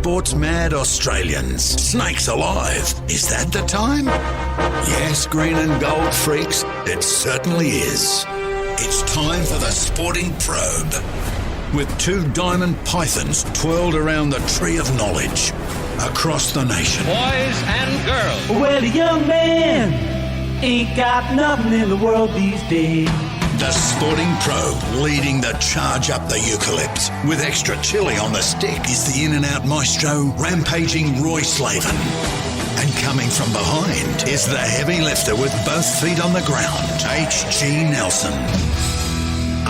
sports-mad Australians. Snakes alive. Is that the time? Yes, green and gold freaks, it certainly is. It's time for the Sporting Probe. With two diamond pythons twirled around the tree of knowledge across the nation. Boys and girls. Well, a young man ain't got nothing in the world these days. The Sporting Probe leading the charge up the eucalypt. With extra chili on the stick is the in-and-out maestro, rampaging Roy Slaven. And coming from behind is the heavy lifter with both feet on the ground, H.G. Nelson.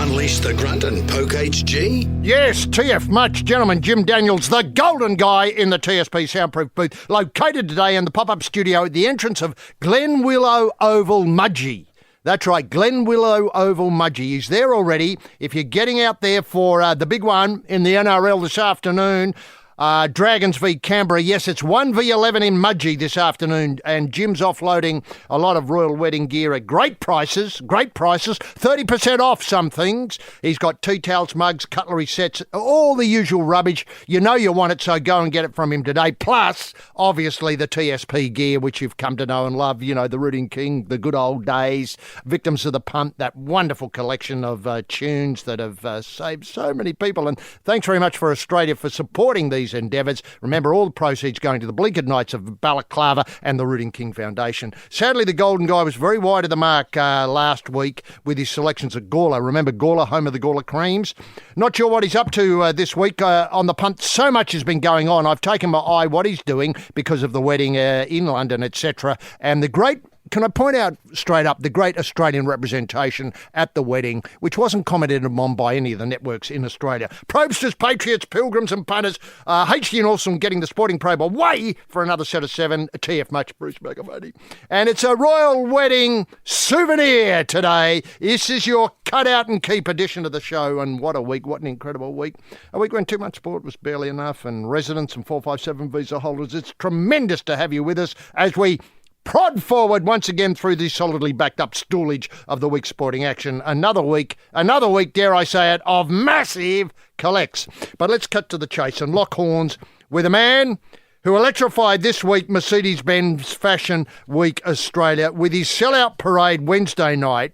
Unleash the grunt and poke HG? Yes, TF Much, gentlemen, Jim Daniels, the golden guy in the TSP soundproof booth, located today in the pop-up studio at the entrance of Glenwillow Oval Mudgee. That's right, Glenwillow Oval Mudgee. He's there already. If you're getting out there for the big one in the NRL this afternoon, Dragons v Canberra. Yes, it's 1v11 in Mudgee this afternoon, and Jim's offloading a lot of royal wedding gear at great prices, 30% off some things. He's got tea towels, mugs, cutlery sets, all the usual rubbish. You know you want it, so go and get it from him today. Plus, obviously, the TSP gear, which you've come to know and love, you know, the Rooting King, the good old days, Victims of the Punt, that wonderful collection of tunes that have saved so many people. And thanks very much for Australia for supporting these endeavours. Remember, all the proceeds going to the Blinkered Knights of Balaclava and the Rooting King Foundation. Sadly, the Golden Guy was very wide of the mark last week with his selections at Gawler. Remember Gawler, home of the Gawler Creams? Not sure what he's up to this week on the punt. So much has been going on. I've taken my eye what he's doing because of the wedding in London, etc. And the great... Can I point out straight up the great Australian representation at the wedding, which wasn't commented on by any of the networks in Australia? Probe-sters, patriots, pilgrims and punters. HG Nelson getting the Sporting Probe away for another set of 7. TF Much, Bruce McAvaney. And it's a royal wedding souvenir today. This is your cut out and keep edition of the show. And what a week, what an incredible week. A week when too much sport was barely enough, and residents and 457 visa holders. It's tremendous to have you with us as we prod forward once again through the solidly backed up stoolage of the week's sporting action. Another week, dare I say it, of massive collects. But let's cut to the chase and lock horns with a man who electrified this week Mercedes-Benz Fashion Week Australia with his sellout parade Wednesday night.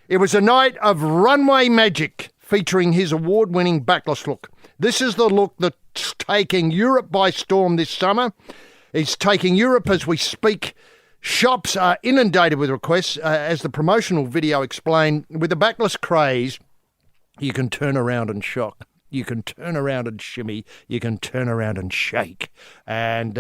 It was a night of runway magic featuring his award-winning backless look. This is the look that's taking Europe by storm this summer. It's taking Europe as we speak. Shops are inundated with requests. As the promotional video explained, with the backless craze, you can turn around and shock. You can turn around and shimmy. You can turn around and shake. And,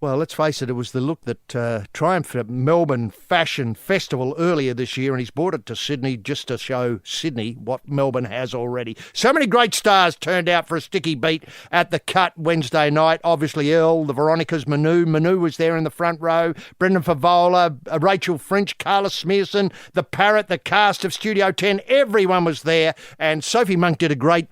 well, let's face it, it was the look that triumphed at Melbourne Fashion Festival earlier this year, and he's brought it to Sydney just to show Sydney what Melbourne has already. So many great stars turned out for a sticky beat at the Cut Wednesday night. Obviously, Earl, the Veronicas, Manu was there in the front row, Brendan Favola, Rachel French, Carla Smearson, the Parrot, the cast of Studio 10, everyone was there, and Sophie Monk did a great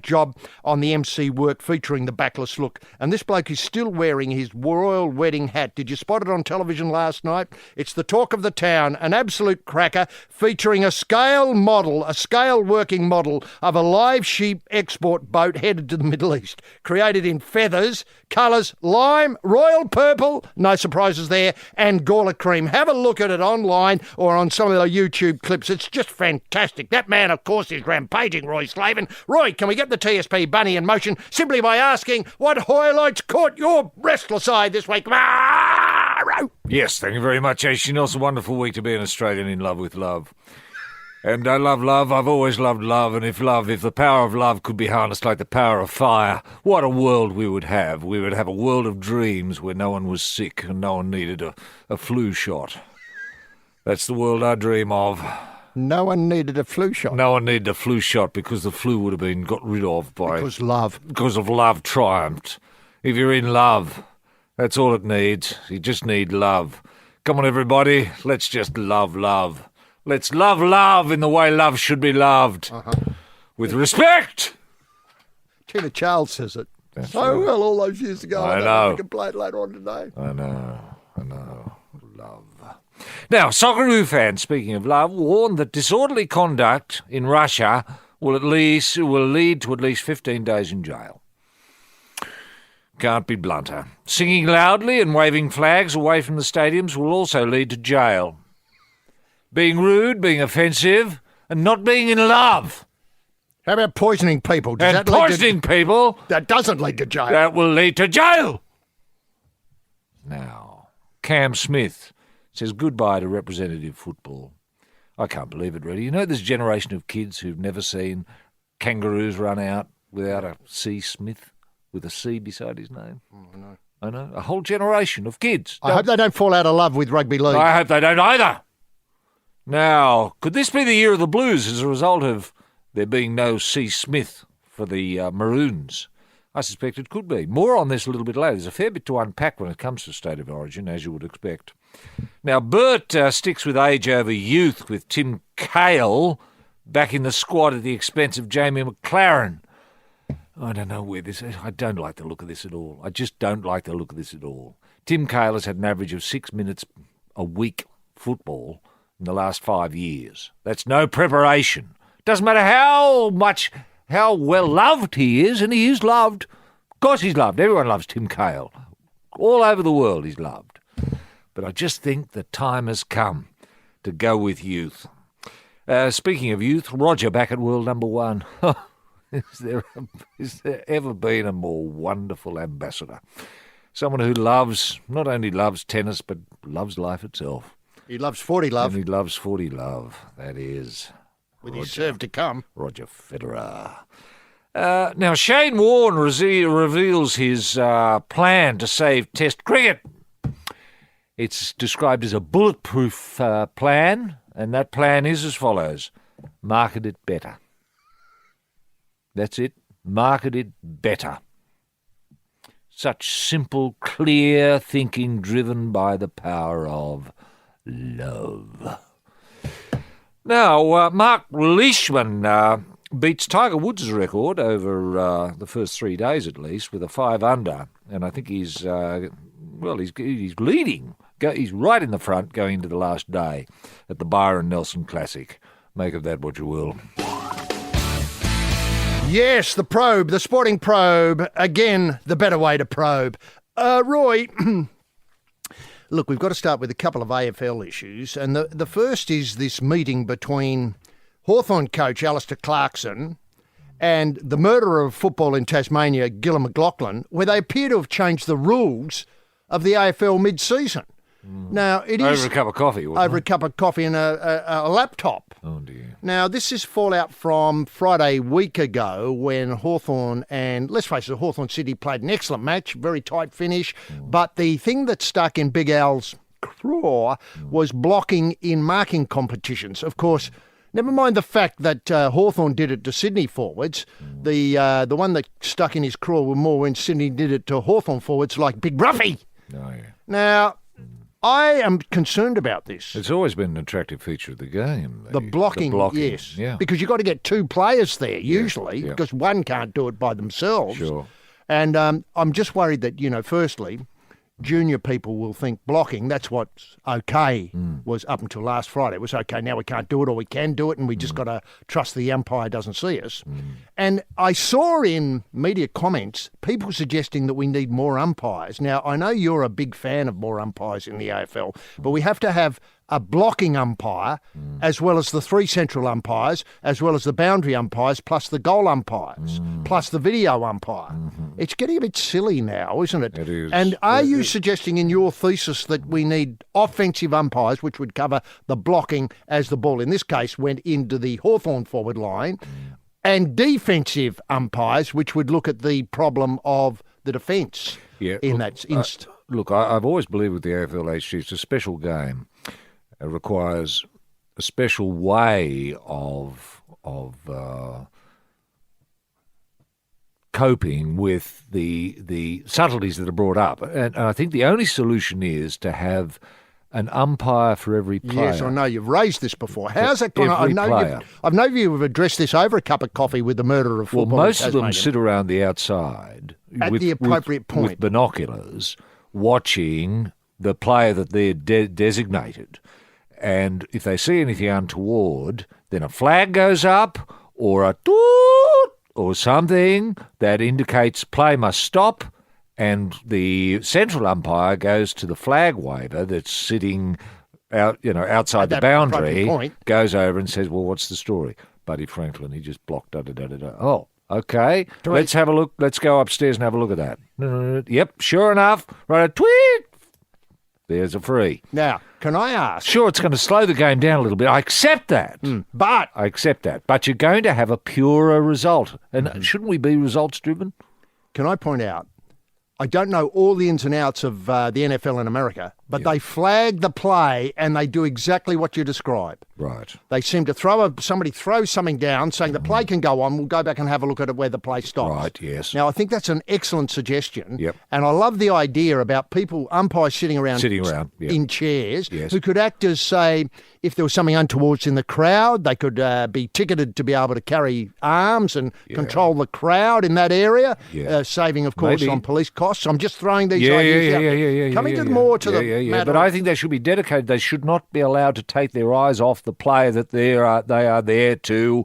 job on the MC work featuring the backless look. And this bloke is still wearing his royal wedding hat. Did you spot it on television last night? It's the talk of the town, an absolute cracker featuring a scale working model of a live sheep export boat headed to the Middle East. Created in feathers, colours, lime, royal purple, no surprises there, and Gawler cream. Have a look at it online or on some of the YouTube clips. It's just fantastic. That man, of course, is rampaging Roy Slaven. Roy, can we get the TSP bunny in motion simply by asking what highlights caught your restless eye this week? Yes, thank you very much, H.G. Nelson. Wonderful week to be an Australian in love with love. And I love love. I've always loved love. And if the power of love could be harnessed like the power of fire, what a world we would have. We would have a world of dreams where no one was sick and no one needed a flu shot. That's the world I dream of. No one needed a flu shot. No one needed a flu shot because the flu would have been got rid of because love triumphed. If you're in love, that's all it needs. You just need love. Come on, everybody. Let's just love love. Let's love love in the way love should be loved. With respect. Tina Charles says it. That's so right. well all those years ago. I know. We can play it later on today. I know. Love. Now, Socceroo fans, speaking of love, warned that disorderly conduct in Russia will lead to at least 15 days in jail. Can't be blunter. Singing loudly and waving flags away from the stadiums will also lead to jail. Being rude, being offensive, and not being in love. How about poisoning people? And poisoning people. That doesn't lead to jail. That will lead to jail. Now, Cam Smith says goodbye to representative football. I can't believe it, really. You know, this generation of kids who've never seen kangaroos run out without a C. Smith with a C beside his name? I know. A whole generation of kids. I hope they don't fall out of love with rugby league. I hope they don't either. Now, could this be the year of the Blues as a result of there being no C. Smith for the Maroons? I suspect it could be. More on this a little bit later. There's a fair bit to unpack when it comes to State of Origin, as you would expect. Now, Bert sticks with age over youth with Tim Cahill back in the squad at the expense of Jamie McLaren. I don't know where this is. I don't like the look of this at all. I just don't like the look of this at all. Tim Cahill has had an average of 6 minutes a week football in the last 5 years. That's no preparation. Doesn't matter how well loved he is, and he is loved. Of course he's loved. Everyone loves Tim Cahill. All over the world he's loved. But I just think the time has come to go with youth. Speaking of youth, Roger back at world number one. Is there ever been a more wonderful ambassador? Someone who not only loves tennis, but loves life itself. He loves 40 love. And he loves 40 love. That is... With his serve to come. Roger Federer. Now, Shane Warne reveals his plan to save Test cricket. It's described as a bulletproof plan, and that plan is as follows. Market it better. That's it. Market it better. Such simple, clear thinking driven by the power of love. Now, Mark Leishman beats Tiger Woods' record over the first 3 days at least with a 5-under, and I think he's leading. He's right in the front going into the last day at the Byron Nelson Classic. Make of that what you will. Yes, the probe, the sporting probe. Again, the better way to probe. Roy, look, we've got to start with a couple of AFL issues. And the first is this meeting between Hawthorn coach Alistair Clarkson and the murderer of football in Tasmania, Gillon McLachlan, where they appear to have changed the rules of the AFL mid-season. Now, it is... Over a cup of coffee, wasn't it? Over a cup of coffee and a laptop. Oh, dear. Now, this is fallout from Friday week ago when Hawthorn and, let's face it, Hawthorn City played an excellent match, very tight finish, but the thing that stuck in Big Al's craw was blocking in marking competitions. Of course, never mind the fact that Hawthorn did it to Sydney forwards, the one that stuck in his craw were more when Sydney did it to Hawthorn forwards like Big Ruffy. Oh, yeah. Now... I am concerned about this. It's always been an attractive feature of the game. The blocking, yes. Yeah. Because you've got to get two players there, usually, because one can't do it by themselves. Sure. And I'm just worried that, firstly, junior people will think blocking, that's what's okay, was up until last Friday. It was okay, now we can't do it, or we can do it, and we just got to trust the umpire doesn't see us. And I saw in media comments people suggesting that we need more umpires. Now, I know you're a big fan of more umpires in the AFL, but we have to have a blocking umpire, as well as the three central umpires, as well as the boundary umpires, plus the goal umpires, plus the video umpire. It's getting a bit silly now, isn't it? It is. And are you suggesting in your thesis that we need offensive umpires, which would cover the blocking as the ball, in this case, went into the Hawthorn forward line, and defensive umpires, which would look at the problem of the defence in that instance? Look, I've always believed with the AFL it's a special game. It requires a special way of coping with the subtleties that are brought up. And I think the only solution is to have an umpire for every player. Yes, I know you've raised this before. How's that going on? I know you've addressed this over a cup of coffee with the murderer of football. Well, most of them sit around the outside at the appropriate point with binoculars, watching the player that they're designated. And if they see anything untoward, then a flag goes up or a toot or something that indicates play must stop, and the central umpire goes to the flag waver that's sitting outside the boundary, goes over and says, well, what's the story? Buddy Franklin, he just blocked, da-da-da-da-da. Oh, okay, let's have a look. Let's go upstairs and have a look at that. Yep, sure enough, right, a tweet. There's a free. Now, can I ask? Sure, it's going to slow the game down a little bit. I accept that. But I accept that. But you're going to have a purer result. And shouldn't we be results-driven? Can I point out, I don't know all the ins and outs of the NFL in America, but they flag the play and they do exactly what you describe. Right. They seem to somebody throws something down saying the play can go on, we'll go back and have a look at it where the play stops. Right, yes. Now, I think that's an excellent suggestion. Yep. And I love the idea about umpires sitting around in chairs who could act as, say, if there was something untoward in the crowd, they could be ticketed to be able to carry arms and control the crowd in that area, saving, of course, on police costs. I'm just throwing these ideas out. Coming to the matter. But I think they should be dedicated. They should not be allowed to take their eyes off the play that they are there to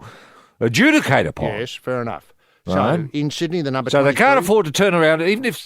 adjudicate upon. Yes, fair enough. Right. So in Sydney, the number. So they can't afford to turn around, even if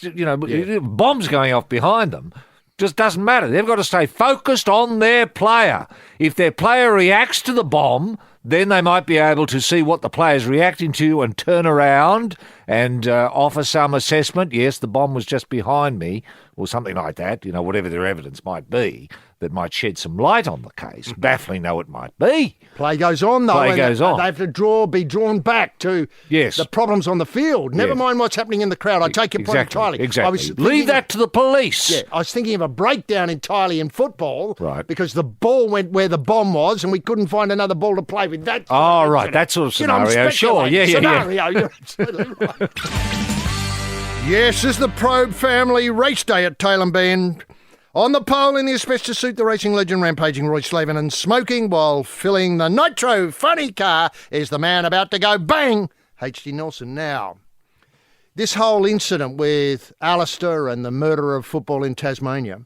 bombs going off behind them. Just doesn't matter. They've got to stay focused on their player. If their player reacts to the bomb, then they might be able to see what the player's reacting to and turn around and offer some assessment. Yes, the bomb was just behind me, or something like that, whatever their evidence might be, that might shed some light on the case, baffling though it might be. Play goes on, though. Play goes on. They have to be drawn back to the problems on the field. Never mind what's happening in the crowd. I take your point entirely. Exactly. Leave that to the police. Yeah, I was thinking of a breakdown entirely in football, right? Because the ball went where the bomb was, and we couldn't find another ball to play with. That. Oh, right, that sort of scenario. Sure, scenario. You're absolutely right. Yes, this is the Probe family race day at Tailem Bend. On the pole in the asbestos suit, the racing legend rampaging Roy Slaven, and smoking while filling the nitro funny car is the man about to go bang, H.D. Nelson. Now, this whole incident with Alistair and the murder of football in Tasmania,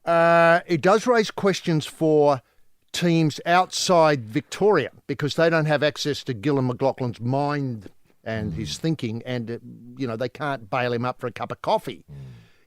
it does raise questions for teams outside Victoria because they don't have access to Gillon McLaughlin's mind and his thinking, and, they can't bail him up for a cup of coffee.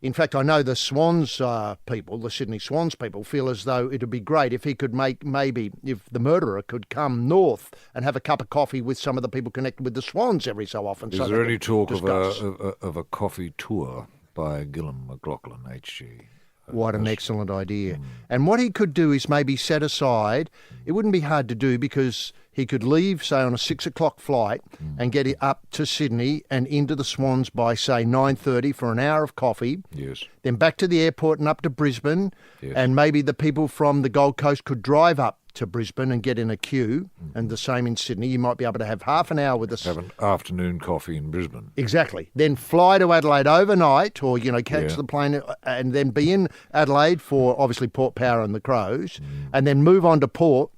In fact, I know the Swans people, the Sydney Swans people, feel as though it would be great if he could if the murderer could come north and have a cup of coffee with some of the people connected with the Swans every so often. Is there any talk of a coffee tour by Gillon McLaughlin, HG? What an excellent idea. And what he could do is maybe set aside, it wouldn't be hard to do because he could leave, say, on a 6 o'clock flight and get up to Sydney and into the Swans by, say, 9:30 for an hour of coffee. Yes. Then back to the airport and up to Brisbane. Yes. And maybe the people from the Gold Coast could drive up to Brisbane and get in a queue, and the same in Sydney. You might be able to have half an hour with us. Have an afternoon coffee in Brisbane. Exactly. Then fly to Adelaide overnight, or, catch the plane and then be in Adelaide for, obviously, Port Power and the Crows, and then move on to Perth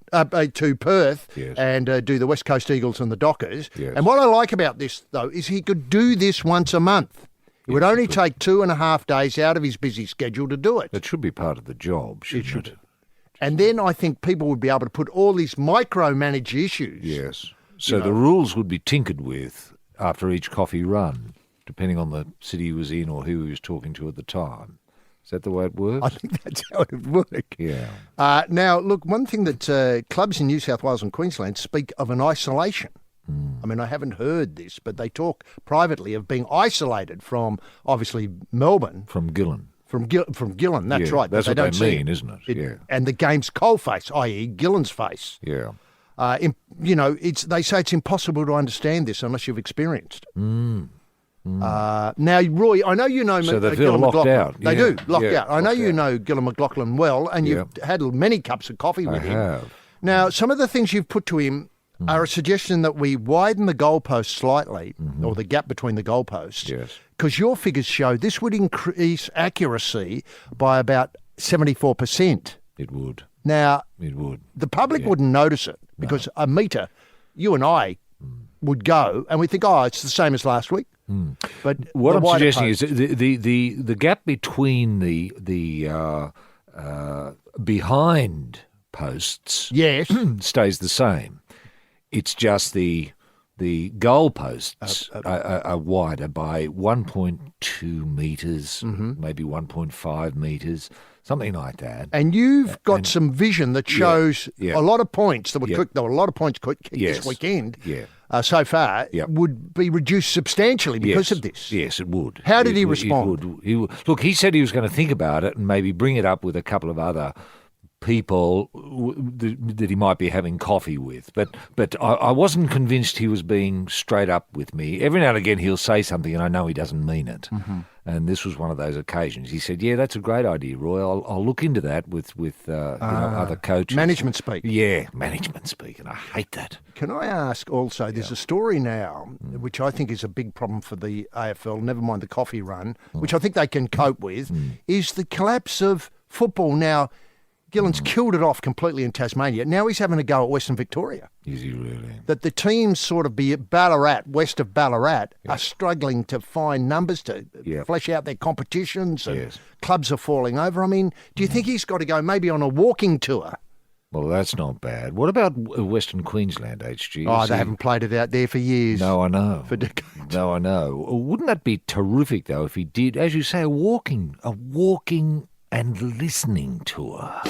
and do the West Coast Eagles and the Dockers. Yes. And what I like about this, though, is he could do this once a month. It would only take 2.5 days out of his busy schedule to do it. That should be part of the job, shouldn't it? And then I think people would be able to put all these micromanage issues. Yes. So the rules would be tinkered with after each coffee run, depending on the city he was in or who he was talking to at the time. Is that the way it works? I think that's how it would work. Yeah. Now, look, one thing that clubs in New South Wales and Queensland speak of an isolation. I mean, I haven't heard this, but they talk privately of being isolated from, obviously, Melbourne. From Gillon. From Gillon, that's right. That's what they mean, isn't it? Yeah. And the game's coalface, i.e. Gillon's face. Yeah. They say it's impossible to understand this unless you've experienced it. Now, Roy, I know you know so they feel Gillon locked McLaughlin. out. They do, locked out. I know you know Gillon McLaughlin well, and you've had many cups of coffee with him. I have. Now, some of the things you've put to him are a suggestion that we widen the goalpost slightly, or the gap between the goalposts. Yes. Because your figures show this would increase accuracy by about 74%. It would. Now, it would. The public wouldn't notice it because a metre, you and I would go and we think, it's the same as last week. But what I'm suggesting is the gap between the behind posts yes. stays the same. It's just the the goalposts are wider by 1.2 metres, maybe 1.5 metres, something like that. And you've got some vision that shows yeah. a lot of points that were kicked. There were a lot of points kicked this weekend. Yeah. So far would be reduced substantially because of this. Yes, it would. How did he respond? Look, he said he was going to think about it and maybe bring it up with a couple of other people that he might be having coffee with. But I wasn't convinced he was being straight up with me. Every now and again he'll say something and I know he doesn't mean it. And this was one of those occasions. He said, yeah, that's a great idea, Roy. I'll look into that with other coaches. Management speak. Yeah, management speak, and I hate that. Can I ask also, there's a story now, which I think is a big problem for the AFL, never mind the coffee run, which I think they can cope with, is the collapse of football. Now, Gillen's killed it off completely in Tasmania. Now he's having a go at Western Victoria. Is he really? That the teams sort of be Ballarat, west of Ballarat, are struggling to find numbers to flesh out their competitions and clubs are falling over. I mean, do you think he's got to go maybe on a walking tour? Well, that's not bad. What about Western Queensland, HG? Oh, they haven't played it out there for years. No, I know. For decades. No, I know. Wouldn't that be terrific, though, if he did, as you say, a walking and listening tour?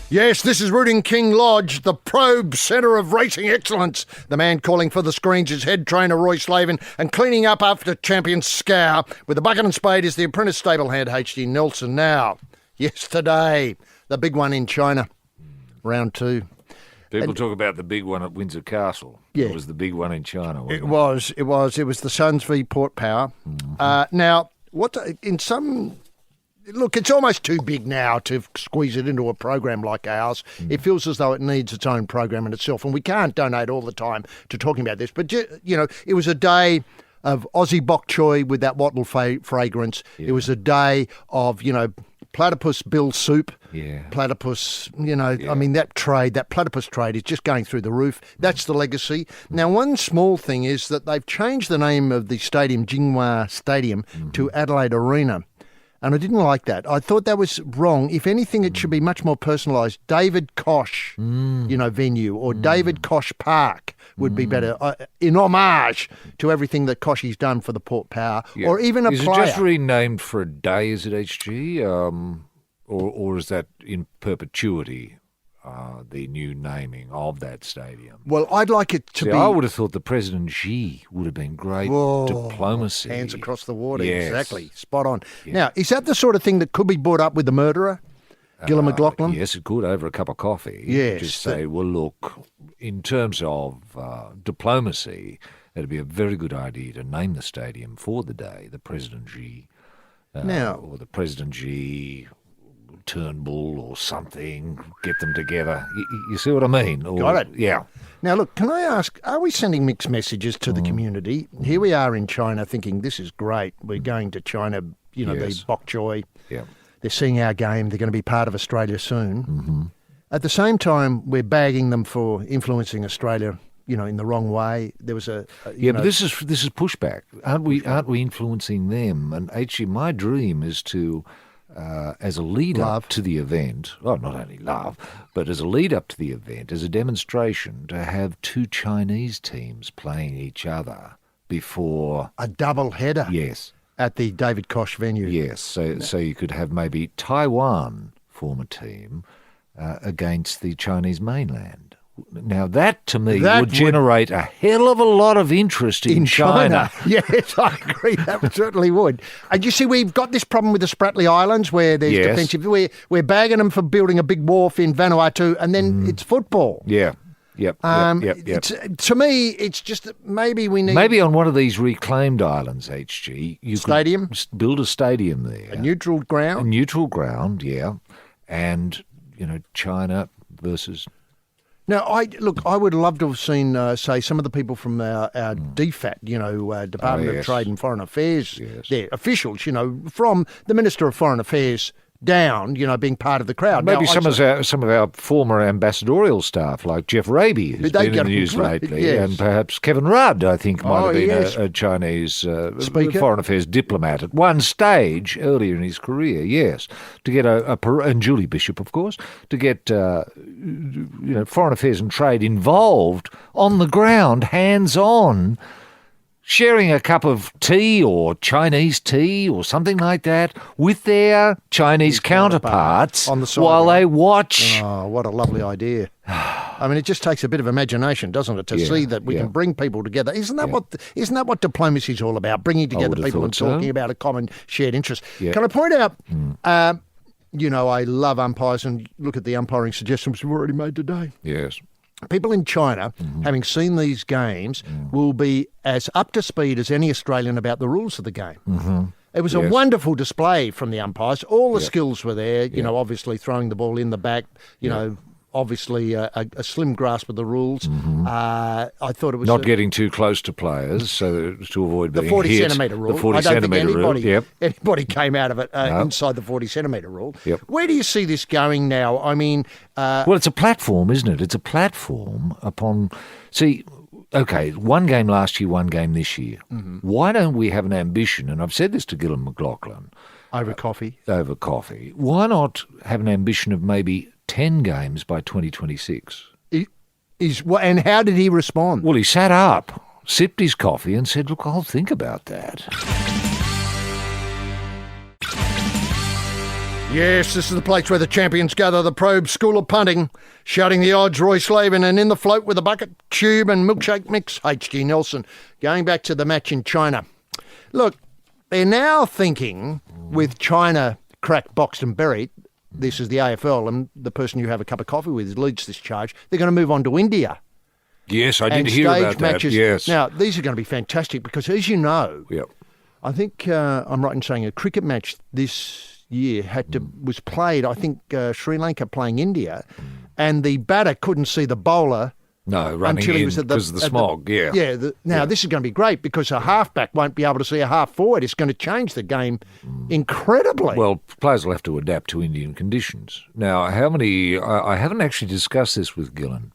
Yes, this is Rooting King Lodge, the Probe Centre of Racing Excellence. The man calling for the screens is head trainer Roy Slaven, and cleaning up after champion Scour with a bucket and spade is the apprentice stable hand H.D. Nelson. Now, yesterday, the big one in China, round 2. People talk about the big one at Windsor Castle. Yeah. It was the big one in China, wasn't it? It was the Suns v Port Power. Now, look, it's almost too big now to squeeze it into a program like ours. It feels as though it needs its own program in itself, and we can't donate all the time to talking about this. But, it was a day of Aussie bok choy with that wattle fragrance. Yeah. It was a day of, platypus bill soup. Yeah. Platypus, I mean, that platypus trade is just going through the roof. That's the legacy. Now, one small thing is that they've changed the name of the stadium, Jinghua Stadium, to Adelaide Arena. And I didn't like that. I thought that was wrong. If anything, it should be much more personalised. David Koch, venue, or David Koch Park would be better, in homage to everything that Kochie's done for the Port Power, or even a player. Is it just renamed for a day, is it, HG? Or is that in perpetuity? The new naming of that stadium. Well, I'd like it to be... I would have thought the President Xi would have been great diplomacy. Hands across the water, yes. Exactly. Spot on. Yeah. Now, is that the sort of thing that could be brought up with the murderer, Gillon McLachlan? Yes, it could, over a cup of coffee. Yes. Just say, well, look, in terms of diplomacy, it'd be a very good idea to name the stadium for the day, the President Xi. Or the President Xi... Turnbull or something, get them together. You see what I mean? Got it. Yeah. Now, look, can I ask, are we sending mixed messages to the community? Here we are in China thinking, this is great. We're going to China, the bok choy. Yeah. They're seeing our game. They're going to be part of Australia soon. At the same time, we're bagging them for influencing Australia, in the wrong way. There was but this is pushback. Aren't we influencing them? And actually, my dream is to... as a lead-up to the event, not only love, but as a lead-up to the event, as a demonstration, to have 2 Chinese teams playing each other before... A double header? Yes. At the David Koch venue? Yes, so you could have maybe Taiwan form a team against the Chinese mainland. Now, that, to me, would generate a hell of a lot of interest in China. Yes, I agree. That certainly would. And you see, we've got this problem with the Spratly Islands where there's defensive... We're bagging them for building a big wharf in Vanuatu, and then it's football. Yeah. Yep. To me, it's just that maybe we need... Maybe on one of these reclaimed islands, HG, you could build a stadium there. A neutral ground? A neutral ground, yeah. And, China versus... Now, I would love to have seen, say, some of the people from our DFAT, Department of Trade and Foreign Affairs, their officials, from the Minister of Foreign Affairs down, being part of the crowd. Maybe Now, some of our former ambassadorial staff, like Jeff Raby, who's been in the news lately, yes. and perhaps Kevin Rudd, I think, might have been yes. a Chinese Speaker? foreign affairs diplomat at one stage earlier in his career, yes, to get and Julie Bishop, of course, to get foreign affairs and trade involved on the ground, hands-on, sharing a cup of tea or Chinese tea or something like that with their Chinese counterparts on the side while they watch. Oh, what a lovely idea. I mean, it just takes a bit of imagination, doesn't it, to see that we can bring people together. Isn't that what diplomacy is all about, bringing together people and talking about a common shared interest? Yeah. Can I point out, I love umpires, and look at the umpiring suggestions we've already made today. Yes. People in China, having seen these games, will be as up to speed as any Australian about the rules of the game. Mm-hmm. It was a wonderful display from the umpires. All the skills were there, obviously throwing the ball in the back, obviously a slim grasp of the rules. Mm-hmm. I thought it was... Not getting too close to players so to avoid being hit. The 40-centimetre rule. The 40-centimetre rule, anybody came out of it inside the 40-centimetre rule. Yep. Where do you see this going now? I mean... well, it's a platform, isn't it? It's a platform upon... See... Okay, one game last year, one game this year. Mm-hmm. Why don't we have an ambition, and I've said this to Gillan McLachlan... Over coffee? Over coffee. Why not have an ambition of maybe 10 games by 2026? And how did he respond? Well, he sat up, sipped his coffee and said, look, I'll think about that. Yes, this is the place where the champions gather, the Probe School of Punting, shouting the odds, Roy Slaven, and in the float with a bucket, tube and milkshake mix, H.G. Nelson. Going back to the match in China. Look, they're now thinking, with China cracked, boxed and buried, this is the AFL, and the person you have a cup of coffee with leads this charge, they're going to move on to India. Yes, I did hear about matches. That, yes. Now, these are going to be fantastic because, as you know, I think I'm right in saying a cricket match this year was played, I think Sri Lanka playing India, and the batter couldn't see the bowler running until he in was because of the smog, this is going to be great because a halfback won't be able to see a half forward. It's going to change the game incredibly. Well, players will have to adapt to Indian conditions. Now, how many... I haven't actually discussed this with Gillan,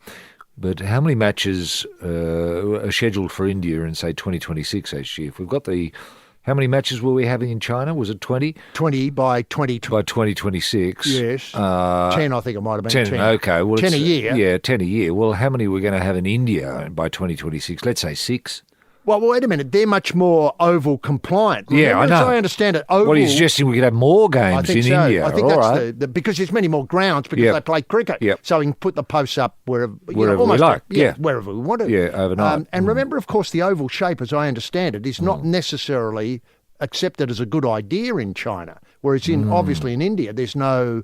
but how many matches are scheduled for India in, say, 2026 HG? If we've got the... How many matches were we having in China? Was it 20? 20 by 2026. Yes. 10, I think it might have been. 10. Okay. Well, 10 a year. Yeah, 10 a year. Well, how many are we going to have in India by 2026? Let's say 6. Well, wait a minute. They're much more oval compliant. Remember, I know. As I understand it, oval... What are you suggesting? We could have more games in India? I think that's because there's many more grounds because they play cricket. Yep. So we can put the posts up wherever we like. Wherever we want to. Yeah, overnight. And remember, of course, the oval shape, as I understand it, is not necessarily accepted as a good idea in China. Whereas obviously in India, there's no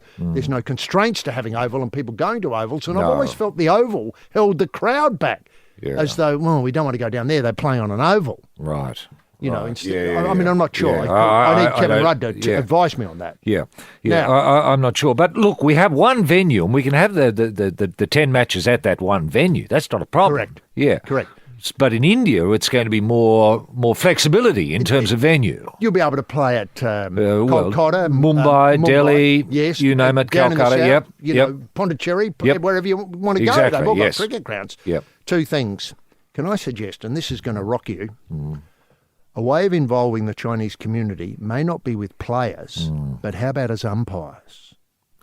constraints to having oval and people going to ovals. And I've always felt the oval held the crowd back. Yeah. As though, well, we don't want to go down there. They're playing on an oval. Right. Instead. I mean, I'm not sure. Yeah. I need Kevin Rudd to advise me on that. Yeah. Now, I'm not sure. But look, we have one venue and we can have the 10 matches at that one venue. That's not a problem. Correct. Yeah. Correct. But in India, it's going to be more flexibility in terms of venue. You'll be able to play at Kolkata, Mumbai, Delhi, yes, you name it, Calcutta, Pondicherry, wherever you want to go. They've all got cricket grounds. Yep. 2 things. Can I suggest, and this is going to rock you, a way of involving the Chinese community may not be with players, but how about as umpires?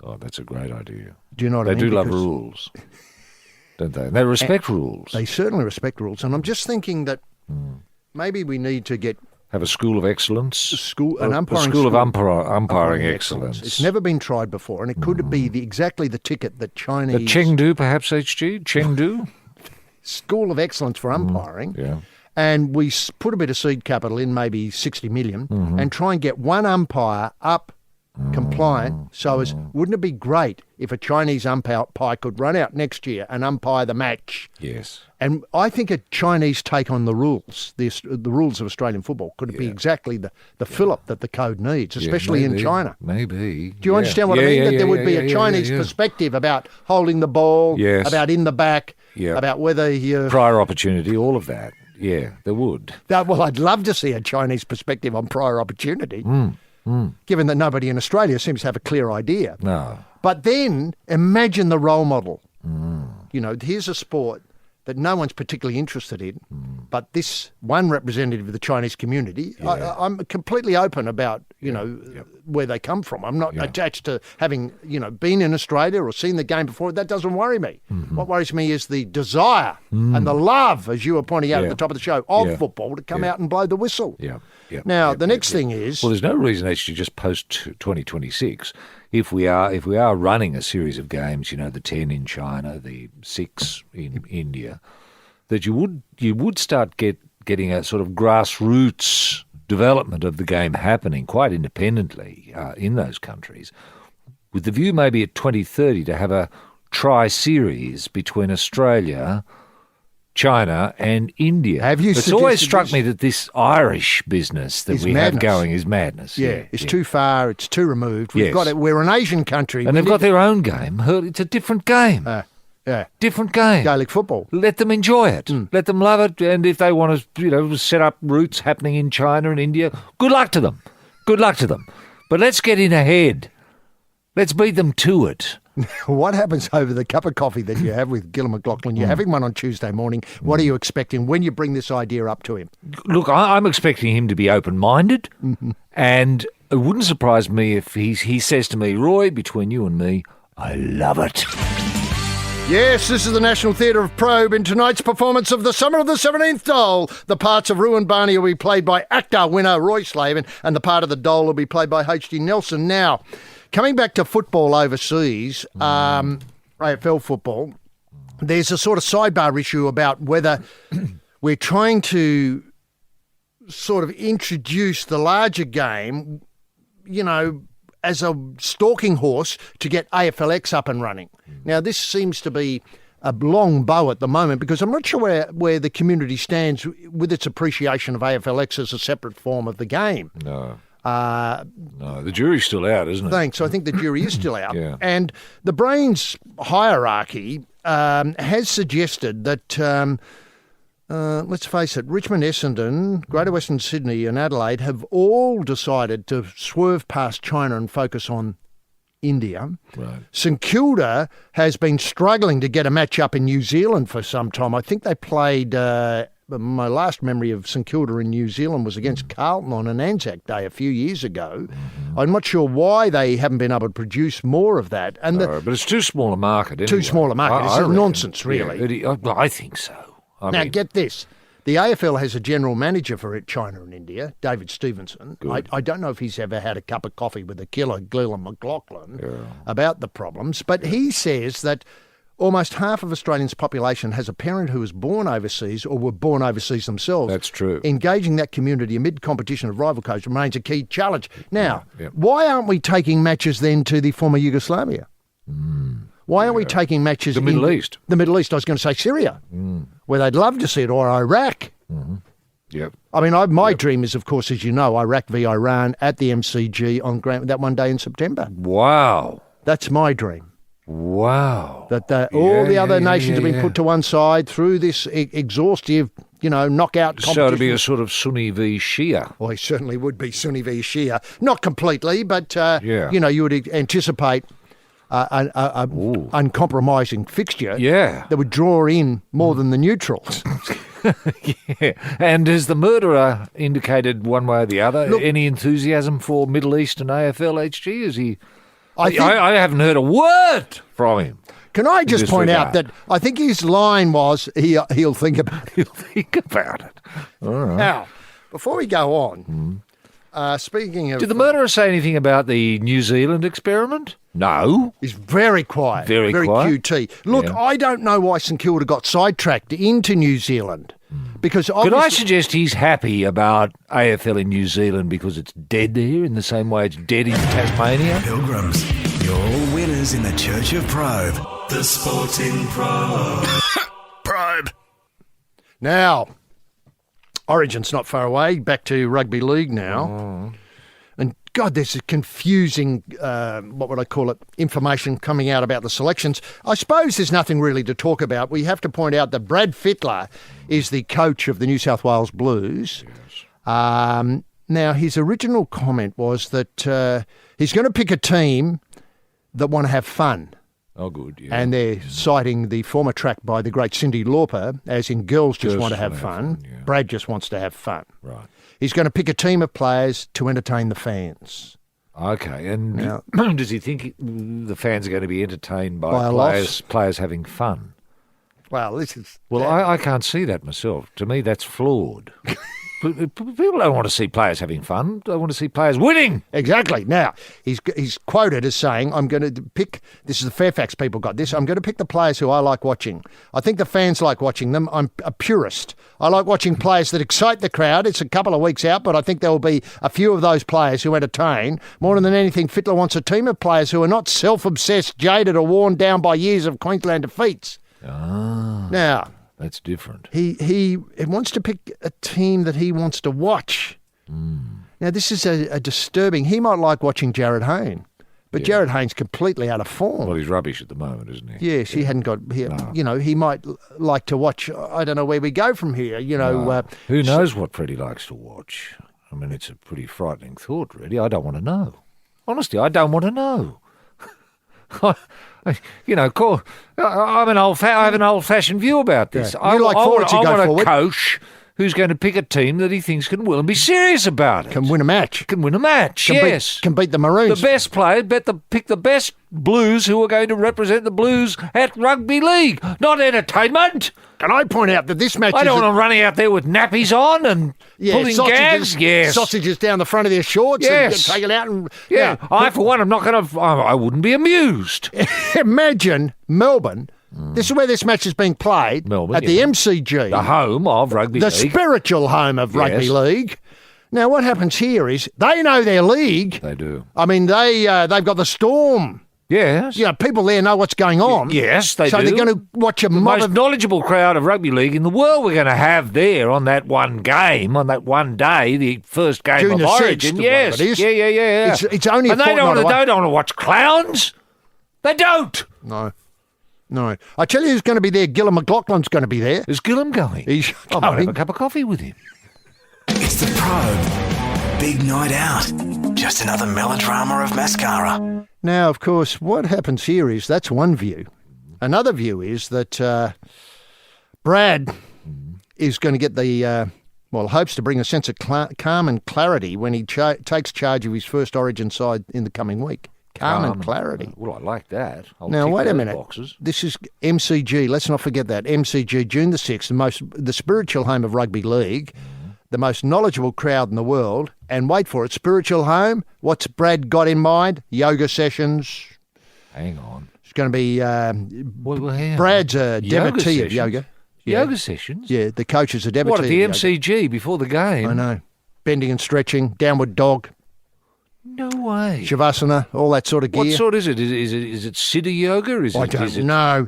Oh, that's a great idea. Do you know what I mean? They do love rules. Don't they? They respect rules. They certainly respect rules. And I'm just thinking that maybe we need to have a school of excellence. A school of umpiring excellence. It's never been tried before, and it could be exactly the ticket that Chinese... The Chengdu, perhaps, HG? Chengdu? School of excellence for umpiring. Yeah. And we put a bit of seed capital in, maybe 60 million, and try and get one umpire up compliant. So wouldn't it be great if a Chinese umpire could run out next year and umpire the match? Yes. And I think a Chinese take on the rules, the rules of Australian football, could be exactly the fillip that the code needs, especially in China. Maybe. Do you understand what I mean? That there would be a Chinese perspective about holding the ball, about in the back, about whether you... Prior opportunity, all of that. Yeah, there would. Well, I'd love to see a Chinese perspective on prior opportunity. given that nobody in Australia seems to have a clear idea. No. But then imagine the role model. You know, here's a sport that no one's particularly interested in, but this one representative of the Chinese community, I'm completely open about, you know, where they come from. I'm not attached to having, you know, been in Australia or seen the game before. That doesn't worry me. What worries me is the desire and the love, as you were pointing out at the top of the show, of football to come out and blow the whistle. Now, the next thing is... Well, there's no reason actually just post-2026, if we are running a series of games, you know, the 10 in China, the 6 in India, that you would start getting a sort of grassroots development of the game happening quite independently in those countries, with the view maybe at 2030 to have a tri-series between Australia, China and India. It's always struck me that this Irish business that we have going is madness. It's too far, it's too removed. We're an Asian country. And they've got their own game. It's a different game. Different game. Gaelic football. Let them enjoy it. Let them love it. And if they want to, you know, set up roots happening in China and India, good luck to them. Good luck to them. But let's get in ahead. Let's beat them to it. What happens over the cup of coffee that you have with Gillon McLachlan? You're having one on Tuesday morning. What are you expecting when you bring this idea up to him? Look, I'm expecting him to be open-minded, and it wouldn't surprise me if he says to me, Roy, between you and me, I love it. Yes, this is the National Theatre of Probe. In tonight's performance of The Summer of the 17th Doll, the parts of Roo and Barney will be played by actor winner Roy Slaven, and the part of the doll will be played by H.D. Nelson. Now, coming back to football overseas, AFL football, there's a sort of sidebar issue about whether we're trying to sort of introduce the larger game, you know, as a stalking horse to get AFLX up and running. Now, this seems to be a long bow at the moment because I'm not sure where the community stands with its appreciation of AFLX as a separate form of the game. No, the jury's still out, isn't it? Thanks. I think the jury is still out. And the Brains hierarchy has suggested that, let's face it, Richmond, Essendon, Greater Western Sydney and Adelaide have all decided to swerve past China and focus on India. Right. St Kilda has been struggling to get a match up in New Zealand for some time. I think they played... my last memory of St Kilda in New Zealand was against Carlton on an Anzac Day a few years ago. I'm not sure why they haven't been able to produce more of that. And but it's too small a market anyway. Too small a market. It's nonsense, really. Yeah, I think so. Now, get this. The AFL has a general manager for China and India, David Stevenson. I don't know if he's ever had a cup of coffee with the killer, Gillon McLachlan, about the problems, but he says that almost half of Australia's population has a parent who was born overseas or were born overseas themselves. That's true. Engaging that community amid competition of rival codes remains a key challenge. Now, why aren't we taking matches then to the former Yugoslavia? Why aren't we taking matches in the Middle East? The Middle East, I was going to say Syria, where they'd love to see it, or Iraq. I mean, my dream is, of course, as you know, Iraq v Iran at the MCG on that one day in September. Wow. That's my dream. Wow. That all the other nations have been put to one side through this exhaustive, you know, knockout competition. So to be a sort of Sunni v Shia. Well, he certainly would be Sunni v Shia. Not completely, but, you know, you would anticipate an uncompromising fixture that would draw in more than the neutrals. And has the murderer indicated one way or the other? Look, any enthusiasm for Middle East and AFL, HG? Is he... I haven't heard a word from him. Can I just point out that I think his line was, he'll think about it. He'll think about it. All right. Now, before we go on, speaking of... Did the murderer say anything about the New Zealand experiment? No. He's very quiet. Very quiet. QT. Look, I don't know why St Kilda got sidetracked into New Zealand. Because could I suggest he's happy about AFL in New Zealand because it's dead there in the same way it's dead in Tasmania? Pilgrims, you're all winners in the Church of Probe. The Sporting Probe. Probe. Now, Origin's not far away. Back to rugby league now. And God, there's a confusing, what would I call it, information coming out about the selections. I suppose there's nothing really to talk about. We have to point out that Brad Fittler is the coach of the New South Wales Blues. Now, his original comment was that he's going to pick a team that want to have fun. Oh, good, yeah. And they're citing the former track by the great Cyndi Lauper, as in girls just want to have fun. Yeah. Brad just wants to have fun. Right. He's going to pick a team of players to entertain the fans. Okay, and Now- does he think the fans are going to be entertained by By a loss? players having fun? Well, this is... Well, I can't see that myself. To me, that's flawed. People don't want to see players having fun. They want to see players winning. Exactly. Now, he's quoted as saying, I'm going to pick, this is the Fairfax people got this, I'm going to pick the players who I like watching. I think the fans like watching them. I'm a purist. I like watching players that excite the crowd. It's a couple of weeks out, but I think there will be a few of those players who entertain. More than anything, Fittler wants a team of players who are not self-obsessed, jaded or worn down by years of Queensland defeats. Ah, Now... that's different. He wants to pick a team that he wants to watch. Now, this is a disturbing... He might like watching Jared Hayne, but Jared Hayne's completely out of form. Well, he's rubbish at the moment, isn't he? Yes, he hadn't got... he might like to watch... I don't know where we go from here, Who knows what Freddie likes to watch? I mean, it's a pretty frightening thought, really. I don't want to know. Honestly, I don't want to know. I have an old-fashioned view about this. Yeah. You like forwards who go I want forward. a coach who's going to pick a team that he thinks can win and be serious about it. Can win a match. Can win a match, yes. Can beat the Maroons. The best player, pick the best Blues who are going to represent the Blues at rugby league, not entertainment. Can I point out that this match I is... don't want them running out there with nappies on and pulling gags. Yes. Sausages down the front of their shorts Yes. and take it out. And, Yeah, I, for one, I'm not going to... I wouldn't be amused. Imagine Melbourne... This is where this match is being played. Melbourne, at the MCG. The home of rugby The league. spiritual home of rugby Yes. league. Now, what happens here is they know their league. They do. I mean, they've got the Storm. Yes. People there know what's going on. Yes, they so do. they're going to watch a The mob most of... knowledgeable crowd of rugby league in the world we're going to have there on that one game, on that one day, the first game June of the Origin. 6th, Yes. it is. Yeah. It's only a and they fortnight away. don't want to watch clowns. They don't. No. I tell you who's going to be there. Gillum McLaughlin's going to be there. Is Gillum going? He's I might have going. a cup of coffee with him. It's the Probe. Big night out. Just another melodrama of mascara. Now, of course, what happens here is that's one view. Another view is that Brad is going to get the, hopes to bring a sense of calm and clarity when he takes charge of his first Origin side in the coming week. Calm and clarity. Well, I like that. I'll Now, tick wait a those minute. Boxes. This is MCG. Let's not forget that. MCG, June the 6th, the spiritual home of rugby league, the most knowledgeable crowd in the world. And wait for it, spiritual home. What's Brad got in mind? Yoga sessions. Hang on. It's going to be... Hang on. Brad's a devotee of sessions? yoga. Yeah. Yoga sessions? Yeah, the coach is a devotee What, at the of yoga. MCG before the game? I know. Bending and stretching, downward dog, No way. shavasana, all that sort of gear. What sort is it? Is it Siddha yoga? I don't know.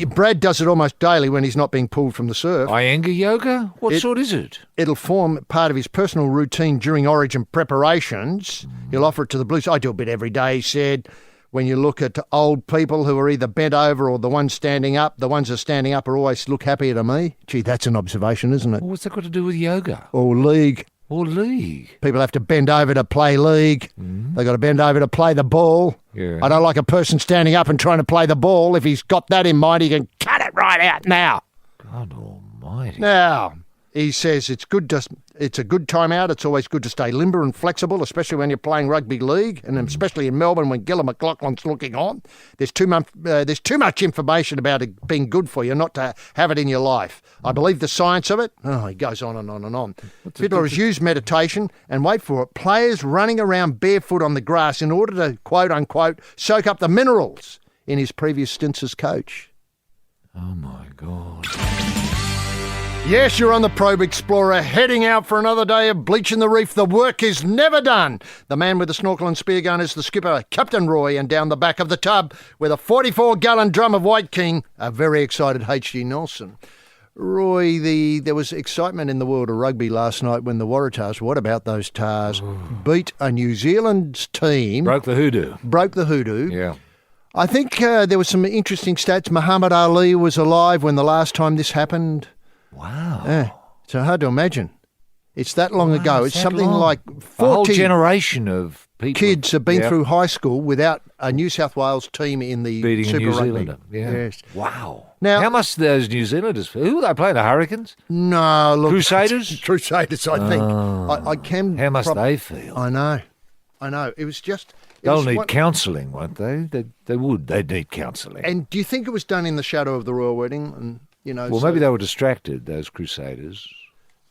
Brad does it almost daily when he's not being pulled from the surf. Iyengar yoga? What sort is it? It'll form part of his personal routine during Origin preparations. He'll offer it to the Blues. I do a bit every day, he said. When you look at old people who are either bent over or the ones standing up, the ones that are standing up are always look happier to me. Gee, that's an observation, isn't it? Well, what's that got to do with yoga? Or league. Or league? People have to bend over to play league. They've got to bend over to play the ball. Yeah. I don't like a person standing up and trying to play the ball. If he's got that in mind, he can cut it right out now. God almighty. Now, he says it's a good time out. It's always good to stay limber and flexible, especially when you're playing rugby league, and especially in Melbourne when Gillum McLaughlin's looking on. There's too much information about it being good for you not to have it in your life. I believe the science of it. Oh, he goes on and on and on. Fiddler has used meditation, and wait for it, players running around barefoot on the grass in order to, quote unquote, soak up the minerals in his previous stints as coach. Oh, my God. Yes, you're on the Probe Explorer, heading out for another day of bleaching the reef. The work is never done. The man with the snorkel and spear gun is the skipper, Captain Roy, and down the back of the tub with a 44-gallon drum of White King, a very excited H.G. Nelson. Roy, there was excitement in the world of rugby last night when the Waratahs, what about those Tars, beat a New Zealand team. Broke the hoodoo. Broke the hoodoo. Yeah. I think there was some interesting stats. Muhammad Ali was alive when the last time this happened. Wow. Yeah, so hard to imagine. It's that long ago. It's that something long. like A whole 40 generation of people. kids have been Yep. through high school without a New South Wales team in the beating a Super New Rugby. Zealander. Yeah. Yes. Wow. Now- how much do those New Zealanders? Who were they playing? The Hurricanes? No, look. Crusaders? Crusaders, I think. I can. How must they feel? I know. It was just. it They'll was need one- counselling, won't they? They would. They'd need counselling. And do you think it was done in the shadow of the royal wedding? And Well, so maybe they were distracted, those Crusaders.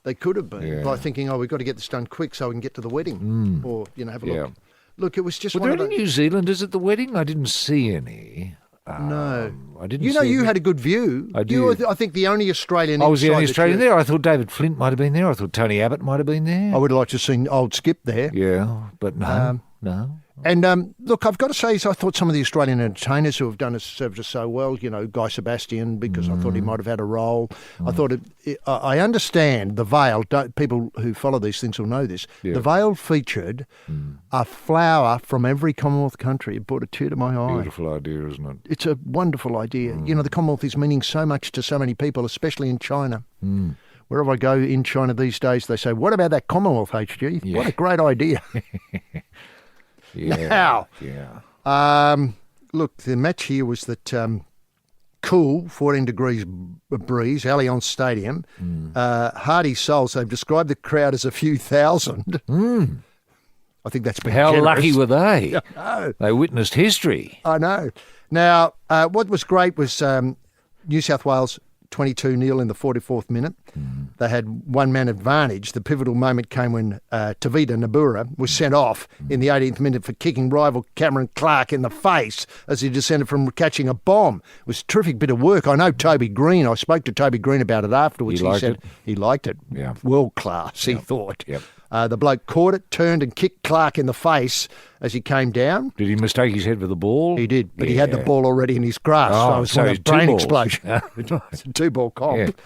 they could have been Yeah. by thinking, "Oh, we've got to get this done quick so we can get to the wedding," or have a look. Yeah. Look, it was just Were one there of any the. New Zealanders at the wedding? I didn't see any. No, I didn't. you see had a good view. I You were, did. I think the only Australian. I was the only inside Australian church. there. I thought David Flint might have been there. I thought Tony Abbott might have been there. I would have liked to have seen old Skip there. Yeah, but no, no. And look, I've got to say, I thought some of the Australian entertainers who have done us served us so well. Guy Sebastian, because I thought he might have had a role. I thought I understand the Vale. People who follow these things will know this. Yeah. The Vale featured a flower from every Commonwealth country. It brought a tear to my eye. Beautiful idea, isn't it? It's a wonderful idea. The Commonwealth is meaning so much to so many people, especially in China. Wherever I go in China these days, they say, "What about that Commonwealth, HG? Yeah. What a great idea." Yeah. Now, Yeah. look, the match here was that cool, 14 degrees breeze, Allianz Stadium. Hardy souls, they've described the crowd as a few thousand. I think that's been How generous. lucky were they? No. They witnessed history. I know. Now, what was great was New South Wales 22-0 in the 44th minute. They had one-man advantage. The pivotal moment came when Tavita Nabura was sent off in the 18th minute for kicking rival Cameron Clark in the face as he descended from catching a bomb. It was a terrific bit of work. I know Toby Green. I spoke to Toby Green about it afterwards. He liked said it? he liked it. Yeah. World class, he thought. Yep. The bloke caught it, turned and kicked Clark in the face as he came down. Did he mistake his head for the ball? He did, but he had the ball already in his grasp. Oh, so it was so one he's of brain two balls. explosion. It's a two-ball comp.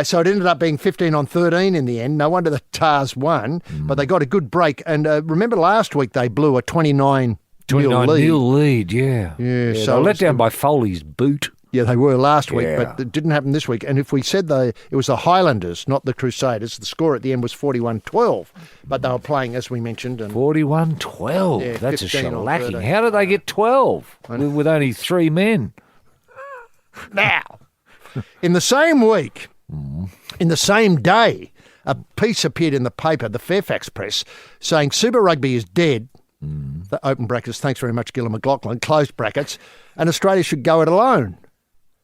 So it ended up being 15-13 in the end. No wonder the Tars won, but they got a good break. And remember last week they blew a 29-0 lead. lead, yeah. Yeah, so so they it let was down good. by Foley's boot. Yeah, they were last week, Yeah. but it didn't happen this week. And if we said it was the Highlanders, not the Crusaders, the score at the end was 41-12. But they were playing, as we mentioned. And 41-12. Yeah, That's a 15 on shellacking. 13. How did they get 12 with only 3 men? now, in the same week, in the same day, a piece appeared in the paper, the Fairfax Press, saying Super Rugby is dead. The open brackets, thanks very much, Gillon McLaughlin, closed brackets, and Australia should go it alone.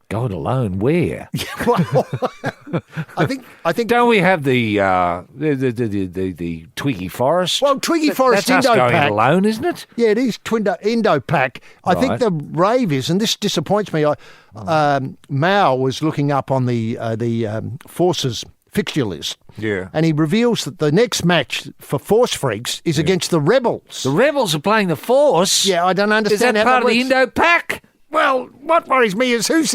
Go it alone? Where? Well, I think. Don't we have the Twiggy Forest? Well, Twiggy Forest That's us going Indo-Pac. alone, isn't it? Yeah, it is Indo-Pac. I think Right. the rave is, and this disappoints me. Mao was looking up on the forces fixture list. Yeah. And he reveals that the next match for Force Freaks is against the Rebels. The Rebels are playing the Force. Yeah, I don't understand Is that how part of the works. Indo-Pac? Well, what worries me is who's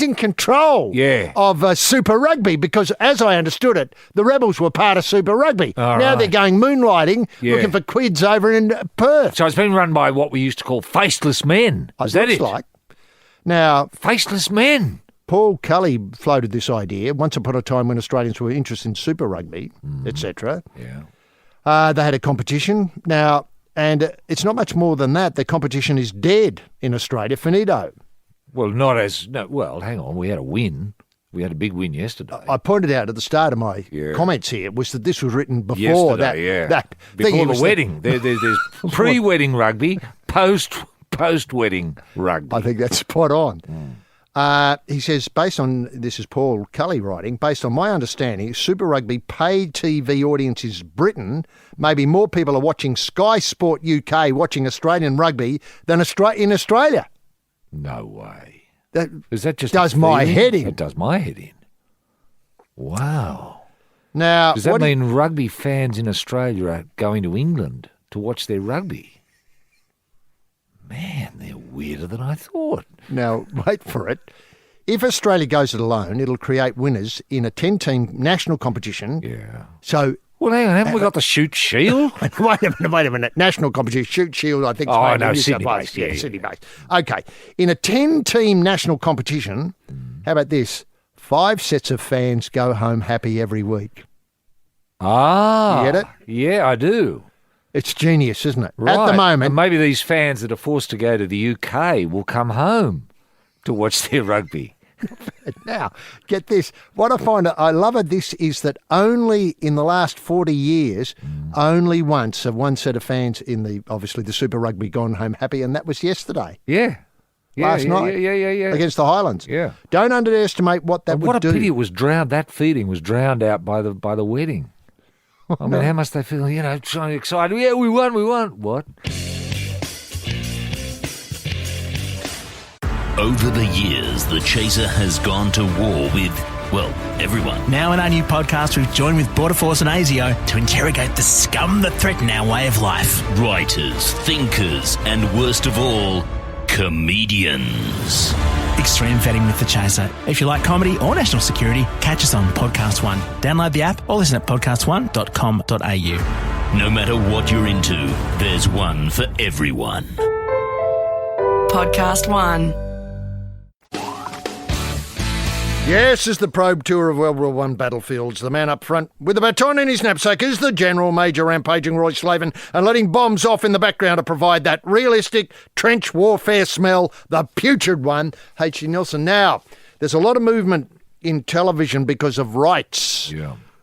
in control Yeah. of Super Rugby, because as I understood it, the Rebels were part of Super Rugby. All now right. they're going moonlighting, Yeah. looking for quids over in Perth. So it's been run by what we used to call faceless men. Is that Looks it? like. Now, Faceless men. Paul Cully floated this idea once upon a time when Australians were interested in Super Rugby, etc. Yeah. They had a competition. Now, and it's not much more than that. The competition is dead in Australia, finito. Well, not as... No, well, hang on. We had a win. We had a big win yesterday. I pointed out at the start of my Yeah. comments here was that this was written before Yesterday, that Before thing. It the was wedding. There's pre-wedding rugby, post-wedding rugby. I think that's spot on. He says, based on, this is Paul Cully writing, based on my understanding, Super Rugby paid TV audiences Britain, maybe more people are watching Sky Sport UK watching Australian rugby than in Australia. No way. That Is that just does a my feeling? head in. It does my head in. Wow. Now, Does that what do you- mean rugby fans in Australia are going to England to watch their rugby? Man, they're weirder than I thought. Now, wait for it. If Australia goes it alone, it'll create winners in a 10-team national competition. Yeah. So, Well, hang on, haven't we got the shoot shield? wait a minute. National competition, Shoot Shield, I think. Oh, made in no, New South Sydney-based, Wales. Yeah, yeah. Sydney-based. Okay. In a 10-team national competition, how about this? 5 sets of fans go home happy every week. Ah. You get it? Yeah, I do. It's genius, isn't it? Right. At the moment, And maybe these fans that are forced to go to the UK will come home to watch their rugby. now, get this. What I love of this is that only in the last 40 years, only once have one set of fans in obviously the Super Rugby gone home happy, and that was yesterday. Yeah. Last night. Yeah. Against the Highlands. Yeah. Don't underestimate what that And would what a do. pity it was drowned. That feeling was drowned out by the wedding. I mean, how must they feel, so excited? Yeah, we won. What? Over the years, the Chaser has gone to war with, well, everyone. Now in our new podcast, we've joined with Border Force and ASIO to interrogate the scum that threaten our way of life. Writers, thinkers, and worst of all, comedians. Extreme vetting with the Chaser. If you like comedy or national security, catch us on Podcast One. Download the app or listen at podcastone.com.au. No matter what you're into, there's one for everyone. Podcast One. Yes, as the probe tour of World War I battlefields, the man up front with a baton in his knapsack is the General Major rampaging Roy Slaven and letting bombs off in the background to provide that realistic trench warfare smell, the putrid one, H.G. Nelson. Now, there's a lot of movement in television because of rights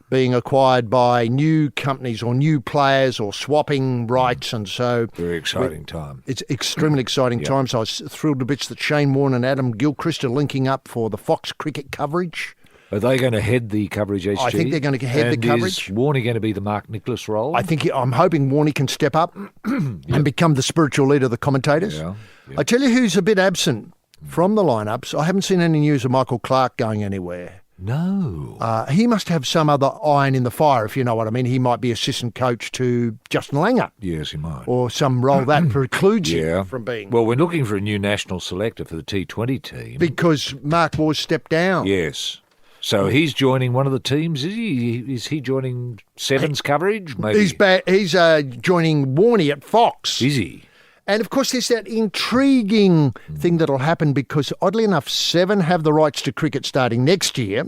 being acquired by new companies or new players or swapping rights, and so... Very exciting time. It's extremely exciting times. I was thrilled to bits that Shane Warne and Adam Gilchrist are linking up for the Fox cricket coverage. Are they going to head the coverage, HG? I think they're going to head the coverage. Is Warney going to be the Mark Nicholas role? I'm hoping Warney can step up and become the spiritual leader of the commentators. Yeah. I tell you who's a bit absent from the lineups. I haven't seen any news of Michael Clark going anywhere. No. He must have some other iron in the fire, if you know what I mean. He might be assistant coach to Justin Langer. Yes, he might. Or some role that precludes him from being... Well, we're looking for a new national selector for the T20 team. Because Mark Wars stepped down. Yes. So he's joining one of the teams, is he? Is he joining Seven's coverage? Maybe. He's joining Warney at Fox. Is he? And, of course, there's that intriguing thing that'll happen because, oddly enough, Seven have the rights to cricket starting next year,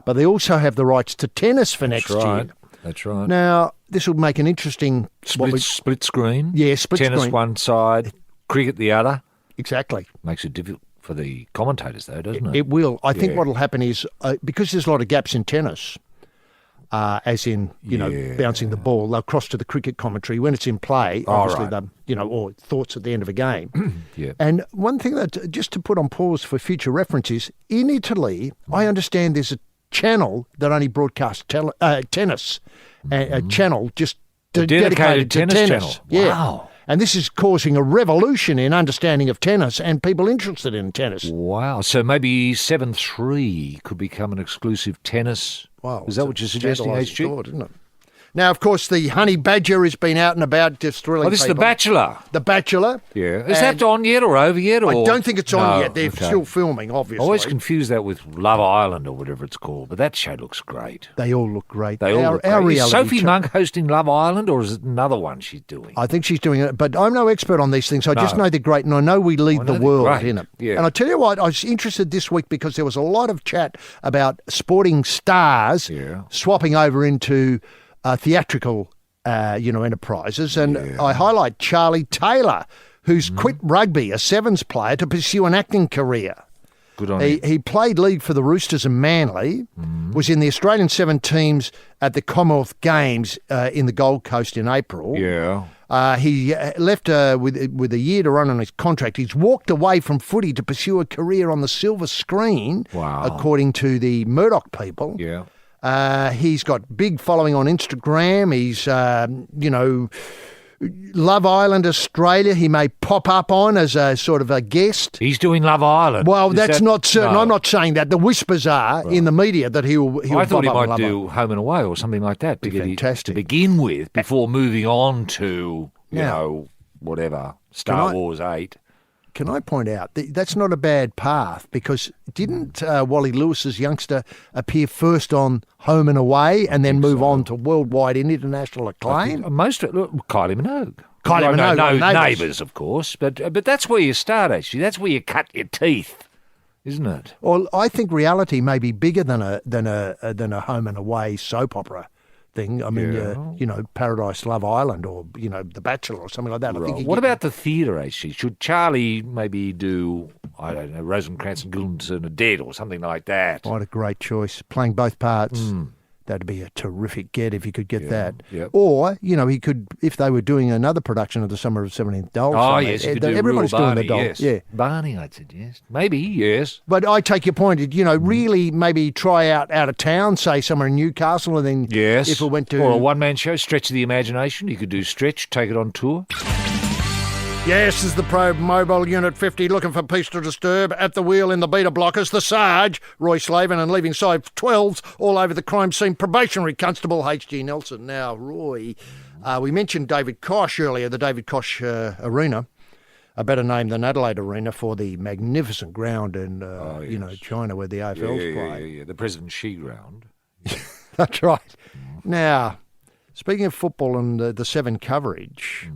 but they also have the rights to tennis for next year. That's right. Now, this will make an interesting... Split screen? Yeah, split tennis screen. One side, cricket the other. Exactly. Makes it difficult for the commentators, though, doesn't it? It will. I think what will happen is, because there's a lot of gaps in tennis... as in, bouncing the ball. They'll cross to the cricket commentary when it's in play, obviously, or thoughts at the end of a game. And one thing that, just to put on pause for future reference is, in Italy, I understand there's a channel that only broadcasts tennis, a channel just dedicated to tennis. Channel. Yeah. Wow. And this is causing a revolution in understanding of tennis and people interested in tennis. Wow. So maybe 7-3 could become an exclusive tennis. Wow. Is that what you're suggesting, HG? Thought, isn't it? Now, of course, the honey badger has been out and about just thrilling this is The people. Bachelor. The Bachelor. Yeah. Is that on yet or over yet? Or? I don't think it's on No, yet. They're okay. still filming, I obviously. always confuse that with Love Island or whatever it's called, but that show looks great. They all look great. They all look our great. Is reality Sophie Monk hosting Love Island, or is it another one she's doing? I think she's doing it, but I'm no expert on these things. I just know they're great, and I know we lead the world in it. Yeah. And I tell you what, I was interested this week because there was a lot of chat about sporting stars swapping over into theatrical enterprises. And I highlight Charlie Taylor, who's quit rugby, a Sevens player, to pursue an acting career. Good on him. He played league for the Roosters and Manly, was in the Australian 7 teams at the Commonwealth Games in the Gold Coast in April. Yeah. He left with a year to run on his contract. He's walked away from footy to pursue a career on the silver screen, according to the Murdoch people. Yeah. He's got big following on Instagram. He's, Love Island Australia, he may pop up on as a sort of a guest. He's doing Love Island. Well, that's not certain. No. I'm not saying that. The whispers are in the media that he'll I thought he pop up might on do Home and Away or something like that fantastic. to begin with before moving on to, whatever, Star Wars 8. Can I point out, that's not a bad path because didn't Wally Lewis's youngster appear first on Home and Away and then move on to worldwide and international acclaim? Most of it, Kylie Minogue. Kylie Minogue. No, Neighbours, of course. But that's where you start, actually. That's where you cut your teeth, isn't it? Well, I think reality may be bigger than a Home and Away soap opera thing. I mean, Paradise Love Island or, The Bachelor or something like that. I think What about the theatre, AC? Should Charlie maybe do, I don't know, Rosencrantz and Guildenstern are Dead or something like that? What a great choice. Playing both parts. That'd be a terrific get if he could get that. Yep. Or, he could, if they were doing another production of The Summer of 17th Dolls. Oh, yes, he could do everybody's Rural doing the Barney, dolls. yes. Yeah. Barney, I'd suggest. Maybe, yes. But I take your point. Really maybe try out of town, say somewhere in Newcastle, and then Yes. if it went to... Or a one-man show, Stretch the Imagination. You could do Stretch, take it on tour. Yes, this is the Probe Mobile Unit 50 looking for peace to disturb. At the wheel in the beta blockers, the Sarge, Roy Slaven, and leaving side 12s all over the crime scene, probationary constable H.G. Nelson. Now, Roy, we mentioned David Koch earlier, the David Koch Arena, a better name than Adelaide Arena for the magnificent ground in, China where the AFL's play. Yeah, the President Xi ground. That's right. Now, speaking of football and the Seven coverage...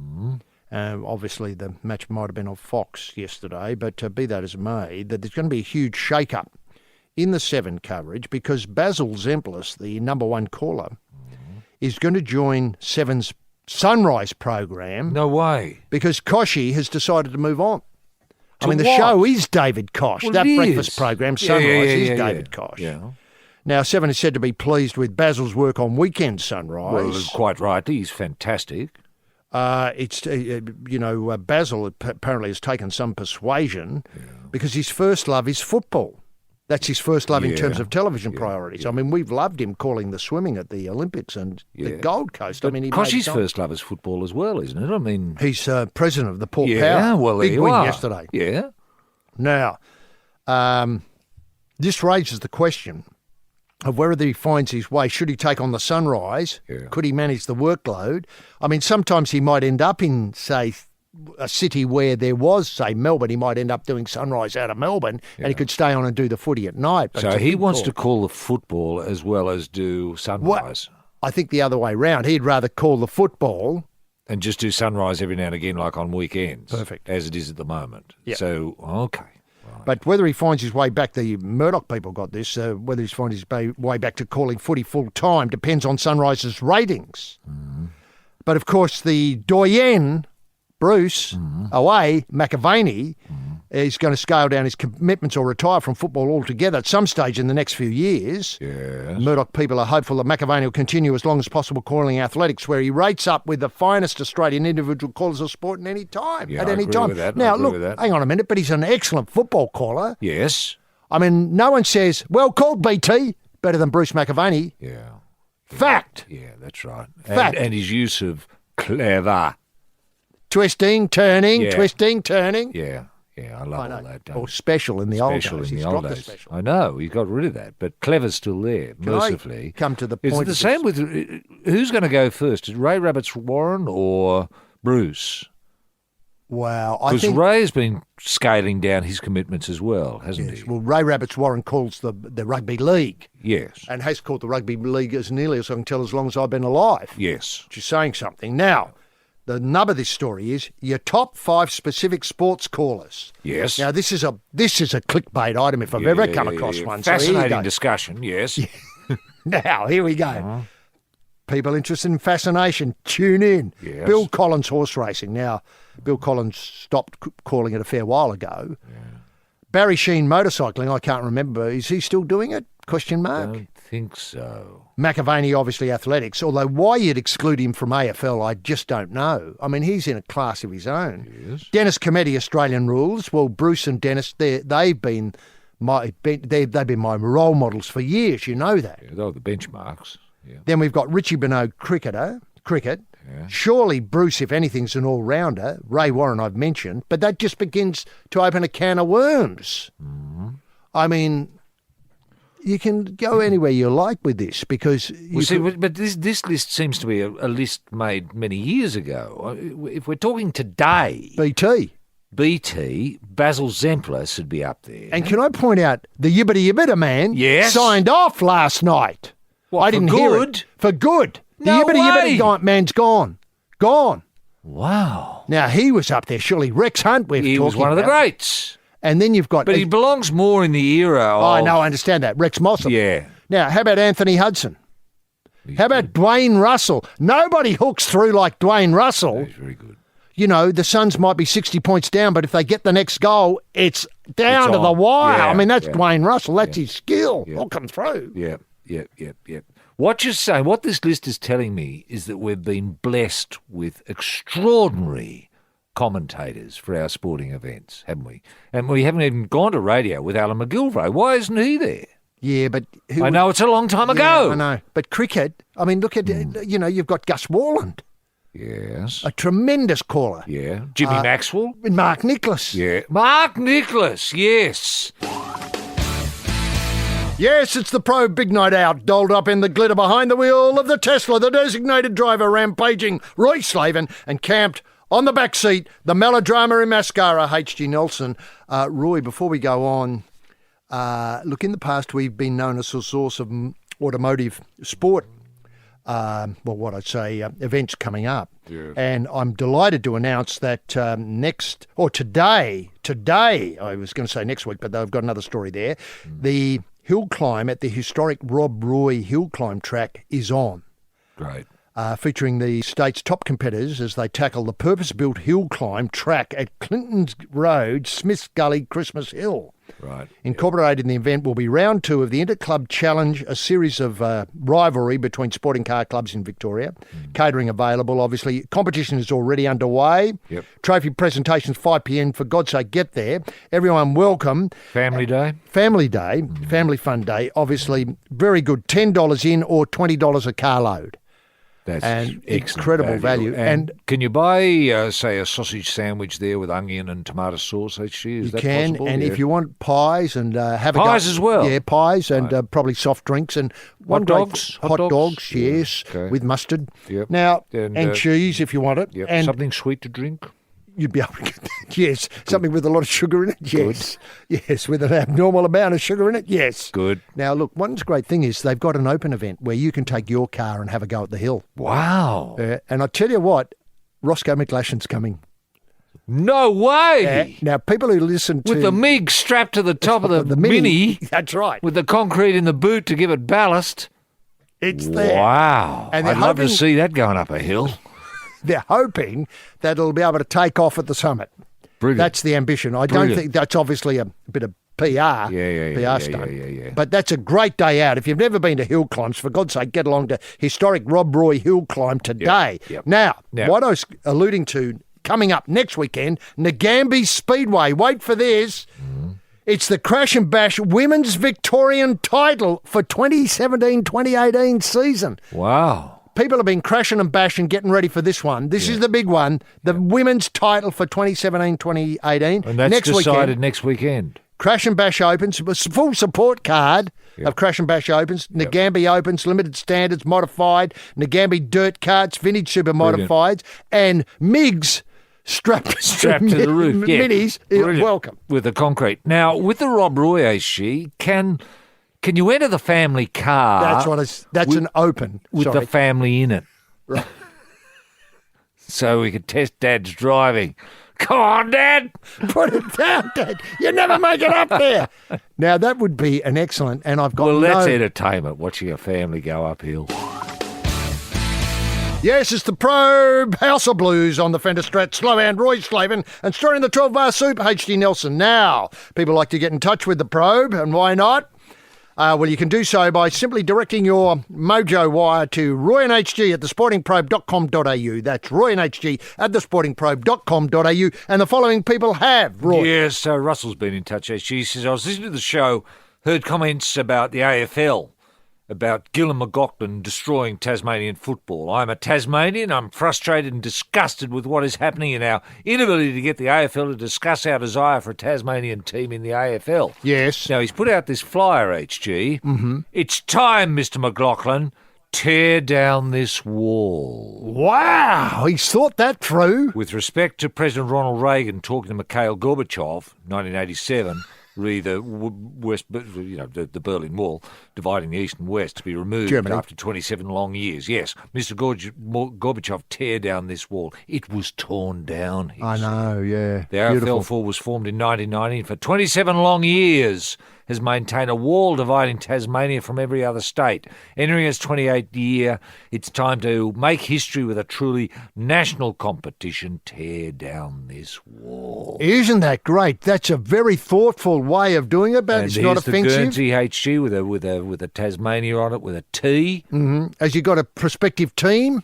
obviously, the match might have been on Fox yesterday, but be that as it may, that there's going to be a huge shake-up in the Seven coverage because Basil Zemplis, the number one caller, is going to join Seven's Sunrise program. No way. Because Koshy has decided to move on. To the what? show is David Koch. Well, that it breakfast is. program, Sunrise, is David yeah. Koch. Yeah. Now, Seven is said to be pleased with Basil's work on Weekend Sunrise. Well, quite right. He's fantastic. Basil apparently has taken some persuasion because his first love is football. That's his first love in terms of television priorities. Yeah. I mean, we've loved him calling the swimming at the Olympics and the Gold Coast. But he Koshy's first love is football as well, isn't it? I mean, he's president of the Port yeah, Power. well, there Big you win are. yesterday. Yeah. Now, this raises the question of whether he finds his way. Should he take on the Sunrise? Yeah. Could he manage the workload? I mean, sometimes he might end up in, say, a city where there was, say, Melbourne. He might end up doing Sunrise out of Melbourne and he could stay on and do the footy at night. But So he wants to call the football as well as do Sunrise. I think the other way round. He'd rather call the football. And just do Sunrise every now and again, like on weekends. Perfect. As it is at the moment. Yeah. So, okay. But whether he finds his way back, the Murdoch people got this, whether he's finds his way back to calling footy full-time depends on Sunrise's ratings. But, of course, the doyen, Bruce, away, McAvaney, is going to scale down his commitments or retire from football altogether at some stage in the next few years. Yes. Murdoch people are hopeful that McAvaney will continue as long as possible calling athletics, where he rates up with the finest Australian individual callers of sport at any time. Yeah, at I any agree time. with that. I Now, agree look, with that. hang on a minute, but he's an excellent football caller. Yes. I mean, no one says, well called, BT, better than Bruce McAvaney. Yeah. Fact. Yeah, that's right. Fact. And his use of clever. Twisting, turning, Yeah. twisting, turning. Yeah. Yeah, I love all that. Don't Or you? special in the old days. Special in He's the old dropped the days. special. I know, he got rid of that, but clever's still there, Can I mercifully. come to the Is point it the of same with, who's going to go first? Is Ray Rabbits Warren or Bruce? Wow. I Because think, Ray's been scaling down his commitments as well, hasn't yes, he? well, Ray Rabbits Warren calls the rugby league Yes. and has called the rugby league as nearly as I can tell as long as I've been alive. Yes. Which is saying something. Now, the nub of this story is your top 5 specific sports callers. Yes. Now, this is a clickbait item if I've ever come across one. So here you Fascinating go. discussion, yes. Now, here we go. People interested in fascination, tune in. Yes. Bill Collins horse racing. Now, Bill Collins stopped calling it a fair while ago. Barry Sheen motorcycling, I can't remember. Is he still doing it? Question mark. Don't think so. McAvaney, obviously athletics, although why you'd exclude him from AFL, I just don't know. I mean, he's in a class of his own. Yes. Dennis Cometti, Australian rules. Well, Bruce and Dennis, they've been my role models for years, you know that. Yeah, they were the benchmarks. Yeah. Then we've got Richie Benaud, cricket. Yeah. Surely Bruce, if anything's an all-rounder. Ray Warren I've mentioned, but that just begins to open a can of worms. I mean, you can go anywhere you like with this because But this list seems to be a list made many years ago. If we're talking today, BT, Basil Zemplis would be up there. And can I point out the yibbity yibbita man Yes. signed off last night? What, I for didn't hear good? it. For good. The No yibbity way. yibbity man's gone. Gone. Wow. Now, he was up there, surely. Rex Hunt, He was one of the greats. And then you've got... But he belongs more in the era of... I know, I understand that. Rex Mossop. Yeah. Now, how about Anthony Hudson? How about Dwayne Russell? Nobody hooks through like Dwayne Russell. He's very good. You know, the Suns might be 60 points down, but if they get the next goal, it's down to the on. wire. Yeah, I mean, that's yeah. Dwayne Russell. That's his skill. Yeah. Hooking through. Yeah. What you're saying, what this list is telling me is that we've been blessed with extraordinary commentators for our sporting events, haven't we? And we haven't even gone to radio with Alan McGilvray. Why isn't he there? Yeah, but... I know it's a long time ago. I know. But cricket, I mean, look at, you know, you've got Gus Warland, Yes. a tremendous caller. Yeah. Jimmy Maxwell. And Mark Nicholas. Yeah. Mark Nicholas, yes. Yes, it's the Probe Big Night Out, dolled up in the glitter behind the wheel of the Tesla, the designated driver rampaging Roy Slaven, and camped on the back seat, the melodrama in mascara, H.G. Nelson. Roy, before we go on, look, in the past we've been known as a source of automotive sport, events coming up. Yes. And I'm delighted to announce that today, I was going to say next week, but they've got another story there, the hill climb at the historic Rob Roy hill climb track is on. Great. Featuring the state's top competitors as they tackle the purpose-built hill climb track at Clinton's Road, Smith's Gully, Christmas Hill. Right. Incorporated in the event will be round 2 of the Interclub Challenge, a series of rivalry between sporting car clubs in Victoria. Catering available, obviously. Competition is already underway. Yep. Trophy presentations 5 p.m. For God's sake, get there. Everyone welcome. Family Day. Family Day, Family Fun Day, obviously very good. $10 in or $20 a carload. That's And excellent incredible value. And can you buy, say, a sausage sandwich there with onion and tomato sauce? HG? Is You that can, possible? and Yeah. if you want pies and have Pies a go, as well? Yeah, pies and probably soft drinks and Hot great- dogs? hot Hot dogs, dogs? yes, Okay. with mustard. Yep. Now And, cheese if you want it, Yep. and Something sweet to drink? you'd be able to get that. Yes, something with a lot of sugar in it. Yes, yes, with an abnormal amount of sugar in it. Yes, Good. Now look, one great thing is they've got an open event where you can take your car and have a go at the hill. Wow. And I tell you what, Roscoe McLashan's coming. No way! Now people who listen to With the MiG strapped to the top of the Mini, that's right. with the concrete in the boot to give it ballast. It's there. Wow. And I'd they're love to hoping- see that going up a hill. They're hoping that it'll be able to take off at the summit. Brilliant. That's the ambition. I don't Brilliant. think that's obviously a bit of PR. Yeah, stunt. yeah. But that's a great day out. If you've never been to hill climbs, for God's sake, get along to historic Rob Roy hill climb today. Yep. Now, Yep. what I was alluding to coming up next weekend, Nagambie Speedway. Wait for this. It's the Crash and Bash Women's Victorian title for 2017-2018 season. Wow. People have been crashing and bashing, getting ready for this one. This is the big one, the women's title for 2017-2018. And that's next decided weekend. next weekend. Crash and Bash Opens, a full support card of Crash and Bash Opens, Nagambie Opens, Limited Standards, Modified, Nagambie Dirt Carts, Vintage Super Modifieds, and MiGs strapped Strapped to the roof. Yeah. Minis. Brilliant. Welcome. With the concrete. Now, with the Rob Roy HG, can you enter the family car? That's an open. with Sorry. the family in it. Right. So we could test Dad's driving. Come on, Dad. Put it down, Dad. You never make it up there. Now, that would be an excellent, and I've got Well, that's no... entertainment, watching a family go uphill. Yes, it's the Probe House of Blues on the Fender Strat, Slow and Roy Slaven, and storing the 12-bar soup, H.D. Nelson. Now, people like to get in touch with the Probe, and why not? Well, you can do so by simply directing your mojo wire to Roy and HG at thesportingprobe.com.au. That's Roy and HG at thesportingprobe.com.au. And the following people have, Roy. Yes, Russell's been in touch. She says, I was listening to the show, heard comments about the AFL, about Gillon McLachlan destroying Tasmanian football. I'm a Tasmanian. I'm frustrated and disgusted with what is happening in our inability to get the AFL to discuss our desire for a Tasmanian team in the AFL. Yes. Now, he's put out this flyer, HG. Mm-hmm. It's time, Mr. McLachlan. Tear down this wall. Wow, he's thought that through. With respect to President Ronald Reagan talking to Mikhail Gorbachev, 1987, re the the Berlin Wall, dividing the East and West, to be removed Germany. after 27 long years. Yes, Mr. Gorbachev, tear down this wall. It was torn down. he I said. know, yeah. The Beautiful. AFL was formed in 1990 for 27 long years. has maintained a wall dividing Tasmania from every other state. Entering its 28th year, it's time to make history with a truly national competition. Tear down this wall. Isn't that great? That's a very thoughtful way of doing it, but And it's not here's offensive. the Guernsey HG with a Tasmania on it with a T. Has you got a prospective team?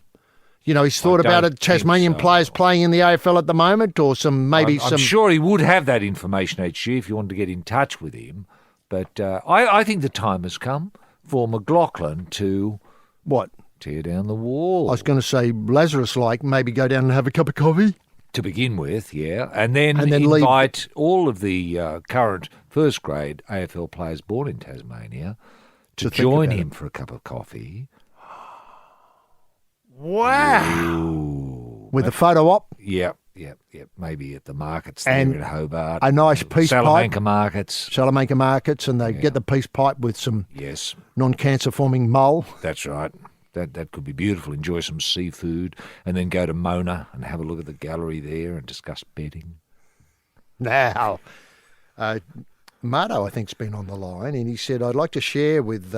You know, he's thought about don't it. Tasmanian think so. players playing in the AFL at the moment, or I'm sure he would have that information, HG, if you wanted to get in touch with him. But I think the time has come for McLaughlin to what? tear down the wall. I was going to say Lazarus-like, maybe go down and have a cup of coffee. To begin with, yeah. And then leave. invite all of the current first grade AFL players born in Tasmania to think join about him for a cup of coffee. Wow. With a photo op. Yep. Maybe at the markets there And in Hobart. a nice peace Salamanca pipe. markets. Salamanca markets, and they get the peace pipe with some Yes, non-cancer forming mole. that's right. That could be beautiful. Enjoy some seafood and then go to Mona and have a look at the gallery there and discuss betting. Now, Marto, I think, has been on the line, and he said, I'd like to share with,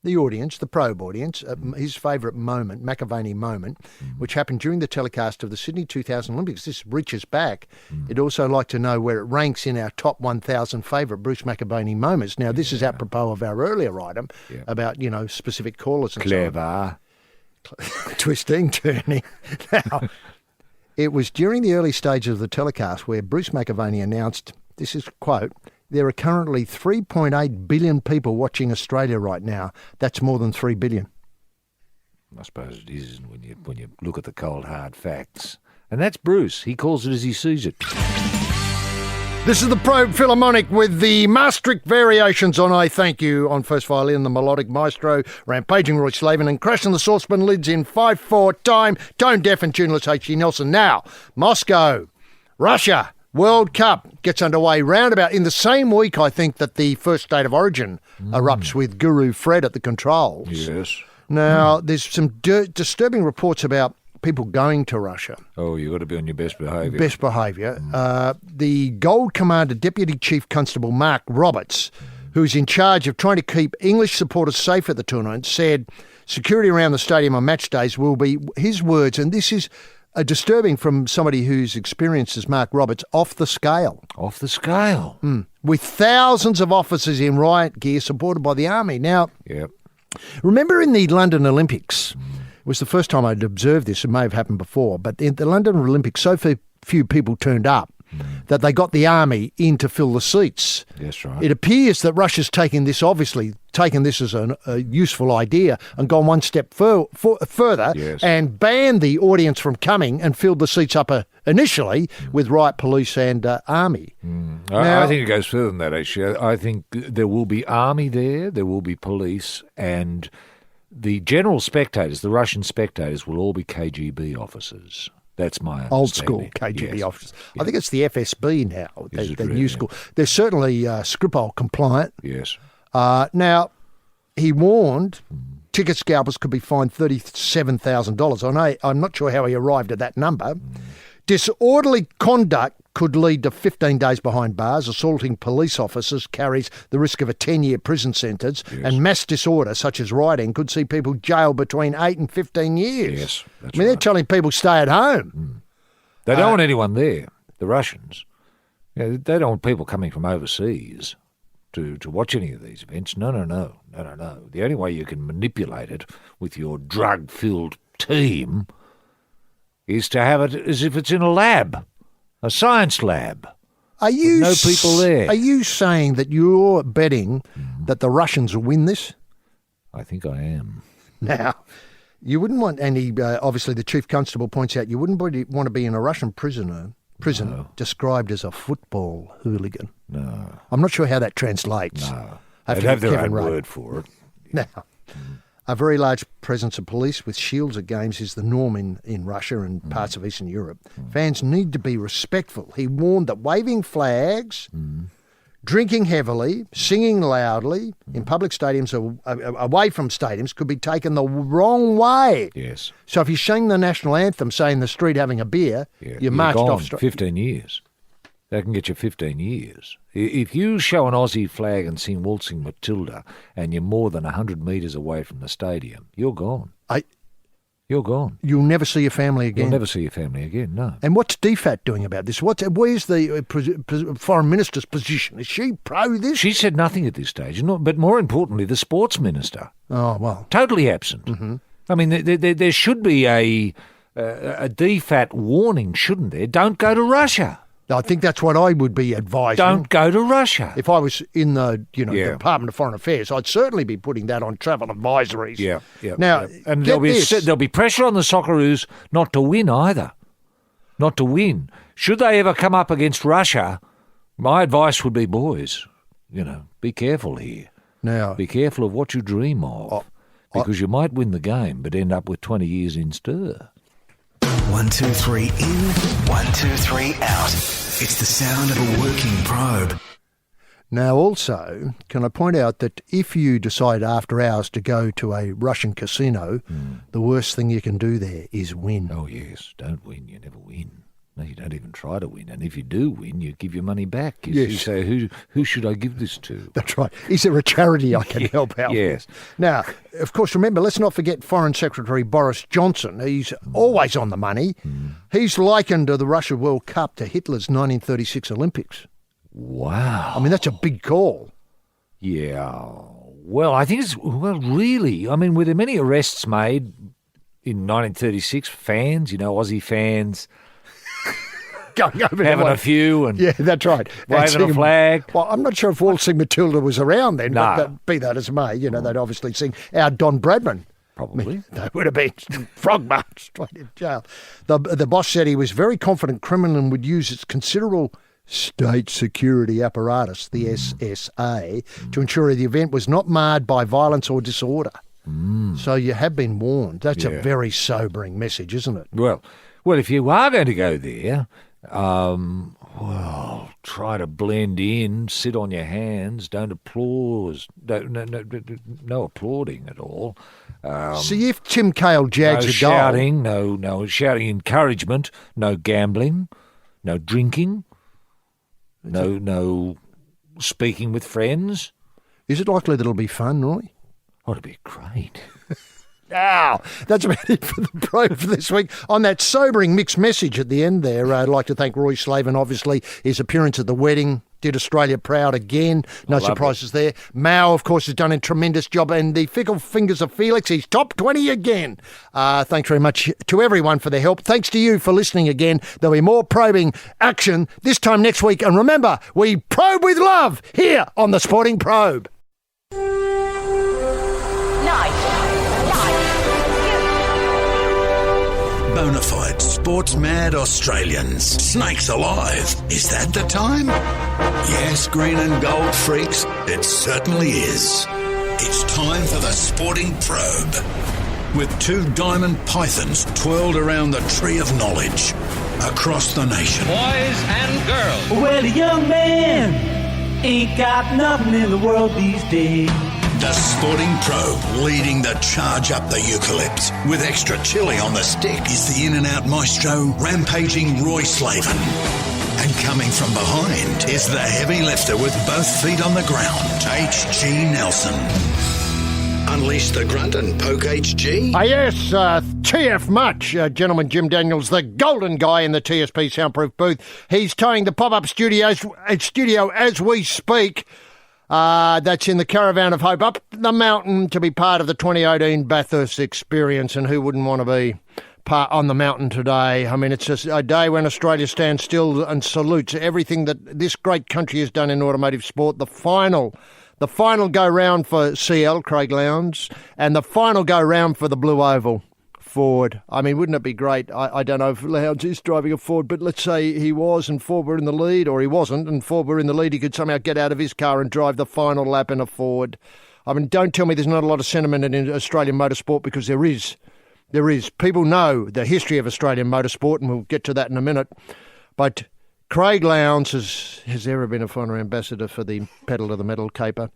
the audience, the probe audience, his favourite moment, McAvaney moment, which happened during the telecast of the Sydney 2000 Olympics. This reaches back. He'd also like to know where it ranks in our top 1,000 favourite Bruce McAvaney moments. Now, this is apropos of our earlier item about, specific callers and so on. Clever. Twisting, turning. Now, it was during the early stages of the telecast where Bruce McAvaney announced, this is a quote, there are currently 3.8 billion people watching Australia right now. That's more than 3 billion. I suppose it is when you look at the cold hard facts. And that's Bruce. He calls it as he sees it. This is the Probe Philharmonic with the Maastricht variations on I Thank You on first violin, the melodic maestro, rampaging Roy Slaven, and crashing the saucepan lids in 5/4 time, tone deaf and tuneless H.G. Nelson. Now, Moscow, Russia, World Cup gets underway roundabout in the same week, I think, that the first State of Origin erupts with Guru Fred at the controls. Yes. Now, there's some disturbing reports about people going to Russia. Oh, you've got to be on your best behaviour. Best behaviour. The Gold Commander Deputy Chief Constable Mark Roberts, who's in charge of trying to keep English supporters safe at the tournament, said security around the stadium on match days will be, his words, and this is disturbing from somebody who's experienced as Mark Roberts, off the scale. Off the scale. With thousands of officers in riot gear supported by the army. Now, Yep. remember in the London Olympics, it was the first time I'd observed this, it may have happened before, but in the London Olympics, so few people turned up that they got the army in to fill the seats. That's right. It appears that Russia's taken this as a useful idea and gone one step further Yes. and banned the audience from coming and filled the seats up initially with riot police and army. I think it goes further than that, actually. I think there will be army there will be police, and the general spectators, the Russian spectators, will all be KGB officers. That's my Old school understanding. KGB Yes. officers. I think it's the FSB now, Is it the really? new school. They're certainly Skripal compliant. Yes. Now, he warned ticket scalpers could be fined $37,000. I'm not sure how he arrived at that number. Disorderly conduct could lead to 15 days behind bars. Assaulting police officers carries the risk of a 10-year prison sentence. Yes. And mass disorder, such as rioting, could see people jailed between 8 and 15 years. Yes, that's I mean, they're right. telling people stay at home. They don't want anyone there, the Russians. They don't want people coming from overseas to watch any of these events. No. The only way you can manipulate it with your drug-filled team is to have it as if it's in a lab, a science lab. Are you no people there. Are you saying that you're betting that the Russians will win this? I think I am. Now, you wouldn't want, and he, obviously the chief constable points out, you wouldn't want to be in a Russian prison described as a football hooligan. No. I'm not sure how that translates. No. I They'd to have get their Kevin own right. word for it. Now, a very large presence of police with shields at games is the norm in Russia and parts of Eastern Europe. Fans need to be respectful. He warned that waving flags, drinking heavily, singing loudly in public stadiums or away from stadiums could be taken the wrong way. Yes. So if you sing the national anthem, say in the street having a beer, Yeah. you're marched gone off. 15 years. They can get you 15 years. If you show an Aussie flag and sing Waltzing Matilda and you're more than 100 metres away from the stadium, you're gone. You're gone. You'll never see your family again. You'll never see your family again, no. And what's DFAT doing about this? Where's the Foreign Minister's position? Is she pro this? She said nothing at this stage, but more importantly, the Sports Minister. Oh, well. Totally absent. Mm-hmm. I mean, there should be a DFAT warning, shouldn't there? Don't go to Russia. I think that's what I would be advising. Don't go to Russia. If I was in the Department of Foreign Affairs, I'd certainly be putting that on travel advisories. Yeah. Now, and there'll be pressure on the Socceroos not to win either. Not to win. Should they ever come up against Russia, my advice would be, boys, be careful here. Now, be careful of what you dream of, because you might win the game but end up with 20 years in stir. 1, 2, 3 in, 1, 2, 3 out. It's the sound of a working probe. Now, also, can I point out that if you decide after hours to go to a Russian casino, the worst thing you can do there is win. Oh, yes. Don't win. You never win. No, you don't even try to win. And if you do win, you give your money back. You say, who should I give this to? That's right. Is there a charity I can help out? Yes. Now, of course, remember, let's not forget Foreign Secretary Boris Johnson. He's always on the money. He's likened the Russia World Cup to Hitler's 1936 Olympics. Wow. I mean, that's a big call. Yeah. Well, I think really. I mean, were there many arrests made in 1936? Fans, Aussie fans. Going over having a few and yeah, that's right. Waving a flag. Well, I'm not sure if Waltzing Matilda was around then, no. but be that as it may, they'd obviously sing our Don Bradman. Probably. They would have been frog marched straight in jail. The boss said he was very confident Kremlin would use its considerable state security apparatus, the SSA, to ensure the event was not marred by violence or disorder. So you have been warned. That's a very sobering message, isn't it? Well, if you are going to go there, try to blend in, sit on your hands, don't applaud, no applauding at all. See, if Tim Cale jags a goal... shouting, no shouting encouragement, no gambling, no drinking, no speaking with friends. Is it likely that it'll be fun, Roy? Oh, it'll be great. Now, that's about it for the probe for this week. On that sobering mixed message at the end there, I'd like to thank Roy Slaven, obviously, his appearance at the wedding. Did Australia proud again. No surprises there. Mao, of course, has done a tremendous job. And the fickle fingers of Felix, he's top 20 again. Thanks very much to everyone for their help. Thanks to you for listening again. There'll be more probing action this time next week. And remember, we probe with love here on the Sporting Probe. Bonafide sports-mad Australians. Snakes alive. Is that the time? Yes, green and gold freaks, it certainly is. It's time for the Sporting Probe. With 2 diamond pythons twirled around the tree of knowledge across the nation. Boys and girls. Well, a young man ain't got nothing in the world these days. The Sporting Probe leading the charge up the eucalypts. With extra chili on the stick is the in-and-out maestro, rampaging Roy Slaven. And coming from behind is the heavy lifter with both feet on the ground, H.G. Nelson. Unleash the grunt and poke HG. Yes, TF much, gentleman Jim Daniels, the golden guy in the TSP soundproof booth. He's towing the pop-up studio as we speak. That's in the Caravan of Hope, up the mountain to be part of the 2018 Bathurst experience. And who wouldn't want to be part on the mountain today? I mean, it's just a day when Australia stands still and salutes everything that this great country has done in automotive sport. The final go-round for CL, Craig Lowndes, and the final go-round for the Blue Oval. Ford. I mean, wouldn't it be great? I don't know if Lowndes is driving a Ford, but let's say he was and Ford were in the lead, or he wasn't and Ford were in the lead. He could somehow get out of his car and drive the final lap in a Ford. I mean, don't tell me there's not a lot of sentiment in Australian motorsport, because there is. There is. People know the history of Australian motorsport, and we'll get to that in a minute. But Craig Lowndes has ever been a finer ambassador for the pedal to the metal caper.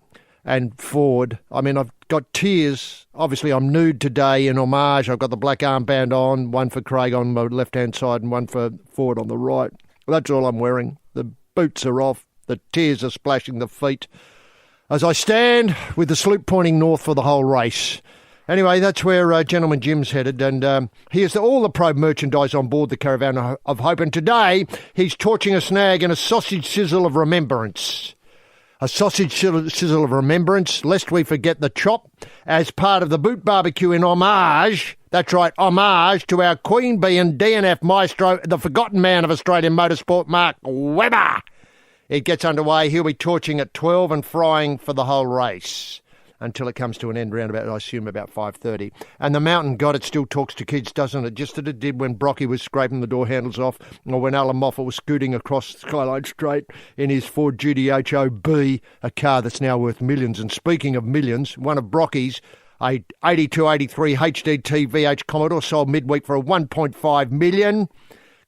And Ford, I mean, I've got tears. Obviously, I'm nude today in homage. I've got the black armband on, one for Craig on my left-hand side and one for Ford on the right. That's all I'm wearing, the boots are off, the tears are splashing the feet, as I stand with the sloop pointing north for the whole race. Anyway, that's where Gentleman Jim's headed, and he has all the Probe merchandise on board the Caravan of Hope, and today he's torching a snag in a sausage sizzle of remembrance. A sausage sizzle of remembrance, lest we forget the chop, as part of the boot barbecue in homage, that's right, homage to our Queen Bee and DNF maestro, the forgotten man of Australian motorsport, Mark Webber. It gets underway. He'll be torching at 12 and frying for the whole race until it comes to an end round about, I assume, about 5:30. And the mountain god, it still talks to kids, doesn't it? Just as it did when Brocky was scraping the door handles off, or when Alan Moffat was scooting across Skyline Straight in his Ford GTHO-B, a car that's now worth millions. And speaking of millions, one of Brocky's, a 8283 HDT VH Commodore, sold midweek for a 1.5 million.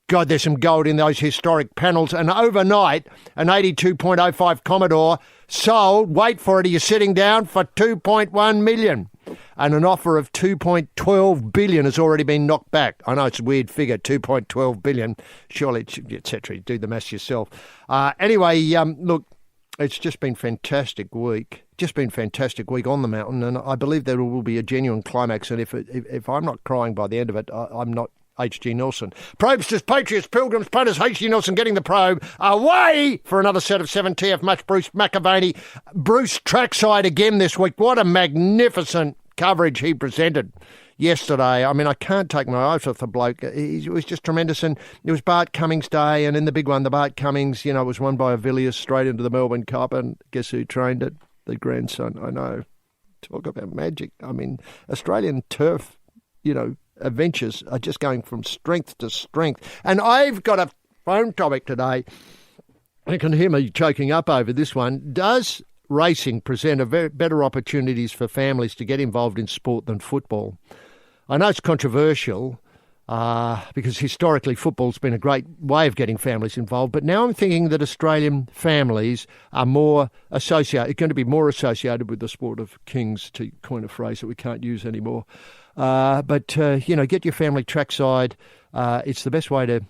God, there's some gold in those historic panels. And overnight, an 82.05 Commodore sold, wait for it, you're sitting down, for 2.1 million. And an offer of 2.12 billion has already been knocked back. I know it's a weird figure, 2.12 billion. Surely, etc. Do the maths yourself. Anyway, look, it's just been fantastic week. Just been fantastic week on the mountain, and I believe there will be a genuine climax. And if I'm not crying by the end of it, I'm not H.G. Nelson. Probe-sters, patriots, pilgrims, punters, H.G. Nelson getting the probe away for another set of 7 TF Much Bruce McAvaney. Bruce trackside again this week. What a magnificent coverage he presented yesterday. I mean, I can't take my eyes off the bloke. It was just tremendous. And it was Bart Cummings' day, and in the big one, the Bart Cummings, was won by Avilius straight into the Melbourne Cup, and guess who trained it? The grandson. I know. Talk about magic. I mean, Australian turf, adventures are just going from strength to strength. And I've got a phone topic today. You can hear me choking up over this one. Does racing present better opportunities for families to get involved in sport than football? I know it's controversial because historically football's been a great way of getting families involved, but now I'm thinking that Australian families are going to be more associated with the sport of kings, to coin a phrase that we can't use anymore. But get your family trackside. It's the best way to,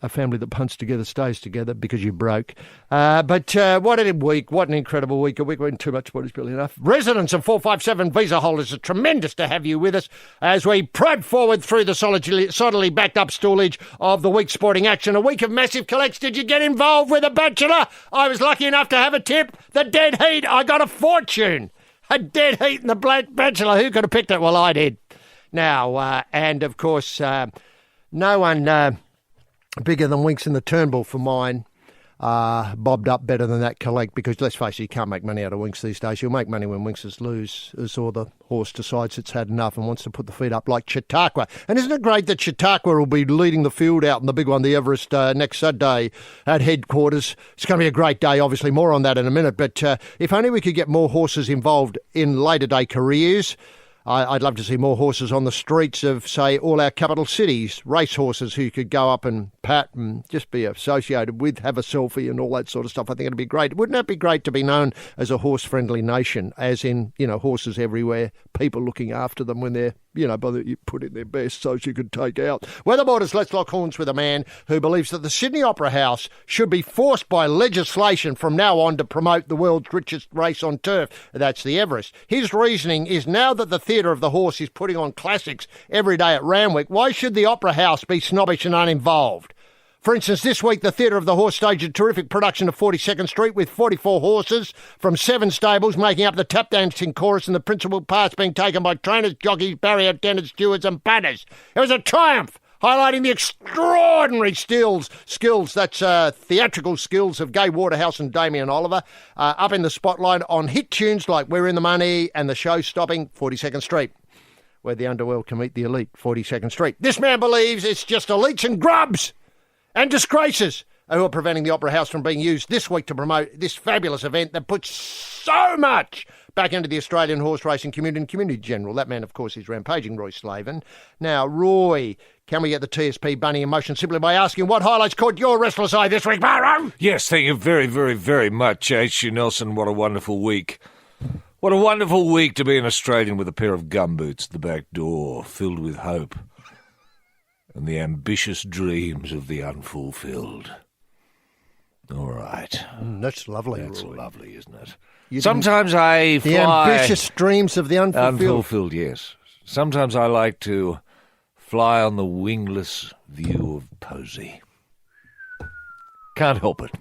a family that punts together stays together because you're broke. But what a week. What an incredible week. A week when too much is really enough. Residents of 457 visa holders, it's tremendous to have you with us as we probe forward through the solidly backed up stoolage of the week's sporting action. A week of massive collects. Did you get involved with a bachelor? I was lucky enough to have a tip. The dead heat. I got a fortune. A dead heat in the Bachelor. Who could have picked it? Well, I did. Now, and of course, no one bigger than Winks in the Turnbull for mine bobbed up better than that collect, because let's face it, you can't make money out of Winks these days. You'll make money when Winks loses or the horse decides it's had enough and wants to put the feet up, like Chautauqua. And isn't it great that Chautauqua will be leading the field out in the big one, the Everest, next Saturday at headquarters? It's going to be a great day, obviously. More on that in a minute. But if only we could get more horses involved in later day careers. I'd love to see more horses on the streets of, say, all our capital cities, race horses who could go up and pat and just be associated with, have a selfie and all that sort of stuff. I think it'd be great. Wouldn't that be great to be known as a horse-friendly nation, as in, horses everywhere, people looking after them when they're, you put in their best so you could take out. Weatherboarders, let's lock horns with a man who believes that the Sydney Opera House should be forced by legislation from now on to promote the world's richest race on turf. That's the Everest. His reasoning is, now that the Theatre of the Horse is putting on classics every day at Randwick, why should the Opera House be snobbish and uninvolved? For instance, this week, the Theatre of the Horse staged a terrific production of 42nd Street with 44 horses from 7 stables making up the tap dancing chorus, and the principal parts being taken by trainers, jockeys, barrier attendants, stewards and punters. It was a triumph, highlighting the extraordinary skills, that's theatrical skills of Gay Waterhouse and Damien Oliver, up in the spotlight on hit tunes like We're in the Money and the show-stopping 42nd Street, where the underworld can meet the elite, 42nd Street. This man believes it's just elites and grubs and disgraces who are preventing the Opera House from being used this week to promote this fabulous event that puts so much back into the Australian horse racing community and community general. That man, of course, is rampaging Roy Slaven. Now, Roy, can we get the TSP bunny in motion simply by asking what highlights caught your restless eye this week, Barrow? Yes, thank you very, very, very much, H.G. Nelson. What a wonderful week. What a wonderful week to be an Australian with a pair of gumboots at the back door, filled with hope and the ambitious dreams of the unfulfilled. All right. That's lovely, That's Roy. lovely, isn't it? You Sometimes I The fly... ambitious dreams of the unfulfilled. Unfulfilled, yes. Sometimes I like to fly on the wingless view of Posey. Can't help it.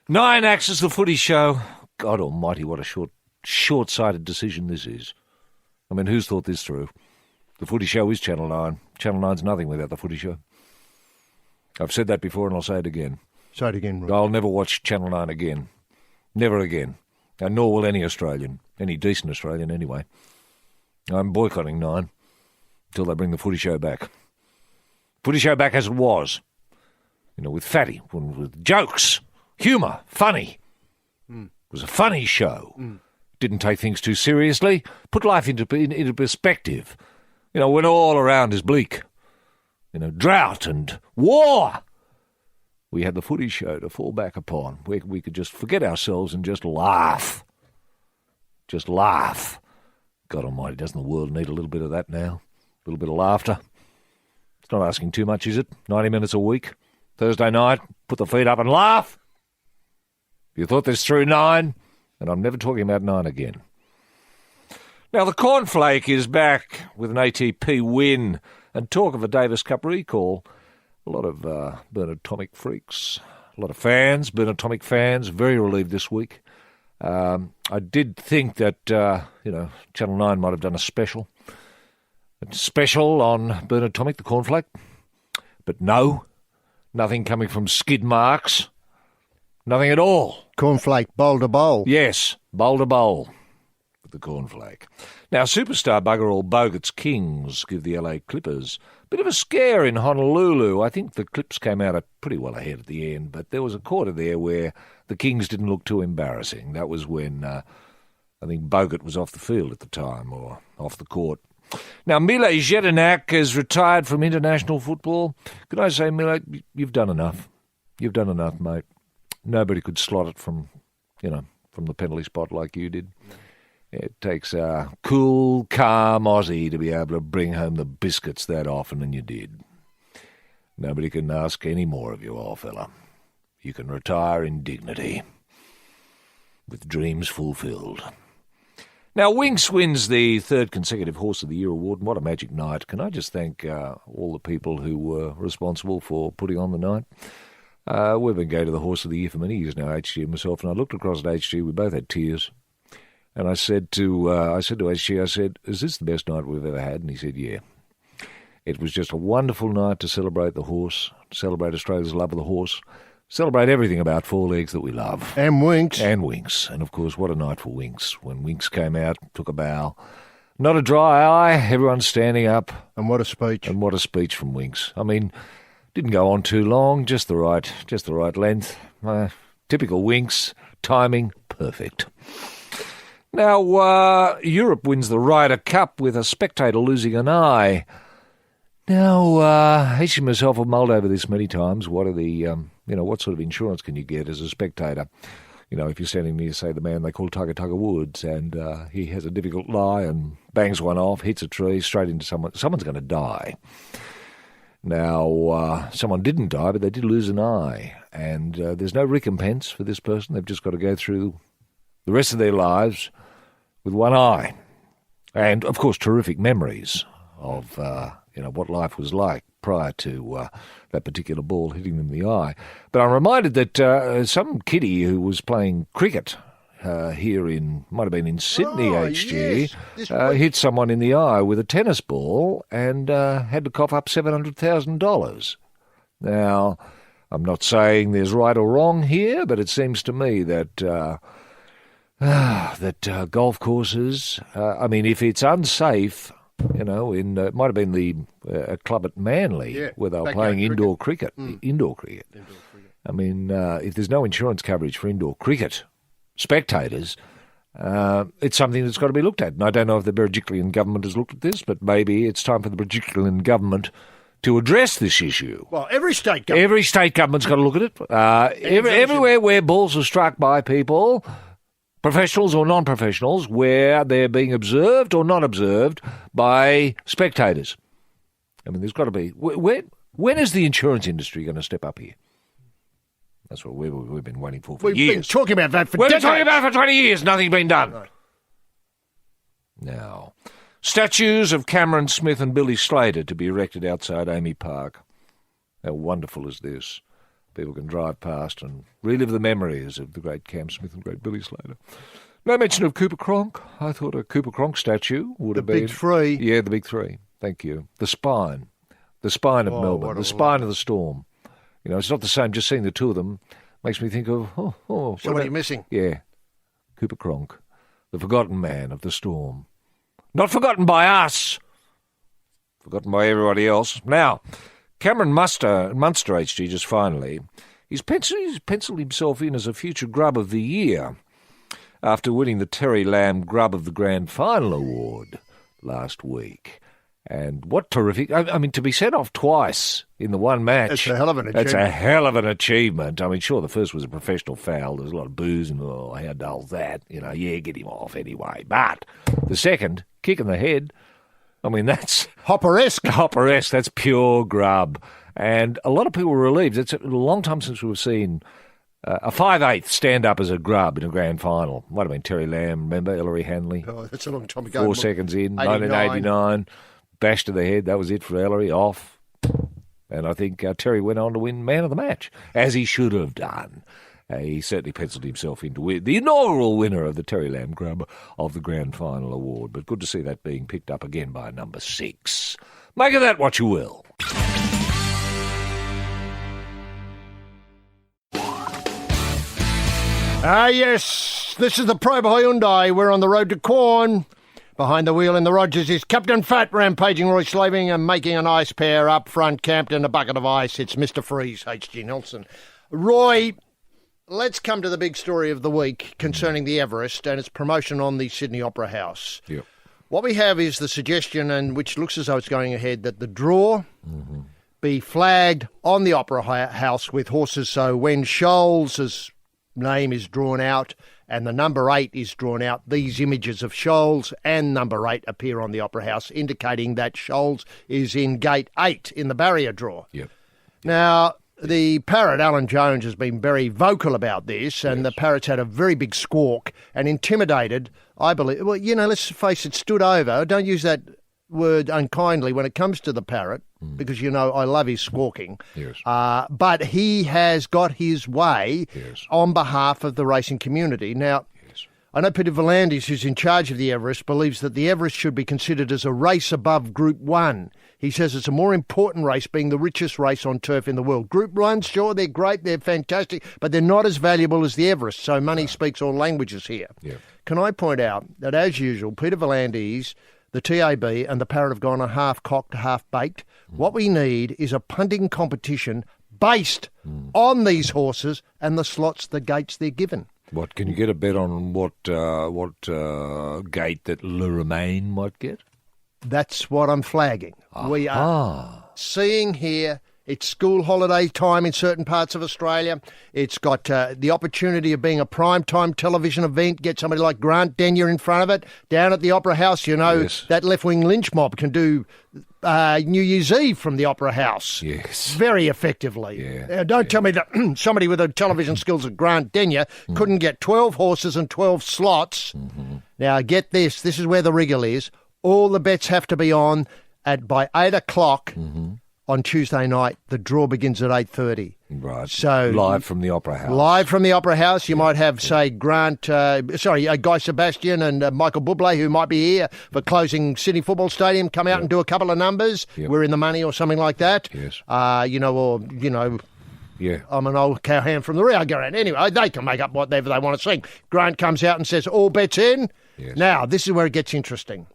9 Axis, the footy show. God almighty, what a short-sighted decision this is. I mean, who's thought this through? The footy show is Channel 9. Channel 9's nothing without the footy show. I've said that before and I'll say it again. Say it again, Roy. I'll never watch Channel 9 again. Never again. And nor will any Australian. Any decent Australian, anyway. I'm boycotting 9 until they bring the footy show back. Footy show back as it was. You know, with fatty, with jokes, humour, funny. It was a funny show. Didn't take things too seriously. Put life into perspective. You know, when all around is bleak. You know, drought and war. We had the footy show to fall back upon, where we could just forget ourselves and just laugh. Just laugh. God almighty, doesn't the world need a little bit of that now? A little bit of laughter? It's not asking too much, is it? 90 minutes a week? Thursday night, put the feet up and laugh? You thought this through, 9? And I'm never talking about 9 again. Now, the cornflake is back with an ATP win and talk of a Davis Cup recall. A lot of Bernard Tomic freaks, a lot of fans, Bernard Tomic fans, very relieved this week. I did think that, Channel 9 might have done a special on Bernard Tomic, the cornflake. But no, nothing coming from skid marks, nothing at all. Cornflake, bowl to bowl. Yes, bowl to bowl with the cornflake. Now, superstar bugger all Bogut's Kings give the LA Clippers a bit of a scare in Honolulu. I think the Clips came out pretty well ahead at the end, but there was a quarter there where the Kings didn't look too embarrassing. That was when I think Bogut was off the field at the time, or off the court. Now, Mile Jedinak has retired from international football. Can I say, Mile, you've done enough. You've done enough, mate. Nobody could slot it from the penalty spot like you did. It takes a cool, calm Aussie to be able to bring home the biscuits that often, and you did. Nobody can ask any more of you, old fella. You can retire in dignity, with dreams fulfilled. Now, Winx wins the 3rd consecutive Horse of the Year award, and what a magic night. Can I just thank all the people who were responsible for putting on the night? We've been going to the Horse of the Year for many years now, HG and myself, and I looked across at HG, we both had tears. And I said to HG, is this the best night we've ever had? And he said, yeah. It was just a wonderful night to celebrate the horse, celebrate Australia's love of the horse, celebrate everything about 4 legs that we love. And Winx. And Winx. And, of course, what a night for Winx. When Winx came out, took a bow. Not a dry eye, everyone standing up. And what a speech. And what a speech from Winx. I mean, didn't go on too long, just the right length. Typical Winx, timing, perfect. Now, Europe wins the Ryder Cup with a spectator losing an eye. Now, H and myself have mulled over this many times. What are the, what sort of insurance can you get as a spectator? You know, if you're standing near, say, the man they call Tiger Woods, and he has a difficult lie and bangs one off, hits a tree, straight into someone's going to die. Now, someone didn't die, but they did lose an eye, and there's no recompense for this person. They've just got to go through the rest of their lives with one eye. And, of course, terrific memories of, what life was like prior to that particular ball hitting them in the eye. But I'm reminded that some kiddie who was playing cricket might have been in Sydney, HG, yes. hit someone in the eye with a tennis ball and had to cough up $700,000. Now, I'm not saying there's right or wrong here, but it seems to me that golf courses, if it's unsafe, it might have been a club at Manly where they were playing indoor cricket. Indoor cricket. I mean, if there's no insurance coverage for indoor cricket spectators, it's something that's got to be looked at. And I don't know if the Berejiklian government has looked at this, but maybe it's time for the Berejiklian government to address this issue. Well, every state government. Every state government's got to look at it. Everywhere where balls are struck by people, professionals or non-professionals, where they're being observed or not observed by spectators. I mean, there's got to be... When is the insurance industry going to step up here? That's what we've been waiting for We've years. been talking about that for We've been decades. talking about it for 20 years. Nothing's been done. No. Now, statues of Cameron Smith and Billy Slater to be erected outside Amy Park. How wonderful is this? People can drive past and relive the memories of the great Cam Smith and great Billy Slater. No mention of Cooper Cronk. I thought a Cooper Cronk statue would have been... The big three. Yeah, the big three. Thank you. The spine. The spine of Melbourne. The spine of the Storm. You know, it's not the same. Just seeing the two of them makes me think of... So what are you missing? Yeah. Cooper Cronk. The forgotten man of the Storm. Not forgotten by us. Forgotten by everybody else. Now, Cameron Munster HG, just finally, he's penciled himself in as a future Grub of the Year after winning the Terry Lamb Grub of the Grand Final Award last week. And what terrific... I mean, to be sent off twice in the one match... It's a hell of an achievement. It's a hell of an achievement. I mean, sure, the first was a professional foul. There was a lot of booze and, how dull's that? You know, yeah, get him off anyway. But the second, kick in the head, I mean, that's... Hopper-esque. Hopper-esque. That's pure grub. And a lot of people were relieved. It's a long time since we've seen... a 5/8 stand up as a grub in a grand final. Might have been Terry Lamb, remember? Ellery Hanley. Oh, that's a long time ago. 4 seconds in, 89. 1989. Bash to the head. That was it for Ellery. Off. And I think Terry went on to win Man of the Match, as he should have done. He certainly penciled himself into the inaugural winner of the Terry Lamb Grub of the Grand Final Award. But good to see that being picked up again by number 6. Make of that what you will. Yes, this is the Probe Hyundai. We're on the road to Quorn. Behind the wheel in the Rogers is Captain Fat, rampaging Roy Slaven and making an ice pair up front, camped in a bucket of ice. It's Mr. Freeze, H.G. Nelson. Roy, let's come to the big story of the week concerning the Everest and its promotion on the Sydney Opera House. Yep. What we have is the suggestion, and which looks as though it's going ahead, that the draw be flagged on the Opera House with horses. So when Scholes' name is drawn out and the number 8 is drawn out, these images of Scholes and number 8 appear on the Opera House, indicating that Scholes is in gate 8 in the barrier draw. Yep. Now, the parrot, Alan Jones, has been very vocal about this, and the parrot's had a very big squawk and intimidated, I believe. Well, you know, let's face it, stood over. Don't use that word unkindly when it comes to the parrot, because, you know, I love his squawking. Yes. But he has got his way on behalf of the racing community. Now, I know Peter V'landys, who's in charge of the Everest, believes that the Everest should be considered as a race above Group 1. He says it's a more important race, being the richest race on turf in the world. Group 1, sure, they're great, they're fantastic, but they're not as valuable as the Everest, so money speaks all languages here. Yeah. Can I point out that, as usual, Peter V'landys, the TAB and the parrot have gone a half-cocked, half-baked. What we need is a punting competition based on these horses and the slots, the gates they're given. What, can you get a bet on what gate that Le Romain might get? That's what I'm flagging. We are seeing here, it's school holiday time in certain parts of Australia. It's got the opportunity of being a prime-time television event. Get somebody like Grant Denyer in front of it. Down at the Opera House, you know, that left-wing lynch mob can do New Year's Eve from the Opera House. Yes. Very effectively. Yeah. Now, don't tell me that somebody with the television skills of Grant Denyer couldn't get 12 horses and 12 slots. Now, get this. This is where the wriggle is. All the bets have to be on by 8 o'clock on Tuesday night. The draw begins at 8:30. Right. So live from the Opera House. Live from the Opera House. You might have, say, Guy Sebastian and Michael Bublé, who might be here for closing Sydney Football Stadium, come out and do a couple of numbers. We're in the money or something like that. Yes. Yeah. I'm an old cowhand from the Rio Grande. Anyway, they can make up whatever they want to sing. Grant comes out and says, all bets in. Yes. Now, this is where it gets interesting.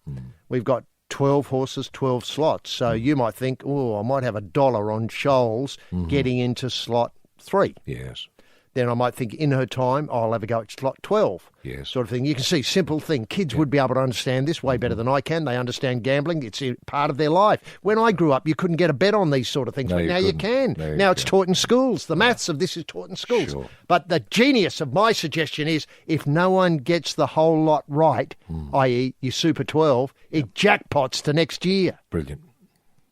We've got 12 horses, 12 slots. So you might think, I might have $1 on Scholes getting into slot 3. Yes. Then I might think, in her time, I'll have a go at slot 12. Yes. Sort of thing. You can see, simple thing. Kids would be able to understand this way better than I can. They understand gambling. It's a part of their life. When I grew up, you couldn't get a bet on these sort of things, but now you can. Now it's taught in schools. The maths of this is taught in schools. Sure. But the genius of my suggestion is, if no one gets the whole lot right, i.e. your Super 12, it jackpots to next year. Brilliant.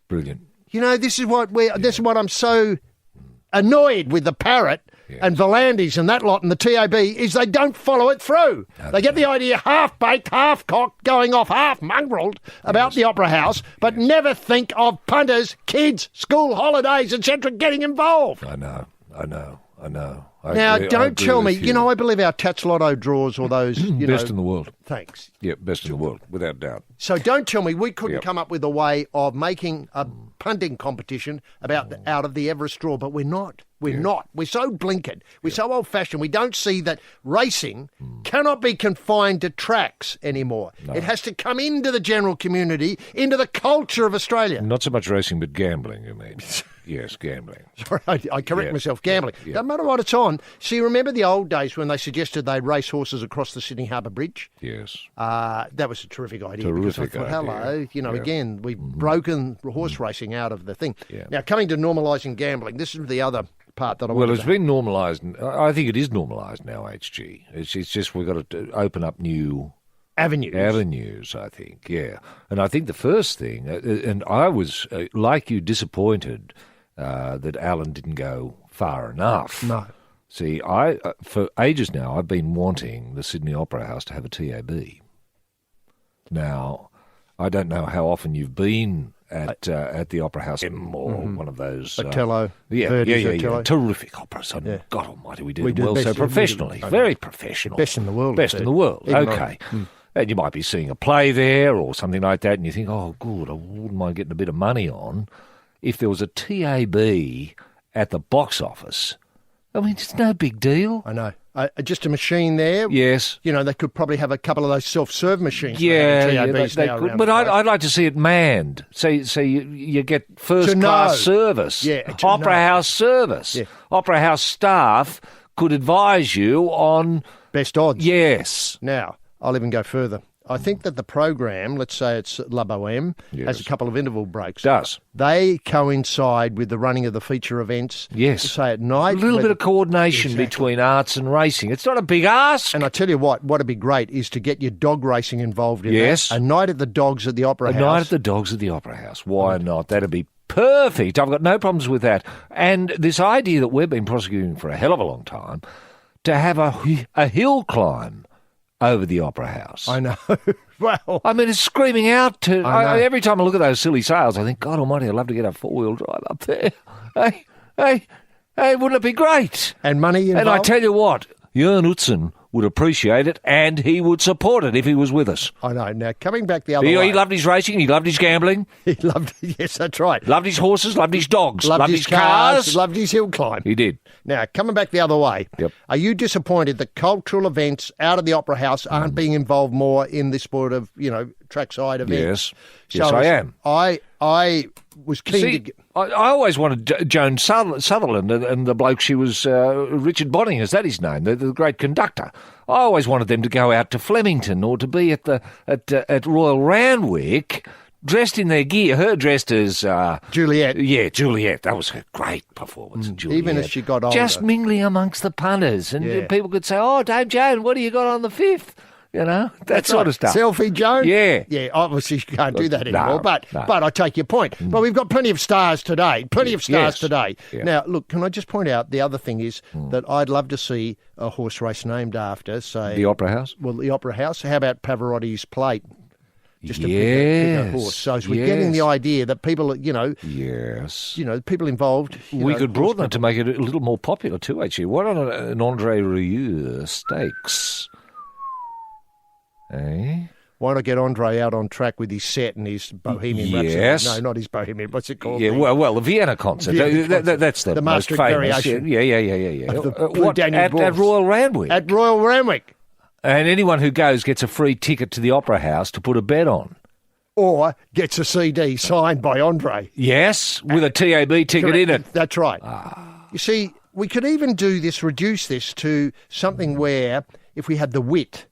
You know, this is what I'm so annoyed with the parrot, and Volandis and that lot and the TAB is they don't follow it through. They get the idea half-baked, half-cocked, going off half-mongreled about the Opera House, but never think of punters, kids, school holidays, etc. getting involved. I know. Now, don't tell me, I believe our Tats Lotto draws or those, best in the world. Thanks. Yeah, best in the world, without doubt. So don't tell me we couldn't come up with a way of making a punting competition out of the Everest draw, but we're not. We're not. We're so blinkered. We're so old-fashioned. We don't see that racing cannot be confined to tracks anymore. No. It has to come into the general community, into the culture of Australia. Not so much racing, but gambling, you mean. Yes, gambling. Sorry, I correct myself. Gambling. Doesn't matter what it's on. See, remember the old days when they suggested they'd race horses across the Sydney Harbour Bridge? Yes. That was a terrific idea. Because I thought, hello, again, we've broken horse racing out of the thing. Yeah. Now, coming to normalising gambling, this is the other part that I want to... Well, it's been normalised. I think it is normalised now, HG. It's just we've got to open up new... Avenues, I think, yeah. And I think the first thing, and I was, like you, disappointed that Alan didn't go far enough. No. See, for ages now, I've been wanting the Sydney Opera House to have a TAB. Now, I don't know how often you've been at the Opera House or one of those... Otello. Yeah. Terrific operas. God almighty, we do them well so professionally. Very professional. Best in the world. Best in the world. Okay. And you might be seeing a play there or something like that, and you think, oh, good, I wouldn't mind getting a bit of money on. If there was a TAB at the box office, I mean, it's no big deal. I know. Just a machine there. Yes. They could probably have a couple of those self-serve machines. Yeah, they could. But I'd like to see it manned. So you get first-class service. Yeah, Opera House service. Yeah. Opera House staff could advise you on... best odds. Yes. Now, I'll even go further. I think that the program, let's say it's La Boheme, has a couple of interval breaks. Does. They coincide with the running of the feature events. Yes. Say at night. A little bit of coordination between arts and racing. It's not a big ask. And I tell you what would be great is to get your dog racing involved in that. A night at the dogs at the Opera House. A night at the dogs at the Opera House. Why not? That'd be perfect. I've got no problems with that. And this idea that we've been prosecuting for a hell of a long time, to have a hill climb over the Opera House. I know. Well, I mean, it's screaming out to... every time I look at those silly sails, I think, God almighty, I'd love to get a four-wheel drive up there. Hey, wouldn't it be great? And money involved? And I tell you what, Jörn Utzon would appreciate it, and he would support it if he was with us. I know. Now, coming back the other way... He loved his racing, he loved his gambling. Yes, that's right. Loved his horses, loved his dogs, loved his cars. Loved his hill climb. He did. Now, coming back the other way, are you disappointed that cultural events out of the Opera House aren't being involved more in this sort of, trackside events? Yes, I am. I was keen to... I always wanted Joan Sutherland and the bloke she was, Richard Bonning, is that his name, the great conductor? I always wanted them to go out to Flemington or to be at Royal Randwick, dressed in their gear. Her dressed as... Juliet. Yeah, Juliet. That was a great performance, Juliet. Even as she got older. Just mingling amongst the punters. And people could say, oh, Dame Joan, what do you got on the 5th? That sort of stuff. Selfie Joan? Yeah. Yeah, obviously you can't do that anymore, but I take your point. But we've got plenty of stars today. Today. Yeah. Now, look, can I just point out, the other thing is that I'd love to see a horse race named after, say... The Opera House? Well, the Opera House. How about Pavarotti's Plate? Just a bigger horse. So as we're getting the idea that people, Yes. People involved... we could broaden it to make it a little more popular too, actually. Why not an Andre Rieu Stakes? Eh? Why not get Andre out on track with his set and his Bohemian Rhapsody? Yes. No, not his Bohemian. What's it called? Yeah, well, the Vienna concert. That's the most Maastricht famous. variation. Yeah. At Royal Randwick. At Royal Randwick. And anyone who goes gets a free ticket to the Opera House to put a bet on. Or gets a CD signed by Andre. Yes, with a TAB ticket in it. That's right. You see, we could even reduce this to something where... if we had the wit,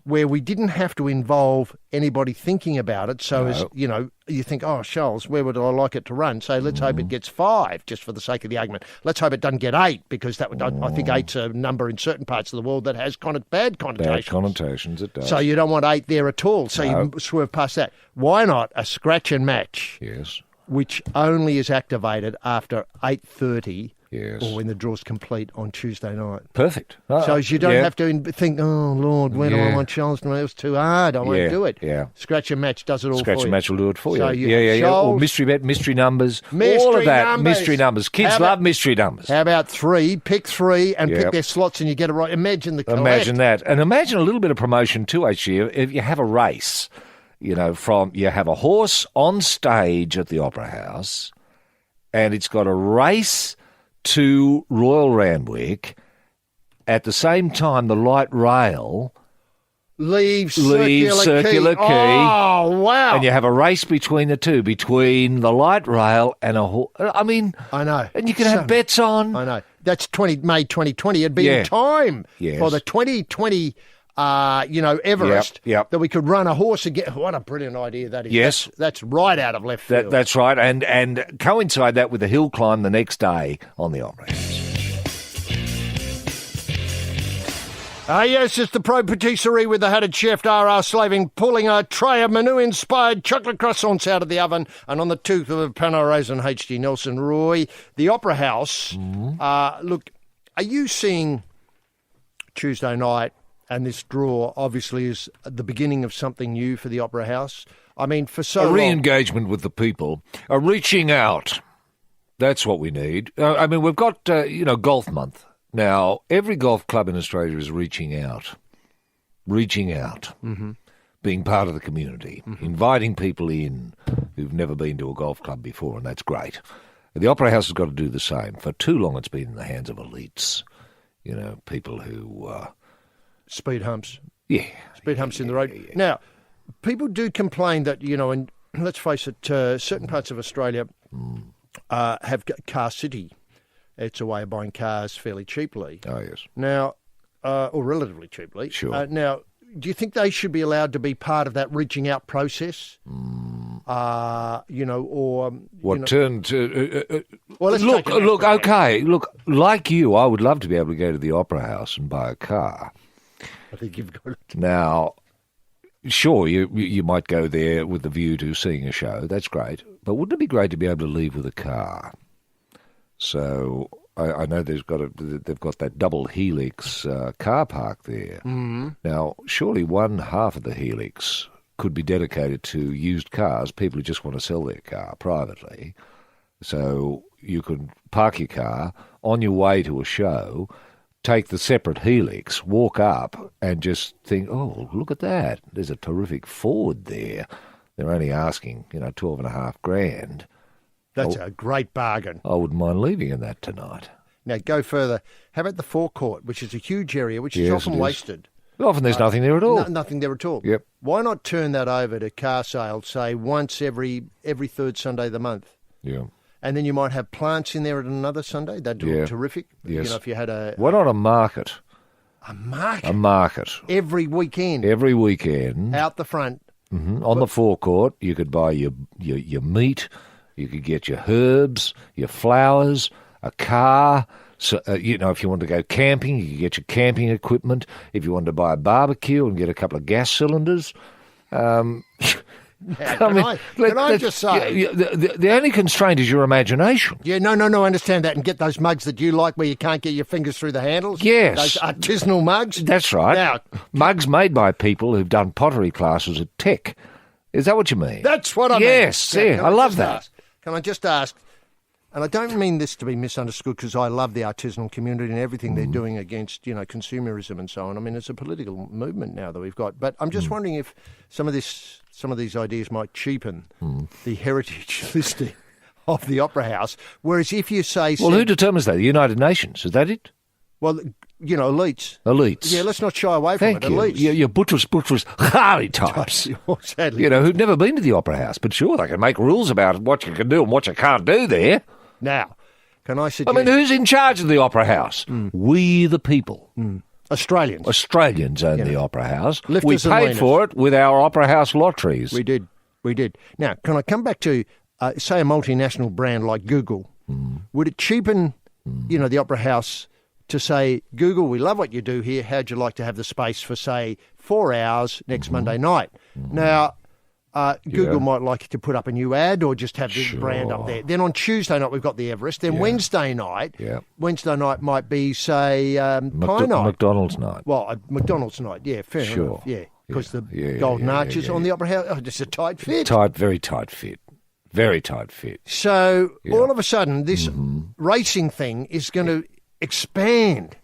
where we didn't have to involve anybody thinking about it. So, as you think, oh, Charles, where would I like it to run? So let's hope it gets 5, just for the sake of the argument. Let's hope it doesn't get 8, because that would, I think 8's a number in certain parts of the world that has bad connotations. Bad connotations, it does. So you don't want 8 there at all. So you swerve past that. Why not a scratch and match? Yes. Which only is activated after 8:30. Yes. or when the draw's complete on Tuesday night. Perfect. So you don't have to think, oh, Lord, when I want Charles, it was too hard. I won't do it. Yeah. Scratch and Match does it all for you. Scratch and Match will do it for So you. you Yeah. Or Charles- mystery bet, mystery numbers. all Mystery of that. numbers. Mystery numbers. Kids How about- love mystery numbers. How about 3? Pick 3 and pick Yep. their slots and you get it right. Imagine the collect. Imagine that. And imagine a little bit of promotion too, actually. If you have a race, you have a horse on stage at the Opera House and it's got a race to Royal Randwick. At the same time, the light rail Leave Circular Quay. Oh, wow. and you have a race between the two, between the light rail and a horse. I mean, I know. and you can have bets on. I know. That's May 2020. It'd be in time Yes. for the 2020, Everest Yep. that we could run a horse again. What a brilliant idea that is. Yes. That's right out of left field. That's right. And coincide that with the hill climb the next day on the Opera House. Yes, it's the Probe Patisserie with the hatted chef R.R. Slaven pulling a tray of Manu-inspired chocolate croissants out of the oven and on the tooth of a panna raisin H.D. Nelson Roy. The Opera House. Look, are you seeing Tuesday night and this draw obviously is the beginning of something new for the Opera House? I mean, for so A long... re-engagement with the people, a reaching out. That's what we need. We've got, Golf Month. Now, every golf club in Australia is reaching out, being part of the community, inviting people in who've never been to a golf club before, and that's great. The Opera House has got to do the same. For too long it's been in the hands of elites, people who... Speed humps. Yeah. Speed humps in the road. Now, people do complain that, and let's face it, certain parts of Australia have Car City. It's a way of buying cars fairly cheaply. Oh, yes. Now, or relatively cheaply. Sure. Now, do you think they should be allowed to be part of that reaching out process? Turn to... Well, let's look, take it back. okay. Look, like you, I would love to be able to go to the Opera House and buy a car. I think you've got it. Now, sure, you might go there with the view to seeing a show. That's great. But wouldn't it be great to be able to leave with a car? So I know they've got that double helix car park there. Mm-hmm. Now, surely one half of the helix could be dedicated to used cars, people who just want to sell their car privately. So you could park your car on your way to a show, take the separate helix, walk up and just think, oh, look at that. There's a terrific Ford there. They're only asking, $12,500. That's a great bargain. I wouldn't mind leaving in that tonight. Now, go further. How about the forecourt, which is a huge area, which is Yes, often it is. wasted? Often there's nothing there at all. Nothing there at all. Yep. Why not turn that over to car sales, say, once every third Sunday of the month? Yeah. And then you might have plants in there at another Sunday. That'd look terrific. Yes. If you had Why not a market? a market A market. every weekend Every weekend. out the front. On the forecourt, you could buy your meat, you could get your herbs, your flowers, a car. So, if you want to go camping, you could get your camping equipment. If you wanted to buy a barbecue and get a couple of gas cylinders. Now, can I just say... The only constraint is your imagination. Yeah, no, I understand that. And get those mugs that you like where you can't get your fingers through the handles. Yes. Those artisanal mugs. That's right. Now, Mugs made by people who've done pottery classes at Tech. Is that what you mean? that's what I mean. Yes, Now, yeah, can I love just that. ask- Can I just ask, and I don't mean this to be misunderstood because I love the artisanal community and everything they're doing against, consumerism and so on. I mean, it's a political movement now that we've got. But I'm just wondering if some of these ideas might cheapen the heritage listing of the Opera House. Whereas if you say... Well, who determines that? The United Nations, is that it? Well, elites. Elites. Yeah, let's not shy away from Thank it. you. Elites. Your buttress, Harry types. Sadly. Who've never been to the Opera House, but sure, they can make rules about what you can do and what you can't do there. Now, can I I suggest... mean, who's in charge of the Opera House? We, the people. Australians. Australians own the Opera House. Lifters We and paid leaners. for it with our Opera House lotteries. We did. Now, can I come back to, say, a multinational brand like Google? Would it cheapen, the Opera House to say, Google, we love what you do here. How'd you like to have the space for, say, 4 hours next Monday night? Now, Google might like you to put up a new ad or just have the brand up there. Then on Tuesday night, we've got the Everest. Then Wednesday night might be, say, Pie Night. McDonald's night. Well, McDonald's night, fair enough. Yeah, because the Golden Arches on the Opera House, just a tight fit. Very tight fit. Very tight fit. So all of a sudden, this racing thing is going to expand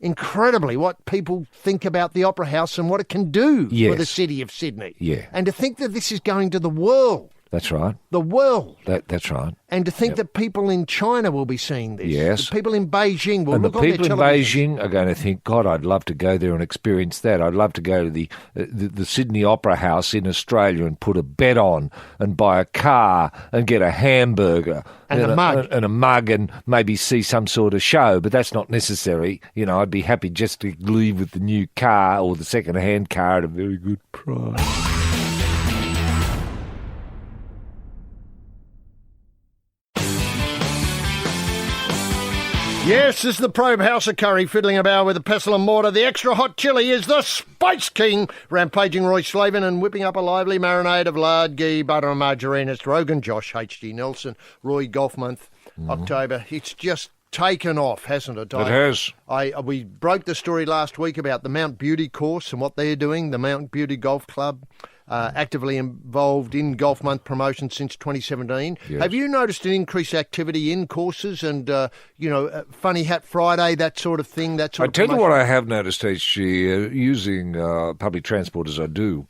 incredibly what people think about the Opera House and what it can do for the city of Sydney. Yeah. And to think that this is going to the world. That's right. The world. That's right. And to think that people in China will be seeing this. Yes. The people in Beijing will look on their television. And the people in Beijing are going to think, God, I'd love to go there and experience that. I'd love to go to the Sydney Opera House in Australia and put a bet on and buy a car and get a hamburger. And a mug. And a mug and maybe see some sort of show. But that's not necessary. You know, I'd be happy just to leave with the new car or the second-hand car at a very good price. Yes, this is the Probe House of Curry, fiddling about with the pestle and mortar. The extra hot chili is the Spice King, rampaging Roy Slaven and whipping up a lively marinade of lard, ghee, butter and margarine. It's Rogan, Josh, H.G. Nelson, Roy Golf Month, October. It's just taken off, hasn't it? It has. We broke the story last week about the Mount Beauty course and what they're doing, the Mount Beauty Golf Club. Actively involved in Golf Month promotion since 2017. Yes. Have you noticed an increased activity in courses and, Funny Hat Friday, that sort of thing? I tell you what I have noticed, HG, using public transport as I do,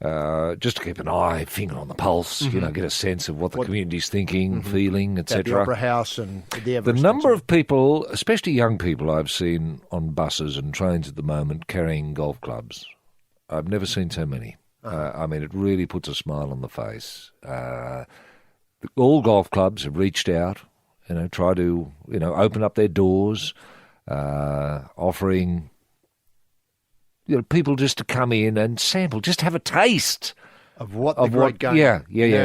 just to keep an finger on the pulse, get a sense of what the community's thinking, feeling, etc. The Opera House and the Everest. The number of people, especially young people, I've seen on buses and trains at the moment carrying golf clubs. I've never seen so many. It really puts a smile on the face. All golf clubs have reached out, try to, open up their doors, offering, people just to come in and sample, just have a taste of what the great game.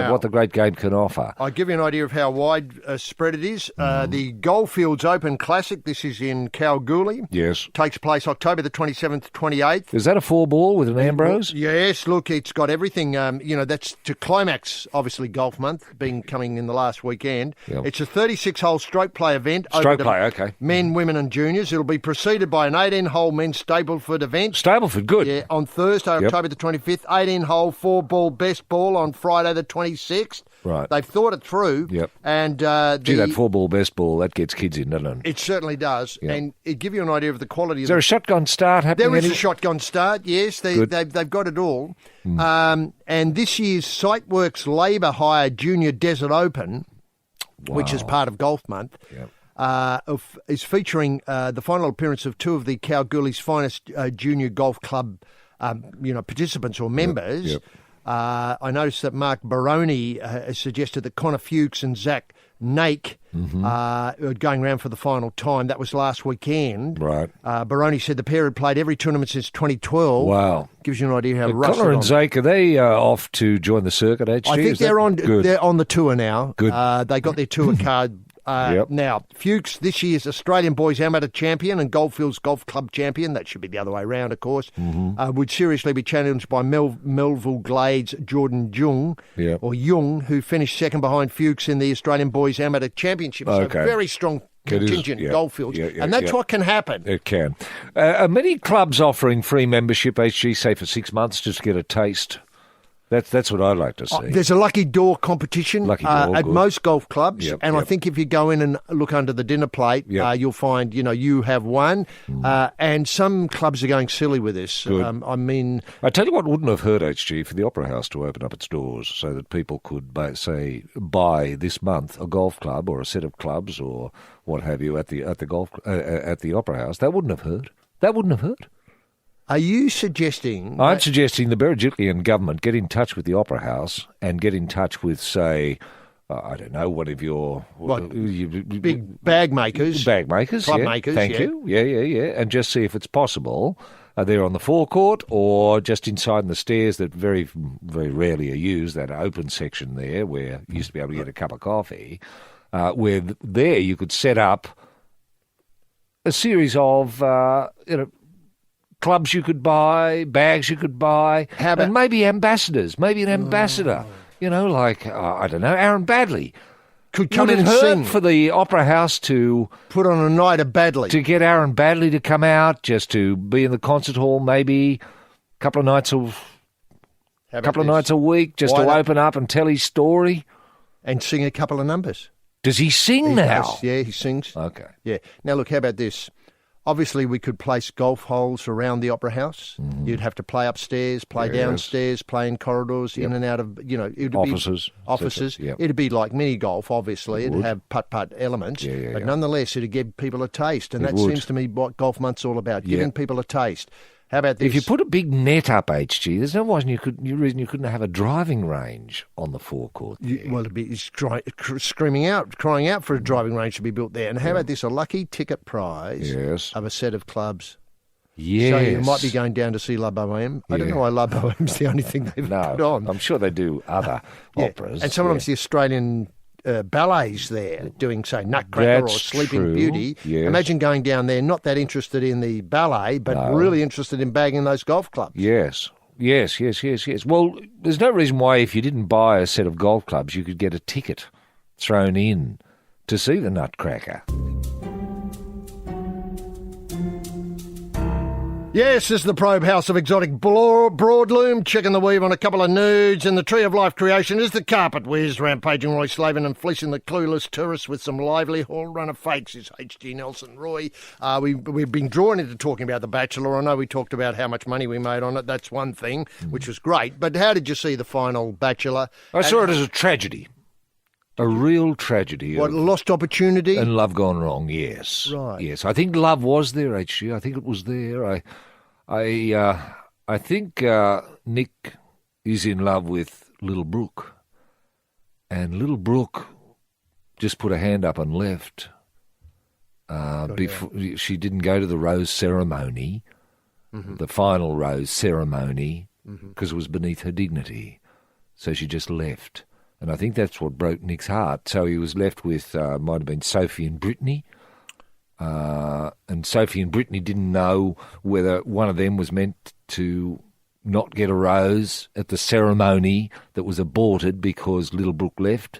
What the great game can offer. I'll give you an idea of how wide spread it is. The Goldfields Open Classic, this is in Kalgoorlie. Yes. Takes place October the 27th, 28th. Is that a 4-ball with an Ambrose? Yes, look, it's got everything. That's to climax, obviously, Golf Month, coming in the last weekend. Yep. It's a 36-hole stroke play event. Okay. Men, women and juniors. It'll be preceded by an 18-hole men's Stableford event. Stableford, good. Yeah, on Thursday, October the 25th, 18-hole, 4-ball best ball on Friday the 26th. Right. They've thought it through. Yep. And that 4-ball best ball, that gets kids in, doesn't it? It certainly does. Yep. And it give you an idea of the quality. Is there a shotgun start happening? There is a shotgun start, yes. They've got it all. And this year's Siteworks Labour Hire Junior Desert Open, which is part of Golf Month, is featuring the final appearance of two of the Kalgoorlie's finest junior golf club participants or members. Yep. I noticed that Mark Baroni has suggested that Connor Fuchs and Zach Nake are going around for the final time. That was last weekend. Right. Baroni said the pair had played every tournament since 2012. Wow. Gives you an idea how rusted Connor and Zach, are they off to join the circuit, HG? I think they're on the tour now. Good. They got their tour card. Now, Fuchs, this year's Australian Boys Amateur Champion and Goldfields Golf Club Champion, that should be the other way around, of course, would seriously be challenged by Melville Glades Jordan Jung, who finished second behind Fuchs in the Australian Boys Amateur Championship. So very strong contingent Goldfields. And that's what can happen. It can. Are many clubs offering free membership, HG, say for 6 months, just to get a taste? That's what I'd like to see. There's a lucky door competition at most golf clubs, I think if you go in and look under the dinner plate, you'll find you have one, and some clubs are going silly with this. I tell you what wouldn't have hurt, HG, for the Opera House to open up its doors so that people could buy this month a golf club or a set of clubs or what have you at the Opera House. That wouldn't have hurt. Are you suggesting... I'm suggesting the Berejiklian government get in touch with the Opera House and get in touch with, say, I don't know, one of your... big bag makers. Bag makers, club makers, Thank you. Yeah. And just see if it's possible. They're on the forecourt or just inside the stairs that very, very rarely are used, that open section there where you used to be able to get a cup of coffee, where there you could set up a series of, clubs you could buy, bags you could buy, How about- and maybe ambassadors, maybe an ambassador, like, I don't know, Aaron Badley. Could come Would in it and hurt sing. for the Opera House to Put on a night of Badley. get Aaron Badley to come out, just to be in the concert hall, maybe a couple of nights a week, just Why to not? open up and tell his story? And sing a couple of numbers. Does he sing He now? does. Yeah, he sings. Okay. Yeah. Now, look, how about this? Obviously, we could place golf holes around the Opera House. You'd have to play upstairs, play Yes. downstairs, play in corridors, in and out of, it would Offices, be offices. etc. Yep. It'd be like mini golf, obviously. It'd would. have putt-putt elements. Yeah, but yeah. nonetheless, it'd give people a taste. And It that would. seems to me what Golf Month's all about, Yeah. giving people a taste. How about this? If you put a big net up, HG, there's no reason you couldn't have a driving range on the forecourt. Well, it'd be crying out for a driving range to be built there. And how about this? A lucky ticket prize Yes. of a set of clubs. Yes. So you might be going down to see La Boheme. I don't Yeah. know why La Boheme's the only thing they've put No, on. I'm sure they do other Yeah. operas. And sometimes the Australian ballets there doing, say, Nutcracker or That's Sleeping true, Beauty. yes. Imagine going down there, not that interested in the ballet, but No. really interested in bagging those golf clubs. Yes. Well, there's no reason why if you didn't buy a set of golf clubs, you could get a ticket thrown in to see the Nutcracker. Yes, this is the Probe House of Exotic Broadloom, checking the weave on a couple of nudes, and the Tree of Life creation is the carpet whiz, rampaging Roy Slaven and fleecing the clueless tourists with some lively hall-runner fakes is H.G. Nelson Roy. We've been drawn into talking about The Bachelor. I know we talked about how much money we made on it. That's one thing, which was great. But how did you see the final Bachelor? I saw it as a tragedy. A real tragedy. What, lost opportunity? And love gone wrong, yes. Right. Yes, I think love was there, HG. I think it was there. I think Nick is in love with Little Brooke. And Little Brooke just put her hand up and left. Before she didn't go to the rose ceremony, the final rose ceremony, because it was beneath her dignity. So she just left. And I think that's what broke Nick's heart. So he was left with, might have been Sophie and Brittany. And Sophie and Brittany didn't know whether one of them was meant to not get a rose at the ceremony that was aborted because Little Brooke left.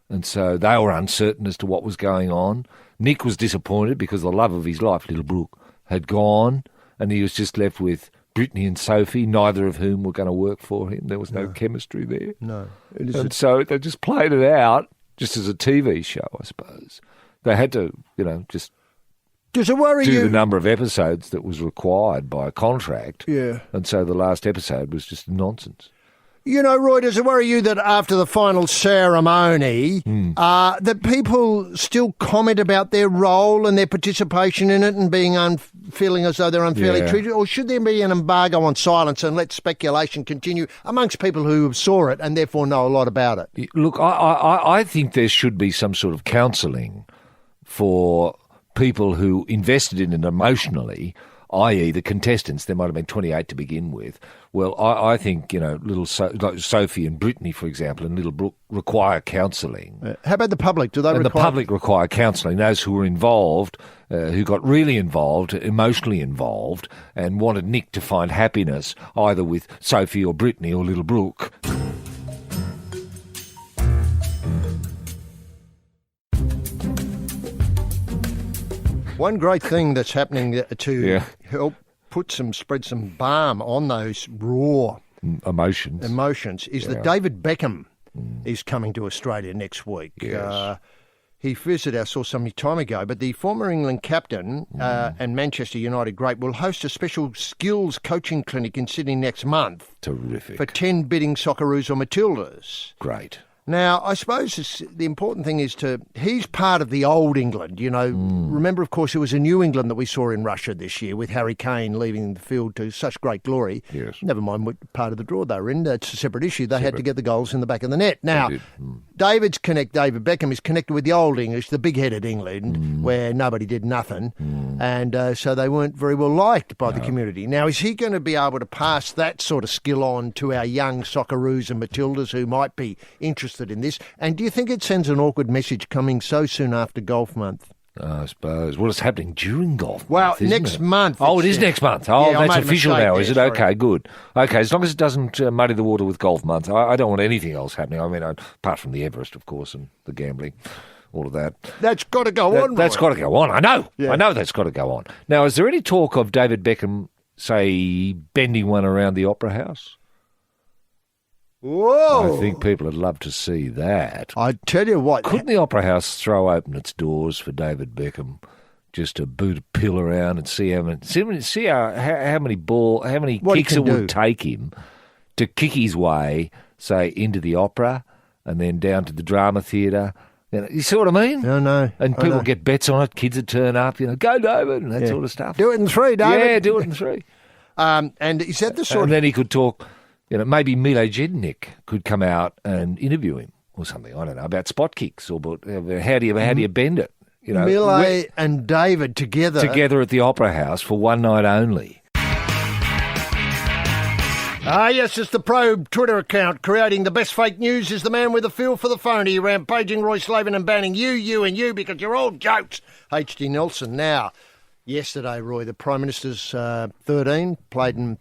And so they were uncertain as to what was going on. Nick was disappointed because the love of his life, Little Brooke, had gone, and he was just left with Brittany and Sophie, neither of whom were going to work for him. There was no chemistry there. No. And so they just played it out just as a TV show, I suppose. They had to, just Does it worry do you? the number of episodes that was required by a contract. Yeah. And so the last episode was just nonsense. Roy, does it worry you that after the final ceremony, that people still comment about their role and their participation in it and being feeling as though they're unfairly Yeah. treated? Or should there be an embargo on silence and let speculation continue amongst people who saw it and therefore know a lot about it? Look, I think there should be some sort of counselling for people who invested in it emotionally, i.e. the contestants. There might have been 28 to begin with. Well, I think, like Sophie and Brittany, for example, and Little Brooke require counselling. How about the public? Do they And require... the public require counselling. Those who were involved, who got really involved, emotionally involved, and wanted Nick to find happiness either with Sophie or Brittany or Little Brooke. One great thing that's happening to Yeah. help spread some balm on those raw Emotions. emotions is that David Beckham is coming to Australia next week. Yes. He visited us some time ago, but the former England captain and Manchester United great will host a special skills coaching clinic in Sydney next month Terrific. for 10 bidding Socceroos or Matildas. Great. Now, I suppose the important thing is he's part of the old England, Remember, of course, it was a new England that we saw in Russia this year with Harry Kane leaving the field to such great glory. Yes. Never mind what part of the draw they were in. That's a separate issue. They had to get the goals in the back of the net. Now, David Beckham is connected with the old English, the big-headed England, where nobody did nothing. And so they weren't very well liked by the community. Now, is he going to be able to pass that sort of skill on to our young Socceroos and Matildas who might be interested in this? And do you think it sends an awkward message coming so soon after Golf Month? I suppose. Well, it's happening during golf. Well, month, isn't next it? month. Oh, it is next month. Oh, Yeah, I that's made a official mistake now, there, is it? sorry. Okay, good. Okay, as long as it doesn't muddy the water with golf month. I don't want anything else happening. I mean, apart from the Everest, of course, and the gambling, all of that. That's got to go on, That's Roy. got to go on. I know. Yeah. I know that's got to go on. Now, is there any talk of David Beckham, say, bending one around the Opera House? Whoa. I think people would love to see that. I tell you what. Couldn't the Opera House throw open its doors for David Beckham just to boot a pill around and see how many What he kicks can it would do. take him to kick his way, say, into the opera and then down to the drama theatre? You see what I mean? I know. And I people know. get bets on it. Kids would turn up, go David, and that Yeah. sort of stuff. Do it in 3, David. Yeah, do it in 3. And is that the sort And of... then he could talk, maybe Mile Jednik could come out and interview him or something. I don't know, about spot kicks or about how do you bend it? Millet and David together. Together at the Opera House for one night only. Yes, it's the Probe Twitter account. Creating the best fake news is the man with a feel for the phony, rampaging Roy Slaven and banning you and you because you're all jokes. H.D. Nelson. Now, yesterday, Roy, the Prime Minister's 13 played in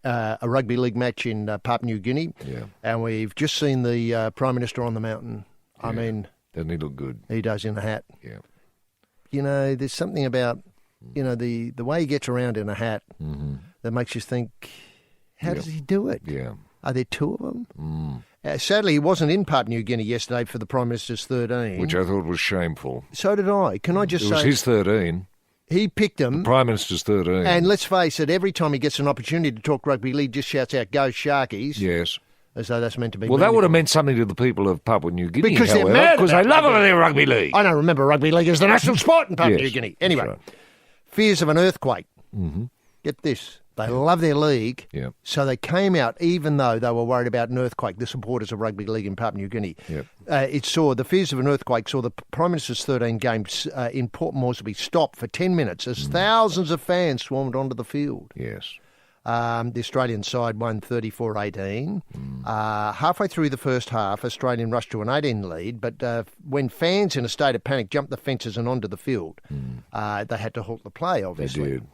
a rugby league match in Papua New Guinea. Yeah. And we've just seen the Prime Minister on the mountain. I mean, Doesn't he look good? he does in a hat. Yeah. There's something about, the way he gets around in a hat that makes you think, how does he do it? Yeah. Are there 2 of them? Sadly, he wasn't in Papua New Guinea yesterday for the Prime Minister's 13. Which I thought was shameful. So did I. Can I just It say, was his 13. he picked them, Prime Minister's 13. and let's face it, every time he gets an opportunity to talk rugby league, just shouts out, "Go Sharkies," Yes. as though that's meant to be Well, that would have meaningful. meant something to the people of Papua New Guinea, Because they're however, mad because about they love rugby. their rugby league. I don't remember rugby league as the national sport in Papua Yes, New Guinea. Anyway, that's right. fears of an earthquake. Get this. They love their league, Yep. so they came out even though they were worried about an earthquake, the supporters of rugby league in Papua New Guinea. Yep. The fears of an earthquake saw the Prime Minister's 13 games in Port Moresby stop for 10 minutes as thousands of fans swarmed onto the field. Yes. The Australian side won 34-18. Halfway through the first half, Australian rushed to an 18 lead, but when fans in a state of panic jumped the fences and onto the field, they had to halt the play, They obviously. did.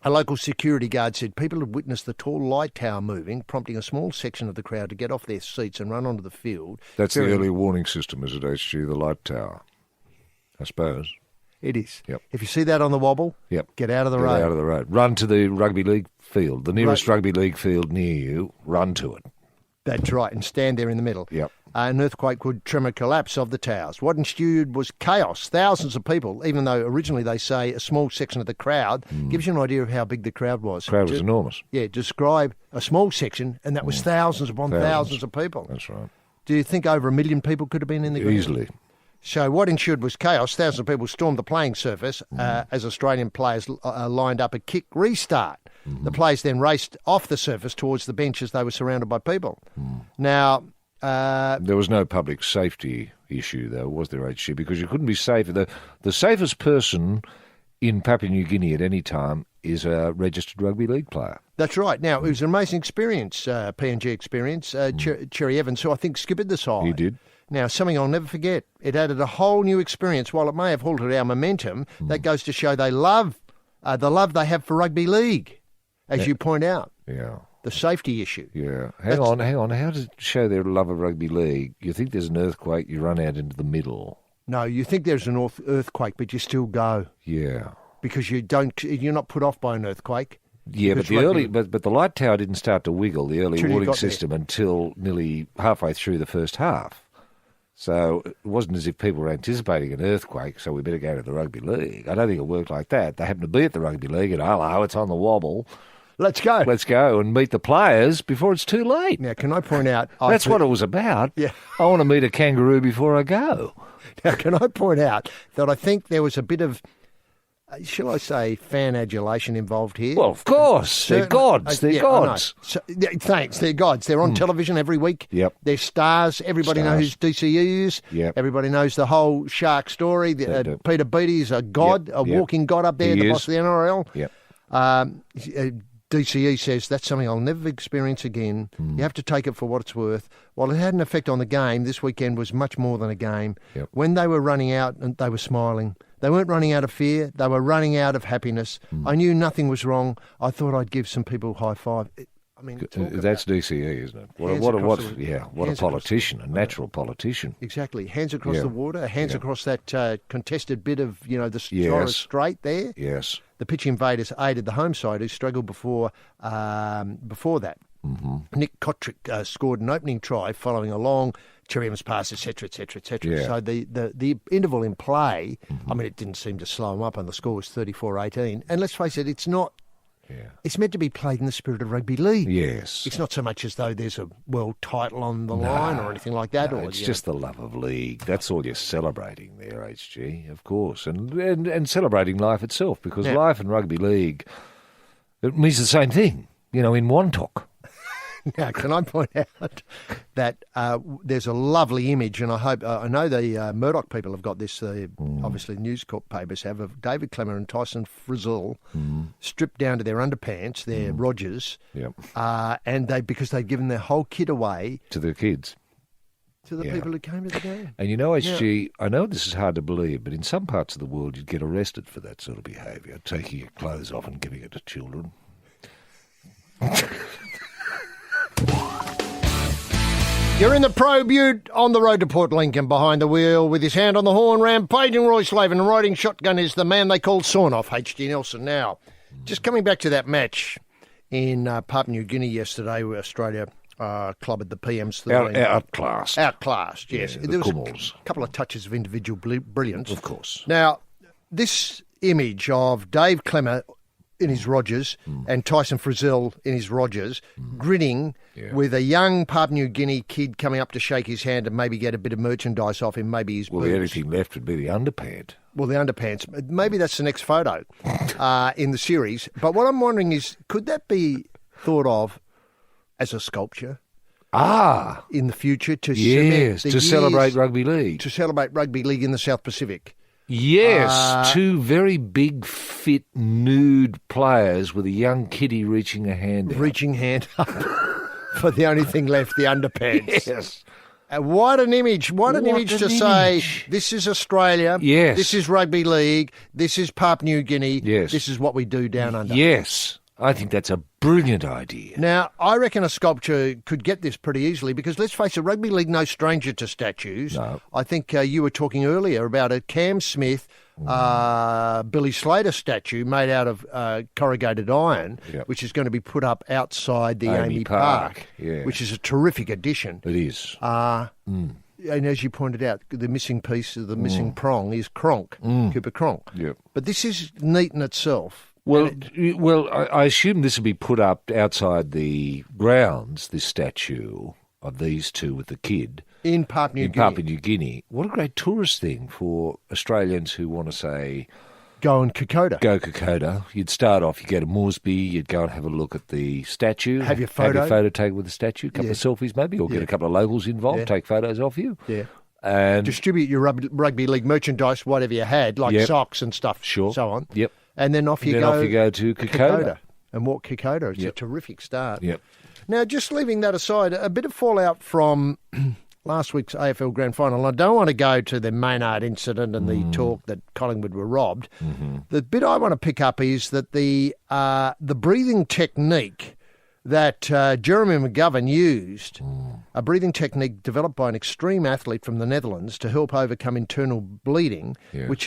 A local security guard said people had witnessed the tall light tower moving, prompting a small section of the crowd to get off their seats and run onto the field. That's the Very- early warning system, is it, HG, the light tower? I suppose. It is. Yep. If you see that on the wobble, Yep. get out of the Get road. out of the road. Run to the rugby league field, the nearest rugby league field near you. Run to it. That's right, and stand there in the middle. Yep. An earthquake would tremor collapse of the towers. What ensued was chaos. Thousands of people, even though originally they say a small section of the crowd, gives you an idea of how big the crowd was. The crowd was enormous. Yeah, describe a small section, and that was thousands upon thousands of people. That's right. Do you think over 1 million people could have been in the ground? Easily. So what ensued was chaos. Thousands of people stormed the playing surface as Australian players lined up a kick restart. The players then raced off the surface towards the bench as they were surrounded by people. Now, There was no public safety issue, though, was there, HG? Because you couldn't be safe. The safest person in Papua New Guinea at any time is a registered rugby league player. that's right. Now, it was an amazing experience, PNG experience. Cherry Evans, who I think skippered the side. He did. Now, something I'll never forget. It added a whole new experience. While it may have halted our momentum, that goes to show they love the love they have for rugby league, as you point out. Yeah. The safety issue. Yeah. Hang on. How does it show their love of rugby league? You think there's an earthquake, you run out into the middle. No, you think there's an earthquake, but you still go Yeah. because you're not put off by an earthquake. Yeah, but Because but the light tower didn't start to wiggle, the early Till you warning got there. system, until nearly halfway through the first half. So it wasn't as if people were anticipating an earthquake, so we better go to the rugby league. I don't think it worked like that. They happened to be at the rugby league, and hello, it's on the wobble. Let's go. Let's go and meet the players before it's too late. Now, can I point out? That's what it was about. Yeah. I want to meet a kangaroo before I go. Now, can I point out that I think there was a bit of, shall I say, fan adulation involved here? Well, of course. They're gods. They're Yeah, I know. gods. So, thanks. They're gods. They're on television every week. Yep. They're stars. Everybody knows who DCU is. Yep. Everybody knows the whole Shark story. They do. Peter Beattie is a god, Yep, a yep. walking god up there, He the is. boss of the NRL. Yep. DCE says that's something I'll never experience again. You have to take it for what it's worth. While it had an effect on the game, this weekend was much more than a game. Yep. When they were running out, and they were smiling. They weren't running out of fear. They were running out of happiness. I knew nothing was wrong. I thought I'd give some people a high five. That's DCE, isn't it? What a politician, a natural politician. Exactly. Hands across the water, hands across that contested bit of, the Torres Strait there. Yes. The pitch invaders aided the home side, who struggled before that. Mm-hmm. Nick Kotrick scored an opening try following a long Cherryham's pass, etc., etc., etc. Yeah. So the interval in play, it didn't seem to slow them up, and the score was 34-18. And let's face it, it's not. Yeah. It's meant to be played in the spirit of rugby league. Yes. It's not so much as though there's a world title on the line or anything like that. It's just the love of league. That's all you're celebrating there, HG, of course. And celebrating life itself, because life and rugby league, it means the same thing, in Wontok. Now, can I point out that there's a lovely image, and I know the Murdoch people have got this, obviously News Corp papers have, of David Clemmer and Tyson Frizzell stripped down to their underpants, their Rogers, and because they'd given their whole kit away to the kids. To the people who came to the game. And HG, I know this is hard to believe, but in some parts of the world you'd get arrested for that sort of behaviour, taking your clothes off and giving it to children. You're in the Probe Ute on the road to Port Lincoln, behind the wheel with his hand on the horn, rampaging Roy Slaven, and riding shotgun is the man they call Sawn-Off, H.G. Nelson. Now, just coming back to that match in Papua New Guinea yesterday, where Australia clubbed the PMs. Outclassed. Outclassed, yes. Yeah, there was Kummels. a couple of touches of individual brilliance. Of course. Now, this image of Dave Clemmer in his Rogers and Tyson Frizzell in his Rogers, grinning with a young Papua New Guinea kid coming up to shake his hand and maybe get a bit of merchandise off him, maybe his Well, boots. the only thing left would be the underpant. Well, the underpants. Maybe that's the next photo in the series. But what I'm wondering is, could that be thought of as a sculpture? In the future to celebrate rugby league. To celebrate rugby league in the South Pacific. Yes, two very big, fit, nude players with a young kiddie reaching a hand out. Reaching hand up for the only thing left, the underpants. Yes. What an image. What an image to say, this is Australia, yes. This is rugby league, this is Papua New Guinea, yes. This is what we do down under. Yes, I think that's a brilliant idea. Now, I reckon a sculpture could get this pretty easily because, let's face it, rugby league no stranger to statues. No. I think you were talking earlier about a Cam Smith, Billy Slater statue made out of corrugated iron, which is going to be put up outside the Amy Park, which is a terrific addition. It is. And as you pointed out, the missing piece of the missing prong is Cronk, Cooper Cronk. Yep. But this is neat in itself. Well, I assume this will be put up outside the grounds, this statue of these two with the kid. In Papua New Guinea. What a great tourist thing for Australians who want to say... Go Kokoda. You'd start off, you go to Moresby, you'd go and have a look at the statue. Have your photo taken with the statue, a couple of selfies maybe, or get a couple of locals involved, take photos of you. Yeah. And distribute your rugby league merchandise, whatever you had, like socks and stuff, so on. Yep. And then off you go to Kokoda. And walk Kokoda. It's a terrific start. Yep. Now, just leaving that aside, a bit of fallout from last week's AFL Grand Final. I don't want to go to the Maynard incident and the talk that Collingwood were robbed. The bit I want to pick up is that the breathing technique that Jeremy McGovern used, a breathing technique developed by an extreme athlete from the Netherlands to help overcome internal bleeding, which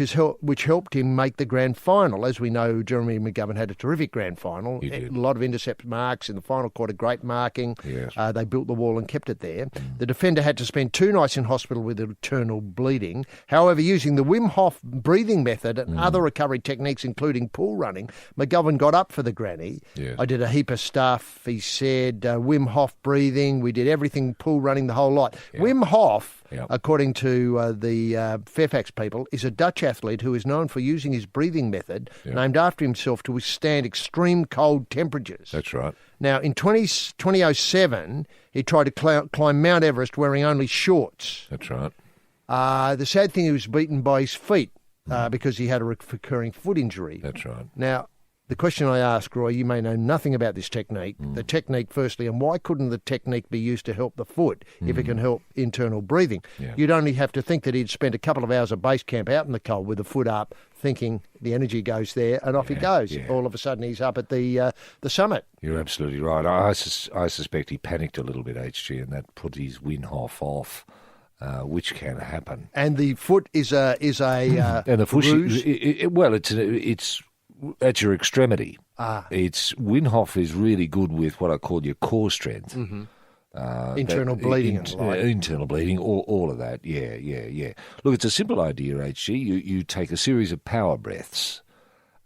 helped him make the grand final. As we know, Jeremy McGovern had a terrific grand final. A lot of intercept marks in the final quarter, great marking. Yes. They built the wall and kept it there. The defender had to spend 2 nights in hospital with internal bleeding. However, using the Wim Hof breathing method and other recovery techniques, including pool running, McGovern got up for the granny. Yes. I did a heap of stuff. He said Wim Hof breathing. We did everything, pool running, the whole lot. Wim Hof, according to the Fairfax people, is a Dutch athlete who is known for using his breathing method, named after himself, to withstand extreme cold temperatures. That's right. Now, in 2007, he tried to climb Mount Everest wearing only shorts. That's right. The sad thing, he was beaten by his feet because he had a recurring foot injury. That's right. Now, the question I ask, Roy, you may know nothing about this technique. The technique, firstly, and why couldn't the technique be used to help the foot if it can help internal breathing? Yeah. You'd only have to think that he'd spent a couple of hours at base camp out in the cold with the foot up, thinking the energy goes there, and off he goes. Yeah. All of a sudden, he's up at the summit. You're absolutely right. I suspect he panicked a little bit, HG, and that put his Winhoff off, which can happen. And the foot is a And the foot, ruse? it's at your extremity. It's Winhoff is really good with what I call your core strength. Internal bleeding and the like. Internal bleeding, all of that. Yeah. Look, it's a simple idea, HG. You take a series of power breaths.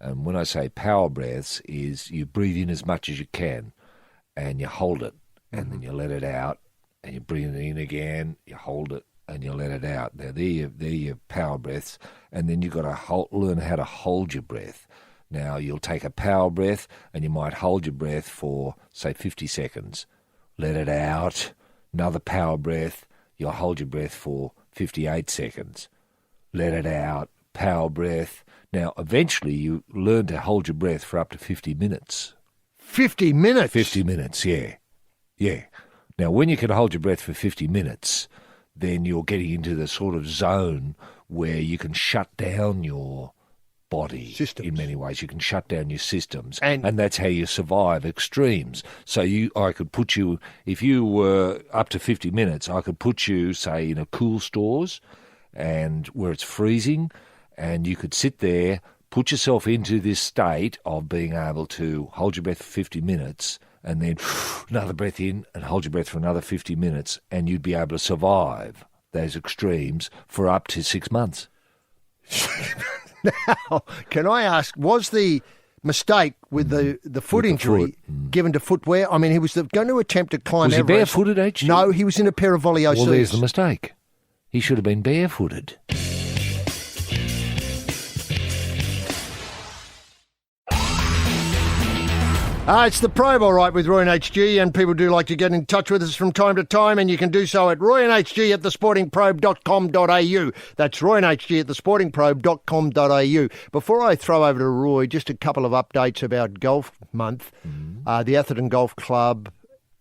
And when I say power breaths, is you breathe in as much as you can and you hold it and then you let it out and you breathe it in again, you hold it and you let it out. Now, they're your power breaths, and then you've got to learn how to hold your breath. Now, you'll take a power breath and you might hold your breath for, say, 50 seconds. Let it out. Another power breath. You'll hold your breath for 58 seconds. Let it out. Power breath. Now, eventually, you learn to hold your breath for up to 50 minutes. 50 minutes? 50 minutes, yeah. Now, when you can hold your breath for 50 minutes, then you're getting into the sort of zone where you can shut down your body systems. In many ways. You can shut down your systems, and that's how you survive extremes. So I could put you, if you were up to 50 minutes, I could put you, say, in a cool stores and where it's freezing, and you could sit there, put yourself into this state of being able to hold your breath for 50 minutes and then another breath in and hold your breath for another 50 minutes, and you'd be able to survive those extremes for up to 6 months. Now, can I ask, was the mistake with the foot injury given to footwear? I mean, he was going to attempt to climb Was he Everest. barefooted, HG? No, he was in a pair of volley OCs. Well, there's the mistake. He should have been barefooted. It's the Probe, all right, with Roy and HG, and people do like to get in touch with us from time to time, and you can do so at royandhg@thesportingprobe.com.au. That's royandhg@thesportingprobe.com.au. Before I throw over to Roy, just a couple of updates about Golf Month. The Atherton Golf Club,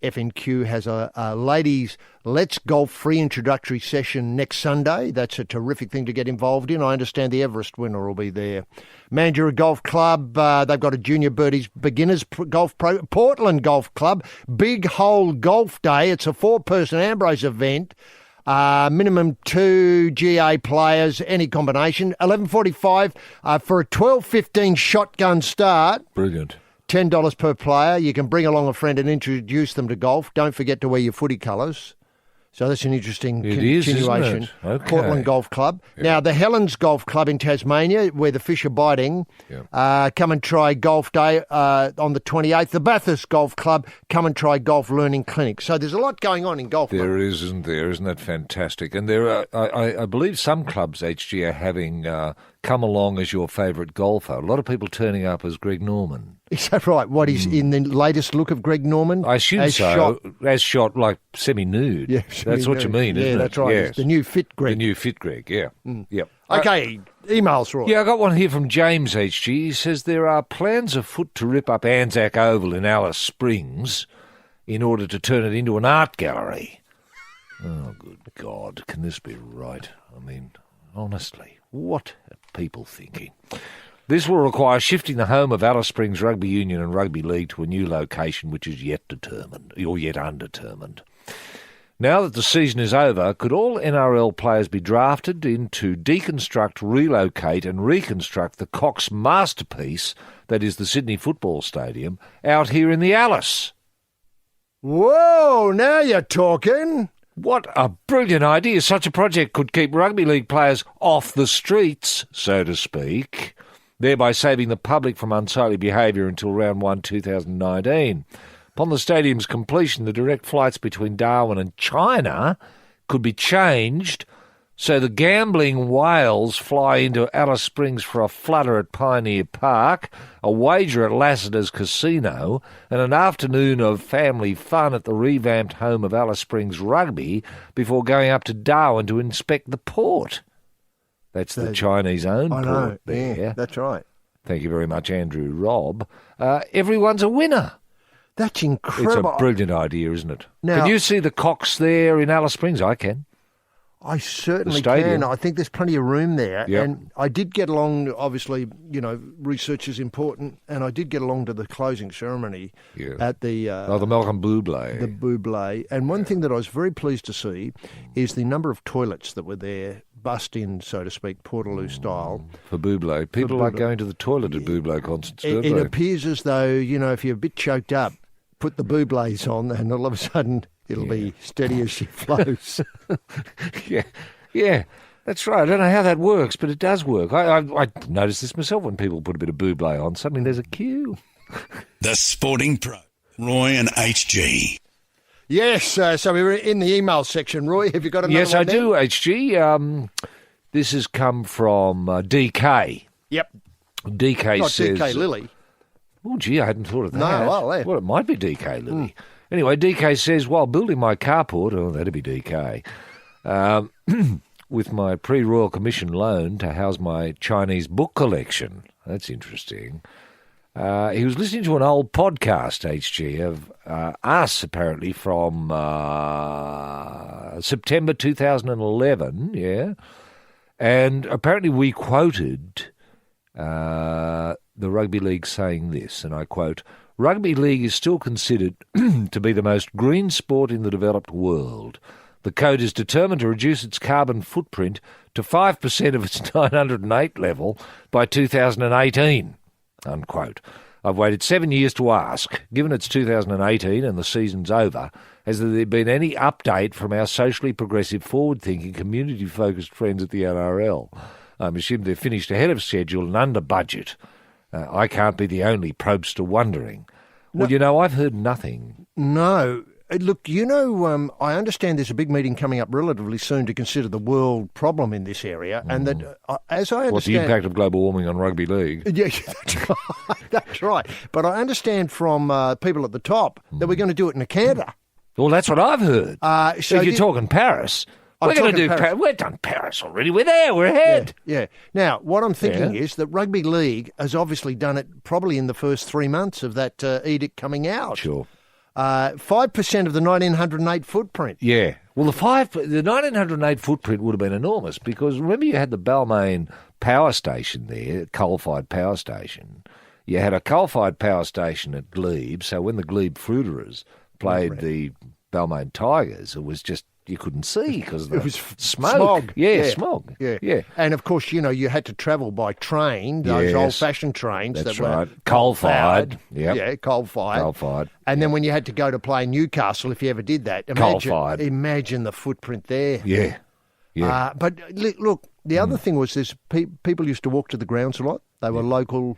FNQ, has a ladies' Let's Golf free introductory session next Sunday. That's a terrific thing to get involved in. I understand the Everest winner will be there. Mandurah Golf Club, they've got a Junior Birdies Beginners Golf Pro. Portland Golf Club, Big Hole Golf Day. It's a 4-person Ambrose event. Minimum 2 GA players, any combination. 11.45 for a 12:15 shotgun start. Brilliant. $10 per player. You can bring along a friend and introduce them to golf. Don't forget to wear your footy colours. So that's an interesting continuation. Isn't it? Okay. Portland Golf Club. Yeah. Now, the Helens Golf Club in Tasmania, where the fish are biting, come and try Golf Day on the 28th. The Bathurst Golf Club, come and try Golf Learning Clinic. So there's a lot going on in golf. There is, isn't there? Isn't that fantastic? And there are, I believe some clubs, HG, are having come along as your favourite golfer. A lot of people turning up as Greg Norman. Is that right? What is in the latest look of Greg Norman? I assume so. As shot like semi-nude. Yeah, that's what you mean, isn't it? Yeah, that's right. Yes. It's the new fit Greg. The new fit Greg, yeah. Yep. Okay, emails, Roy. Yeah, I got one here from James, HG. He says there are plans afoot to rip up Anzac Oval in Alice Springs in order to turn it into an art gallery. Oh, good God. Can this be right? I mean, honestly, what are people thinking? This will require shifting the home of Alice Springs Rugby Union and Rugby League to a new location which is yet determined, or yet undetermined. Now that the season is over, could all NRL players be drafted in to deconstruct, relocate and reconstruct the Cox masterpiece that is the Sydney Football Stadium out here in the Alice? Whoa, now you're talking. What a brilliant idea. Such a project could keep rugby league players off the streets, so to speak, thereby saving the public from unsightly behaviour until round 1 2019. Upon the stadium's completion, the direct flights between Darwin and China could be changed so the gambling whales fly into Alice Springs for a flutter at Pioneer Park, a wager at Lassiter's Casino, and an afternoon of family fun at the revamped home of Alice Springs Rugby before going up to Darwin to inspect the port. That's the Chinese-owned port there. Yeah, that's right. Thank you very much, Andrew Robb. Everyone's a winner. That's incredible. It's a brilliant idea, isn't it? Now, can you see the Cox there in Alice Springs? I can. I certainly The stadium. can. I think there's plenty of room there. Yep. And I did get along, obviously, research is important, and I did get along to the closing ceremony at the... the Malcolm Bublé. The Bublé. And one thing that I was very pleased to see is the number of toilets that were there, bust in, so to speak, Portaloo style. For Bublé. People like going to the toilet at Bublé concerts, don't It they? appears as though, if you're a bit choked up, put the Bublés on, and all of a sudden... It'll be steady as she flows. Yeah, that's right. I don't know how that works, but it does work. I notice this myself when people put a bit of Bublé on. Suddenly there's a queue. The Sporting Pro, Roy and HG. Yes, so we were in the email section. Roy, have you got another Yes, one I there? do, HG. This has come from DK. Yep. DK Not says... DK Lily. Oh, gee, I hadn't thought of that. No, well, yeah. Well, it might be DK Lily. Anyway, DK says, while building my carport, that'd be DK, with my pre-Royal Commission loan to house my Chinese book collection. That's interesting. He was listening to an old podcast, HG, of us, apparently, from September 2011, yeah? And apparently we quoted the Rugby League saying this, and I quote, "Rugby league is still considered to be the most green sport in the developed world. The code is determined to reduce its carbon footprint to 5% of its 908 level by 2018, unquote. I've waited 7 years to ask, given it's 2018 and the season's over, has there been any update from our socially progressive, forward-thinking, community-focused friends at the NRL? I'm assuming they're finished ahead of schedule and under budget. I can't be the only probester wondering." Well, I've heard nothing. No. Look, I understand there's a big meeting coming up relatively soon to consider the world problem in this area, and that, as I understand... What's the impact of global warming on rugby league? Yeah, that's right. That's right. But I understand from people at the top that we're going to do it in Canada. Well, that's what I've heard. So if you're talking Paris... We're going to do Paris. We've done Paris already. We're there. We're ahead. Yeah. Now, what I'm thinking is that Rugby League has obviously done it probably in the first 3 months of that edict coming out. Sure. 5% of the 1908 footprint. Yeah. Well, the 1908 footprint would have been enormous because remember you had the Balmain power station there, coal-fired power station. You had a coal-fired power station at Glebe, so when the Glebe Fruiterers played the Balmain Tigers, it was just... You couldn't see because it was smoke. Smog. Yeah, smog. Yeah. And, of course, you had to travel by train, those old-fashioned trains. That's that right. were Coal-fired. Yep. Yeah, coal-fired. Coal-fired. And then when you had to go to play Newcastle, if you ever did that, coal-fired. Imagine the footprint there. Yeah. But, look, the other thing was this: people used to walk to the grounds a lot. They were local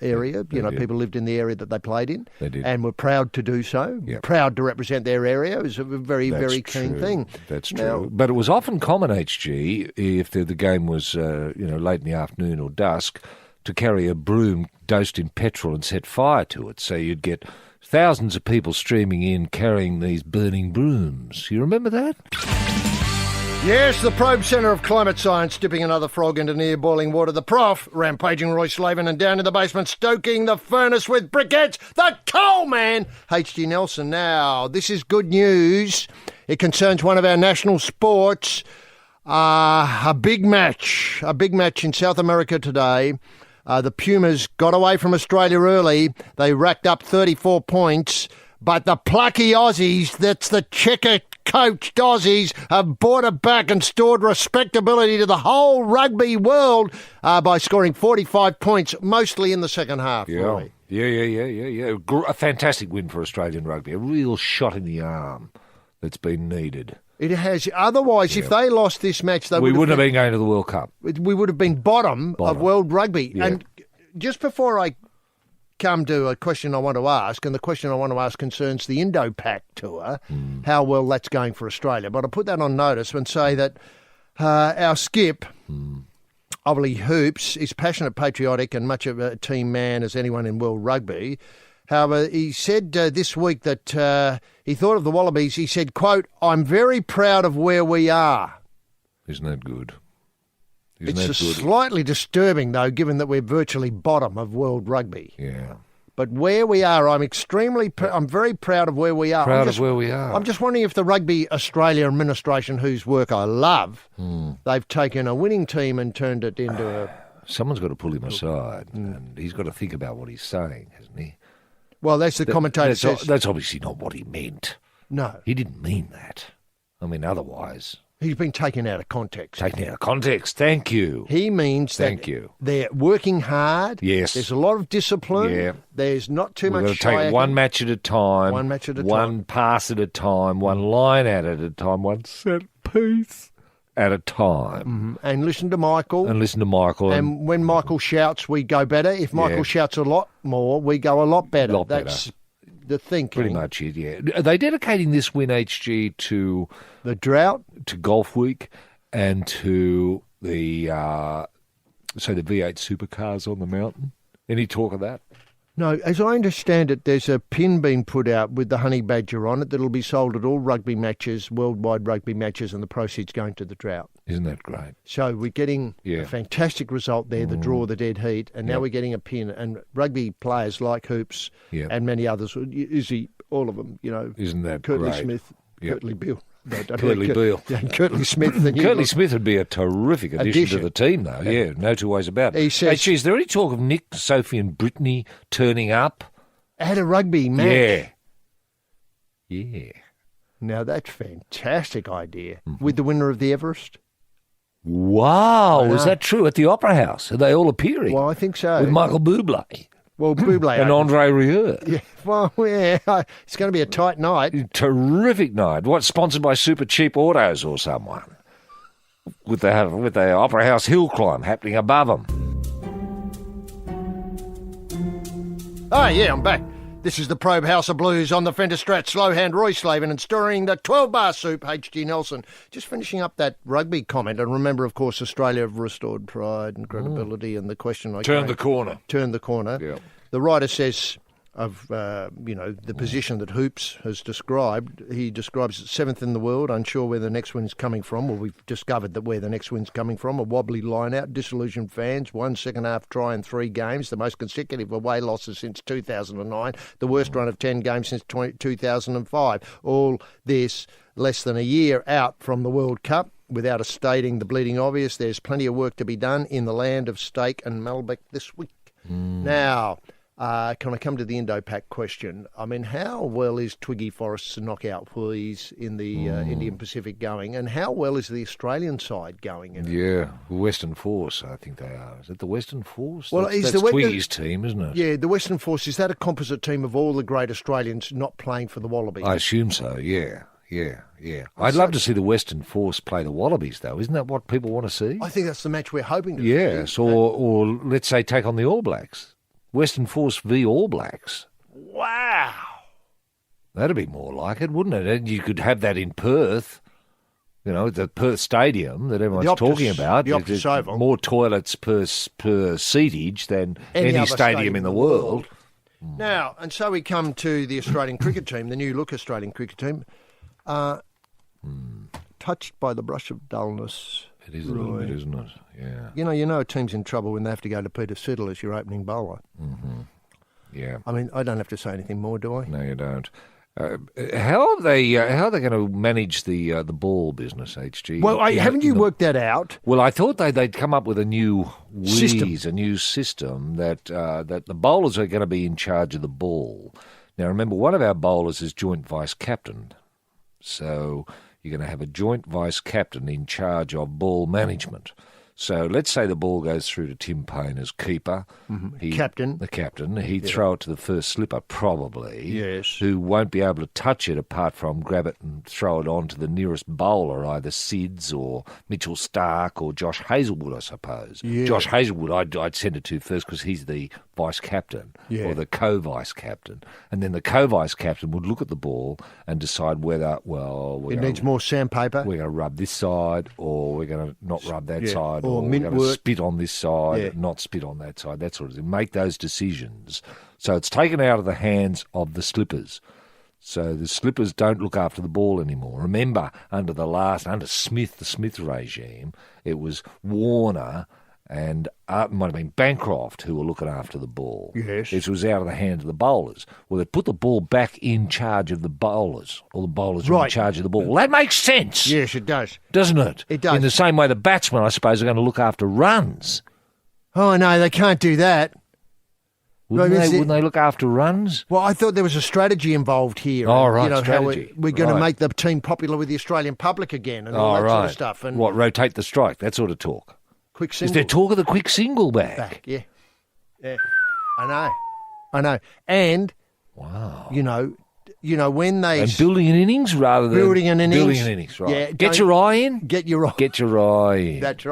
area. People lived in the area that they played in. They did. And were proud to do so. Yep. Proud to represent their area. It was a very keen thing. That's true. But it was often common, HG, if the game was late in the afternoon or dusk, to carry a broom dosed in petrol and set fire to it. So you'd get thousands of people streaming in carrying these burning brooms. You remember that? Yes, the Probe Centre of Climate Science dipping another frog into near boiling water. The Prof, rampaging Roy Slaven, and down in the basement stoking the furnace with briquettes, the coal man, H.G. Nelson. Now, this is good news. It concerns one of our national sports. A big match in South America today. The Pumas got away from Australia early. They racked up 34 points. But the plucky Aussies, that's the checker-coached Aussies, have brought it back and stored respectability to the whole rugby world by scoring 45 points, mostly in the second half. Yeah. A fantastic win for Australian rugby. A real shot in the arm that's been needed. It has. Otherwise, if they lost this match, we wouldn't have been going to the World Cup. We would have been bottom of world rugby. Yeah. And just before I come to a question I want to ask, and the question I want to ask concerns the Indo-Pac tour, how well that's going for Australia. But I put that on notice and say that our skip, Ollie Hoops, is passionate, patriotic, and much of a team man as anyone in world rugby. However, he said this week that he thought of the Wallabies. He said, quote, "I'm very proud of where we are." Isn't that good? Isn't It's that good? slightly disturbing, though, given that we're virtually bottom of world rugby. Yeah. But where we are, I'm very proud of where we are. Proud of where we are. I'm just wondering if the Rugby Australia administration, whose work I love, they've taken a winning team and turned it into a... Someone's got to pull him aside, and he's got to think about what he's saying, hasn't he? Well, that's the commentator says. That's obviously not what he meant. No. He didn't mean that. I mean, otherwise... He's been taken out of context. Taken out of context. Thank you. He means Thank that you. they're working hard. Yes. There's a lot of discipline. Yeah. There's not too We've much got to take one match at a time. One match at a One time. pass at a time. One line out at a time. One set piece at a time. And listen to Michael. And listen to Michael. And when Michael shouts, we go better. If Michael shouts a lot more, we go a lot better. Lot better. That's the thinking. Pretty much it, yeah. Are they dedicating this win, HG, to The drought. to Golf Week and to the V8 supercars on the mountain? Any talk of that? No, as I understand it, there's a pin being put out with the honey badger on it that'll be sold at all rugby matches, worldwide rugby matches, and the proceeds going to the drought. Isn't that great? So we're getting Yeah. a fantastic result there, the draw, the dead heat, and now we're getting a pin. And rugby players like Hoops Yeah. and many others, Izzy, all of them, Isn't that Curtly great? Smith, Yeah. Curtly Bill. No, don't Curtly know, Bill. Curtly Smith. The new Curtly look. Smith would be a terrific addition to the team, though. Yeah, no two ways about it. He says- HG, is there any talk of Nick, Sophie and Brittany turning up? At a rugby match. Yeah. Yeah. Now that's a fantastic idea. With the winner of the Everest? Wow, I is know. that true? At the Opera House? Are they all appearing? Well, I think so. With Michael Bublé Well, Bublé. and Andre Rieu. Yeah, well, yeah, it's going to be a tight night. Terrific night. What, sponsored by Super Cheap Autos or someone? With the Opera House hill climb happening above them. Oh, yeah, I'm back. This is the Probe House of Blues on the Fender Strat, Slowhand Roy Slaven, and stirring the 12-bar soup, H.G. Nelson. Just finishing up that rugby comment, and remember, of course, Australia have restored pride and credibility, and the question I Turn the corner. Turn the corner. Yeah. The writer says of, the position that Hoops has described, he describes it seventh in the world, unsure where the next win's coming from. Well, we've discovered that where the next win's coming from, a wobbly line-out, disillusioned fans, one second-half try in 3 games, the most consecutive away losses since 2009, the worst run of 10 games since 2005. All this less than a year out from the World Cup. Without stating the bleeding obvious, there's plenty of work to be done in the land of steak and Malbec this week. Now... can I come to the Indo-Pac question? I mean, how well is Twiggy Forrest's knockout please in the Indian Pacific going, and how well is the Australian side going? Yeah, Western Force, I think they are. Is it the Western Force? Well, that's Twiggy's team, isn't it? Yeah, the Western Force, is that a composite team of all the great Australians not playing for the Wallabies? I assume so, yeah. I'd love to see the Western Force play the Wallabies, though. Isn't that what people want to see? I think that's the match we're hoping to Yes, see. or let's say take on the All Blacks. Western Force v All Blacks. Wow. That'd be more like it, wouldn't it? And you could have that in Perth, the Perth Stadium that everyone's talking about. The Optus There's Oval. more toilets per seatage than any other stadium in the world. Now, and so we come to the Australian cricket team, the new look Australian cricket team, touched by the brush of dullness. It is a little bit, isn't it? Yeah. You know a team's in trouble when they have to go to Peter Siddle as your opening bowler. Yeah. I mean, I don't have to say anything more, do I? No, you don't. How are they going to manage the ball business, HG? Well, haven't you worked that out? Well, I thought they'd come up with a new System. a new system that the bowlers are going to be in charge of the ball. Now, remember, one of our bowlers is joint vice captain, so you're going to have a joint vice captain in charge of ball management. So let's say the ball goes through to Tim Payne as keeper. Captain. The captain. He'd throw it to the first slipper, probably. Yes. Who won't be able to touch it apart from grab it and throw it on to the nearest bowler, either Sids or Mitchell Stark or Josh Hazlewood, I suppose. Yeah. Josh Hazlewood I'd send it to first because he's the vice captain or the co-vice captain. And then the co-vice captain would look at the ball and decide whether, It needs more sandpaper. we're going to rub this side, or we're going to not rub that side, Or or we're mint going to work. spit on this side, Yeah. not spit on that side, that sort of thing. Make those decisions. So it's taken out of the hands of the slippers. So the slippers don't look after the ball anymore. Remember, under Smith, the Smith regime, it was Warner and it might have been Bancroft who were looking after the ball. Yes. It was out of the hands of the bowlers. Well, they put the ball back in charge of the bowlers, or the bowlers were in charge of the ball. Well, that makes sense. Yes, it does. Doesn't it? It does. In the same way the batsmen, I suppose, are going to look after runs. Oh, no, they can't do that. Wouldn't they look after runs? Well, I thought there was a strategy involved here. Oh, right, how strategy. we're going to Right. make the team popular with the Australian public again and all that sort of stuff. And What, rotate the strike, that sort of talk? quick Is single. there talk of the quick single back? Yeah. Yeah. I know. And, Wow. you know, when they... And building an innings rather than... Building an innings. Building an innings, right. Yeah, Get your eye in? Get your eye. Get your eye in. That's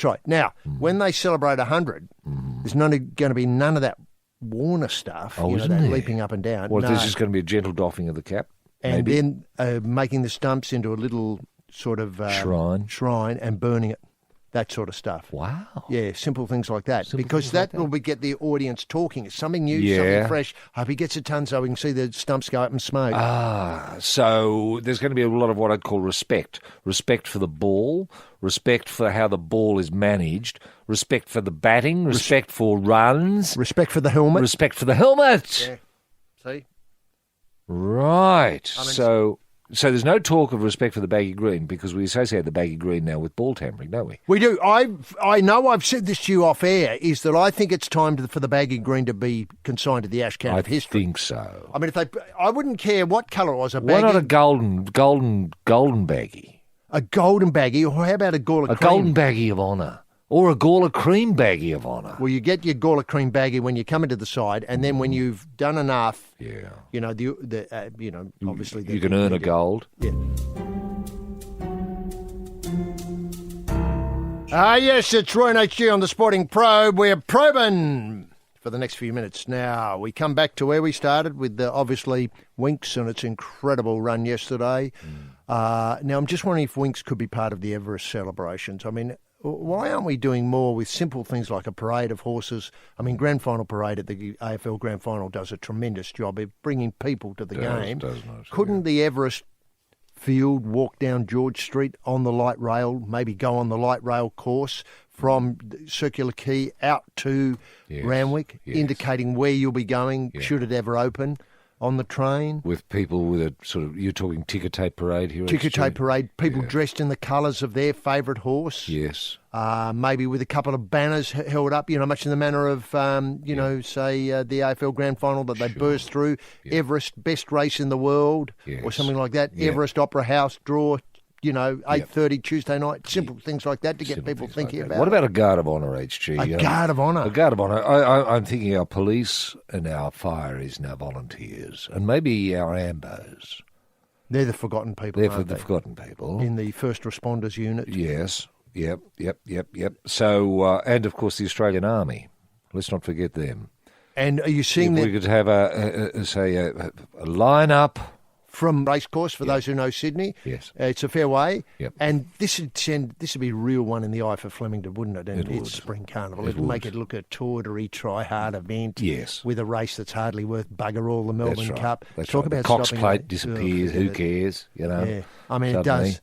right. Now, when they celebrate 100, there's going to be none of that Warner stuff, isn't that there? leaping up and down. Well, No. there's just going to be a gentle doffing of the cap. And maybe. then making the stumps into a little sort of shrine and burning it, that sort of stuff. Wow. Yeah, simple things like that. Simple because things like that will get the audience talking. It's something new, Yeah. something fresh. I hope he gets a ton so we can see the stumps go up and smoke. So there's going to be a lot of what I'd call respect. Respect for the ball, respect for how the ball is managed, respect for the batting, respect for runs, Respect for the helmet. respect for the helmet. Yeah. See? Right. So there's no talk of respect for the baggy green because we associate the baggy green now with ball tampering, don't we? We do. I know I've said this to you off air, is that I think it's time for the baggy green to be consigned to the ash can I of history. think so. I mean, I wouldn't care what colour it was, a Why baggy, not a golden baggy? a golden baggy, or how about a Gawler A cream? golden baggy of honour. Or a Gawler cream baggy of honour. Well, you get your Gawler cream baggy when you come into the side, and then when you've done enough, Yeah. obviously You can earn a gold. Yeah. Yes, it's Roy and HG on the Sporting Probe. We're probing for the next few minutes. Now, we come back to where we started with, obviously, Winks and its incredible run yesterday. Now, I'm just wondering if Winks could be part of the Everest celebrations. I mean, why aren't we doing more with simple things like a parade of horses? I mean, Grand Final Parade at the AFL Grand Final does a tremendous job of bringing people to the game. Couldn't the Everest field walk down George Street on the light rail, maybe go on the light rail course from Circular Quay out to Randwick, indicating where you'll be going, should it ever open, on the train? With people with a sort of, you're talking ticker tape parade here? Ticker tape parade, people dressed in the colours of their favourite horse. Yes. Maybe with a couple of banners held up, much in the manner of, say, the AFL Grand Final that they burst through. Everest, best race in the world, or something like that. Everest Opera House, draw, 8:30 Tuesday night. Simple things like that to get people thinking about What it. about a guard of honour, HG? A guard of honour? A guard of honour. I'm thinking our police and our fire is now volunteers, and maybe our ambos. They're the forgotten people, They're aren't the they? forgotten people. In the first responders unit. Yes. Yep. So, and of course the Australian Army. Let's not forget them. And are you seeing If that we could have a line-up. from Racecourse, for those who know Sydney? Yes. It's a fair way. Yep. And this would be a real one in the eye for Flemington, wouldn't it? And It would. it's Spring Carnival. It It'll make would. it look a tawdry, try-hard event. Yes. With a race that's hardly worth bugger all, the Melbourne That's right. Cup. That's Talk right. about The Cox stopping plate it. disappears. Oh, Who forget it. cares? Yeah. I mean, Suddenly. it does.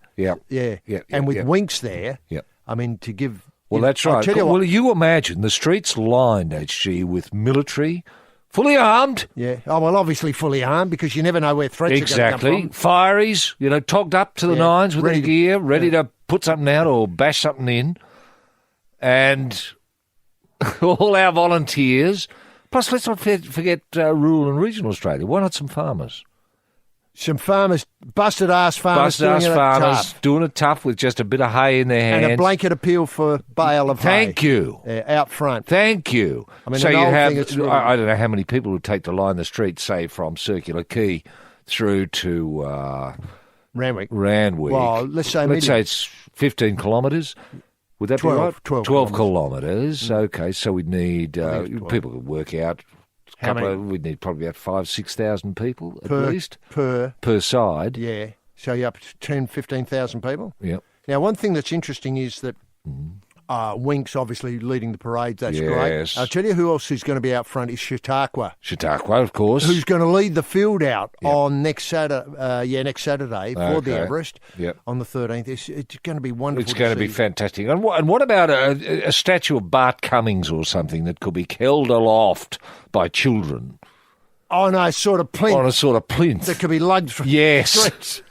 Yeah. Yeah. And with Winks there, I mean, to give... Well, that's I'll right. tell you Well, what, you imagine the streets lined, HG, with military, fully armed. yeah. Oh, well, obviously fully armed because you never know where threats are going to Exactly. come from. Fireys, togged up to the nines with ready their to- gear, ready to put something out or bash something in. And all our volunteers. Plus, let's not forget rural and regional Australia. Why not some farmers? Some farmers, busted-ass farmers, Doing it tough with just a bit of hay in their hands. and a blanket appeal for bale of hay. Thank you. Out front. Thank you. I mean, so an you old have, thing, it's really- I don't know how many people would take to line the street, say, from Circular Quay through to Randwick. Randwick. Well, let's say it's 15 kilometres. Would that 12, be right? 12 kilometres. Okay, so we'd need, think it's 12. people could work out, How many? we'd need probably about 5,000-6,000 people at per, least Per, side. yeah. So you're up to 10,000, 15,000 people. Yep. Now, one thing that's interesting is that Winks obviously leading the parade. That's Yes. great. I'll tell you who else is going to be out front is Chautauqua. Chautauqua, of course. Who's going to lead the field out on next Saturday for the Everest on the 13th. It's going to be wonderful. It's going to be fantastic. And what about a statue of Bart Cummings or something that could be held aloft by children? On a sort of plinth. On a sort of plinth. That could be lugged from Yes. the streets.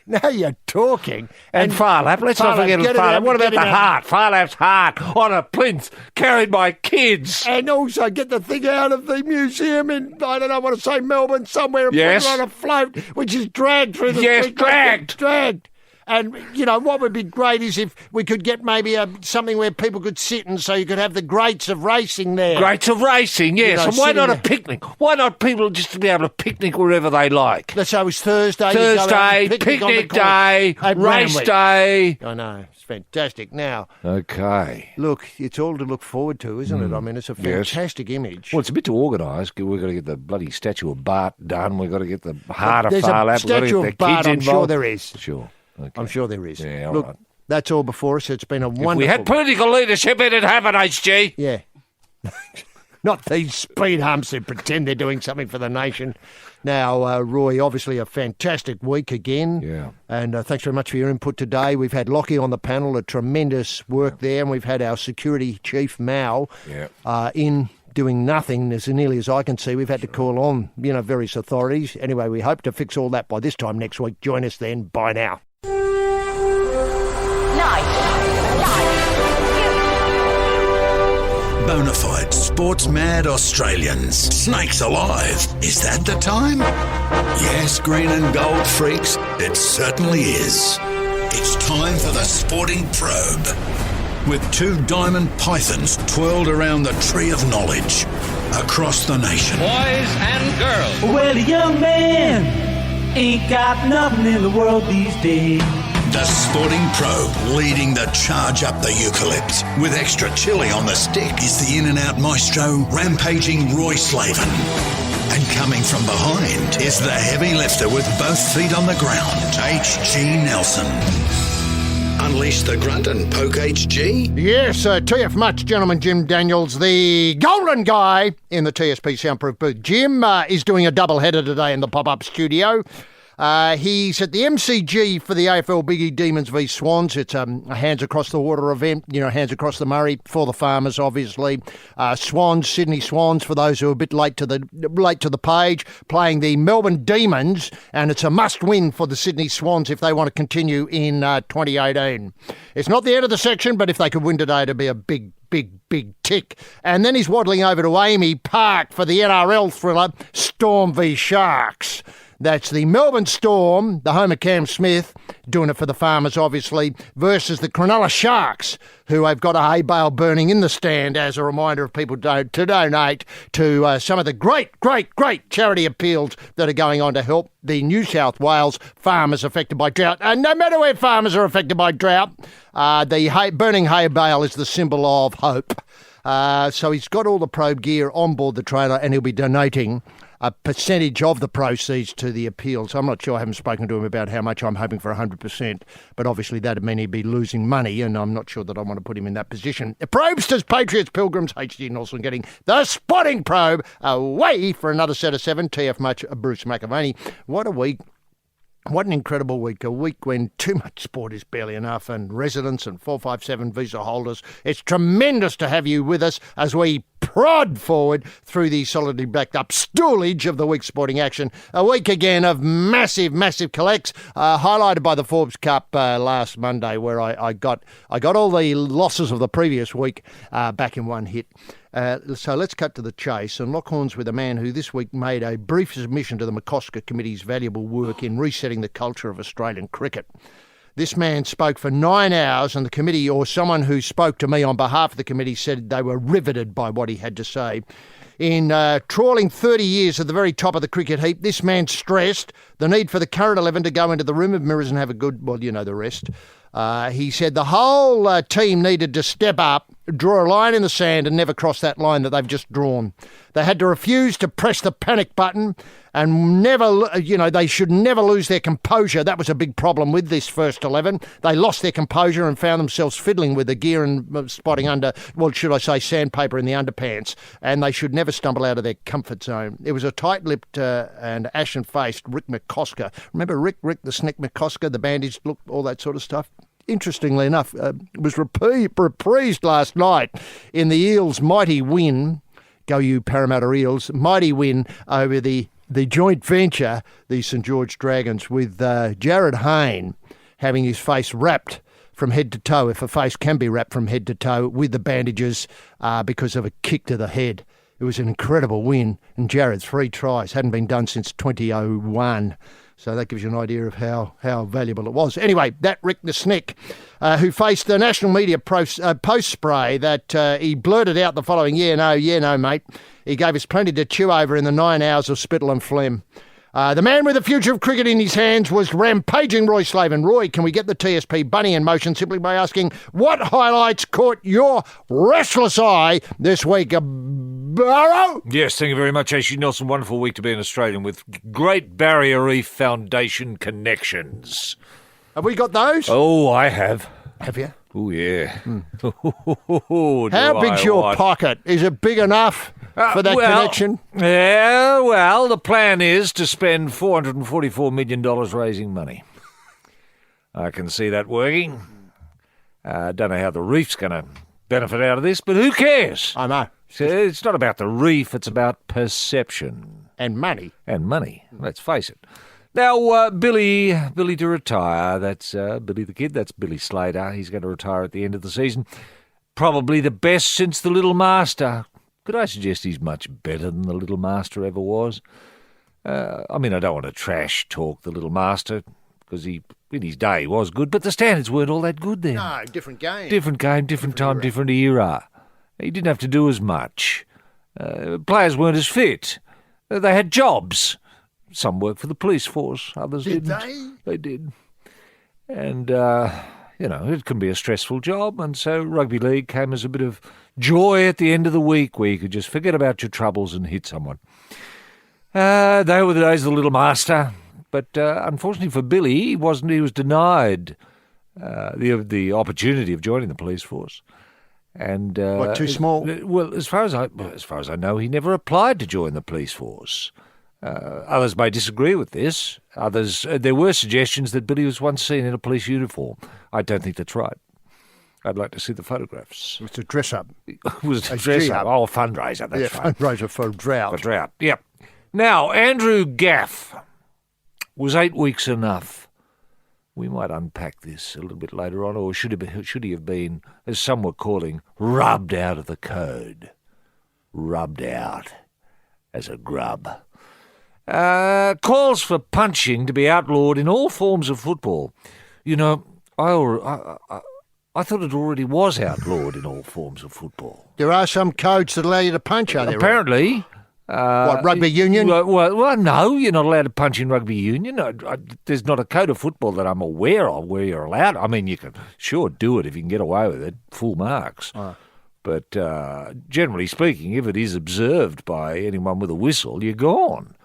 Now you're talking. And Farlap, let's not forget Farlap. What about the heart? Farlap's heart on a plinth carried by kids. And also get the thing out of the museum in, I don't know, I want to say Melbourne somewhere, and put it on a float, which is dragged through the street. Yes, dragged. And, you know, what would be great is if we could get maybe something where people could sit and so you could have the greats of racing there. Greats of racing, yes. You know, and why not a there. picnic? Why not people just to be able to picnic wherever they like? Let's say it was Thursday. Picnic day, race day. I know, it's fantastic. Now, okay. Look, it's all to look forward to, isn't it? I mean, it's a fantastic image. Well, it's a bit to organise. We've got to get the bloody statue of Bart done. We've got to get the heart of Farlap. There's a statue of Bart, I'm sure there is. Sure. Okay. I'm sure there is. Yeah, Look, right. that's all before us. It's been a wonderful... If we had political leadership, it'd have an HG. Yeah. Not these speed humps who pretend they're doing something for the nation. Now, Roy, obviously a fantastic week again. Yeah. And thanks very much for your input today. We've had Lockie on the panel, a tremendous work there, and we've had our security chief, Mao, in doing nothing, as nearly as I can see. We've had to call on, various authorities. Anyway, we hope to fix all that by this time next week. Join us then. Bye now. Bonafide sports-mad Australians. Snakes alive. Is that the time? Yes, green and gold freaks, it certainly is. It's time for the Sporting Probe. With two diamond pythons twirled around the tree of knowledge across the nation. Boys and girls. Well, a young man ain't got nothing in the world these days. The Sporting Probe leading the charge up the eucalypt. With extra chili on the stick is the in-and-out maestro, rampaging Roy Slaven. And coming from behind is the heavy lifter with both feet on the ground, H.G. Nelson. Unleash the grunt and poke HG? Yes, TF Much, gentleman, Jim Daniels, the golden guy in the TSP soundproof booth. Jim is doing a double-header today in the pop-up studio. He's at the MCG for the AFL Biggie Demons v Swans. It's a hands across the water event, hands across the Murray for the farmers, obviously. Swans, Sydney Swans, for those who are a bit late to the page, playing the Melbourne Demons, and it's a must-win for the Sydney Swans if they want to continue in 2018. It's not the end of the section, but if they could win today, it'd be a big tick. And then he's waddling over to Amy Park for the NRL thriller Storm v Sharks. That's the Melbourne Storm, the home of Cam Smith, doing it for the farmers, obviously, versus the Cronulla Sharks, who have got a hay bale burning in the stand as a reminder of people to donate to some of the great charity appeals that are going on to help the New South Wales farmers affected by drought. And no matter where farmers are affected by drought, the burning hay bale is the symbol of hope. So he's got all the probe gear on board the trailer, and he'll be donating a percentage of the proceeds to the appeals. I'm not sure, I haven't spoken to him about how much. I'm hoping for 100%, but obviously that'd mean he'd be losing money, and I'm not sure that I want to put him in that position. Probe-sters, Patriots, Pilgrims, H.G. Nelson getting the Spotting Probe away for another set of 7. TF Much, Bruce McAvaney. What a week. What an incredible week. A week when too much sport is barely enough, and residents and 457 visa holders. It's tremendous to have you with us as we prod forward through the solidly backed up stoolage of the week's sporting action. A week again of massive collects, highlighted by the Forbes Cup last Monday, where I got all the losses of the previous week back in one hit. So let's cut to the chase and lock horns with a man who this week made a brief submission to the McCosker Committee's valuable work in resetting the culture of Australian cricket. This man spoke for 9 hours, and the committee, or someone who spoke to me on behalf of the committee, said they were riveted by what he had to say. In trawling 30 years at the very top of the cricket heap, this man stressed the need for the current 11 to go into the room of mirrors and have a good, well, you know the rest. He said the whole team needed to step up, draw a line in the sand and never cross that line that they've just drawn. They had to refuse to press the panic button and they should never lose their composure. That was a big problem with this first 11. They lost their composure and found themselves fiddling with the gear and spotting under, sandpaper in the underpants. And they should never stumble out of their comfort zone. It was a tight-lipped and ashen-faced Rick McCosker. Remember Rick the Snick McCosker, the bandaged look, all that sort of stuff? Interestingly enough, was reprised last night in the Eels' mighty win. Go you Parramatta Eels, mighty win over the joint venture, the St George Dragons, with Jared Hayne having his face wrapped from head to toe, if a face can be wrapped from head to toe, with the bandages because of a kick to the head. It was an incredible win, and Jared's 3 tries hadn't been done since 2001. So that gives you an idea of how valuable it was. Anyway, that Rick the Snick, who faced the national media post-spray that he blurted out the following, yeah, no, mate. He gave us plenty to chew over in the 9 hours of spittle and phlegm. The man with the future of cricket in his hands was rampaging Roy Slaven. Roy, can we get the TSP bunny in motion simply by asking what highlights caught your restless eye this week, Barrow? Yes, thank you very much, A.C. Nelson. Wonderful week to be an Australian with Great Barrier Reef Foundation connections. Have we got those? Oh, I have. Have you? Oh, yeah. How big's your pocket? Is it big enough for that connection? Yeah, well, the plan is to spend $444 million raising money. I can see that working. I don't know how the reef's going to benefit out of this, but who cares? I know. It's not about the reef, it's about perception. And money. And money, let's face it. Now, Billy to retire. That's Billy the Kid. That's Billy Slater. He's going to retire at the end of the season. Probably the best since the Little Master. Could I suggest he's much better than the Little Master ever was? I don't want to trash talk the Little Master, because in his day he was good, but the standards weren't all that good then. No, different game. Different game, different time, different era. He didn't have to do as much. Players weren't as fit. They had jobs. Some worked for the police force, others didn't. They did. And, it can be a stressful job, and so rugby league came as a bit of joy at the end of the week where you could just forget about your troubles and hit someone. They were the days of the Little Master, but unfortunately for Billy, he was denied the opportunity of joining the police force. And what, too small? Well, as far as I know, he never applied to join the police force. Others may disagree with this. There were suggestions that Billy was once seen in a police uniform. I don't think that's right. I'd like to see the photographs. It was a dress-up. It was a dress-up. Oh, a fundraiser, that's right. Fundraiser for drought. For drought, yep. Now, Andrew Gaff. Was 8 weeks enough? We might unpack this a little bit later on, or should he have been, as some were calling, rubbed out of the code? Rubbed out as a grub. Calls for punching to be outlawed in all forms of football. You know, I thought it already was outlawed in all forms of football. There are some codes that allow you to punch, are there? Apparently. What, rugby union? Well, no, you're not allowed to punch in rugby union. There's not a code of football that I'm aware of where you're allowed. I mean, you can sure do it if you can get away with it, full marks. But generally speaking, if it is observed by anyone with a whistle, you're gone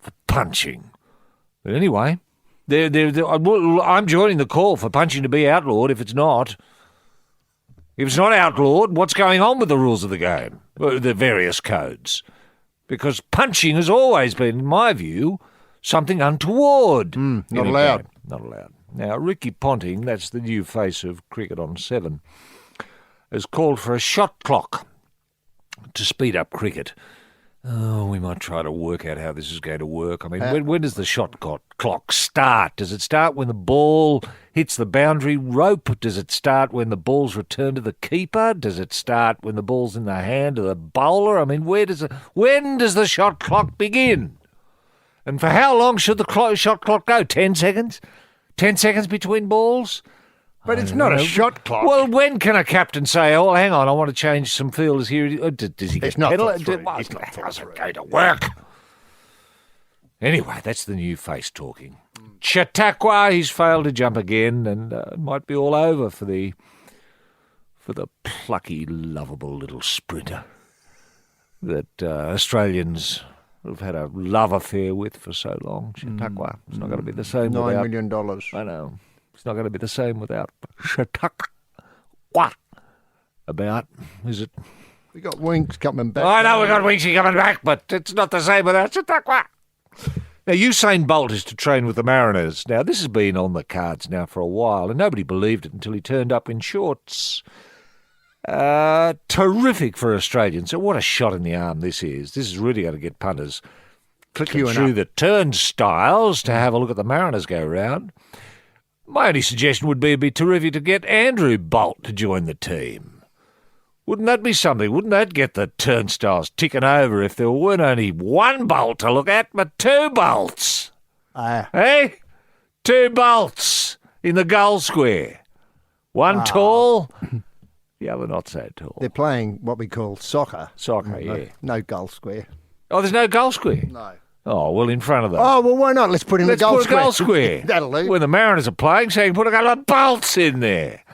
for punching. But anyway, I'm joining the call for punching to be outlawed if it's not. If it's not outlawed, what's going on with the rules of the game, the various codes? Because punching has always been, in my view, something untoward. Not allowed. Not allowed. Now, Ricky Ponting, that's the new face of Cricket on 7, has called for a shot clock to speed up cricket. Oh, we might try to work out how this is going to work. I mean, when does the shot clock start? Does it start when the ball hits the boundary rope? Does it start when the ball's returned to the keeper? Does it start when the ball's in the hand of the bowler? I mean, when does the shot clock begin? And for how long should the shot clock go? 10 seconds? 10 seconds between balls? But it's not a shot clock. Well, when can a captain say, oh, hang on, I want to change some fielders here? Does he get It's not penalised? thought through. It's not How's it going to work? Anyway, that's the new face talking. Chautauqua, he's failed to jump again, and it might be all over for the plucky, lovable little sprinter that Australians have had a love affair with for so long. Chautauqua. It's not going to be the same without... $9 million. I know. It's not going to be the same without Chautauqua. About, is it? We got Winks coming back. I know we got Winksy coming back, but it's not the same without Chautauqua. Now, Usain Bolt is to train with the Mariners. Now, this has been on the cards now for a while, and nobody believed it until he turned up in shorts. Terrific for Australians. So what a shot in the arm this is. This is really going to get punters clicking through the turnstiles to have a look at the Mariners go round. My only suggestion would be it'd be terrific to get Andrew Bolt to join the team. Wouldn't that be something? Wouldn't that get the turnstiles ticking over if there weren't only one bolt to look at, but two bolts? Hey? Two bolts in the goal square. One tall, the other not so tall. They're playing what we call soccer. Yeah. No goal square. Oh, there's no goal square? No. Oh, well, in front of them. Oh, well, why not? Let's put in a goal square. Let's put a goal square. That'll do. When the Mariners are playing, so you can put a couple of bolts in there.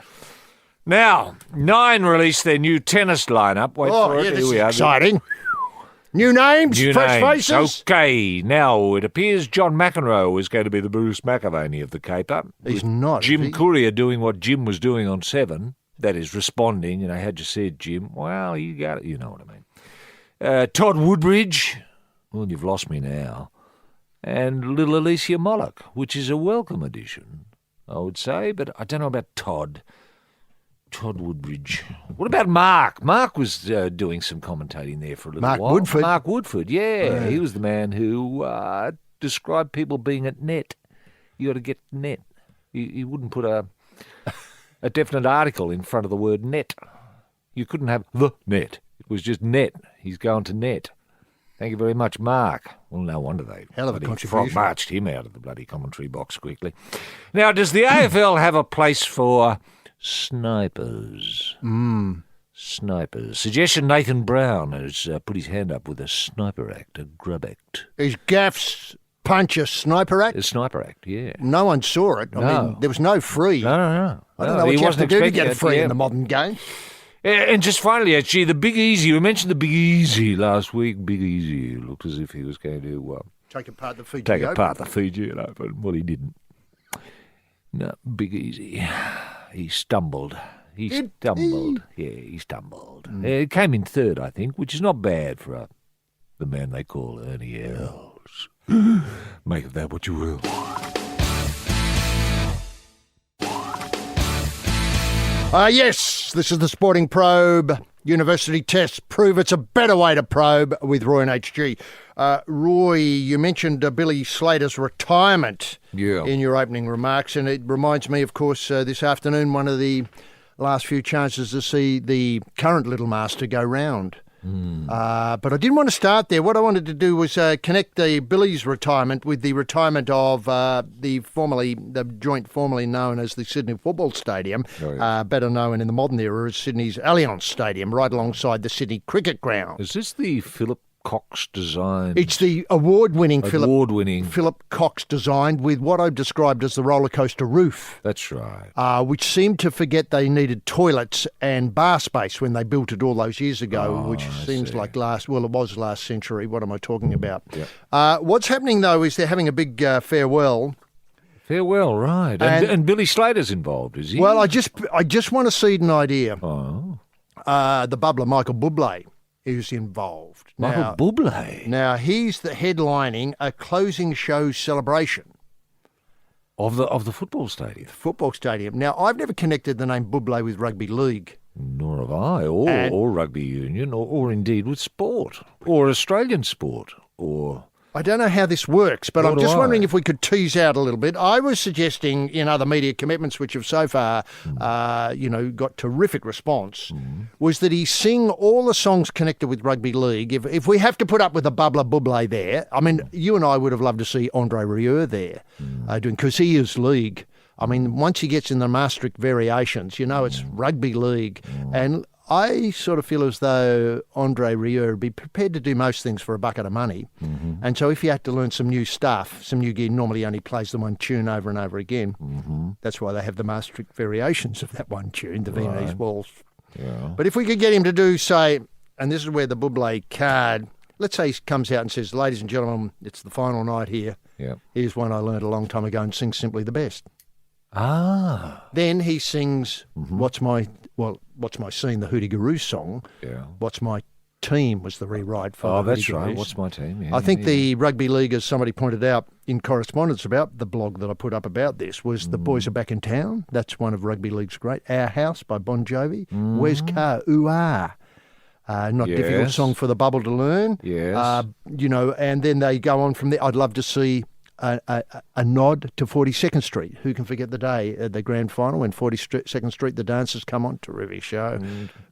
Now, Nine released their new tennis lineup. Wait for it. Yeah, Here this we is are. exciting. New names, fresh faces. Okay, now it appears John McEnroe is going to be the Bruce McAvaney of the caper. He's not. Jim Courier doing what Jim was doing on Seven. That is responding. How'd you see it, Jim? Well, you got it. You know what I mean. Todd Woodbridge. Well, you've lost me now. And little Alicia Mollock, which is a welcome addition, I would say. But I don't know about Todd. Todd Woodbridge. What about Mark? Mark was doing some commentating there for a little while. Woodford. Mark Woodford, yeah. He was the man who described people being at net. You got to get net. He wouldn't put a definite article in front of the word net. You couldn't have the net. It was just net. He's going to net. Thank you very much, Mark. Well, no wonder they hell of a contribution. Marched him out of the bloody commentary box quickly. Now, does the AFL have a place for snipers? Snipers. Suggestion: Nathan Brown has put his hand up with a sniper act, a grub act. Is Gaff's punch a sniper act? A sniper act, yeah. No one saw it. I mean, there was no free. No. I don't know what you have to do to get free in the modern game. And just finally, actually, the Big Easy. We mentioned the Big Easy last week. Big Easy looked as if he was going to take apart the Fiji Open. Well, he didn't. No, Big Easy. He stumbled. He stumbled. He came in third, I think, which is not bad for the man they call Ernie Els. Make of that what you will. Yes, this is the Sporting Probe University Test. Prove it's a better way to probe with Roy and HG. Roy, you mentioned Billy Slater's retirement in your opening remarks, and it reminds me, of course, this afternoon, one of the last few chances to see the current Little Master go round. But I didn't want to start there. What I wanted to do was connect the Billy's retirement with the retirement of the joint formerly known as the Sydney Football Stadium, better known in the modern era as Sydney's Allianz Stadium, right alongside the Sydney Cricket Ground. Is this the Philip Cox design? It's the award-winning Philip Cox design with what I've described as the roller coaster roof. That's right. Which seemed to forget they needed toilets and bar space when they built it all those years ago, which seems like it was last century. What am I talking about? Yep. What's happening, though, is they're having a big farewell. Farewell, right. And Billy Slater's involved, is he? Well, I just want to seed an idea. Oh. The bubbler, Michael Bublé, is involved. Michael Bublé? Now, he's headlining a closing show celebration. Of the football stadium? The football stadium. Now, I've never connected the name Bublé with rugby league. Nor have I, or rugby union, or indeed with sport, or Australian sport, or... I don't know how this works, but I'm just wondering if we could tease out a little bit. I was suggesting in other media commitments, which have so far, got terrific response, was that he sing all the songs connected with rugby league. If we have to put up with a bubbler Bublé there, I mean, you and I would have loved to see Andre Rieu there doing, because he is league. I mean, once he gets in the Maastricht variations, it's rugby league. And I sort of feel as though Andre Rieu would be prepared to do most things for a bucket of money. Mm-hmm. And so if you had to learn some new stuff, some new gear, normally only plays the one tune over and over again. Mm-hmm. That's why they have the master variations of that one tune, the Viennese Waltz. Yeah. But if we could get him to do, say, and this is where the Bublé card, let's say he comes out and says, ladies and gentlemen, it's the final night here. Yeah. Here's one I learned a long time ago and sings Simply the Best. Ah. Then he sings What's My Scene, the Hootie Guru song. Yeah. What's My Team was the rewrite for Oh, the that's Hootie right. Gurus. What's my team? Yeah, I think yeah. the rugby league, as somebody pointed out in correspondence about the blog that I put up about this, was The Boys Are Back in Town. That's one of rugby league's great. Our House by Bon Jovi. Where's Car Ooh Ah? Not difficult Yes. song for the bubble to learn. Yes. And then they go on from there. I'd love to see a nod to 42nd Street. Who can forget the day at the grand final when 42nd Street, the dancers come on? Terrific show.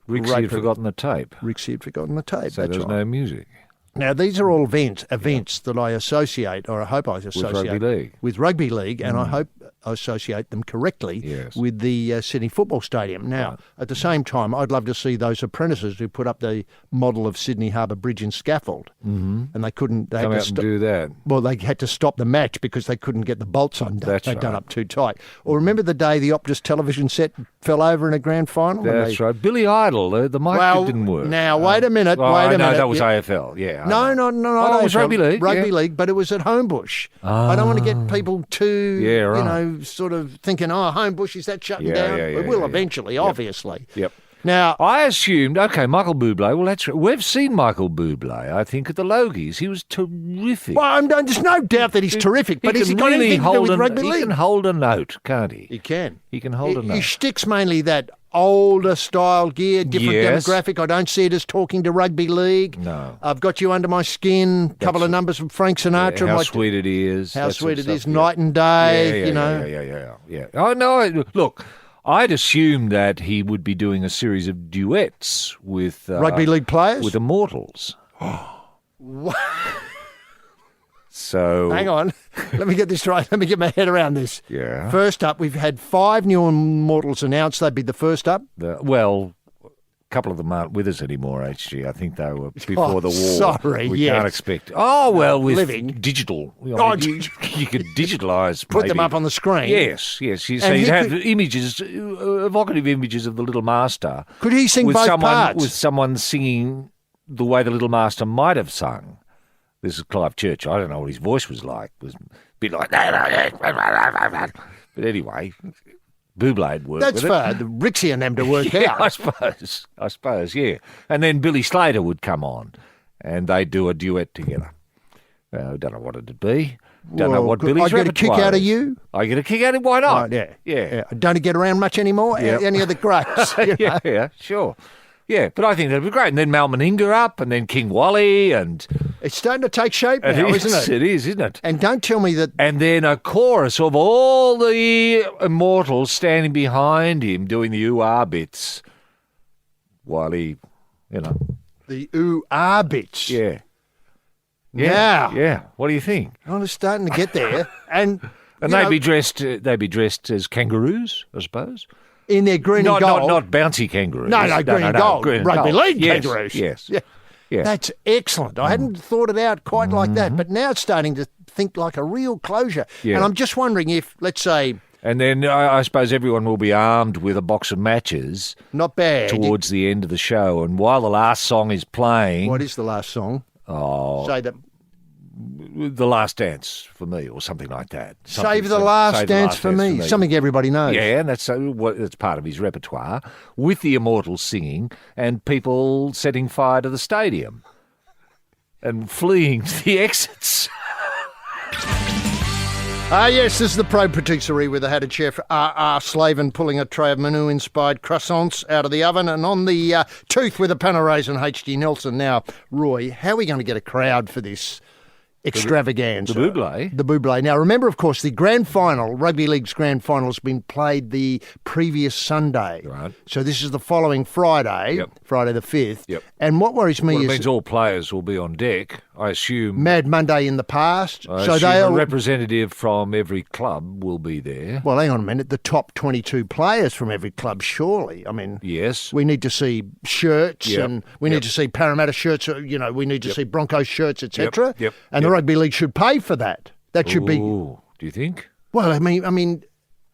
Rixie Great had forgotten the tape, Rixie had forgotten the tape. so That's there was right. no music. Now, these are all events that I associate, or I hope I associate rugby league. with rugby league, and I hope I associate them correctly Yes. with the Sydney Football Stadium. Now, at the same time, I'd love to see those apprentices who put up the model of Sydney Harbour Bridge and scaffold, and they couldn't. They Come had out to and stop. do that. Well, they had to stop the match because they couldn't get the bolts undone. That's They'd done right. up too tight. Or remember the day the Optus television set fell over in a grand final? and That's they- right. Billy Idol, the mic Well, didn't work. now, wait a minute, Oh, wait a I know, minute. that was Yeah. AFL, yeah. I No, know. no, Oh, it was AFL, rugby league. Rugby yeah. league, but it was at Homebush. I don't want to get people too, Yeah, right. sort of thinking, oh, Homebush, is that shutting Yeah, down? yeah, It will yeah. eventually, obviously. Yep. Now, I assumed, okay, Michael Bublé, well, that's right. We've seen Michael Bublé, I think, at the Logies. He was terrific. there's no doubt that he's terrific, but has he can got really anything to do with hold rugby He league? can hold a note, can't he? He can. He can hold a note. He sticks mainly that older style gear, different Yes. demographic. I don't see it as talking to rugby league. No. I've got you under my skin. Couple of numbers from Frank Sinatra. Yeah, how my- sweet it is. How that sort sweet of it is, stuff, night and day, you know. Yeah. Oh, no, look, I'd assumed that he would be doing a series of duets with... Rugby league players? With Immortals. So... Hang on. Let me get this right. Let me get my head around this. Yeah. First up, we've had 5 new Immortals announced. They'd be the first up. Well, a couple of them aren't with us anymore, HG. I think they were before the war. sorry, We yes. can't expect... Oh, well, with Living. digital. You could digitalise... Put them maybe. up on the screen. Yes. You see, And he you'd have could- images, evocative images of the Little Master. Could he sing with both someone, parts? With someone singing the way the Little Master might have sung. This is Clive Church. I don't know what his voice was like. It was a bit like... But anyway, Bublé'd work That's with for it. the Rixie and them to work Yeah, out. I suppose, yeah. And then Billy Slater would come on and they'd do a duet together. I don't know what it'd be. Don't know Well, what could Billy's I get a kick repertoire out of is. you? I get a kick out of why not? Right, Yeah. Yeah. Don't he get around much anymore? Yep. Any of the greats? you know? Yeah, sure. Yeah, but I think that'd be great. And then Mal Meninga up, and then King Wally, and It's starting to take shape now, it is, isn't it? It is, isn't it? And don't tell me that... And then a chorus of all the immortals standing behind him doing the ooh-ah bits while he, The ooh-ah bits. yeah. Now, Yeah. What do you think? well, it's starting to get there. And And they'd be dressed as kangaroos, I suppose. in their green Not and gold. not bouncy kangaroos. No, green and gold. green and Rugby gold. league Yes, kangaroos. Yes. Yeah. Yeah. That's excellent. I hadn't thought it out quite like that, but now it's starting to think like a real closure. Yeah. And I'm just wondering if, let's say, And then I suppose everyone will be armed with a box of matches not bad. towards the end of the show. And while the last song is playing, What is the last song? Say that. The Last Dance for me, or something like that. Save the last dance for me. Something everybody knows. Yeah, and that's part of his repertoire, with the Immortals singing and people setting fire to the stadium and fleeing to the exits. Yes, this is the Probe Patisserie with the hatted chef R.R. Slaven pulling a tray of Manu-inspired croissants out of the oven, and on the tooth with a pan of raisin, H.G. Nelson. Now, Roy, how are we going to get a crowd for this extravaganza? The Bublé. The Bublé. Now, remember, of course, the grand final, Rugby League's grand final, has been played the previous Sunday. Right. So this is the following Friday, Yep. Friday the 5th. Yep. And what worries me Well, it is... means all players will be on deck, I assume. Mad Monday in the past. I So assume they a are. representative from every club will be there. Well, hang on a minute. The top 22 players from every club, surely. I mean, Yes. we need to see shirts Yep. and we need to see Parramatta shirts. We need to see Broncos shirts, etc. Yep. And the rugby league should pay for that. That should be. Ooh, do you think? Well, I mean,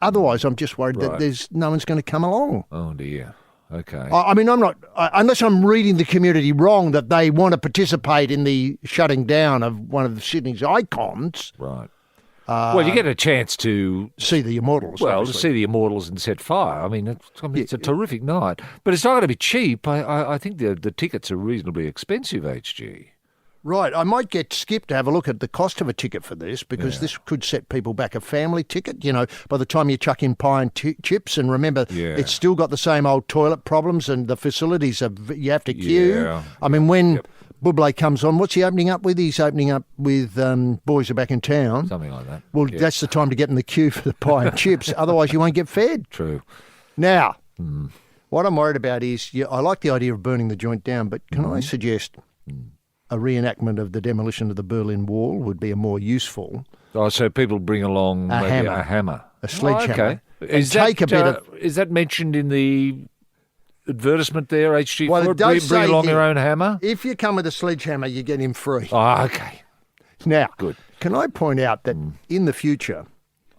otherwise, I'm just worried that Right. there's no one's going to come along. Oh, dear. Okay. I mean, I'm not, unless I'm reading the community wrong, that they want to participate in the shutting down of one of Sydney's icons. Right. Well, you get a chance to See the Immortals. to obviously. see the Immortals and set fire. I mean, it's a terrific night, but it's not going to be cheap. I think the tickets are reasonably expensive. HG. Right, I might get Skip to have a look at the cost of a ticket for this because this could set people back a family ticket. By the time you chuck in pie and chips, and remember, it's still got the same old toilet problems and the facilities you have to queue. Yeah. I mean, when Buble comes on, what's he opening up with? He's opening up with Boys Are Back in Town. Something like that. Well, that's the time to get in the queue for the pie and chips. Otherwise, you won't get fed. True. Now, what I'm worried about is, I like the idea of burning the joint down, but can I suggest a reenactment of the demolition of the Berlin Wall would be a more useful, Oh, so people bring along A maybe hammer. a hammer, a sledgehammer. Oh, okay. And take a bit of. Is that mentioned in the advertisement there, HG? Well, it does bring say along here, your own hammer. If you come with a sledgehammer, you get him free. Oh, okay. Now, Good. can I point out that in the future,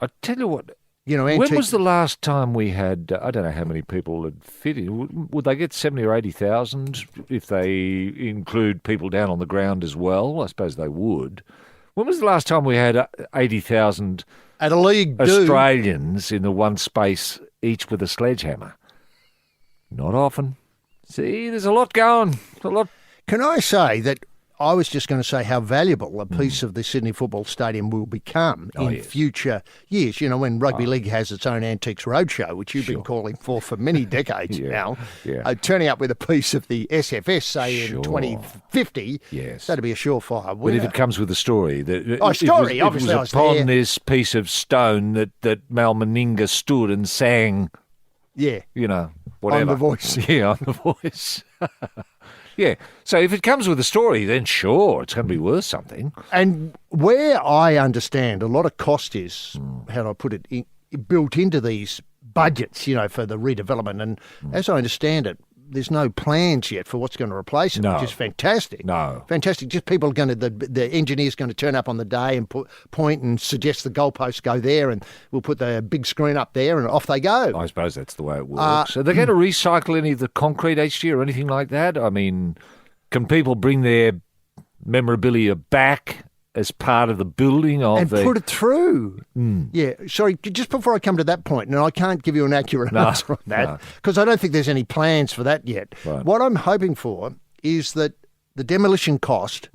I tell you what. when When was the last time we had? I don't know how many people had fit in. Would they get 70 or 80,000 if they include people down on the ground as well? I suppose they would. When was the last time we had 80,000 at a league do, Australians in the one space, each with a sledgehammer? Not often. See, there's a lot going. A lot. can I say that I was just going to say how valuable a piece of the Sydney Football Stadium will become in future years. When Rugby League has its own Antiques Roadshow, which you've been calling for many decades now, turning up with a piece of the SFS, say in 2050, that'd be a surefire But winner. if it comes with a story, story, it obviously I was was upon there. this piece of stone that Mal Meninga stood and sang. Yeah. Whatever. The Voice. Yeah, on The Voice. Yeah. So if it comes with a story, then sure, it's going to be worth something. And where I understand a lot of cost is, how do I put it, built into these budgets, for the redevelopment. And as I understand it, there's no plans yet for what's going to replace it, No. which is fantastic. No. Fantastic. Just people are going to, the engineer's going to turn up on the day and point and suggest the goalposts go there and we'll put the big screen up there and off they go. I suppose that's the way it works. Are they going to recycle any of the concrete HG or anything like that? I mean, can people bring their memorabilia back as part of the building of and the... put it through. Yeah, sorry, just before I come to that point, and I can't give you an accurate answer on that, because I don't think there's any plans for that yet. Right. What I'm hoping for is that the demolition cost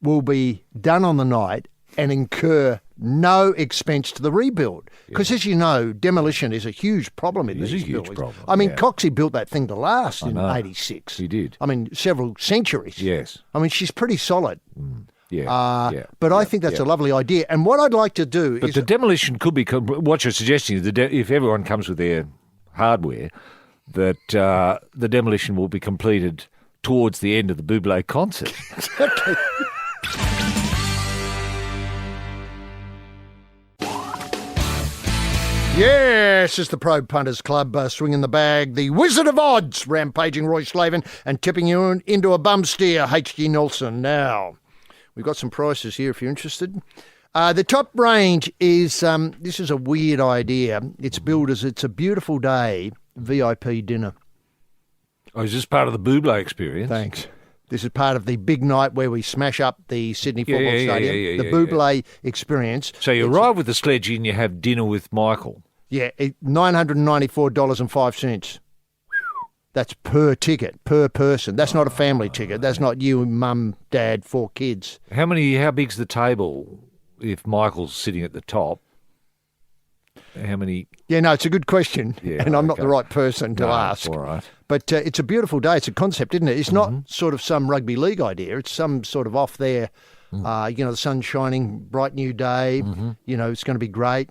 will be done on the night and incur no expense to the rebuild. Because as you know, demolition is a huge problem in It is these a huge buildings. problem, I mean, yeah. Coxie built that thing to last in know. 86. He did. I mean, several centuries. Yes. I mean, she's pretty solid. Yeah. But I think that's a lovely idea. And what I'd like to do But is... the demolition could be... What you're suggesting is if everyone comes with their hardware, that the demolition will be completed towards the end of the Buble concert. Yes, it's the Probe Punters Club swinging the bag. The Wizard of Odds, rampaging Roy Slaven and tipping you into a bum steer, H.G. Nelson. Now, we've got some prices here if you're interested. The top range is, this is a weird idea. It's billed as It's a Beautiful Day VIP dinner. Oh, is this part of the Buble experience? Thanks. This is part of the big night where we smash up the Sydney Football yeah, Stadium, the Buble experience. So you arrive with the sledge and you have dinner with Michael. Yeah, $994.05. That's per ticket, per person. That's not a family ticket. That's not you, mum, dad, 4 kids. How big's the table if Michael's sitting at the top? How many? Yeah, no, it's a good question, Yeah, and I'm not okay. the right person to No, ask. all right. But it's a beautiful day. It's a concept, isn't it? It's not sort of some rugby league idea. It's some sort of off there, the sun's shining, bright new day. It's going to be great.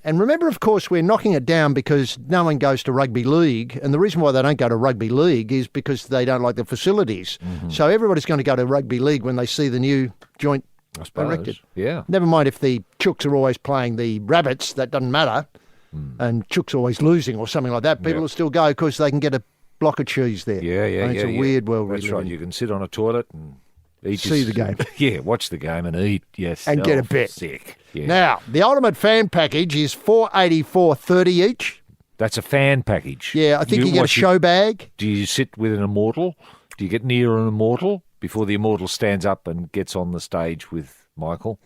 And remember, of course, we're knocking it down because no one goes to rugby league. And the reason why they don't go to rugby league is because they don't like the facilities. So everybody's going to go to rugby league when they see the new joint I suppose. erected. Yeah. Never mind if the Chooks are always playing the Rabbits, that doesn't matter. And Chooks always losing or something like that. People will still go because they can get a block of cheese there. Yeah. And it's a weird world we That's live right. in. You can sit on a toilet and eat. See the game. Yeah, watch the game and eat. Yes. And get a bet. Sick. Yeah. Now, the ultimate fan package is $484.30 each. That's a fan package. Yeah, I think you get a show bag. Do you sit with an immortal? Do you get near an immortal before the immortal stands up and gets on the stage with Michael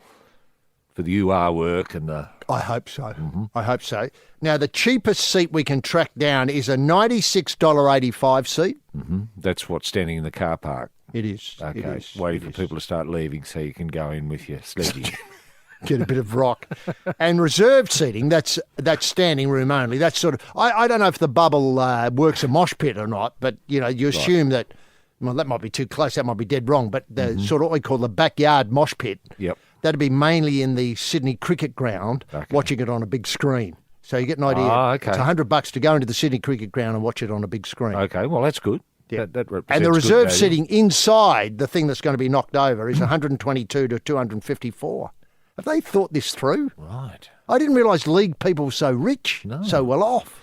for the UR work and the... I hope so. I hope so. Now, the cheapest seat we can track down is a $96.85 seat. That's what's standing in the car park. It is. Okay, It is. waiting It for is. people to start leaving so you can go in with your sledgy. Get a bit of rock. And reserved seating, that's standing room only. That's sort of, I don't know if the bubble works a mosh pit or not, but, you assume that, well, that might be too close, that might be dead wrong, but the sort of what we call the backyard mosh pit, Yep. that'd be mainly in the Sydney Cricket Ground, watching it on a big screen. So you get an idea. Okay. It's $100 to go into the Sydney Cricket Ground and watch it on a big screen. Okay, well, that's good. Yeah. That represents And the good reserve value. seating inside the thing that's going to be knocked over is 122 to 254. Have they thought this through? Right. I didn't realise league people were so rich, so well off.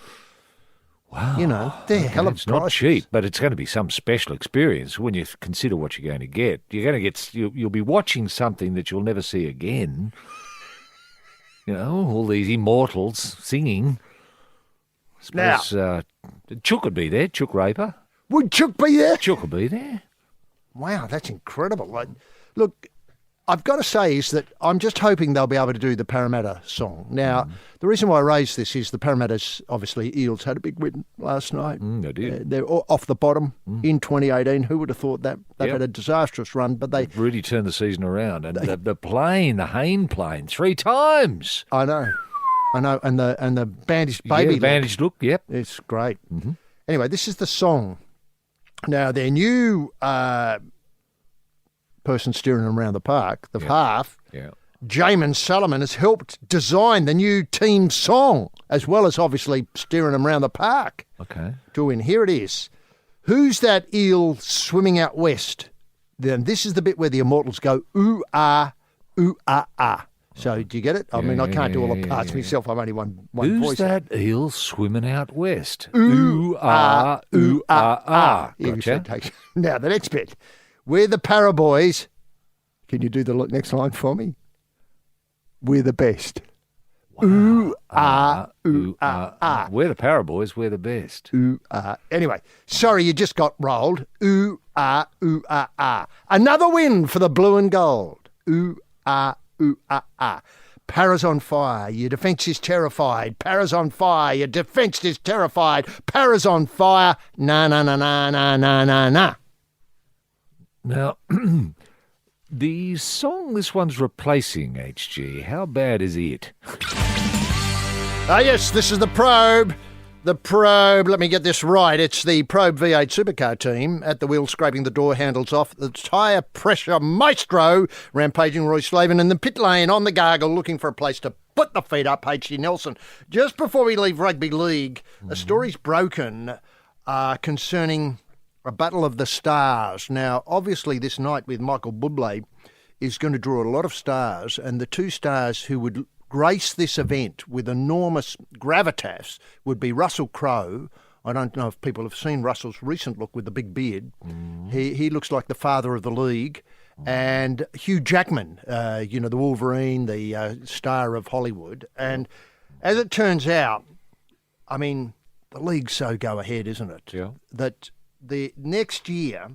Wow. They're hell of It's not prices. cheap, but it's going to be some special experience when you consider what you're going to get. You're going to get, you'll be watching something that you'll never see again. All these immortals singing. I suppose Chook would be there, Chook Raper. Would Chook be there? Chook would be there. Wow, that's incredible. Look, I've got to say is that I'm just hoping they'll be able to do the Parramatta song. Now, the reason why I raised this is the Parramatta's, obviously, Eels had a big win last night. They did. They're off the bottom in 2018. Who would have thought that? They've had a disastrous run, but they... Really turned the season around. And the plane, the Hayne plane, 3 times. I know. And the bandaged baby Yeah, bandaged look, yep. It's great. Anyway, this is the song. Now, their new person steering them around the park, the half, Yeah. Jamin Solomon, has helped design the new team song, as well as obviously steering them around the park Okay. to win. Here it is. Who's that eel swimming out west? Then this is the bit where the immortals go, ooh, ah, ah. So, do you get it? I mean, I can't do all the parts myself. I'm only one Who's voice. that eel swimming out west? Ooh, ah, ooh, ah. Gotcha. Now, the next bit. We're the Para Boys. Can you do the next line for me? We're the best. Wow. Ooh, ah, ooh, ah. We're the Para Boys, we're the best. Ooh, ah. Anyway, sorry, you just got rolled. Ooh, ah, ah. Another win for the blue and gold. Ooh, ah, ah. Para's on fire, your defence is terrified. Para's on fire, your defence is terrified. Para's on fire, na. Now, the song this one's replacing, HG, how bad is it? Yes, this is the Probe. The Probe, let me get this right. It's the Probe V8 supercar team at the wheel scraping the door handles off. The tyre pressure maestro rampaging Roy Slaven in the pit lane on the gargle looking for a place to put the feet up, H.G. Nelson. Just before we leave rugby league, a story's broken concerning a battle of the stars. Now, obviously this night with Michael Bublé is going to draw a lot of stars, and the 2 stars who would grace this event with enormous gravitas would be Russell Crowe. I don't know if people have seen Russell's recent look with the big beard. He looks like the father of the league. And Hugh Jackman, the Wolverine, the star of Hollywood. And as it turns out, I mean, the league's so go ahead, isn't it? Yeah. That the next year,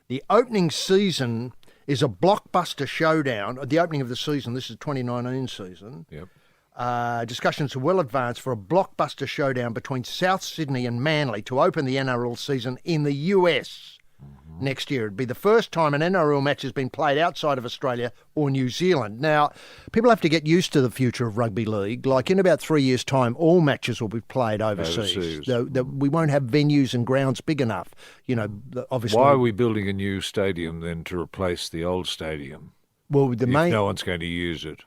the opening season is a blockbuster showdown. The opening of the season, this is 2019 season. Yep. Discussions are well advanced for a blockbuster showdown between South Sydney and Manly to open the NRL season in the US next year. It'd be the first time an NRL match has been played outside of Australia or New Zealand. Now, people have to get used to the future of rugby league. Like in about 3 years' time, all matches will be played overseas. We won't have venues and grounds big enough. Obviously. Why are we building a new stadium then to replace the old stadium? Well, If no one's going to use it.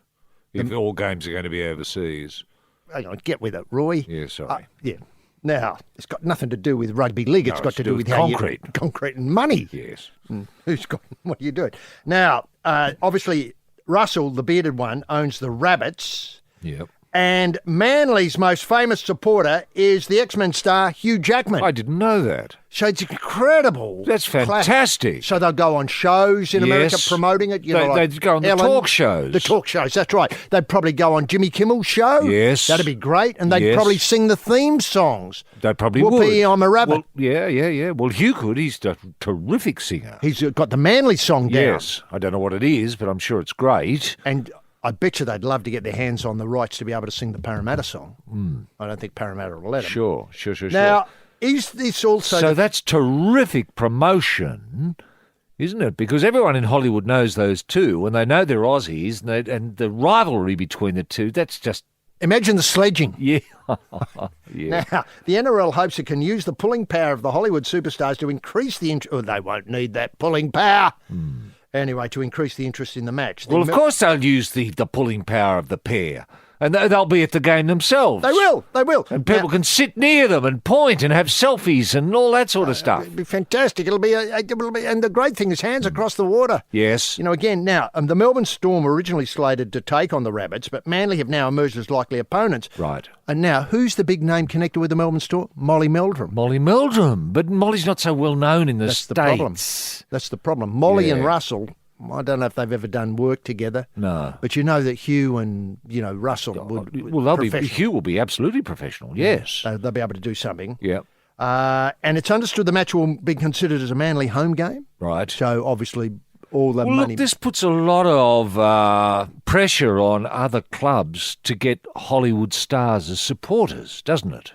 If all games are going to be overseas. Hang on, get with it, Roy. Yeah, sorry. Yeah. Now, it's got nothing to do with rugby league. It's got to do with concrete. Concrete and money. Yes. What are you doing? Now, obviously, Russell, the bearded one, owns the Rabbits. Yep. And Manly's most famous supporter is the X-Men star Hugh Jackman. I didn't know that. So it's incredible. That's fantastic. So they'll go on shows in America Yes. promoting it. They'd go on the talk shows. The talk shows, that's right. They'd probably go on Jimmy Kimmel's show. Yes. That'd be great. And they'd probably sing the theme songs. They probably Whoopee, would. I'm a Rabbit. Well, yeah. Well, Hugh could. He's a terrific singer. He's got the Manly song down. Yes. I don't know what it is, but I'm sure it's great. And I bet you they'd love to get their hands on the rights to be able to sing the Parramatta song. I don't think Parramatta will let them. Sure. Now, is this also... So that's terrific promotion, isn't it? Because everyone in Hollywood knows those two, and they know they're Aussies, and the rivalry between the two, that's just... Imagine the sledging. Yeah. Yeah. Now, the NRL hopes it can use the pulling power of the Hollywood superstars to increase the interest... Oh, they won't need that pulling power. Anyway, to increase the interest in the match. Well, of course they'll use the pulling power of the pair. And they'll be at the game themselves. They will. And people can sit near them and point and have selfies and all that sort of stuff. It'll be fantastic. It'll be, and the great thing is hands across the water. Yes. You know, again, now, the Melbourne Storm were originally slated to take on the Rabbits, but Manly have now emerged as likely opponents. Right. And now, who's the big name connected with the Melbourne Storm? Molly Meldrum. Molly Meldrum. But Molly's not so well known in the States. That's the problem. Molly and Yeah. Russell... I don't know if they've ever done work together. No. But you know that Hugh and, Russell would Hugh will be absolutely professional, yes. They'll be able to do something. Yeah. And it's understood the match will be considered as a Manly home game. Right. So obviously all the Well, money... look, this puts a lot of pressure on other clubs to get Hollywood stars as supporters, doesn't it?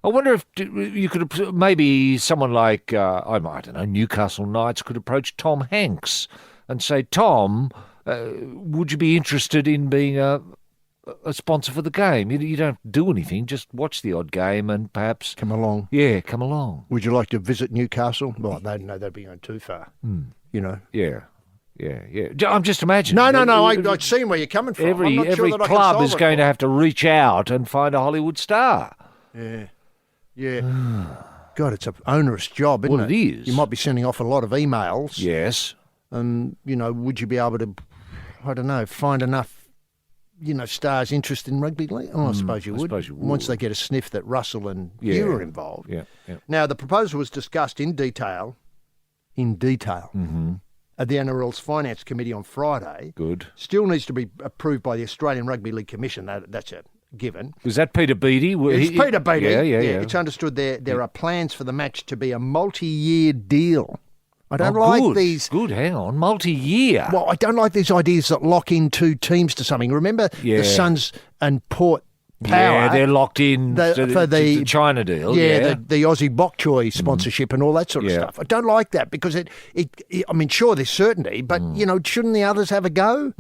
I wonder if you could, maybe someone like, I don't know, Newcastle Knights could approach Tom Hanks and say, Tom, would you be interested in being a sponsor for the game? You don't do anything, just watch the odd game and perhaps... Come along. Yeah, come along. Would you like to visit Newcastle? Well, they'd be going too far, Yeah. I'm just imagining. No, I've seen where you're coming from. Every club is going to have to reach out and find a Hollywood star. Yeah. God, it's an onerous job, isn't it? Well, it is. You might be sending off a lot of emails. Yes. And, would you be able to, I don't know, find enough, stars interested in rugby league? Oh, I suppose you would. Once they get a sniff that Russell and Hugh are involved. Yeah. Now, the proposal was discussed in detail, at the NRL's Finance Committee on Friday. Good. Still needs to be approved by the Australian Rugby League Commission. That's it. Given. Was that Peter Beattie? It's Peter Beattie. Yeah. It's understood there are plans for the match to be a multi-year deal. I don't like these... Good, hang on. Multi-year? Well, I don't like these ideas that lock in two teams to something. Remember the Suns and Port Power? Yeah, they're locked in for the China deal. Yeah, the Aussie Bok Choy sponsorship and all that sort of stuff. I don't like that because it I mean, sure, there's certainty, but, shouldn't the others have a go?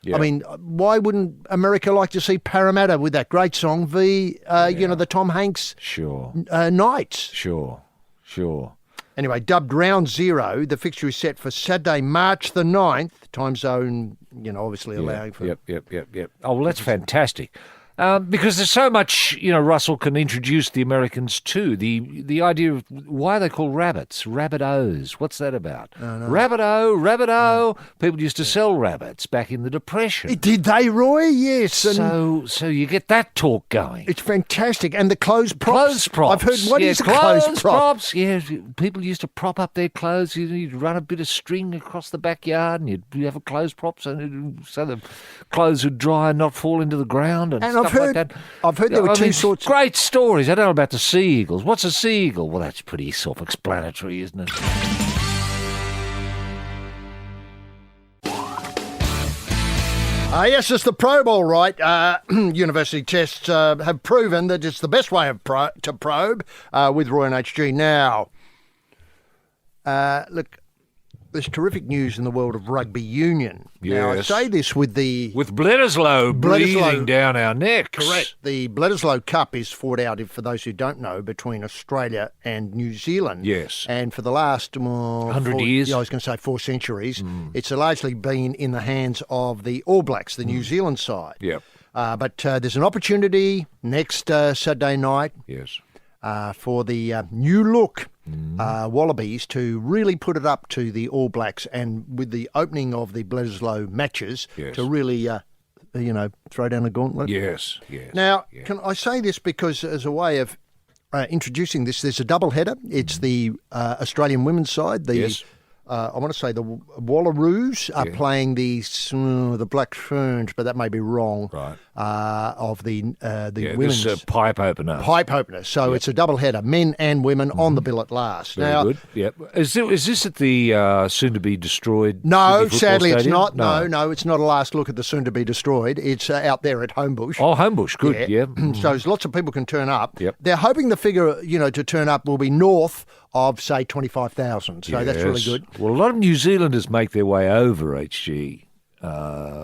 Yeah. I mean, why wouldn't America like to see Parramatta with that great song, the Tom Hanks Knights? Sure. Anyway, dubbed Round Zero, the fixture is set for Saturday, March the 9th, time zone, obviously allowing for... Yep. Oh, well, that's fantastic. Because there's so much, Russell can introduce the Americans to. The idea of why are they called rabbits? Rabbit-os. What's that about? Rabbit-o. People used to sell rabbits back in the Depression. Did they, Roy? Yes. So you get that talk going. It's fantastic. And the clothes props. Clothes props. I've heard, what is a clothes clothes prop? props? Yeah, people used to prop up their clothes. You'd run a bit of string across the backyard and you'd have a clothes prop so the clothes would dry and not fall into the ground. And I've heard there were two sorts. Great stories. I don't know about the sea eagles. What's a sea eagle? Well, that's pretty self-explanatory, isn't it? Yes, it's the probe, all right. University tests have proven that it's the best way to probe with Roy and HG. Now, look, there's terrific news in the world of rugby union. Now, I Yes. say this with Bledisloe breathing down our necks. Correct. The Bledisloe Cup is fought out, for those who don't know, between Australia and New Zealand. Yes. And for the last 100 years. Yeah, I was going to say 4 centuries. It's largely been in the hands of the All Blacks, the New Zealand side. Yep. But there's an opportunity next Saturday night Yes. for the new look Wallabies to really put it up to the All Blacks, and with the opening of the Bledisloe matches Yes. to really, throw down a gauntlet. Yes. Yes. Now, Yeah. can I say this because as a way of introducing this, there's a double header. It's the Australian women's side, Yes. I want to say the Wallaroos are playing the Black Ferns, but that may be wrong. Right. Of the Yeah, women's this is a pipe opener. pipe opener. So it's a double header, men and women on the bill at last. Very good. Yep. Is this at the soon-to-be destroyed? No, Sydney Football sadly it's Stadium? not. No, it's not a last look at the soon-to-be destroyed. It's out there at Homebush. Oh, Homebush. Good. Yeah. So lots of people can turn up. Yep. They're hoping the figure, to turn up will be north of, say, 25,000. So that's really Yes. good. Well, a lot of New Zealanders make their way over HG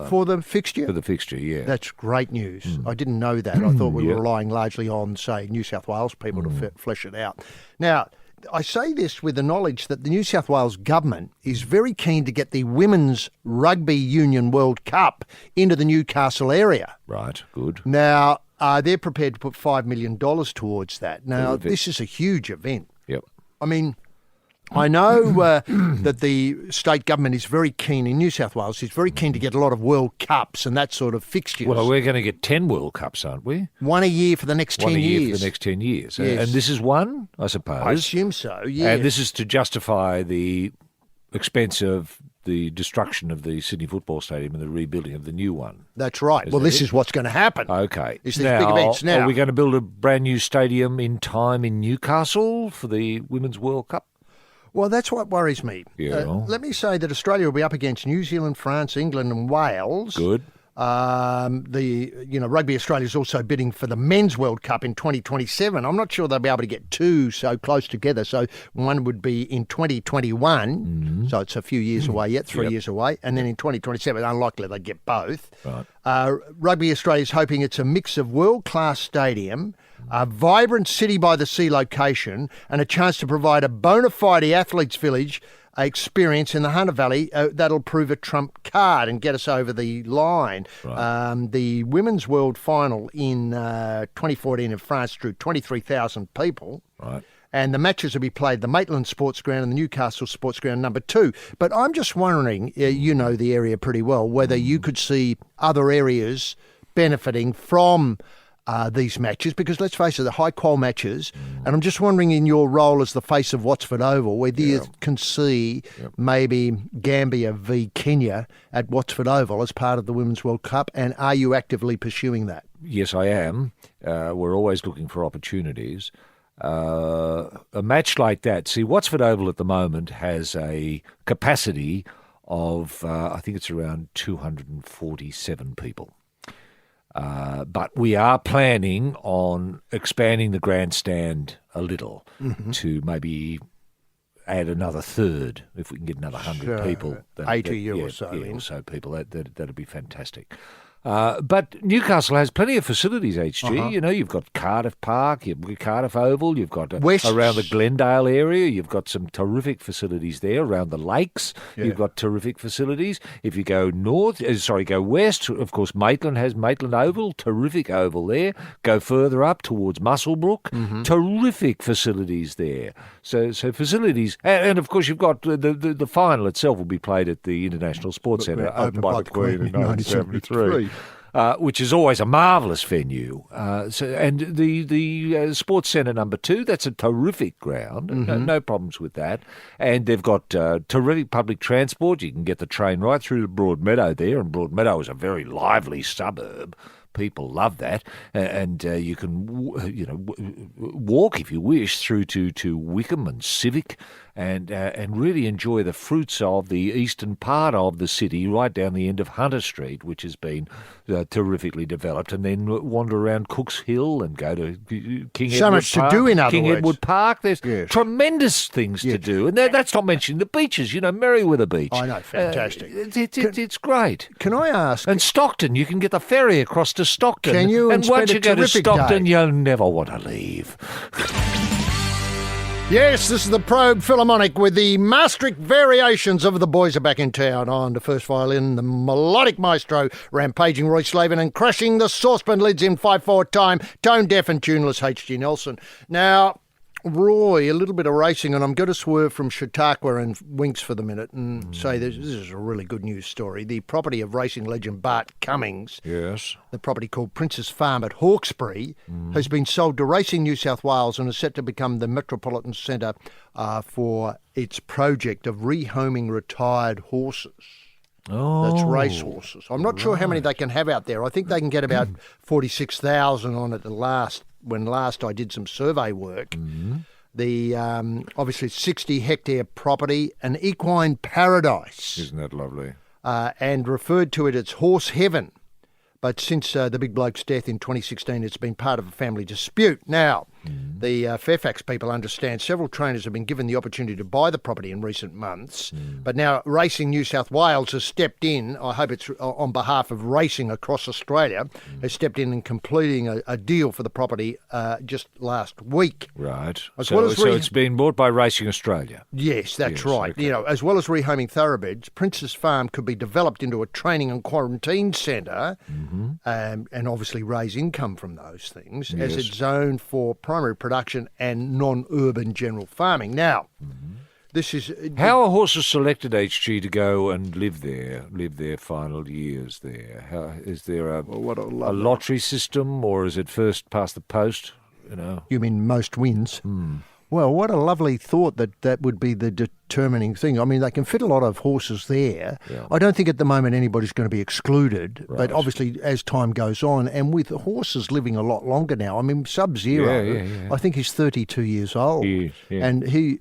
For the fixture? for the fixture. Yeah. That's great news. I didn't know that. I thought we were Yeah. relying largely on, say, New South Wales people to flesh it out. Now, I say this with the knowledge that the New South Wales government is very keen to get the Women's Rugby Union World Cup into the Newcastle area. Right. Good. Now, they're prepared to put $5 million towards that. Now, Terrific. this is a huge event. Yep. I mean, I know that the state government is very keen in New South Wales. Is very keen to get a lot of World Cups and that sort of fixtures. Well, we're going to get 10 World Cups, aren't we? One a year for the next 10 One a year years. for the next 10 years. Yes. And this is one, I suppose. I assume so, yeah. And this is to justify the expense of the destruction of the Sydney Football Stadium and the rebuilding of the new one. That's right. Well, that this it? is what's going to happen. Okay. It's these big events now. Are we going to build a brand new stadium in time in Newcastle for the Women's World Cup? Well, that's what worries me. Yeah. Let me say that Australia will be up against New Zealand, France, England and Wales. Good. Rugby Australia is also bidding for the Men's World Cup in 2027. I'm not sure they'll be able to get two so close together. So one would be in 2021. So it's a few years away yet, 3 years away. And then in 2027, unlikely they get both. Right. Rugby Australia is hoping it's a mix of world-class stadium, a vibrant city by the sea location, and a chance to provide a bona fide athletes' village experience in the Hunter Valley that'll prove a trump card and get us over the line. Right. The Women's World Final in 2014 in France drew 23,000 people. Right. And the matches will be played at the Maitland Sports Ground and the Newcastle Sports Ground number 2. But I'm just wondering, you know the area pretty well, whether you could see other areas benefiting from these matches, because let's face it, they're high-qual matches. And I'm just wondering, in your role as the face of Wattsford Oval, whether you can see maybe Gambia v Kenya at Wattsford Oval as part of the Women's World Cup, and are you actively pursuing that? Yes, I am. We're always looking for opportunities. A match like that, see, Wattsford Oval at the moment has a capacity of, I think it's around 247 people. But we are planning on expanding the grandstand a little to maybe add another third. If we can get another 100 people. 80 or so. Yeah, or so people. That'd be fantastic. But Newcastle has plenty of facilities, HG. You know, you've got Cardiff Park, you've got Cardiff Oval, you've got around the Glendale area, you've got some terrific facilities there. Around the lakes, you've got terrific facilities. If you go go west, of course, Maitland has Maitland Oval, terrific oval there. Go further up towards Muswellbrook, terrific facilities there. So facilities, and of course, you've got the final itself will be played at the International Sports Centre, opened by the Queen in 1973. Which is always a marvellous venue. And the Sports Centre number 2, that's a terrific ground. No problems with that. And they've got terrific public transport. You can get the train right through to Broadmeadow there, and Broadmeadow is a very lively suburb. people love that, and you can walk if you wish through to Wickham and Civic, and really enjoy the fruits of the eastern part of the city, right down the end of Hunter Street, which has been terrifically developed, and then wander around Cook's Hill and go to King So Edward much to Park. do, in other King words. Edward Park. There's Yes. tremendous things to do, and that's not mentioning the beaches. Merriweather Beach. I know, fantastic. It's great. Can I ask? And Stockton, you can get the ferry across to Stockton. Can you? And spend once a you go to terrific Stockton, day. you'll never want to leave. Yes, this is the Probe Philharmonic with the Maastricht variations of The Boys Are Back in Town. On the first violin, the melodic maestro, rampaging Roy Slaven, and crushing the saucepan lids in 5/4 time, tone deaf and tuneless H.G. Nelson. Now, Roy, a little bit of racing, and I'm going to swerve from Chautauqua and Winks for the minute and say this is a really good news story. The property of racing legend Bart Cummings, Yes. the property called Prince's Farm at Hawkesbury, has been sold to Racing New South Wales and is set to become the metropolitan centre for its project of rehoming retired horses. Oh, That's race horses. I'm not sure how many they can have out there. I think they can get about 46,000 on it when last I did some survey work. The obviously 60-hectare property, an equine paradise, Isn't that lovely? and referred to it as horse heaven. But since the big bloke's death in 2016, it's been part of a family dispute. Now, the Fairfax people understand several trainers have been given the opportunity to buy the property in recent months. But now Racing New South Wales has stepped in, I hope it's on behalf of racing across Australia, has stepped in and completing a deal for the property just last week. Right. As So, well as so it's been bought by Racing Australia. Yes, that's Yes, right. okay. As well as rehoming thoroughbreds, Prince's Farm could be developed into a training and quarantine centre, and obviously raise income from those things, as it's zoned for primary production and non-urban general farming. Now, this is How are horses selected, HG, to go and live their final years there? Is there a lottery system, or is it first past the post? You mean most wins? Well, what a lovely thought that would be the determining thing. I mean, they can fit a lot of horses there. Yeah. I don't think at the moment anybody's going to be excluded, but obviously as time goes on, and with horses living a lot longer now, I mean, Sub-Zero, I think he's 32 years old. And he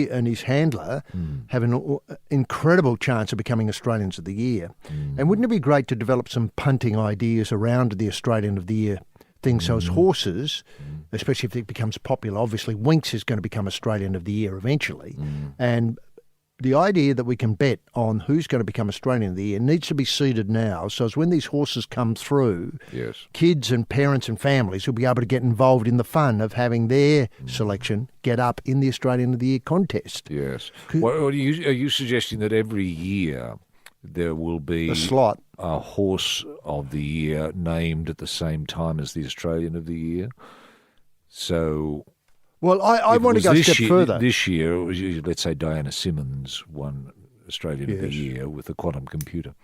and his handler have an incredible chance of becoming Australians of the Year. And wouldn't it be great to develop some punting ideas around the Australian of the Year thing? So as horses, especially if it becomes popular, obviously Winks is going to become Australian of the Year eventually. And the idea that we can bet on who's going to become Australian of the Year needs to be seeded now. So as when these horses come through, kids and parents and families will be able to get involved in the fun of having their selection get up in the Australian of the Year contest. Yes. Well, are you suggesting that every year there will be A slot. a horse of the year named at the same time as the Australian of the Year? So, Well, I if it want to was go a this step year, further. This year, it was, let's say Diana Simmons won Australian of the Year with the quantum computer.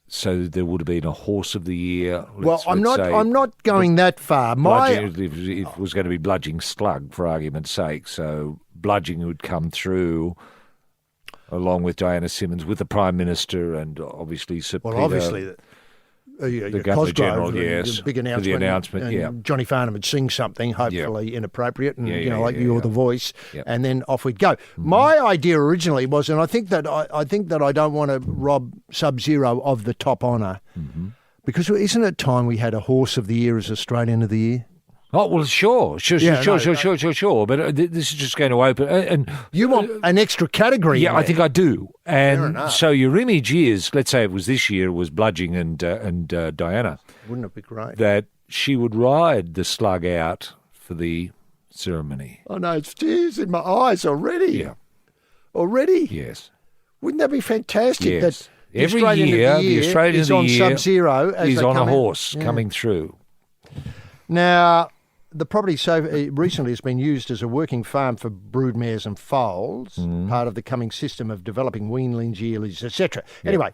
So there would have been a horse of the year. I'm not going that far. If it was going to be Bludging Slug, for argument's sake, so Bludging would come through along with Diana Simmons, with the Prime Minister, and obviously Sir Peter. Obviously, the Governor General, the yes, big for the announcement, and Johnny Farnham would sing something, hopefully inappropriate, and you're the voice, Yep. and then off we'd go. My idea originally was, and I think that I don't want to rob Sub-Zero of the top honour, because isn't it time we had a horse of the year as Australian of the Year? Oh, well, sure. But this is just going to open. And You want an extra category? yeah, in I there. think I do. And enough. so your image is, let's say it was this year, it was Bludging and Diana, Wouldn't it be great? that she would ride the slug out for the ceremony. Oh no, it's tears in my eyes already. Yeah. Already. Yes. Wouldn't that be fantastic? Yes. That the Every Australian of year, the the Australian is of the on Year Sub-Zero as is they on a come in. horse Yeah. coming through. Now, the property recently has been used as a working farm for broodmares and foals, part of the coming system of developing weanlings, yearlings, etc. Anyway,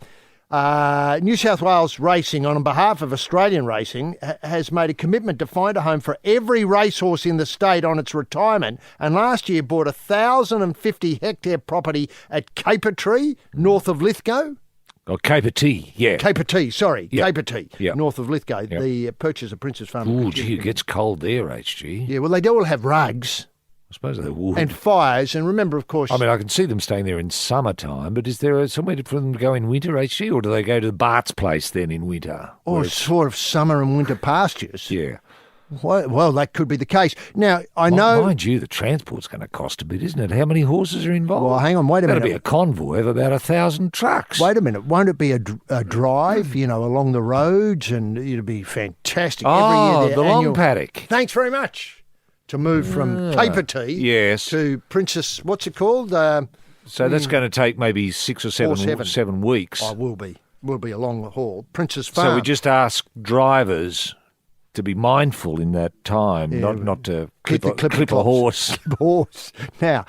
New South Wales Racing, on behalf of Australian Racing, has made a commitment to find a home for every racehorse in the state on its retirement, and last year bought a 1,050-hectare property at Capertree, north of Lithgow. Oh, Caper Tea, yeah. Caper Tea, sorry. Yeah. Caper Tea, Yeah. north of Lithgow. Yeah. The purchase of Prince's Farm. Ooh, gee, it gets cold there, HG. Yeah, well, they do all have rugs I suppose they would. and fires. And remember, of course... I mean, I can see them staying there in summertime, but is there somewhere for them to go in winter, HG, or do they go to Bart's place then in winter? or Where it's- sort of summer and winter pastures. Yeah. Well, that could be the case. Now, I know... Mind you, the transport's going to cost a bit, isn't it? How many horses are involved? Well, hang on, wait a That'll minute. be a convoy of about 1,000 trucks. Wait a minute. Won't it be a drive, along the roads, and it'll be fantastic Oh, every year? the long paddock. Thanks very much. To move from Caper Tea Yes. to Princess, what's it called? So that's going to take maybe 6 or 7 7 weeks. Oh, will be a long haul. Princess Farm. So we just ask drivers to be mindful in that time, Yeah, not to clip clip a clops. horse. Horse. Now,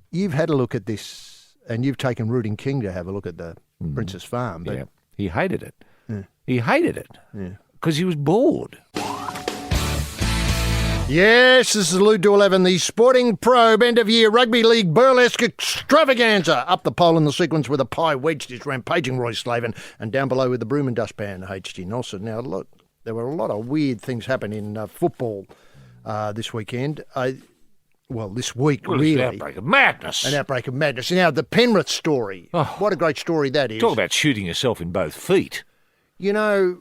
you've had a look at this, and you've taken Rooting King to have a look at the Princess Farm. But Yeah, he hated it. He hated it because he was bored. Yes, this is Lou 11, the Sporting Probe end-of-year Rugby League burlesque extravaganza. Up the pole in the sequence with a pie wedged is rampaging Roy Slaven, and down below with the broom and dustpan, H.G. Nelson. Now, look, there were a lot of weird things happening in football this weekend. This week, Well, really. it's an outbreak of madness. An outbreak of madness. Now, the Penrith story. Oh. What a great story that is. Talk about shooting yourself in both feet. You know,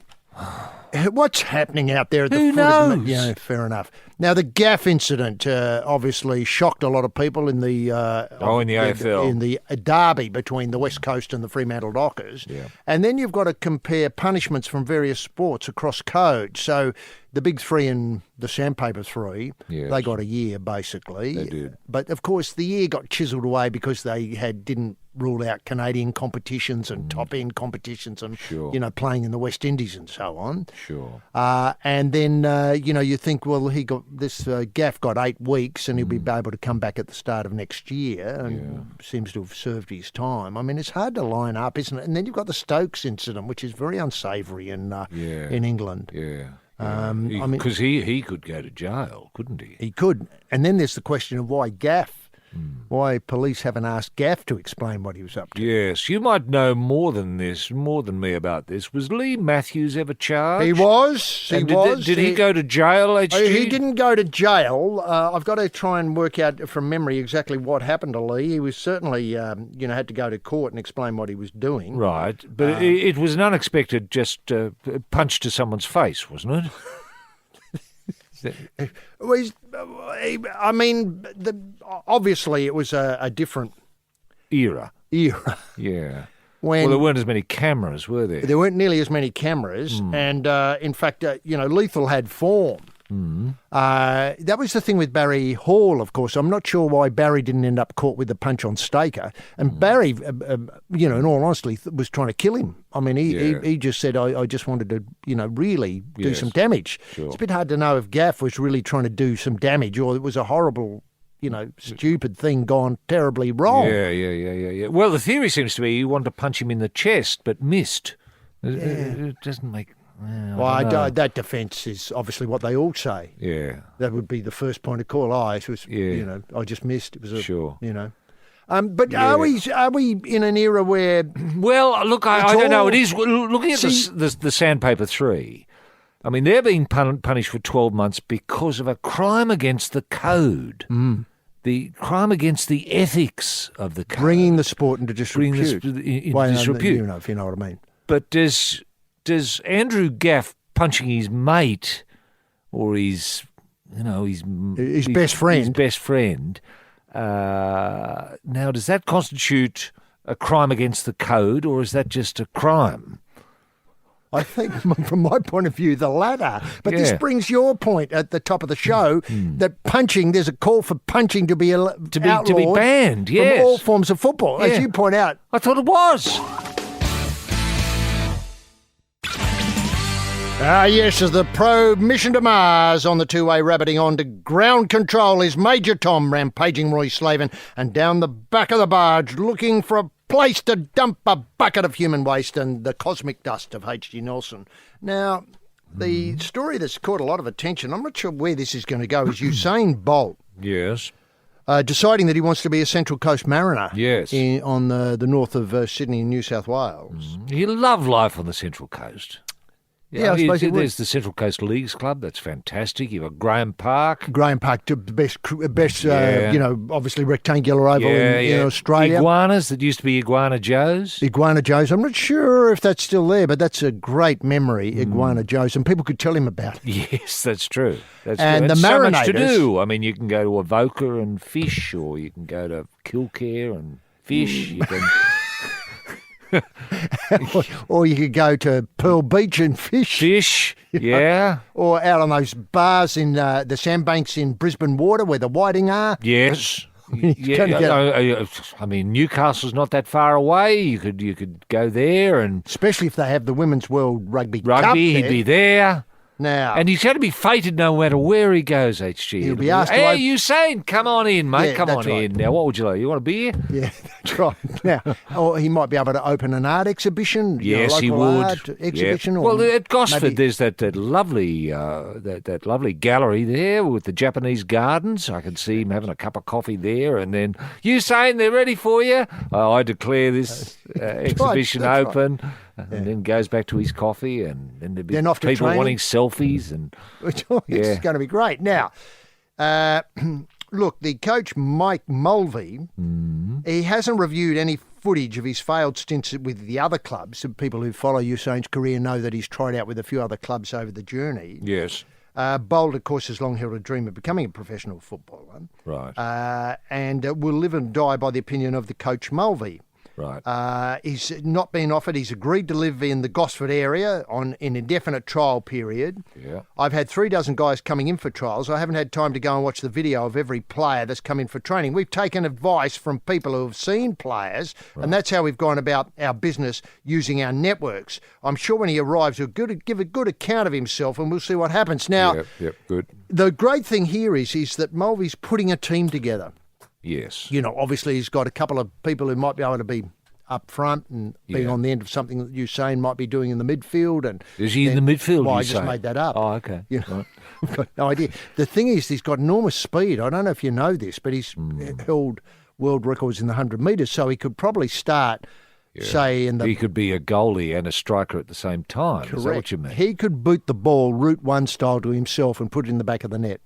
what's happening out there at the Who foot of the... knows? Yeah, fair enough. Now, the gaff incident obviously shocked a lot of people in the... in the AFL. In the derby between the West Coast and the Fremantle Dockers. Yeah. And then you've got to compare punishments from various sports across codes. So the big three and the sandpaper three, Yes. they got a year, basically. They did. But, of course, the year got chiselled away because they didn't rule out Canadian competitions and top-end competitions and, Sure. playing in the West Indies and so on. Sure. And then, you think, well, Gaff got 8 weeks and he'll be able to come back at the start of next year and seems to have served his time. I mean, it's hard to line up, isn't it? And then you've got the Stokes incident, which is very unsavoury in England. Yeah. Because he could go to jail, couldn't he? he could. And then there's the question of why Gaff. Why police haven't asked Gaff to explain what he was up to. Yes, you might know more than me about this. Was Lee Matthews ever charged? He was. And did he go to jail, HG? He didn't go to jail. I've got to try and work out from memory exactly what happened to Lee. He was certainly, had to go to court and explain what he was doing. Right, but it was an unexpected just punch to someone's face, wasn't it? Well, obviously it was a different Era. era Yeah. when Well, there weren't as many cameras, were there? there weren't nearly as many cameras, and in fact, Lethal had form. That was the thing with Barry Hall, of course. I'm not sure why Barry didn't end up caught with the punch on Staker. And Barry, in all honesty, was trying to kill him. I mean, he just said, I just wanted to, really do Yes. some damage. Sure. It's a bit hard to know if Gaff was really trying to do some damage or it was a horrible, stupid thing gone terribly wrong. Yeah. Well, the theory seems to be you wanted to punch him in the chest, but missed. It doesn't make... Well, that defence is obviously what they all say. Yeah. That would be the first point of call. It was, Yeah. I just missed. It was a, Sure. But are we in an era where? Well, look, I It's don't know. all- It is looking at the Sandpaper 3. I mean, they're being punished for 12 months because of a crime against the code. The crime against the ethics of the code. Bringing the sport into disrepute. Into disrepute. If you know what I mean. But does Andrew Gaff punching his mate or his best friend. His best friend. Now, does that constitute a crime against the code, or is that just a crime? I think, from my point of view, the latter. But this Yeah. brings your point at the top of the show that punching. There's a call for punching to be outlawed banned. from Yes, all forms of football, as Yeah. you point out. I thought it was. Yes, as the probe mission to Mars on the two-way rabbiting on to ground control is Major Tom rampaging Roy Slaven and down the back of the barge looking for a place to dump a bucket of human waste and the cosmic dust of H.G. Nelson. Now, the story that's caught a lot of attention, I'm not sure where this is going to go, is Usain Bolt. Yes. deciding that he wants to be a Central Coast Mariner. Yes. On the north of Sydney in New South Wales. He'll love life on the Central Coast. Yeah, I suppose he would. There's the Central Coast Leagues Club. That's fantastic. You've got Graham Park. Graham Park, the best, obviously rectangular oval in Australia. Iguanas, that used to be Iguana Joe's. Iguana Joe's. I'm not sure if that's still there, but that's a great memory, Iguana Joe's, and people could tell him about it. Yes, that's true. And the so much to Marinators. do. I mean, you can go to Avoca and fish, or you can go to Kilcare and fish. You can... or you could go to Pearl Beach and fish. Fish, yeah. Or out on those bars in the sandbanks in Brisbane Water where the whiting are. Yes. Yeah, I mean, Newcastle's not that far away. You could go there, and especially if they have the Women's World Rugby Cup he'd there. be there. Now, and he's going to be feted no matter where he goes, HG. He'll be asked Hey, Usain, come on in, mate. Yeah, come that's on right. in. Now, what would you like? You want a beer? Yeah, that's right. Now, or he might be able to open an art exhibition. Yes, he local would. Art exhibition. Yeah. Or well, at Gosford, maybe... there's that lovely that lovely gallery there with the Japanese gardens. I can see him having a cup of coffee there, and then Usain, they're ready for you. I declare this exhibition that's open. Right. And then goes back to his coffee, and then there'd be off to people training. wanting selfies, and It's going to be great. Now, look, the coach Mike Mulvey, he hasn't reviewed any footage of his failed stints with the other clubs. People who follow Usain's career know that he's tried out with a few other clubs over the journey. yes, Bold, of course, has long held a dream of becoming a professional footballer. right, And will live and die by the opinion of the coach Mulvey. right. He's not been offered. He's agreed to live in the Gosford area on an indefinite trial period. Yeah. I've had 36 guys coming in for trials. I haven't had time to go and watch the video of every player that's come in for training. We've taken advice from people who have seen players, and that's how we've gone about our business using our networks. I'm sure when he arrives, he'll give a good account of himself, and we'll see what happens. Now, Yep, good. the great thing here is that Mulvey's putting a team together. Yes. You know, obviously he's got a couple of people who might be able to be up front and being on the end of something that Usain might be doing in the midfield. And Is he in the midfield? Well, I you just say? made that up. Oh, okay. You know, Right. I've got no idea. The thing is, he's got enormous speed. I don't know if you know this, but he's held world records in the 100 metres, so he could probably start, say, in the... He could be a goalie and a striker at the same time. Correct. Is that what you mean? He could boot the ball route one style to himself and put it in the back of the net.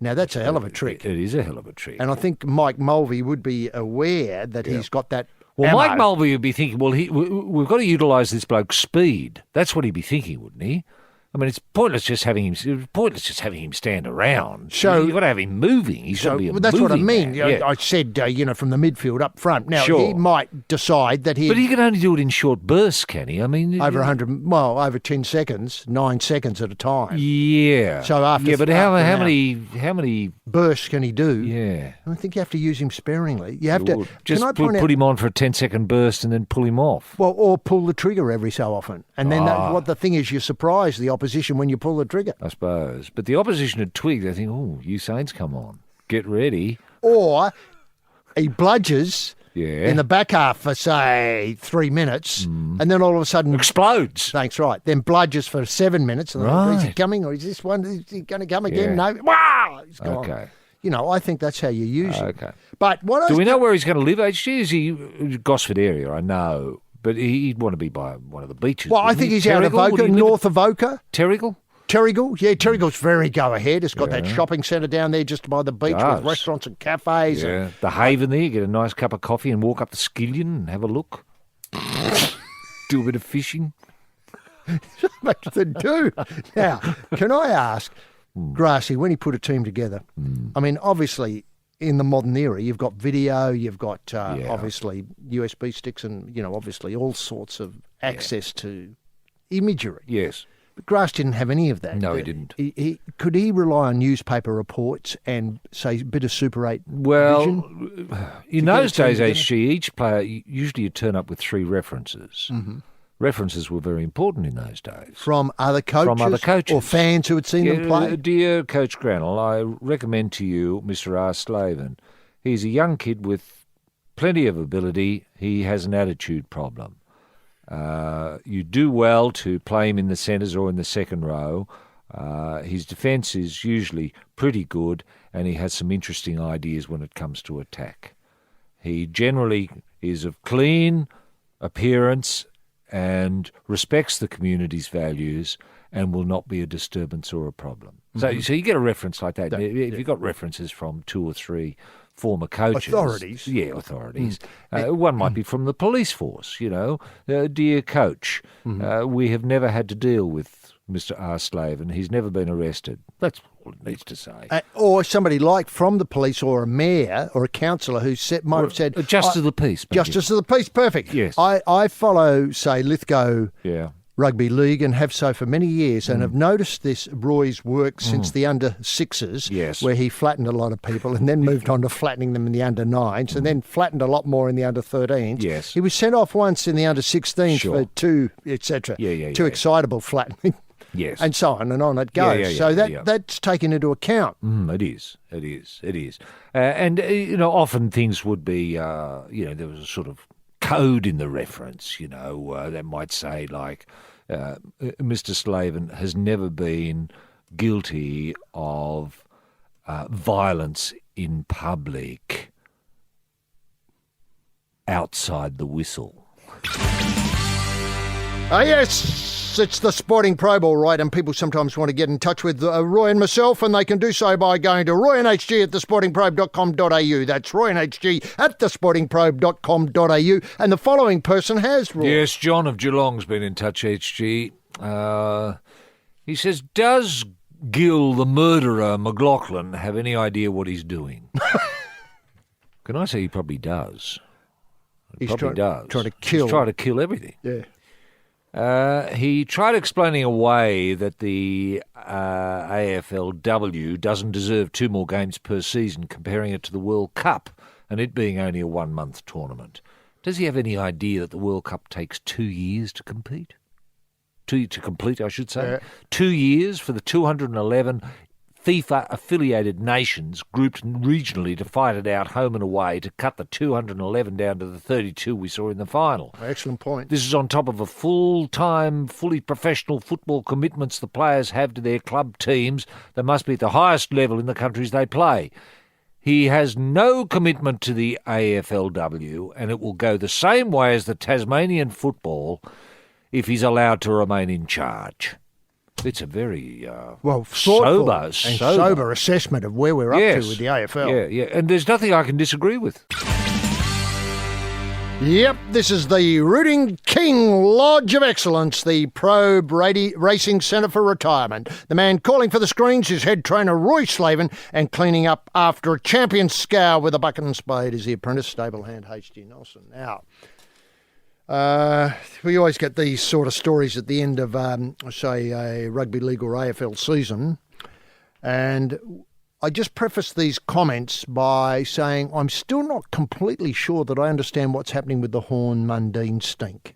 Now, that's a hell of a trick. It is a hell of a trick. And I think Mike Mulvey would be aware that he's got that. Well, ammo. Mike Mulvey would be thinking, well, we've got to utilise this bloke's speed. That's what he'd be thinking, wouldn't he? I mean, it's pointless just having him stand around. So- you've got to have him moving. He's got to be a Well, that's what I moving mean. man. Yeah. I said, from the midfield up front. Now, Sure. he might decide that But he can only do it in short bursts, can he? I mean, over 100, over 10 seconds, 9 seconds at a time. Yeah. So after- yeah, but after how now. many? Bursts can he do? Yeah. I think you have to use him sparingly. You have to Just can I point out, put him on for a 10-second burst and then pull him off. well, or pull the trigger every so often. And then what the thing is, you surprise the opposition when you pull the trigger. I suppose. But the opposition had twigged. They think, oh, Usain's come on. Get ready. Or he bludges Yeah. in the back half for, say, 3 minutes, and then all of a sudden... Explodes. Thanks, right. Then bludges for 7 minutes. And is he Right. coming, or is this one, is he going to come again? Yeah. No. Wow! He's gone. Okay. You know, I think that's how you use it. Okay. But what Do I we know where he's going to live, HG? Is he Gosford area? I know. But he'd want to be by one of the beaches. Well, I wouldn't think he? he's out of Terrigal? Would Oka, he live north of Oka. at Terrigal? Terrigal, yeah, Terrigal's very go-ahead. It's got that shopping centre down there just by the beach Does. with restaurants and cafes. Yeah. And, The Haven there, get a nice cup of coffee and walk up the Skillion and have a look. Do a bit of fishing. much to do. Now, can I ask, Grassy, when he put a team together, I mean, obviously, in the modern era, you've got video, you've got obviously USB sticks and, obviously all sorts of access to imagery. Yes. But Grass didn't have any of that. No, he didn't. Could he rely on newspaper reports and, say, a bit of Super 8 Well, vision? in get a those team days, together? HG, each player, usually you turn up with 3 references. Mm-hmm. References were very important in those days. From other coaches? From other coaches. Or fans who had seen them play? Dear Coach Granell, I recommend to you Mr. R. Slaven. He's a young kid with plenty of ability. He has an attitude problem. You do well to play him in the centres or in the second row. His defence is usually pretty good, and he has some interesting ideas when it comes to attack. He generally is of clean appearance and respects the community's values and will not be a disturbance or a problem. So you get a reference like that. If you've got references from 2 or 3 former coaches. Authorities. Yeah, authorities. One might be from the police force, dear coach, we have never had to deal with Mr. R. Slaven. He's never been arrested. That's all it needs to say. Or somebody like from the police or a mayor or a councillor who might have said... Justice of the peace. Maybe. Justice of the peace, perfect. Yes. I follow, say, Lithgow Yeah. Rugby League and have so for many years and have noticed this Roy's work since the under-6s, Yes. where he flattened a lot of people and then moved on to flattening them in the under-9s and then flattened a lot more in the under-13s. Yes. He was sent off once in the under-16s Sure. for too, etc. Too Yeah. excitable flattening. Yes. And so on it goes. So that's taken into account. It is. And often things would be, there was a sort of code in the reference, that might say like, Mr. Slaven has never been guilty of violence in public outside the whistle. Yes, it's the Sporting Probe, all right, and people sometimes want to get in touch with Roy and myself, and they can do so by going to royandhg@thesportingprobe.com.au. That's royandhg@thesportingprobe.com.au, and the following person has, Roy. Yes, John of Geelong's been in touch, HG. He says, does Gill, the murderer, McLaughlin, have any idea what he's doing? Can I say he probably does? He's Probably does. trying to kill. He's trying to kill everything. Yeah. He tried explaining away that the AFLW doesn't deserve 2 more games per season, comparing it to the World Cup, and it being only a 1-month tournament. Does he have any idea that the World Cup takes 2 years to compete? To complete, I should say. 2 years for the 211 FIFA-affiliated nations grouped regionally to fight it out home and away to cut the 211 down to the 32 we saw in the final. Excellent point. This is on top of a full-time, fully professional football commitments the players have to their club teams that must be at the highest level in the countries they play. He has no commitment to the AFLW, and it will go the same way as the Tasmanian football if he's allowed to remain in charge. It's a very thoughtful sober assessment of where we're up to with the AFL. Yeah, and there's nothing I can disagree with. Yep, this is the Rooting King Lodge of Excellence, the Probe Racing Centre for Retirement. The man calling for the screens is head trainer Roy Slaven, and cleaning up after a champion scour with a bucket and spade is the apprentice stable hand H.G. Nelson. Now, we always get these sort of stories at the end of, say, a rugby league or AFL season, and I just preface these comments by saying I'm still not completely sure that I understand what's happening with the Horn Mundine stink.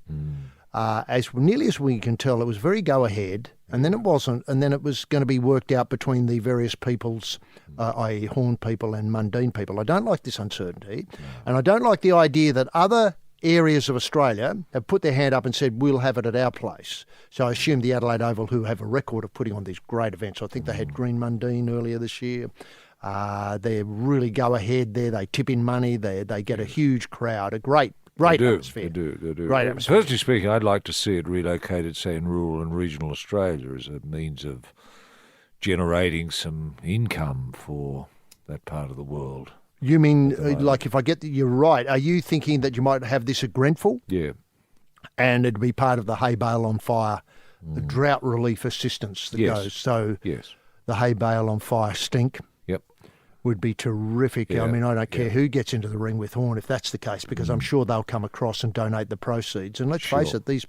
As nearly as we can tell, it was very go-ahead, and then it wasn't, and then it was going to be worked out between the various peoples, i.e. Horn people and Mundine people. I don't like this uncertainty, and I don't like the idea that other areas of Australia have put their hand up and said, we'll have it at our place. So I assume the Adelaide Oval, who have a record of putting on these great events, I think they had Green Mundine earlier this year. They really go ahead there. They tip in money. They get a huge crowd, a great atmosphere. They do. Great atmosphere. Personally speaking, I'd like to see it relocated, say, in rural and regional Australia as a means of generating some income for that part of the world. You mean, like, if I get you're right, are you thinking that you might have this at Grenfell? Yeah. And it'd be part of the hay bale on fire, the drought relief assistance that goes. So the hay bale on fire stink would be terrific. Yeah. I mean, I don't care who gets into the ring with Horn if that's the case, because I'm sure they'll come across and donate the proceeds. And let's face it, these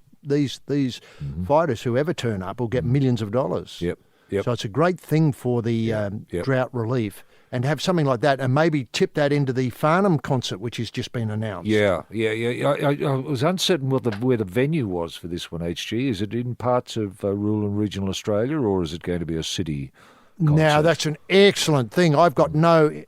fighters, whoever turn up, will get millions of dollars. Yep. So it's a great thing for the drought relief. And have something like that, and maybe tip that into the Farnham concert, which has just been announced. Yeah. I was uncertain where the venue was for this one, HG. Is it in parts of rural and regional Australia, or is it going to be a city Now, that's an excellent thing. I've got no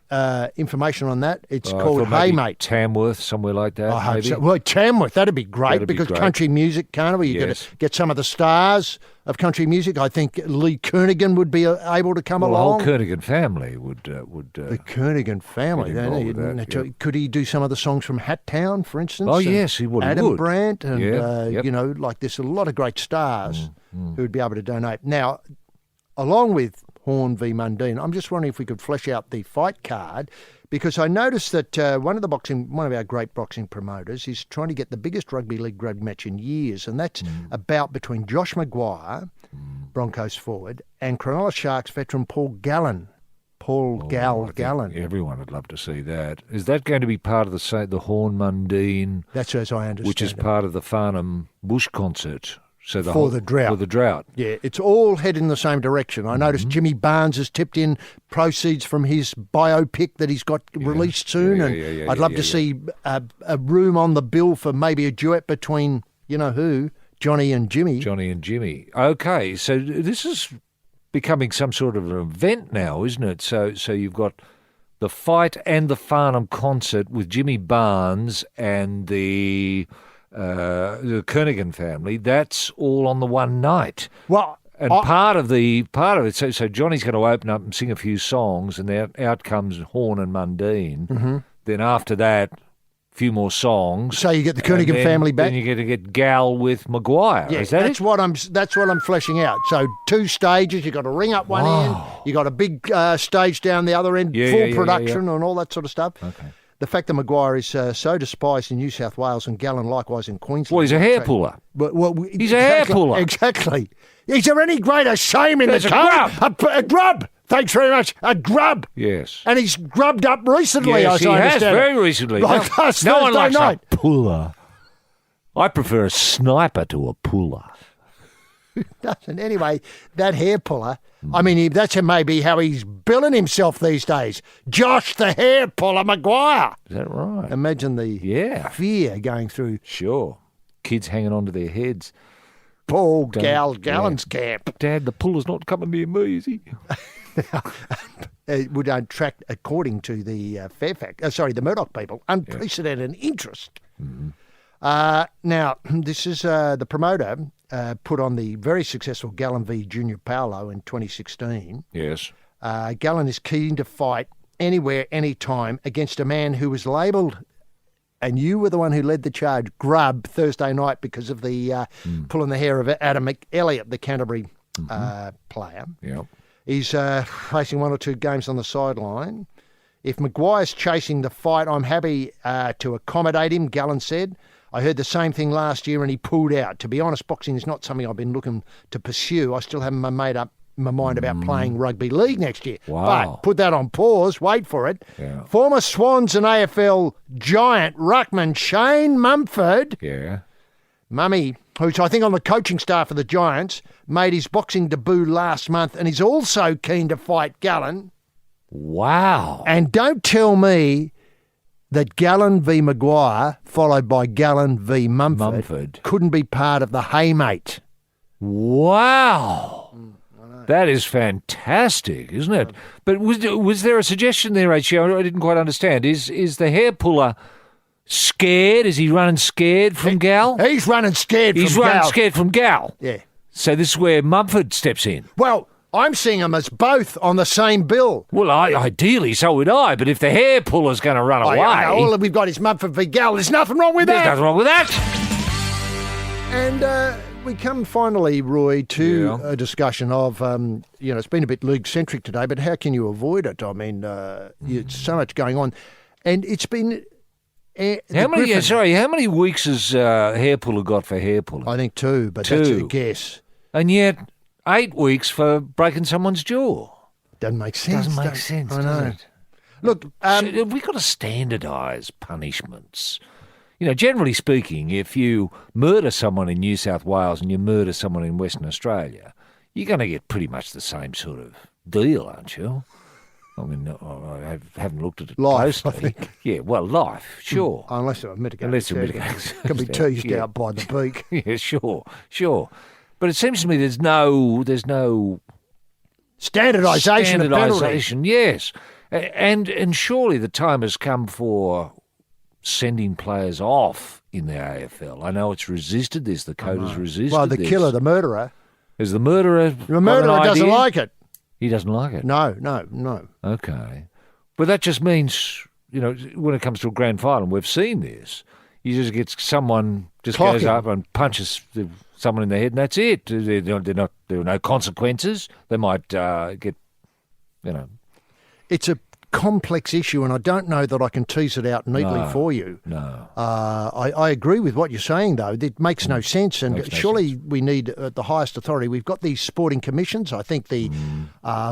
information on that. It's called Hey Mate. Tamworth, somewhere like that. I hope maybe? so. Well, Tamworth, that'd be great That'd be because great. country music carnival, you got to get some of the stars of country music. I think Lee Kernaghan would be able to come The along. whole Kernaghan family would. The Kernaghan family. get involved with that, Could he do some of the songs from Hattown, for instance? Oh, And yes, he would. Adam Brandt, and Yep. like there's a lot of great stars who would be able to donate. Now, along with Horn v Mundine, I'm just wondering if we could flesh out the fight card, because I noticed that one of our great boxing promoters is trying to get the biggest rugby league grade match in years, and that's a bout between Josh Maguire, Broncos forward, and Cronulla Sharks veteran Paul Gallen. Gallen. Everyone would love to see that. Is that going to be part of the Horn Mundine? That's as I understand which is it. part of the Farnham Bush concert. So For the drought. For the drought. Yeah, it's all heading in the same direction. I noticed Jimmy Barnes has tipped in proceeds from his biopic that he's got released soon, and I'd love to see a room on the bill for maybe a duet between, you know who, Johnny and Jimmy. Johnny and Jimmy. Okay, so this is becoming some sort of an event now, isn't it? So you've got the fight and the Farnham concert with Jimmy Barnes and the Kernaghan family. That's all on the one night. Well, and part of it. So Johnny's going to open up and sing a few songs, and then out comes Horn and Mundine. Mm-hmm. Then after that, a few more songs. So you get the Kernaghan family back. Then you get to get Gal with Maguire. Yeah, is that that's what I'm fleshing out. So 2 stages. You got to ring up one end. You got a big stage down the other end, full production and all that sort of stuff. Okay. The fact that Maguire is so despised in New South Wales and Gallen likewise in Queensland. Well, he's a hair puller. He's a hair puller. Exactly. Is there any greater shame in the code? A grub. Thanks very much. A grub. Yes. And he's grubbed up recently, Yes, I he has, understand. very recently. Like last no one Thursday likes night. a puller. I prefer a sniper to a puller. Doesn't. Anyway, that hair puller, I mean, that's maybe how he's billing himself these days. Josh the hair puller Maguire. Is that right? Imagine the fear going through Sure. Kids hanging onto their heads. Paul Gallen's camp. Dad, the puller's not coming near me, is he? It would attract, according to the the Murdoch people, unprecedented interest. Mm-hmm. Now, this is the promoter put on the very successful Gallen v Junior Paolo in 2016. Yes. Gallen is keen to fight anywhere, anytime against a man who was labelled, and you were the one who led the charge, grub Thursday night because of the pulling the hair of Adam Elliott, the Canterbury player. Yep. He's facing 1 or 2 games on the sideline. If Maguire's chasing the fight, I'm happy to accommodate him, Gallen said. I heard the same thing last year and he pulled out. To be honest, boxing is not something I've been looking to pursue. I still haven't made up my mind about playing rugby league next year. Wow. But put that on pause, wait for it. Yeah. Former Swans and AFL giant ruckman Shane Mumford, Yeah. Mummy, who's I think on the coaching staff of the Giants, made his boxing debut last month and is also keen to fight Gallen. Wow. And don't tell me that Gallen v Maguire, followed by Gallen v Mumford, couldn't be part of the Hey Mate. Wow. That is fantastic, isn't it? But was there a suggestion there, H.C.? I didn't quite understand. Is the hair puller scared? Is he running scared from Gal? He's running scared from Gal. He's running scared from Gal. Yeah. So this is where Mumford steps in. Well, I'm seeing them as both on the same bill. Well, ideally, so would I. But if the hair puller's going to run away... All we've got is Mumford v Gal. There's nothing wrong with that. There's nothing wrong with that. And we come finally, Roy, to a discussion of, it's been a bit league-centric today, but how can you avoid it? I mean, it's so much going on. And it's been... How many weeks has hair puller got for hair puller? I think 2, but that's a guess. And yet 8 weeks for breaking someone's jaw. Doesn't make sense. Doesn't make sense, I does know. it? Look, Have we got to standardise punishments? Generally speaking, if you murder someone in New South Wales and you murder someone in Western Australia, you're going to get pretty much the same sort of deal, aren't you? I mean, I haven't looked at it life, closely. I think. Yeah, well, life, sure. Unless they're mitigated. Unless they're mitigated. Can be teased out by the beak. Yeah, sure. But it seems to me there's no Standardisation of penalties. Standardisation, yes. And surely the time has come for sending players off in the AFL. I know it's resisted this. The code has resisted Well, the this. killer, the murderer. Is the murderer The murderer doesn't like it. He doesn't like it? No. Okay. But that just means, when it comes to a grand final, we've seen this. You just get someone just goes up and punches someone in the head, and that's it. There are no consequences. They might get, It's a complex issue, and I don't know that I can tease it out neatly for you. No. I agree with what you're saying, though. It makes no sense, and surely we need, at the highest authority, we've got these sporting commissions. I think the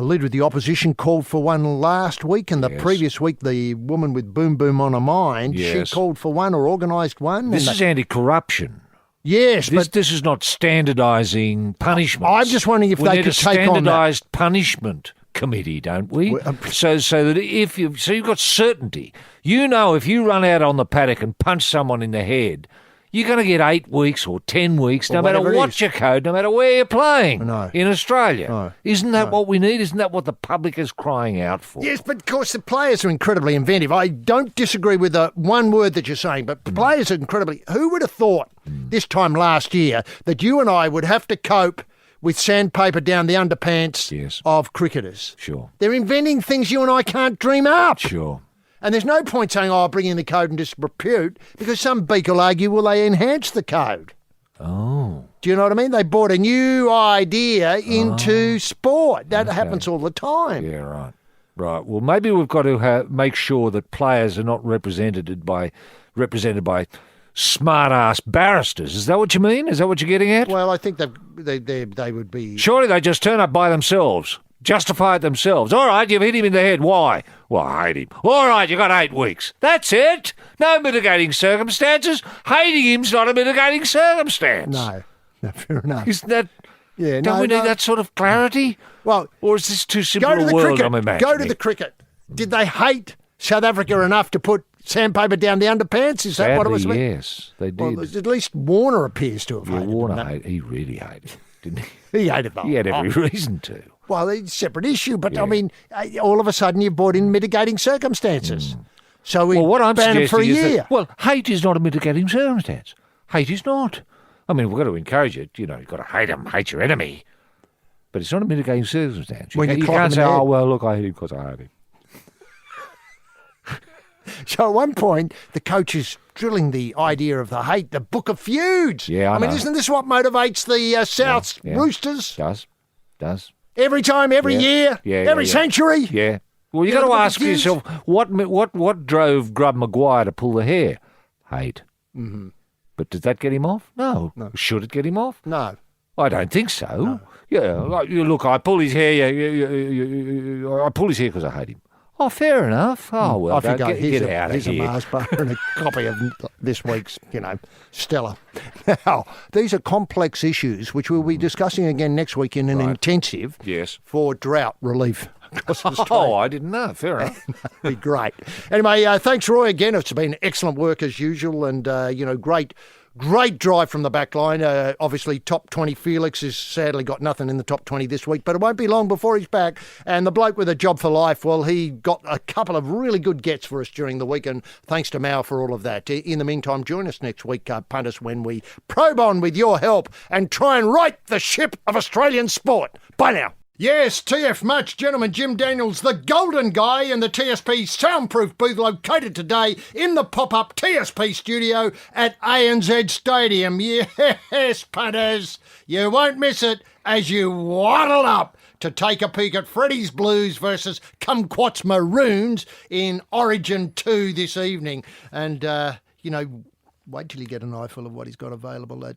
leader of the opposition called for one last week, and the previous week, the woman with Boom Boom on her mind, she called for one or organised one. This is anti-corruption. Yes, but this is not standardising punishments. I'm just wondering if they could take on that. Standardised punishment committee, don't we? So that you've got certainty. If you run out on the paddock and punch someone in the head, you're going to get 8 weeks or 10 weeks, no matter what your code, no matter where you're playing in Australia. Isn't that what we need? Isn't that what the public is crying out for? Yes, but of course the players are incredibly inventive. I don't disagree with the one word that you're saying, but the players are incredibly... Who would have thought this time last year that you and I would have to cope with sandpaper down the underpants of cricketers? Sure. They're inventing things you and I can't dream up. Sure. And there's no point saying, I'll bring in the code and disrepute, because some beak will argue, well, they enhance the code. Oh. Do you know what I mean? They brought a new idea into sport. That happens all the time. Yeah, right. Right. Well, maybe we've got to make sure that players are not represented by smart-ass barristers. Is that what you mean? Is that what you're getting at? Well, I think they would be... Surely they just turn up by themselves. Justify it themselves. All right, you've hit him in the head. Why? Well, I hate him. All right, you got 8 weeks. That's it. No mitigating circumstances. Hating him's not a mitigating circumstance. No, fair enough. Isn't that... Yeah, Don't we need that sort of clarity? Well, or is this too simple go to a the world cricket. I'm imagining? Go to the cricket. Did they hate South Africa enough to put sandpaper down the underpants? Is that what it was? Yes, they did. Well, at least Warner appears to have hated Warner, he really hated it, didn't he? He hated them. He had every reason to. Well, it's a separate issue, but I mean, all of a sudden you've brought in mitigating circumstances. So we what I'm ban it for a suggesting year. Hate is not a mitigating circumstance. Hate is not. I mean, we've got to encourage it. You've got to hate him, hate your enemy. But it's not a mitigating circumstance. You can't say, oh, well, look, I hate him because I hate him. So at one point, the coach is drilling the idea of the hate, the book of feuds. Yeah, I mean, know. isn't this what motivates the South's Roosters? Does. Every time, every year, every century. Yeah. Well, you got to ask yourself, what drove Grub Maguire to pull the hair? Hate. Mm-hmm. But did that get him off? No. Should it get him off? No. I don't think so. No. Yeah. Look, I pull his hair. I pull his hair because I hate him. Oh, fair enough. Oh, well, get out of here. Here's a Mars bar and a copy of this week's, Stella. Now, these are complex issues which we'll be discussing again next week in an intensive for drought relief. Oh, I didn't know. Fair enough. That'd be great. Anyway, thanks, Roy, again. It's been excellent work as usual and, great drive from the back line. Obviously, top 20 Felix has sadly got nothing in the top 20 this week, but it won't be long before he's back. And the bloke with a job for life, well, he got a couple of really good gets for us during the week, and thanks to Mao for all of that. In the meantime, join us next week, punters, when we probe on with your help and try and right the ship of Australian sport. Bye now. Yes, TF much, gentlemen. Jim Daniels, the golden guy in the TSP soundproof booth located today in the pop-up TSP studio at ANZ Stadium. Yes, punters, you won't miss it as you waddle up to take a peek at Freddie's Blues versus Kumquat's Maroons in Origin 2 this evening. And, wait till you get an eyeful of what he's got available at,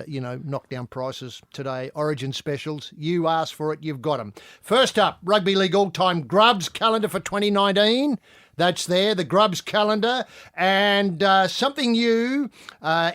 knockdown prices today. Origin specials. You asked for it, you've got them. First up, Rugby League all-time Grubs calendar for 2019. That's there, the Grubs calendar. And something new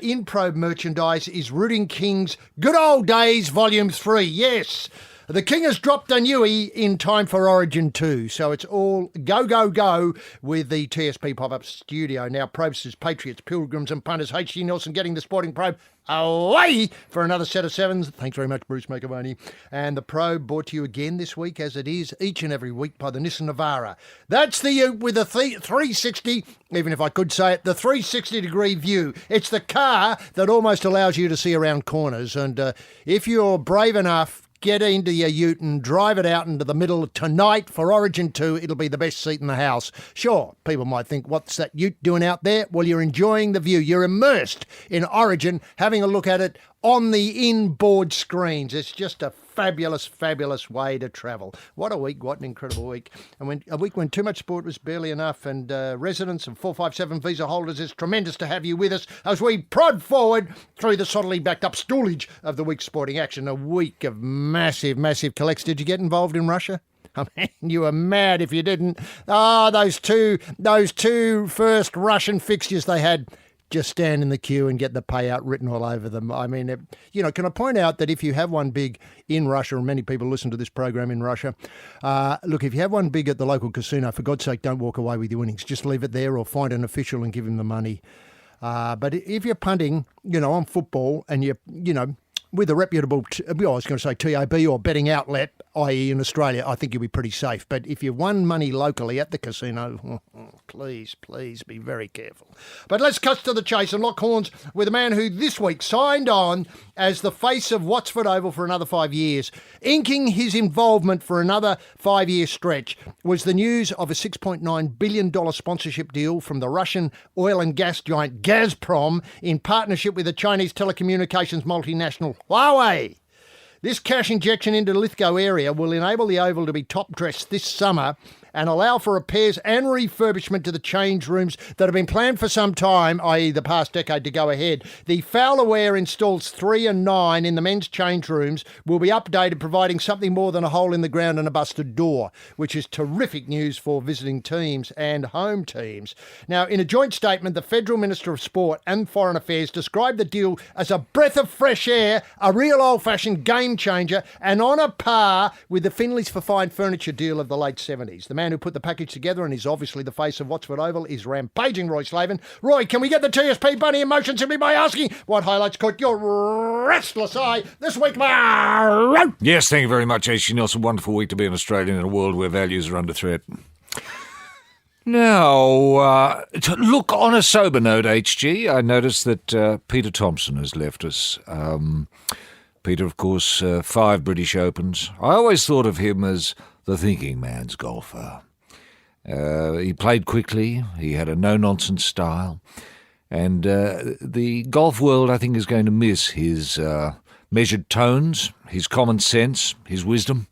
in Probe merchandise is Rooting Kings Good Old Days Volume 3. Yes. The King has dropped a newie in time for Origin 2, so it's all go, go, go with the TSP pop-up studio. Now, Probe-sters, patriots, pilgrims and punters. H.G. Nelson getting the sporting probe away for another set of sevens. Thanks very much, Bruce McAvaney. And the probe brought to you again this week, as it is each and every week, by the Nissan Navara. That's the Ute with the 360, even if I could say it, the 360-degree view. It's the car that almost allows you to see around corners. And if you're brave enough, get into your ute and drive it out into the middle tonight for Origin 2. It'll be the best seat in the house. Sure, people might think, what's that ute doing out there? Well, you're enjoying the view. You're immersed in Origin, having a look at it on the inboard screens. It's just a fabulous, fabulous way to travel. What a week, what an incredible week. And a week when too much sport was barely enough, and residents and 457 visa holders, it's tremendous to have you with us as we prod forward through the solidly backed up stoolage of the week's sporting action. A week of massive, massive collects. Did you get involved in Russia? I mean, you were mad if you didn't. Those two first Russian fixtures they had. Just stand in the queue and get the payout written all over them. I mean, can I point out that if you have one big in Russia, and many people listen to this program in Russia, look, if you have one big at the local casino, for God's sake, don't walk away with your winnings. Just leave it there or find an official and give him the money. But if you're punting, on football and you're, with a reputable, I was going to say TAB or betting outlet, i.e. in Australia, I think you'll be pretty safe. But if you've won money locally at the casino, please be very careful. But let's cut to the chase and lock horns with a man who this week signed on as the face of Watford Oval for another 5 years. Inking his involvement for another 5-year stretch was the news of a $6.9 billion sponsorship deal from the Russian oil and gas giant Gazprom in partnership with the Chinese telecommunications multinational Huawei. This cash injection into the Lithgow area will enable the Oval to be top-dressed this summer and allow for repairs and refurbishment to the change rooms that have been planned for some time, i.e. the past decade, to go ahead. The Fowlerware installs 3 and 9 in the men's change rooms will be updated, providing something more than a hole in the ground and a busted door, which is terrific news for visiting teams and home teams. Now, in a joint statement, the Federal Minister of Sport and Foreign Affairs described the deal as a breath of fresh air, a real old-fashioned game changer, and on a par with the Finleys for Fine Furniture deal of the late 70s. The man who put the package together and is obviously the face of Watford Oval is rampaging Roy Slaven. Roy, can we get the TSP bunny in motion simply by asking what highlights caught your restless eye this week, Maro? Yes, thank you very much, H.G. Nelson. Wonderful week to be an Australian in a world where values are under threat. Now, to look on a sober note, HG, I noticed that Peter Thompson has left us. Peter, of course, 5 British Opens. I always thought of him as the thinking man's golfer. He played quickly, he had a no-nonsense style, and the golf world, I think, is going to miss his measured tones, his common sense, his wisdom,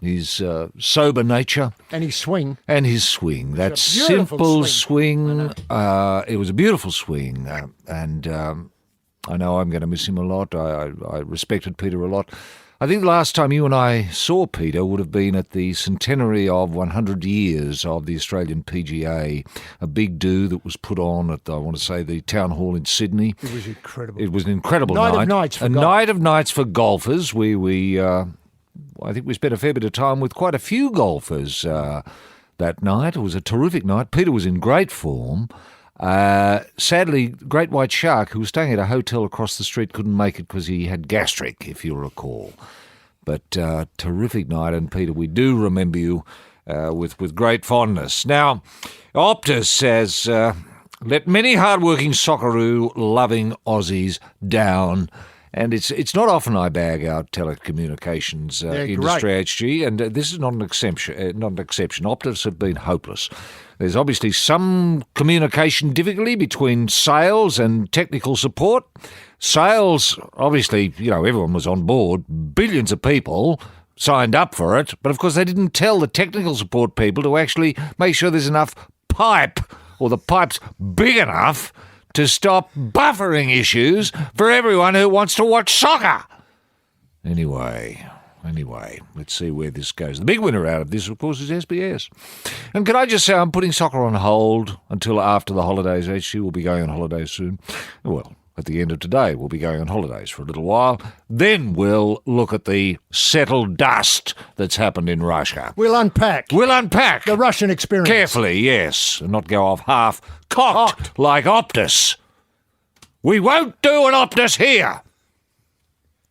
his sober nature. And his swing. That simple swing. It was a beautiful swing, and I know I'm going to miss him a lot. I respected Peter a lot. I think the last time you and I saw Peter would have been at the centenary of 100 years of the Australian PGA, a big do that was put on at, I want to say, the Town Hall in Sydney. It was incredible. It was an incredible night. Night of nights for golfers. I think we spent a fair bit of time with quite a few golfers that night. It was a terrific night. Peter was in great form. Sadly, Great White Shark, who was staying at a hotel across the street, couldn't make it because he had gastric, if you'll recall. But terrific night, and Peter, we do remember you with great fondness. Now, Optus says, let many hard-working Socceroo-loving Aussies down. And it's not often I bag out telecommunications industry, HG, and this is not an exception. Optus have been hopeless. There's obviously some communication difficulty between sales and technical support. Sales, obviously, everyone was on board. Billions of people signed up for it, but of course they didn't tell the technical support people to actually make sure there's enough pipe, or the pipe's big enough to stop buffering issues for everyone who wants to watch soccer. Anyway, let's see where this goes. The big winner out of this, of course, is SBS. And can I just say I'm putting soccer on hold until after the holidays. HG will be going on holiday soon. Well, at the end of today. We'll be going on holidays for a little while. Then we'll look at the settled dust that's happened in Russia. We'll unpack The Russian experience. Carefully, yes, and not go off half-cocked like Optus. We won't do an Optus here.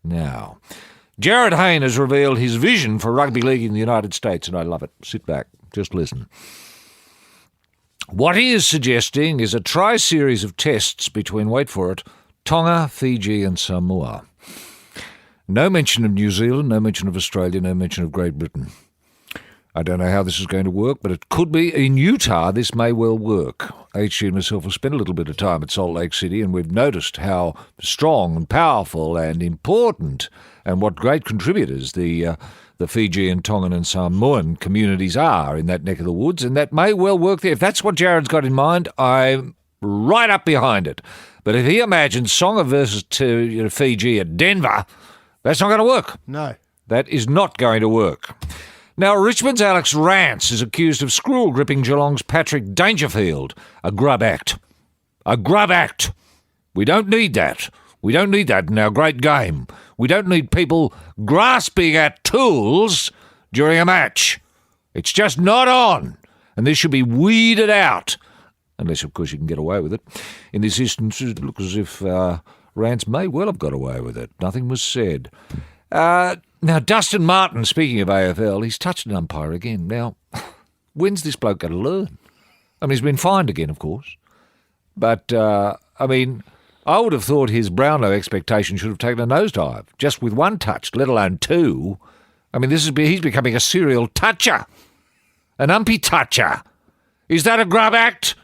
Now, Jared Hayne has revealed his vision for rugby league in the United States, and I love it. Sit back, just listen. What he is suggesting is a tri-series of tests between, wait for it, Tonga, Fiji and Samoa. No mention of New Zealand, no mention of Australia, no mention of Great Britain. I don't know how this is going to work, but it could be. In Utah, this may well work. HG and myself have spent a little bit of time at Salt Lake City, and we've noticed how strong and powerful and important and what great contributors the Fijian, Tongan and Samoan communities are in that neck of the woods, and that may well work there. If that's what Jared's got in mind, I'm right up behind it. But if he imagines Songa versus Fiji at Denver, that's not going to work. No. That is not going to work. Now, Richmond's Alex Rance is accused of screw-gripping Geelong's Patrick Dangerfield. A grub act. A grub act. We don't need that. We don't need that in our great game. We don't need people grasping at tools during a match. It's just not on, and this should be weeded out. Unless, of course, you can get away with it. In this instance, it looks as if Rance may well have got away with it. Nothing was said. Now, Dustin Martin, speaking of AFL, he's touched an umpire again. Now, when's this bloke going to learn? I mean, he's been fined again, of course. But, I would have thought his Brownlow expectation should have taken a nosedive, just with one touch, let alone two. I mean, he's becoming a serial toucher, an umpy toucher. Is that a grub act?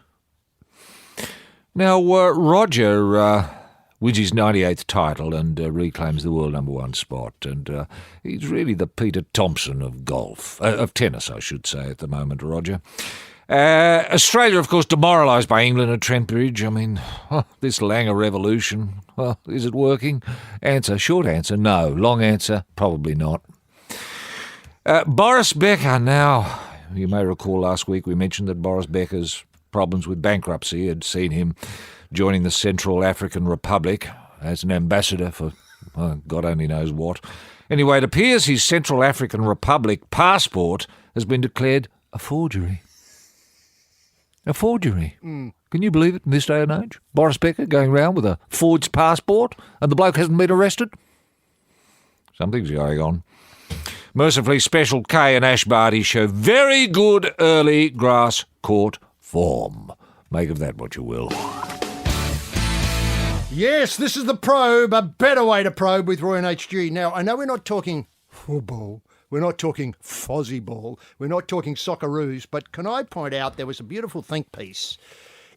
Now, Roger wins his 98th title and reclaims the world #1 spot. And he's really the Peter Thompson of golf, of tennis, I should say, at the moment, Roger. Australia, of course, demoralised by England at Trent Bridge. I mean, this Langer revolution, is it working? Short answer, no. Long answer, probably not. Boris Becker, now, you may recall last week we mentioned that Boris Becker's problems with bankruptcy had seen him joining the Central African Republic as an ambassador for God only knows what. Anyway, it appears his Central African Republic passport has been declared a forgery. A forgery. Can you believe it in this day and age? Boris Becker going around with a forged passport and the bloke hasn't been arrested? Something's going on. Mercifully, Special K and Ash Barty show very good early grass court form. Make of that what you will. Yes, this is the probe, a better way to probe with Roy and HG. Now, I know we're not talking football, we're not talking fozzie ball, we're not talking Socceroos, but can I point out there was a beautiful think piece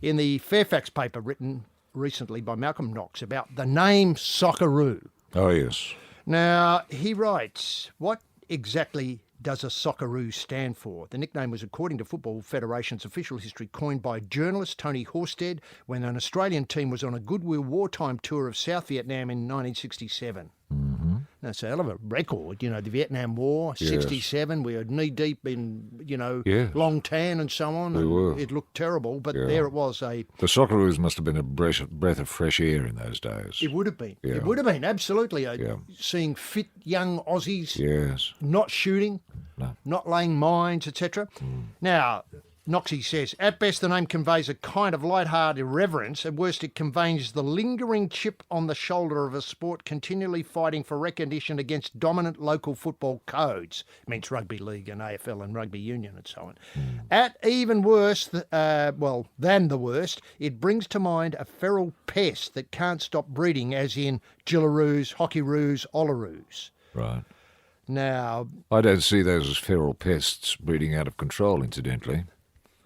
in the Fairfax paper written recently by Malcolm Knox about the name Socceroo. Oh, yes. Now, he writes, what exactly does a Socceroo stand for? The nickname was, according to Football Federation's official history, coined by journalist Tony Horsted when an Australian team was on a goodwill wartime tour of South Vietnam in 1967. Mm-hmm. That's a hell of a record, the Vietnam War, Yes. 67, we were knee-deep in, Yes. long tan and so on. We were. It looked terrible, but Yeah. there it was. The Socceroos must have been a breath of fresh air in those days. It would have been. Yeah. It would have been, absolutely. Yeah. Seeing fit young Aussies Yes. not shooting, No. not laying mines, etc. Now, Noxie says, at best the name conveys a kind of light-hearted irreverence. At worst it conveys the lingering chip on the shoulder of a sport continually fighting for recognition against dominant local football codes. It means rugby league and AFL and rugby union and so on. At even worse, than the worst, it brings to mind a feral pest that can't stop breeding, as in Gillaroos, Hockeyroos, Ollaroos. Right. Now, I don't see those as feral pests breeding out of control, incidentally.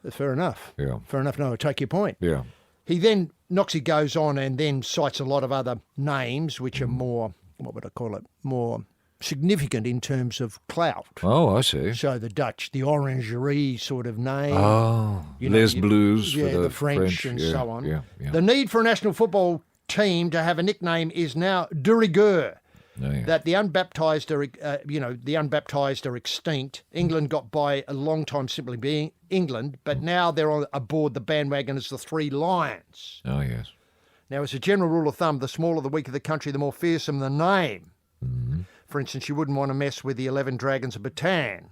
fair enough. Yeah. Fair enough. No, I take your point. Yeah. He then, Noxie goes on and then cites a lot of other names which are more, what would I call it, more significant in terms of clout. Oh, I see. So the Dutch, the Orangerie sort of name. Oh, Les Blues for the French and yeah, so on. Yeah. The need for a national football team to have a nickname is now de rigueur. Oh, yeah. That the unbaptised are extinct. England got by a long time simply being England, but now they're aboard the bandwagon as the Three Lions. Oh, yes. Now, as a general rule of thumb, the smaller the weaker the country, the more fearsome the name. For instance, you wouldn't want to mess with the 11 Dragons of Bataan,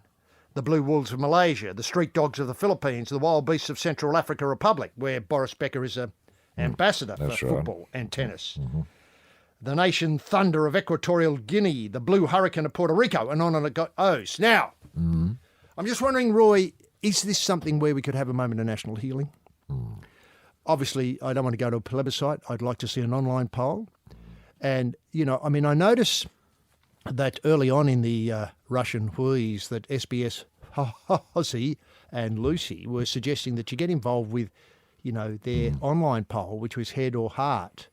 the Blue Wolves of Malaysia, the Street Dogs of the Philippines, the Wild Beasts of Central Africa Republic, where Boris Becker is an ambassador for football and tennis. The Nation Thunder of Equatorial Guinea, the Blue Hurricane of Puerto Rico, and on it goes. Now, I'm just wondering, Roy, is this something where we could have a moment of national healing? Obviously, I don't want to go to a plebiscite. I'd like to see an online poll. And, I notice that early on in the Russian wheeze that SBS Hozzy and Lucy were suggesting that you get involved with, their online poll, which was head or heart,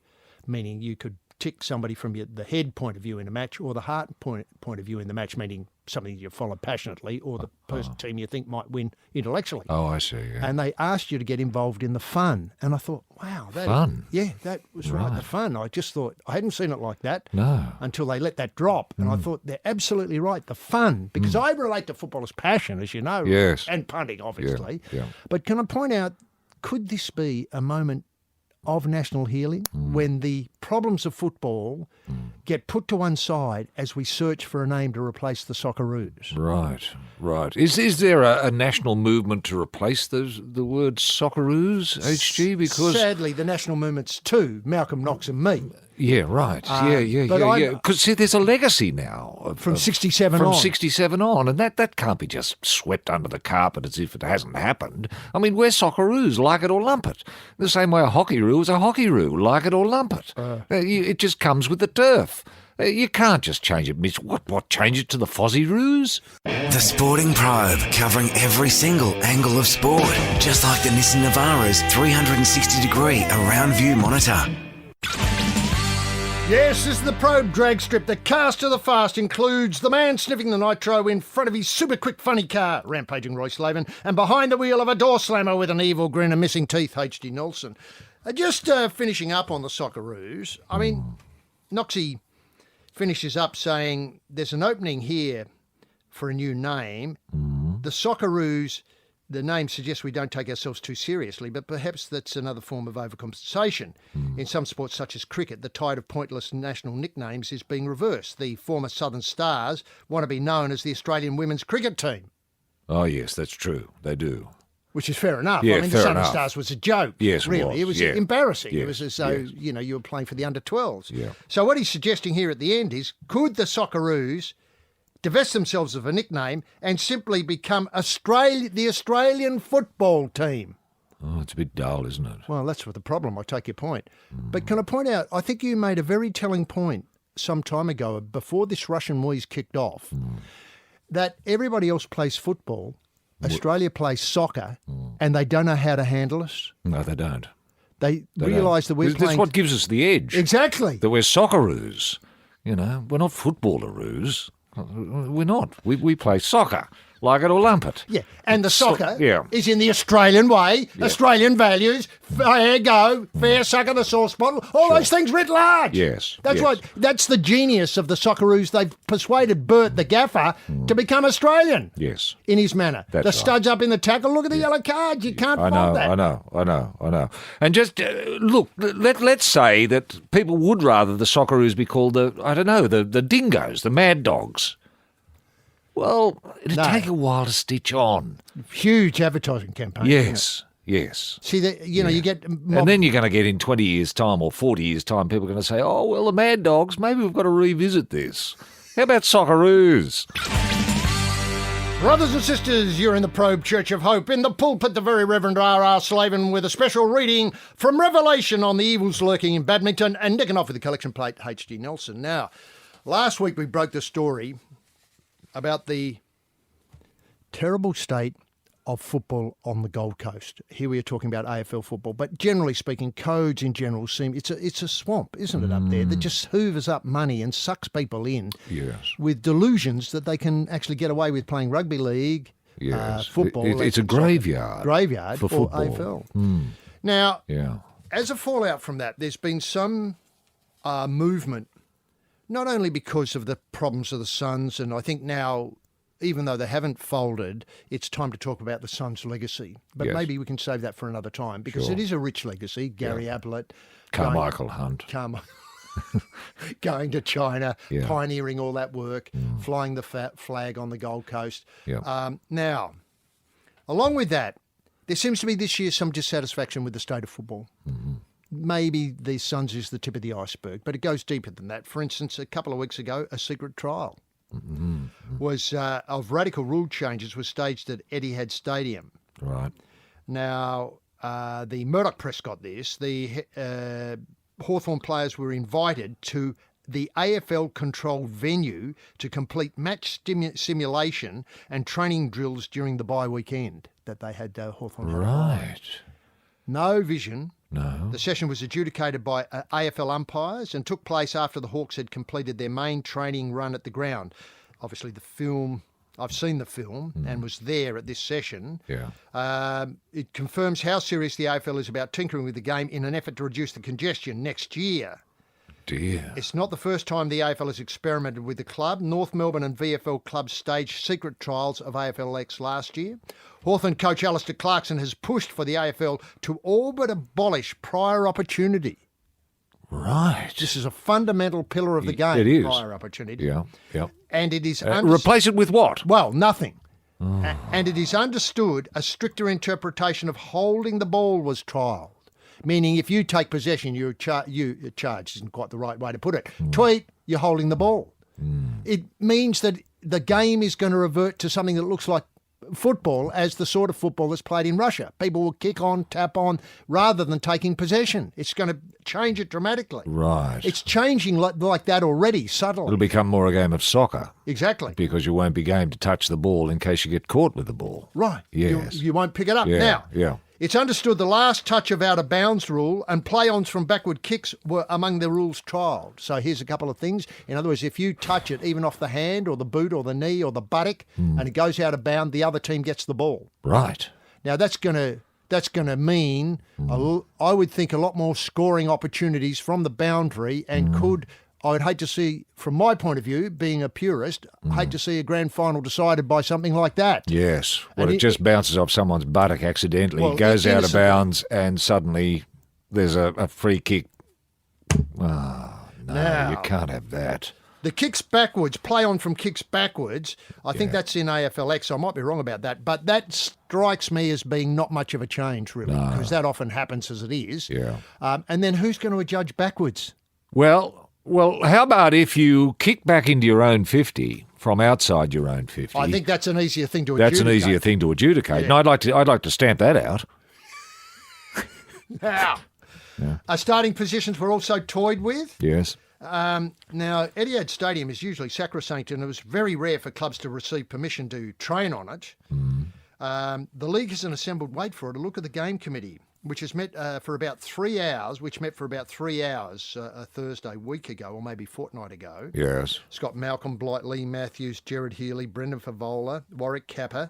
meaning you could tick somebody from the head point of view in a match or the heart point of view in the match, meaning something you follow passionately or the team you think might win intellectually. Oh, I see. Yeah. And they asked you to get involved in the fun. And I thought, wow. Fun? That was right, the fun. I just thought, I hadn't seen it like that until they let that drop. And I thought, they're absolutely right, the fun. Because I relate to football as passion, as you know. Yes. And punting, obviously. Yeah. But can I point out, could this be a moment of national healing when the problems of football get put to one side as we search for a name to replace the Socceroos? Right. Is there a national movement to replace the word Socceroos, HG? Because sadly, the national movement's two, Malcolm Knox and me. Yeah, right. But Because there's a legacy now From 67 from on. 67 on, and that can't be just swept under the carpet as if it hasn't happened. I mean, we're Socceroos, like it or lump it. The same way a hockey roo is a hockey roo, like it or lump it. It just comes with the turf. You can't just change it. What change it to the Fozzie Roos? The Sporting Probe, covering every single angle of sport, just like the Nissan Navara's 360-degree around-view monitor. Yes, this is the Probe drag strip. The cast of the fast includes the man sniffing the nitro in front of his super quick funny car, rampaging Roy Slaven, and behind the wheel of a door slammer with an evil grin and missing teeth, H.D. Nelson. Just finishing up on the Socceroos, I mean, Noxie finishes up saying there's an opening here for a new name. The Socceroos, the name suggests we don't take ourselves too seriously, but perhaps that's another form of overcompensation. In some sports such as cricket, the tide of pointless national nicknames is being reversed. The former Southern Stars want to be known as the Australian women's cricket team. Oh, yes, that's true. They do. Which is fair enough. Yeah, I mean, fair the Southern enough. Stars was a joke. Yes, really. It was embarrassing. Yes, it was as though, you were playing for the under-12s. Yeah. So what he's suggesting here at the end is, could the Socceroos divest themselves of a nickname and simply become the Australian football team? Oh, it's a bit dull, isn't it? Well, that's what the problem. I take your point. But can I point out, I think you made a very telling point some time ago, before this Russian wheeze kicked off, that everybody else plays football, Australia plays soccer, and they don't know how to handle us. No, they don't. They realise that we're playing... That's what gives us the edge. Exactly. That we're Socceroos. We're not footballer-roos. We're not. We play soccer, like it or lump it. Yeah, and the soccer yeah. is in the Australian way, Australian values, fair go, fair suck of the sauce bottle, all those things writ large. Yes. That's right. That's the genius of the Socceroos. They've persuaded Bert, the gaffer, to become Australian. Yes. In his manner. That's the right. studs up in the tackle, look at the yellow cards. You can't fault that. I know. And just, look, let's say that people would rather the Socceroos be called the dingoes, the mad dogs. Well, it'd take a while to stitch on. Huge advertising campaign. Yes. See, you get... And then you're going to get in 20 years' time or 40 years' time, people are going to say, oh, well, the Mad Dogs, maybe we've got to revisit this. How about Socceroos? Brothers and sisters, you're in the Probe Church of Hope. In the pulpit, the very Reverend R.R. Slaven with a special reading from Revelation on the evils lurking in badminton and nicking off with the collection plate, H.D. Nelson. Now, last week we broke the story about the terrible state of football on the Gold Coast. Here we are talking about AFL football, but generally speaking, codes in general seem it's a swamp, isn't it, up there, that just hoovers up money and sucks people in with delusions that they can actually get away with playing rugby league, football. It's a graveyard. Graveyard for or football. AFL. Now, Yeah. as a fallout from that, there's been some movement, not only because of the problems of the Suns, and I think now even though they haven't folded, it's time to talk about the Suns' legacy. But Yes. maybe we can save that for another time because it is a rich legacy. Gary Ablett. Carmichael Hunt. Going to China, Yeah. pioneering all that work, flying the flag on the Gold Coast. Yeah. Now, along with that, there seems to be this year some dissatisfaction with the state of football. Maybe the Suns is the tip of the iceberg, but it goes deeper than that. For instance, a couple of weeks ago, a secret trial was of radical rule changes was staged at Etihad Stadium. Right. Now, the Murdoch press got this. The Hawthorn players were invited to the AFL-controlled venue to complete match simulation and training drills during the bye weekend that they had Hawthorn. Right. No vision. No. The session was adjudicated by AFL umpires and took place after the Hawks had completed their main training run at the ground. Obviously, I've seen the film and was there at this session. Yeah. It confirms how serious the AFL is about tinkering with the game in an effort to reduce the congestion next year. Dear. It's not the first time the AFL has experimented with the club. North Melbourne and VFL clubs staged secret trials of AFLX last year. Hawthorn coach Alistair Clarkson has pushed for the AFL to all but abolish prior opportunity. Right. This is a fundamental pillar of the game, It is. prior opportunity. Yeah. Yeah. And it is... Replace it with what? Well, nothing. And it is understood a stricter interpretation of holding the ball was trialled. Meaning if you take possession, you're charged, isn't quite the right way to put it. Tweet, you're holding the ball. It means that the game is going to revert to something that looks like football as the sort of football that's played in Russia. People will kick on, tap on, rather than taking possession. It's going to change it dramatically. Right. It's changing like that already, subtly. It'll become more a game of soccer. Exactly. Because you won't be game to touch the ball in case you get caught with the ball. Right. Yes. You won't pick it up. Yeah. Now, Yeah. it's understood the last touch of out-of-bounds rule and play-ons from backward kicks were among the rules trialled. So here's a couple of things. In other words, if you touch it even off the hand or the boot or the knee or the buttock and it goes out of bound, the other team gets the ball. Right. Now, that's going to mean, I would think, a lot more scoring opportunities from the boundary and I would hate to see, from my point of view, being a purist, hate to see a grand final decided by something like that. Yes. Well, And it just bounces off someone's buttock accidentally. Well, It goes out of innocently. bounds and suddenly there's a free kick. Oh, no, Now- you can't have that. The kicks backwards, play on from kicks backwards, I think that's in AFLX. I might be wrong about that, but that strikes me as being not much of a change, really, because that often happens as it is. Yeah. And then who's going to adjudge backwards? Well, how about if you kick back into your own 50 from outside your own 50? I think that's an easier thing to adjudicate. that's an easier thing to adjudicate. Yeah. And I'd like to stamp that out. Now, starting positions were also toyed with. Yes. Now, Etihad Stadium is usually sacrosanct, and it was very rare for clubs to receive permission to train on it. The league has assembled, wait for it, a look at the game committee, which has met for about 3 hours, a Thursday week ago, or maybe fortnight ago. Yes. It's got Malcolm Blight, Lee Matthews, Gerard Healy, Brendan Favola, Warwick Kappa.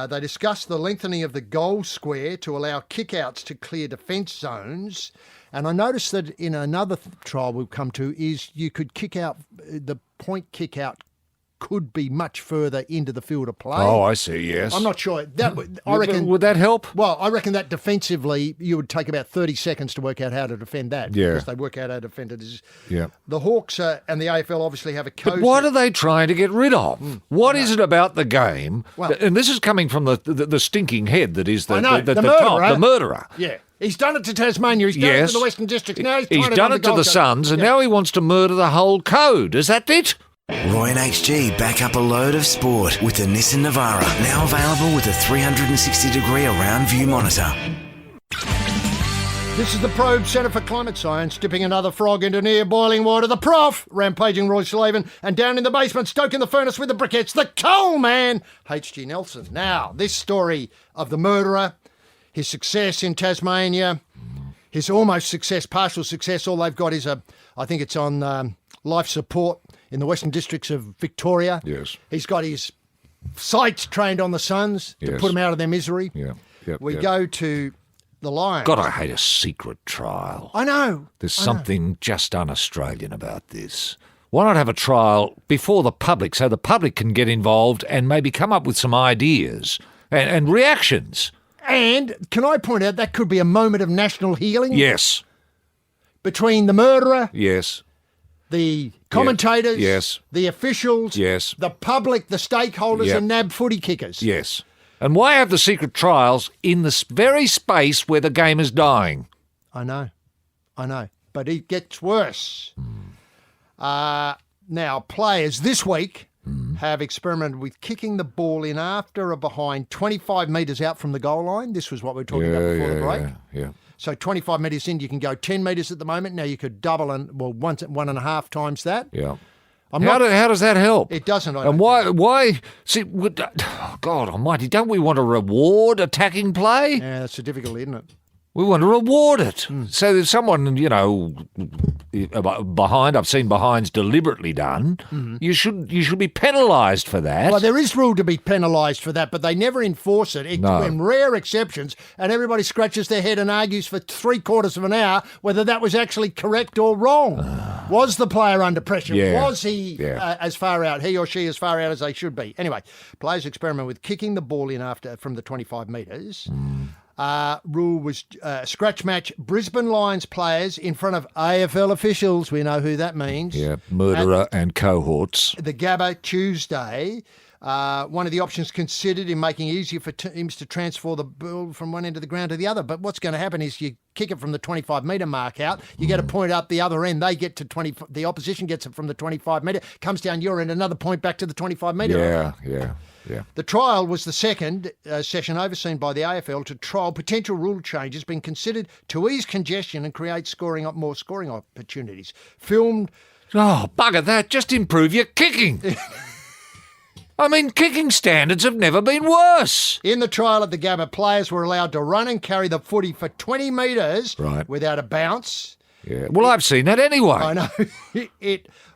They discussed the lengthening of the goal square to allow kickouts to clear defence zones. And I noticed that in another trial we'll come to is you could kick out, the point kick out could be much further into the field of play. Oh, I see, yes. I'm not sure. I reckon. Would that help? Well, I reckon that defensively you would take about 30 seconds to work out how to defend that. Yeah. Because they work out how to defend it. Yeah. The Hawks and the AFL obviously have a code. But what are they trying to get rid of? What is it about the game? Well- And this is coming from the stinking head that is I know, the top, murderer. the murderer. Yeah. He's done it to Tasmania. He's done it Yes. to the Western Districts. Now he's He's trying done on it to Gold the Coast. Suns, and Yeah. now he wants to murder the whole code. Is that it? Roy and HG back up a load of sport with the Nissan Navara. Now available with a 360-degree around view monitor. This is the Probe Centre for Climate Science, dipping another frog into near boiling water. The Prof, rampaging Roy Slaven, and down in the basement, stoking the furnace with the briquettes, the coal man, H.G. Nelson. Now, this story of the murderer, his success in Tasmania, his almost success, partial success, all they've got is I think it's on life support in the Western Districts of Victoria. Yes. He's got his sights trained on the Suns to Yes. put them out of their misery. Yeah. Yep, We yep. go to the Lions. God, I hate a secret trial. I know. There's something just un-Australian about this. Why not have a trial before the public so the public can get involved and maybe come up with some ideas and reactions? And can I point out that could be a moment of national healing? Yes. Between the murderer, Yes. the commentators, Yes. the officials, Yes. the public, the stakeholders, Yep. and NAB footy kickers. Yes. And why have the secret trials in the very space where the game is dying? I know. But it gets worse. Now, players this week have experimented with kicking the ball in after a behind 25 metres out from the goal line. This was what we were talking about before the break. Yeah. So 25 metres in, you can go 10 metres at the moment. Now you could double one and a half times that. Yeah. I'm How not, does that help? it doesn't. I And don't why? See, God Almighty, don't we want to reward attacking play? Yeah, that's so difficult, isn't it? We want to reward it. So if someone, behind, I've seen behinds deliberately done, you should be penalised for that. Well, there is rule to be penalised for that, but they never enforce it. No. In rare exceptions, and everybody scratches their head and argues for 3/4 of an hour whether that was actually correct or wrong. Was the player under pressure? Yeah. Was he as far out, he or she as far out as they should be? Anyway, players experiment with kicking the ball in from the 25 metres. Rule was scratch match Brisbane Lions players in front of AFL officials. We know who that means. Yeah, murderer and cohorts. The Gabba Tuesday. One of the options considered in making it easier for teams to transfer the ball from one end of the ground to the other. But what's going to happen is you kick it from the 25-metre mark out, you get a point up the other end, they get to 20, the opposition gets it from the 25-metre, comes down your end, another point back to the 25-metre. Yeah. The trial was the second session overseen by the AFL to trial potential rule changes being considered to ease congestion and create more scoring opportunities. Filmed. Oh, bugger that. Just improve your kicking. I mean, kicking standards have never been worse. In the trial at the Gabba, players were allowed to run and carry the footy for 20 metres without a bounce. Yeah. Well, I've seen that anyway. I know.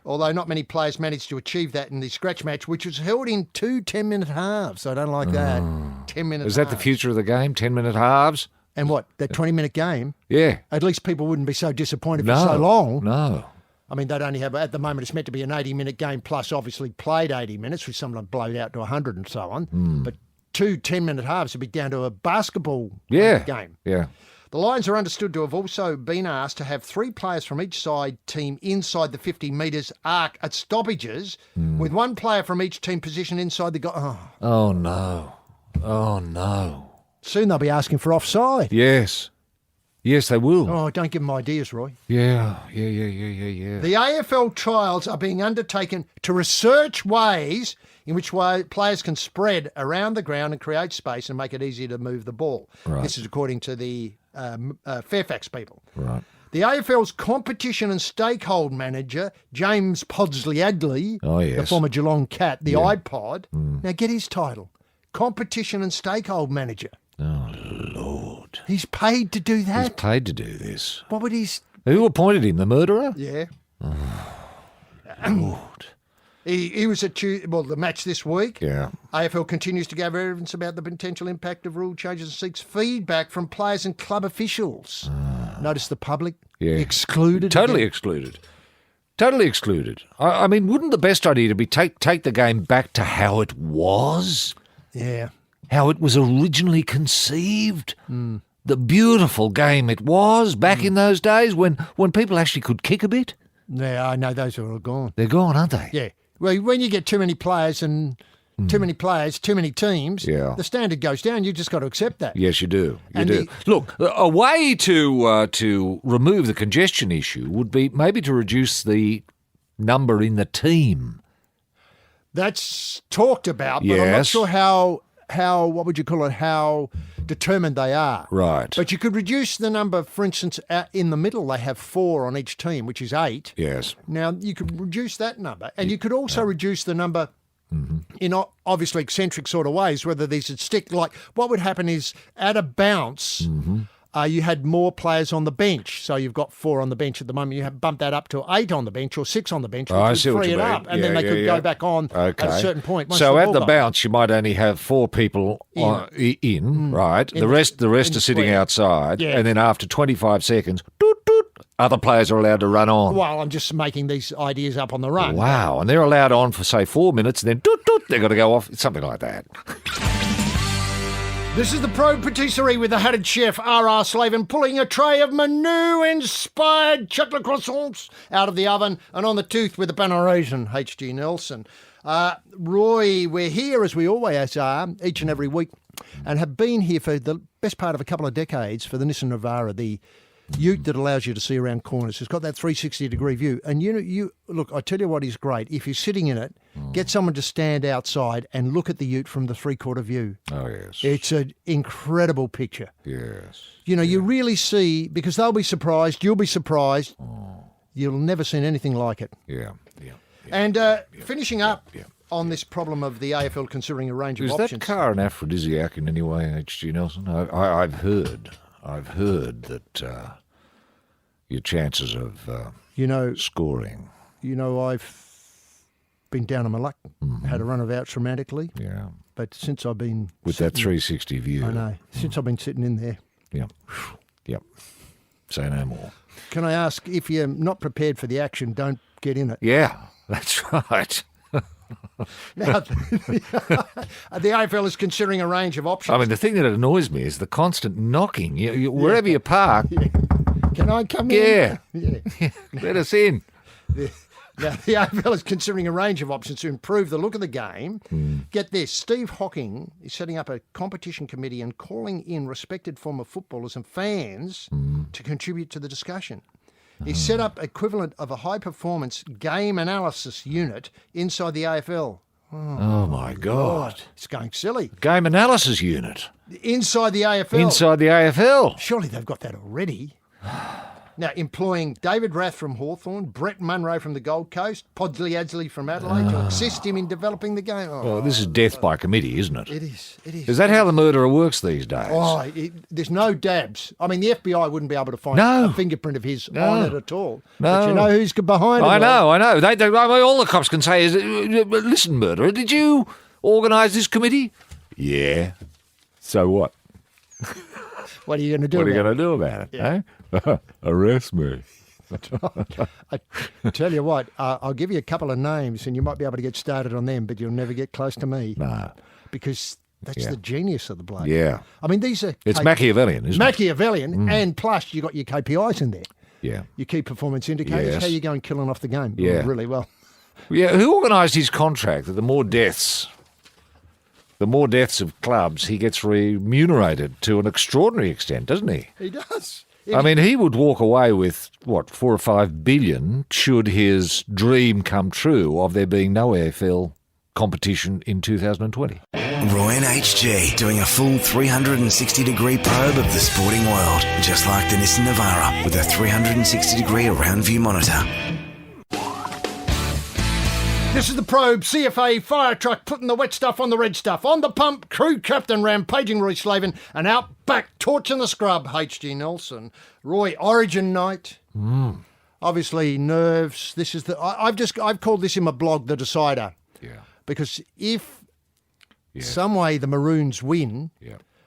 Although not many players managed to achieve that in the scratch match, which was held in 2 10-minute halves. I don't like that. 10-minute Is that the future of the game? 10-minute halves? And what? That 20-minute game? Yeah. At least people wouldn't be so disappointed for so long. No. I mean, they'd only have, at the moment, it's meant to be an 80-minute game plus obviously played 80 minutes, with some of them blowed out to 100 and so on. But 2 10-minute halves would be down to a basketball game. Yeah. The Lions are understood to have also been asked to have 3 players from each side team inside the 50 metres arc at stoppages, with 1 player from each team positioned inside the goal. Oh, no. Soon they'll be asking for offside. Yes, they will. Oh, don't give them ideas, Roy. Yeah. The AFL trials are being undertaken to research ways in which players can spread around the ground and create space and make it easier to move the ball. Right. This is according to the Fairfax people. Right. The AFL's competition and stakeholder manager, James Podsley-Adley, the former Geelong Cat, the iPod. Now get his title. Competition and stakeholder manager. Oh, Lord. He's paid to do that? He's paid to do this. What would his... Who appointed him, the murderer? Yeah. Lord. He was at the match this week. Yeah. AFL continues to gather evidence about the potential impact of rule changes and seeks feedback from players and club officials. Notice the public excluded. Totally excluded. I mean, wouldn't the best idea to be take the game back to how it was? Yeah. How it was originally conceived? The beautiful game it was back in those days when people actually could kick a bit? Yeah, I know those are all gone. They're gone, aren't they? Yeah. Well, when you get too many players and too many teams, the standard goes down. You just got to accept that. Yes, you do. Look, a way to remove the congestion issue would be maybe to reduce the number in the team. That's talked about, but I'm not sure how what would you call it, how determined they are. Right. But you could reduce the number, for instance, in the middle they have 4 on each team, which is 8. Yes. Now, you could reduce that number, and you could also reduce the number in obviously eccentric sort of ways, whether these would stick. Like, what would happen is, at a bounce, you had more players on the bench. So you've got 4 on the bench at the moment. You have bumped that up to 8 on the bench or 6 on the bench, which would free it up. And then they could go back on at a certain point. So at the bounce, you might only have 4 people in right? The rest are sitting outside. Yeah. And then after 25 seconds, Other players are allowed to run on. Well, I'm just making these ideas up on the run. Wow, and they're allowed on for, say, 4 minutes, and then doot, they've got to go off. It's something like that. This is the Probe Patisserie with the hatted chef R.R. Slaven pulling a tray of Manu-inspired chocolate croissants out of the oven and on the tooth with the Panorasian H.G. Nelson. Roy, we're here as we always are each and every week and have been here for the best part of a couple of decades for the Nissan Navara, the ute that allows you to see around corners. It's got that 360-degree view. And you look, I tell you what is great. If you're sitting in it, get someone to stand outside and look at the ute from the three-quarter view. Oh, yes. It's an incredible picture. Yes. You really see, because they'll be surprised, you'll be surprised. You'll never seen anything like it. Yeah. And finishing up on this problem of the AFL considering a range of Is options. that car an aphrodisiac in any way, H.G. Nelson? I've heard that your chances of scoring. I've been down on my luck, had a run of outs dramatically. Yeah. But since I've been With that 360 view. I know. Since I've been sitting in there. Yep. Say no more. Can I ask, if you're not prepared for the action, don't get in it. Yeah, that's right. Now, the AFL is considering a range of options. I mean, the thing that annoys me is the constant knocking. Wherever you park, Can I come in? yeah, let us in. Now, the AFL is considering a range of options to improve the look of the game. Get this, Steve Hocking is setting up a competition committee and calling in respected former footballers and fans to contribute to the discussion. He set up equivalent of a high-performance game analysis unit inside the AFL. Oh, my God. It's going silly. Game analysis unit. Inside the AFL. Inside the AFL. Surely they've got that already. Now, employing David Rath from Hawthorn, Brett Munro from the Gold Coast, Podsley Adsley from Adelaide to assist him in developing the game. Well, this is death by committee, isn't it? It is. Is that how the murderer works these days? There's no dabs. I mean, the FBI wouldn't be able to find a fingerprint of his on it at all. No. But you know who's behind it? I know. I mean, all the cops can say is, listen, murderer, did you organise this committee? Yeah. So what? What are you going to do? What are you going to do about it? Yeah. Eh? Arrest me. I tell you what, I'll give you a couple of names and you might be able to get started on them, but you'll never get close to me. No. Because that's the genius of the bloke. Yeah. I mean, these are... It's Machiavellian, isn't it? Machiavellian, and plus you got your KPIs in there. Yeah. Your key performance indicators, Yes. how you going killing off the game. Yeah. Really well. Yeah, who organised his contract that the more deaths of clubs, he gets remunerated to an extraordinary extent, doesn't he? He does. I mean, he would walk away with, 4 or 5 billion should his dream come true of there being no AFL competition in 2020. Roy and HG doing a full 360-degree probe of the sporting world, just like the Nissan Navara with a 360-degree around view monitor. This is the Probe, CFA, fire truck, putting the wet stuff on the red stuff. On the pump, crew captain, rampaging Roy Slaven, and out back, torching the scrub, H.G. Nelson. Roy, Origin night. Obviously, nerves. This is I've called this in my blog, The Decider. Yeah. Because if some way the Maroons win,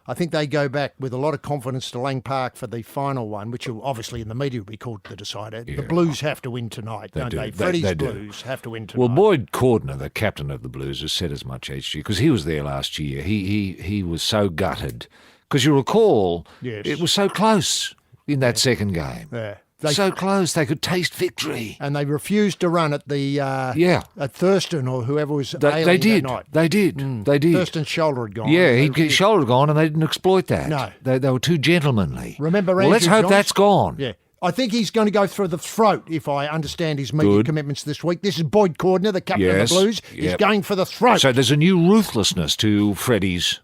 I think they go back with a lot of confidence to Lang Park for the final one, which will obviously in the media will be called The Decider. The Blues have to win tonight, don't they? Freddie's Blues have to win tonight. Well, Boyd Cordner, the captain of the Blues, has said as much, HG, because he was there last year. He was so gutted. Because you recall, it was so close in that second game. Yeah. So close, they could taste victory. And they refused to run at the at Thurston or whoever was ailing They did. that night. They did. They did. Thurston's shoulder had gone. Yeah, his shoulder had gone, and they didn't exploit that. No. They were too gentlemanly. Remember, well, let's hope Johnson? that's gone. Yeah. I think he's going to go through the throat, if I understand his media commitments this week. This is Boyd Cordner, the captain of the Blues. He's going for the throat. So there's a new ruthlessness to Freddie's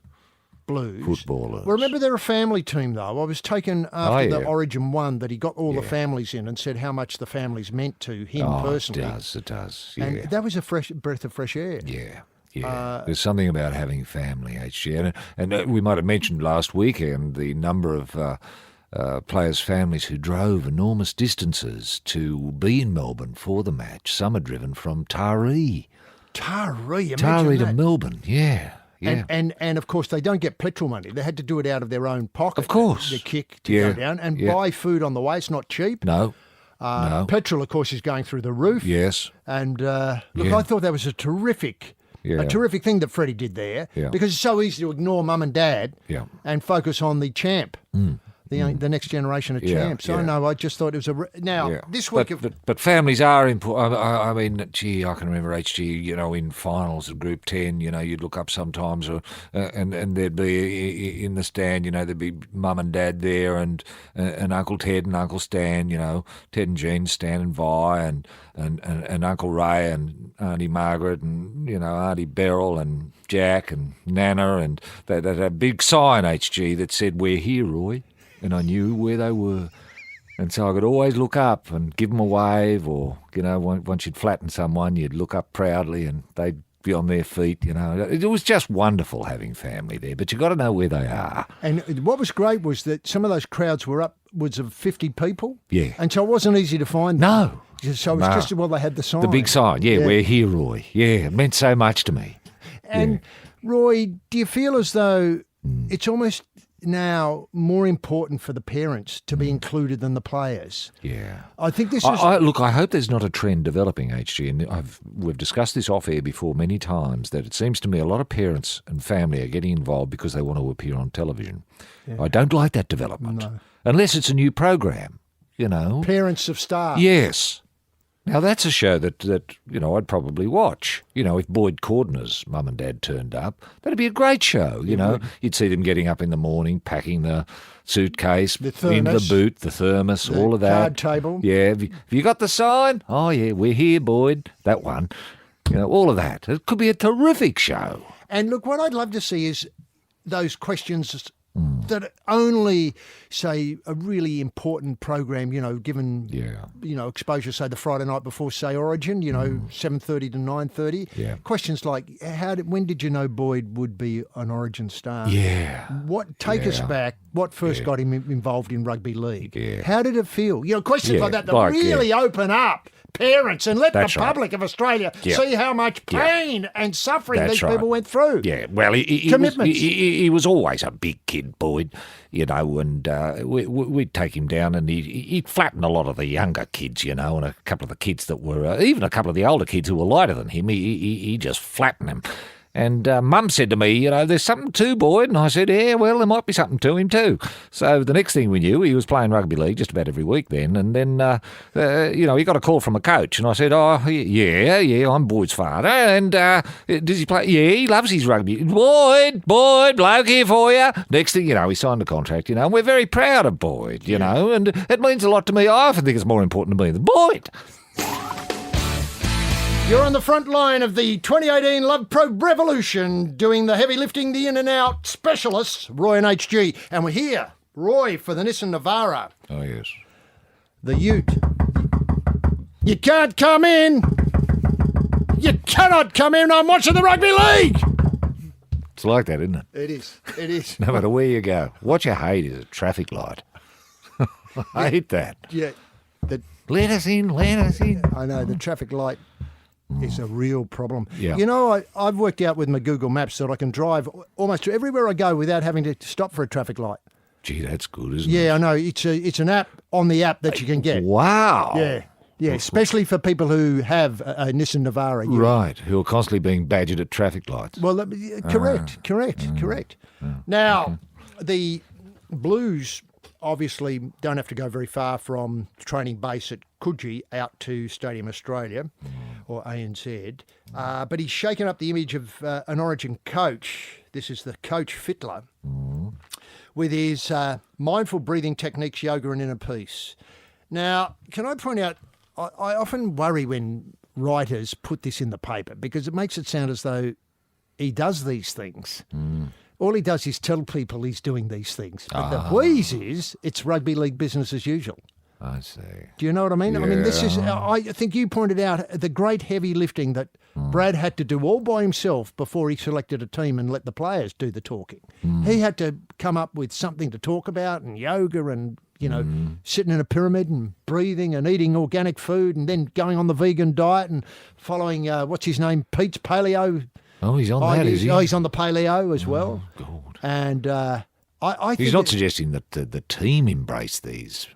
Blues footballers. Well, remember, they're a family team, though. I was taken after the Origin one that he got all the families in and said how much the families meant to him personally. It does. Yeah. And that was a breath of fresh air. Yeah. There's something about having family, HG. And we might have mentioned last weekend the number of players' families who drove enormous distances to be in Melbourne for the match. Some are driven from Taree. Taree to Melbourne, yeah. And of course, they don't get petrol money. They had to do it out of their own pocket. Of course. The kick to go down and buy food on the way. It's not cheap. No. No. Petrol, of course, is going through the roof. Yes. And look, Yeah. I thought that was a terrific thing that Freddie did there, Yeah. because it's so easy to ignore mum and dad Yeah. and focus on the champ, the next generation of Yeah, champs. I yeah. know. I just thought it was now this week. But families are important. I mean, gee, I can remember HG. In finals of Group 10, you'd look up sometimes, and there'd be in the stand. There'd be mum and dad there, and Uncle Ted and Uncle Stan. Ted and Jean, Stan and Vi, and Uncle Ray and Auntie Margaret, and Auntie Beryl and Jack and Nana, and they had a big sign, HG, that said, "We're here, Roy." And I knew where they were. And so I could always look up and give them a wave, or, once you'd flatten someone, you'd look up proudly and they'd be on their feet, It was just wonderful having family there, but you've got to know where they are. And what was great was that some of those crowds were upwards of 50 people. Yeah. And so it wasn't easy to find them. No. So it was just, they had the sign. The big sign, we're here, Roy. Yeah, it meant so much to me. And, Roy, do you feel as though it's almost now more important for the parents to be included than the players? Yeah. I think this is... Look, I hope there's not a trend developing, HG, and we've discussed this off air before many times, that it seems to me a lot of parents and family are getting involved because they want to appear on television. Yeah. I don't like that development. No. Unless it's a new program, Parents of Stars. Yes. Now, that's a show that I'd probably watch. If Boyd Cordner's mum and dad turned up, that'd be a great show, You'd see them getting up in the morning, packing the suitcase, into the boot, the thermos, all of that. Card table. Yeah. Have you got the sign? Oh, yeah, we're here, Boyd. That one. All of that. It could be a terrific show. And look, what I'd love to see is those questions that only, say, a really important program, given, exposure, say, the Friday night before, say, Origin, 7:30 to 9:30. Yeah. Questions like, when did you know Boyd would be an Origin star? Yeah. Take us back. What first got him involved in rugby league? Yeah. How did it feel? Questions like that really open up parents and let the public of Australia see how much pain and suffering these people went through. Yeah, well, he was always a big kid, Boyd, and we'd take him down and he'd flatten a lot of the younger kids, and a couple of the kids that were, even a couple of the older kids who were lighter than him, he just flattened them. And Mum said to me, there's something to Boyd. And I said, yeah, well, there might be something to him too. So the next thing we knew, he was playing rugby league just about every week then. And then, he got a call from a coach. And I said, oh, yeah, I'm Boyd's father. And does he play? Yeah, he loves his rugby. Boyd, bloke here for you. Next thing you know, he signed a contract, and we're very proud of Boyd, and it means a lot to me. I often think it's more important to me than Boyd. You're on the front line of the 2018 Love Probe Revolution, doing the heavy lifting, the in and out specialists, Roy and HG. And we're here, Roy, for the Nissan Navara. Oh, yes. The Ute. You can't come in. You cannot come in. I'm watching the rugby league. It's like that, isn't it? It is. No matter where you go. What you hate is a traffic light. I hate that. Yeah. Let us in. I know, the traffic light is a real problem. Yeah. I've worked out with my Google Maps that I can drive almost to everywhere I go without having to stop for a traffic light. Gee, that's good, isn't it? Yeah, I know. It's an app on the app that you can get. Wow. Yeah, especially for people who have a Nissan Navara. Right, who are constantly being badgered at traffic lights. Well, correct. Now, the Blues obviously don't have to go very far from training base at Coogee out to Stadium Australia or ANZ. But he's shaken up the image of an Origin coach. This is the coach Fittler with his mindful breathing techniques, yoga and inner peace. Now, can I point out, I often worry when writers put this in the paper because it makes it sound as though he does these things. All he does is tell people he's doing these things. But the wheeze is, it's rugby league business as usual. I see. Do you know what I mean? Yeah. I mean, this is, I think you pointed out the great heavy lifting that Brad had to do all by himself before he selected a team and let the players do the talking. He had to come up with something to talk about, and yoga and, sitting in a pyramid and breathing and eating organic food and then going on the vegan diet and following, what's his name, Pete's paleo. Oh, he's on that, is he? Oh, he's on the paleo as well. Oh, God. And I think he's not suggesting that the team embrace these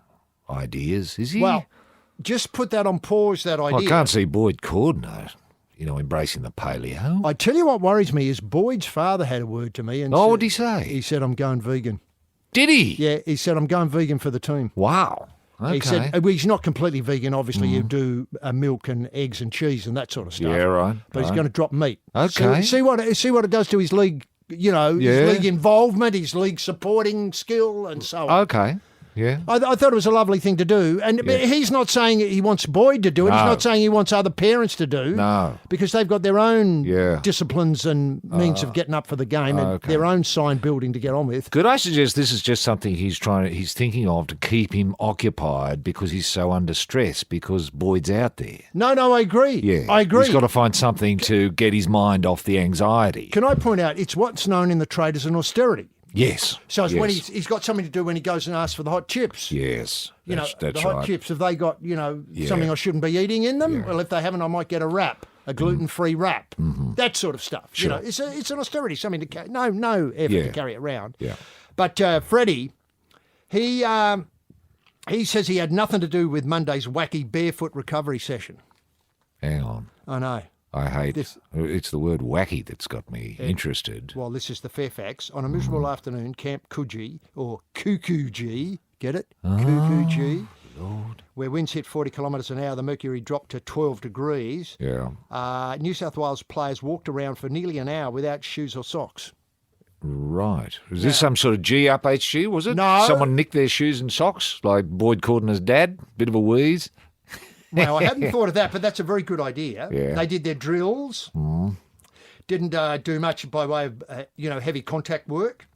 ideas, is he? Well, just put that on pause, that idea. I can't see Boyd Cordner, embracing the paleo. I tell you what worries me is Boyd's father had a word to me. And what did he say? He said, I'm going vegan. Did he? Yeah, he said, I'm going vegan for the team. Wow. Okay. He said, well, he's not completely vegan. Obviously, you do milk and eggs and cheese and that sort of stuff. Yeah, right. But he's going to drop meat. Okay. See what it does to his league, his league involvement, his league supporting skill and so on. Okay. Yeah. I thought it was a lovely thing to do. And he's not saying he wants Boyd to do it. No. He's not saying he wants other parents to do. No. Because they've got their own Yeah. disciplines and means of getting up for the game and their own sign building to get on with. Could I suggest this is just something he's thinking of to keep him occupied because he's so under stress because Boyd's out there? No, I agree. Yeah. I agree. He's got to find something to get his mind off the anxiety. Can I point out, it's what's known in the trade as an austerity. Yes. So it's yes. when he's got something to do when he goes and asks for the hot chips. Yes. That's the hot right. chips, have they got, something I shouldn't be eating in them? Yeah. Well, if they haven't, I might get a wrap, a gluten-free wrap. Mm-hmm. That sort of stuff. Sure. It's an austerity, something to carry. No effort to carry it around. Yeah. But Freddie, he says he had nothing to do with Monday's wacky barefoot recovery session. Hang on. I know. I hate This- it's the word wacky that's got me interested. Well, this is the Fairfax. On a miserable afternoon, Camp Coogee, or Cuckoo-G, get it? Cuckoo-G. Lord. Where winds hit 40 kilometres an hour, the mercury dropped to 12 degrees. Yeah. New South Wales players walked around for nearly an hour without shoes or socks. Right. Is this some sort of G up HG, was it? No. Someone nicked their shoes and socks, like Boyd Cordner's dad? Bit of a wheeze? Now, I hadn't thought of that, but that's a very good idea. Yeah. They did their drills. Didn't do much by way of, heavy contact work.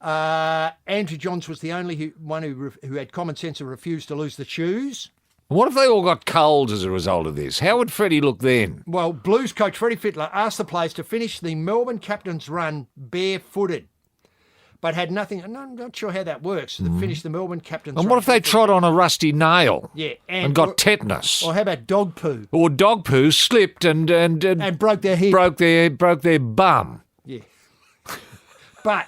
Andrew Johns was the only one who had common sense and refused to lose the shoes. What if they all got colds as a result of this? How would Freddie look then? Well, Blues coach Freddie Fittler asked the players to finish the Melbourne captain's run barefooted, but had nothing. I'm not sure how that works. To finish the Melbourne captain's run. And what if they trod on a rusty nail? Yeah, and got tetanus? Or how about dog poo? Or dog poo slipped and broke their hip. broke their bum. Yeah. But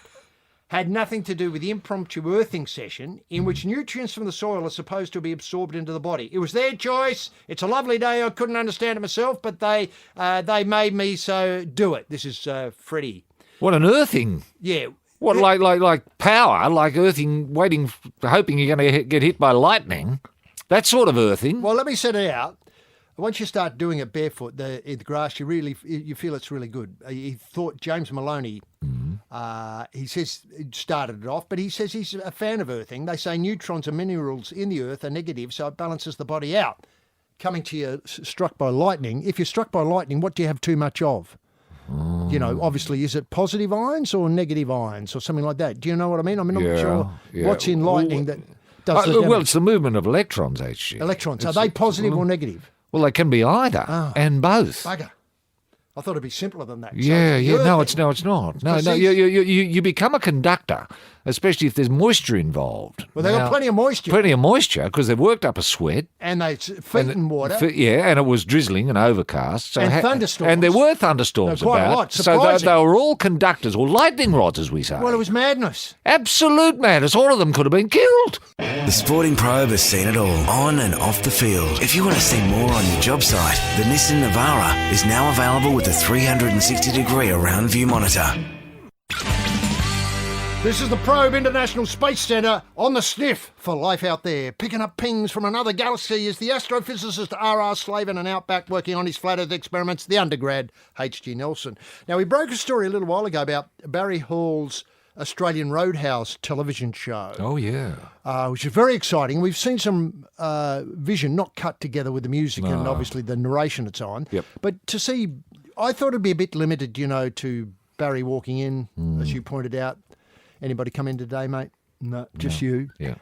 had nothing to do with the impromptu earthing session in which nutrients from the soil are supposed to be absorbed into the body. It was their choice. It's a lovely day. I couldn't understand it myself, but they made me so do it. This is Freddie. What an earthing! Yeah. What like power, like earthing, hoping you're going to get hit by lightning. That sort of earthing. Well, let me set it out. Once you start doing it barefoot, in the grass, you feel it's really good. He thought James Maloney, he says, started it off, but he says he's a fan of earthing. They say neutrons and minerals in the earth are negative, so it balances the body out. Coming to you struck by lightning, if you're struck by lightning, what do you have too much of? Obviously, is it positive ions or negative ions or something like that? Do you know what I mean? I'm not sure what's in lightning that does the damage. Well, it's the movement of electrons, HG. Electrons, are they positive or negative? Well, they can be either and both. Bugger. I thought it'd be simpler than that. So Yeah. No, earthing. it's not. No. Because You become a conductor, especially if there's moisture involved. Well, they've got plenty of moisture. Plenty of moisture because they've worked up a sweat. And it's feet in water. And it was drizzling and overcast. So And thunderstorms. And there were thunderstorms Quite a about. lot, So surprising. they were all conductors, or lightning rods, as we say. Well, it was madness. Absolute madness. All of them could have been killed. The Sporting Probe has seen it all, on and off the field. If you want to see more on your job site, the Nissan Navara is now available with a 360-degree around view monitor. This is the Probe International Space Centre on the sniff for life out there. Picking up pings from another galaxy is the astrophysicist R.R. Slaven, and out back working on his flat Earth experiments, the undergrad H.G. Nelson. Now, we broke a story a little while ago about Barry Hall's Australian Roadhouse television show. Oh, yeah. Which is very exciting. We've seen some vision, not cut together with the music and obviously the narration it's on. Yep. But to see, I thought it'd be a bit limited, to Barry walking in, as you pointed out. Anybody come in today, mate? No, just you. Yeah.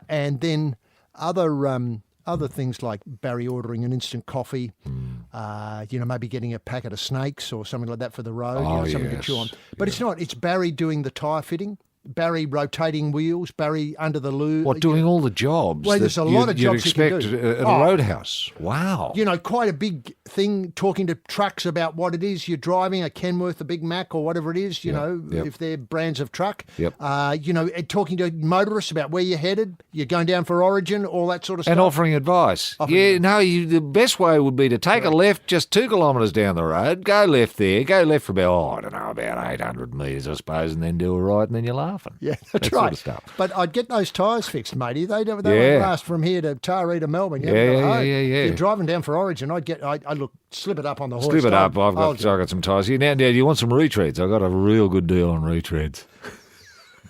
And then other things like Barry ordering an instant coffee, maybe getting a packet of snakes or something like that for the road, something to chew on. But it's not. It's Barry doing the tyre fitting. Barry rotating wheels, Barry under the loo. What, doing all the jobs? Well, there's a lot of jobs you'd expect he can do. at a roadhouse. Wow. Quite a big thing, talking to trucks about what it is you're driving, a Kenworth, a Big Mac, or whatever it is, if they're brands of truck. Yep. Talking to motorists about where you're headed, you're going down for Origin, all that sort of stuff. And offering advice. The best way would be to take a left just 2 kilometres down the road, go left there, go left for about 800 metres, I suppose, and then do a right, and then you're laughing. Yeah, that's that right. Sort of stuff. But I'd get those tyres fixed, matey. They won't last from here to Taree to Melbourne. Yeah. If you're driving down for Origin, I'd slip it up on the horse. Slip it up. I've got some tyres here. Now, Dad, you want some retreads? I've got a real good deal on retreads.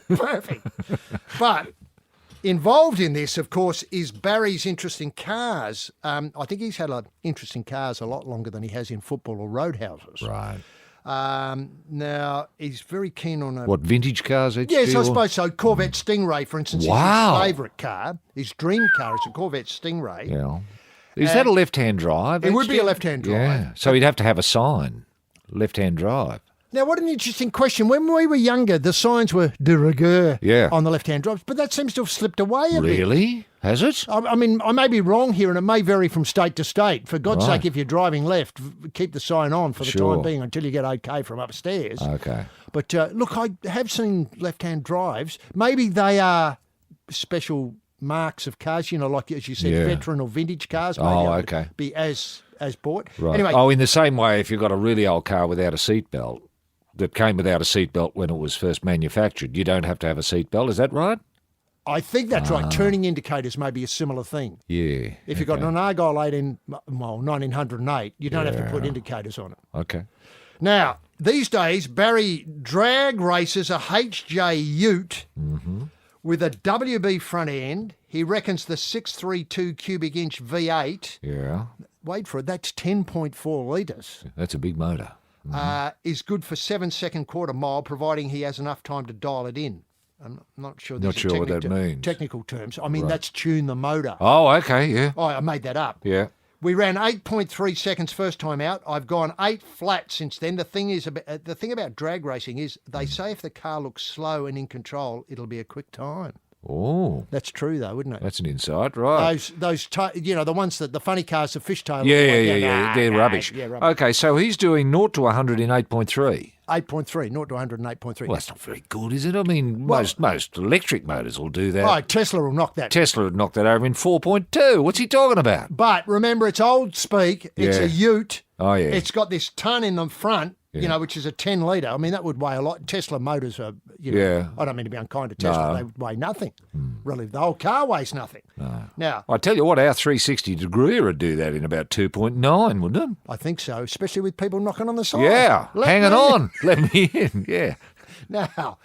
Perfect. But involved in this, of course, is Barry's interest in cars. I think he's had an interest in cars a lot longer than he has in football or roadhouses. Right. Now, he's very keen on What, vintage cars? Yes, I suppose so. Corvette Stingray, for instance, is his favourite car. His dream car is a Corvette Stingray. Yeah. Is that a left-hand drive? It would be a left-hand drive. Yeah. So he'd have to have a sign, left-hand drive. Now, what an interesting question. When we were younger, the signs were de rigueur on the left-hand drives, but that seems to have slipped away a bit. Really? Has it? I mean, I may be wrong here, and it may vary from state to state. For God's sake, if you're driving left, keep the sign on for the time being until you get okay from upstairs. Okay. But look, I have seen left-hand drives. Maybe they are special marks of cars, like, as you said, veteran or vintage cars. Maybe be as bought. Right. Anyway. In the same way, if you've got a really old car without a seatbelt, that came without a seatbelt when it was first manufactured, you don't have to have a seatbelt. Is that right? I think that's right. Turning indicators may be a similar thing. Yeah. If you've got an Argyle 1908, you don't have to put indicators on it. Okay. Now, these days, Barry drag races a HJ Ute with a WB front end. He reckons the 632 cubic inch V8, wait for it, that's 10.4 litres. That's a big motor. Is good for 7-second quarter mile, providing he has enough time to dial it in. I'm not sure. Not sure what that means. Technical terms. I mean, that's tune the motor. Oh, okay, yeah. Oh, I made that up. Yeah. We ran 8.3 seconds first time out. I've gone 8 flat since then. The thing about drag racing is they say if the car looks slow and in control, it'll be a quick time. Oh. That's true, though, wouldn't it? That's an insight, right. Those the ones that the funny cars, the fishtail. They're rubbish. Yeah, rubbish. Okay, so he's doing 0 to 100 in 8.3. 8.3, 0 to 100 and 8.3. Well, that's not very good, is it? I mean, most electric motors will do that. Oh, Tesla will knock that. Tesla would knock that over in 4.2. What's he talking about? But remember, it's old speak. It's a Ute. Oh, yeah. It's got this ton in the front, which is a 10 litre. I mean, that would weigh a lot. Tesla motors are, I don't mean to be unkind to Tesla. They would weigh nothing. Really, the whole car weighs nothing. Now, I tell you what, our 360 degree would do that in about 2.9, wouldn't it? I think so, especially with people knocking on the side. Yeah, hanging on. Let me in, yeah. Now,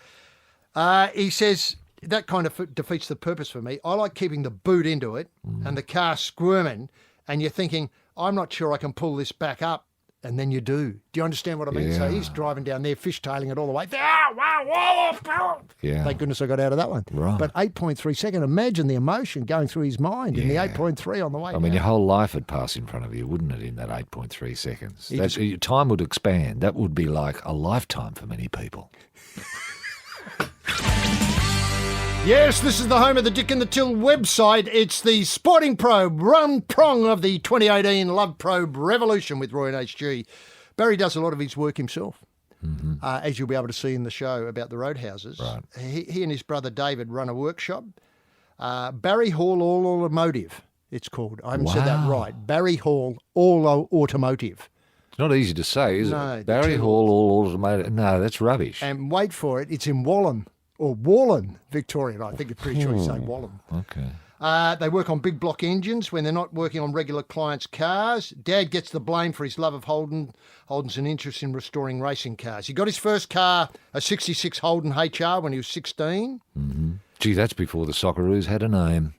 he says that kind of defeats the purpose for me. I like keeping the boot into it and the car squirming, and you're thinking, I'm not sure I can pull this back up. And then you do. Do you understand what I mean? Yeah. So he's driving down there, fishtailing it all the way. Yeah. Thank goodness I got out of that one. Right. But 8.3 seconds, imagine the emotion going through his mind in the 8.3 on the way. I mean, your whole life would pass in front of you, wouldn't it, in that 8.3 seconds? Your time would expand. That would be like a lifetime for many people. Yes, this is the home of the Dick and the Till website. It's the Sporting Probe, run prong of the 2018 Love Probe Revolution with Roy and HG. Barry does a lot of his work himself, as you'll be able to see in the show about the roadhouses. Right. He and his brother David run a workshop. Barry Hall All Automotive, it's called. I haven't said that right. Barry Hall All Automotive. It's not easy to say, is No, it? Barry Hall, all automated. No, that's rubbish. And wait for it, it's in Wallan, or Wallan, Victoria. I think it's pretty sure you say Wallan. Okay. They work on big block engines when they're not working on regular clients' cars. Dad gets the blame for his love of Holden. Holden's an interest in restoring racing cars. He got his first car, a 66 Holden HR, when he was 16. Mm-hmm. Gee, that's before the Socceroos had a name.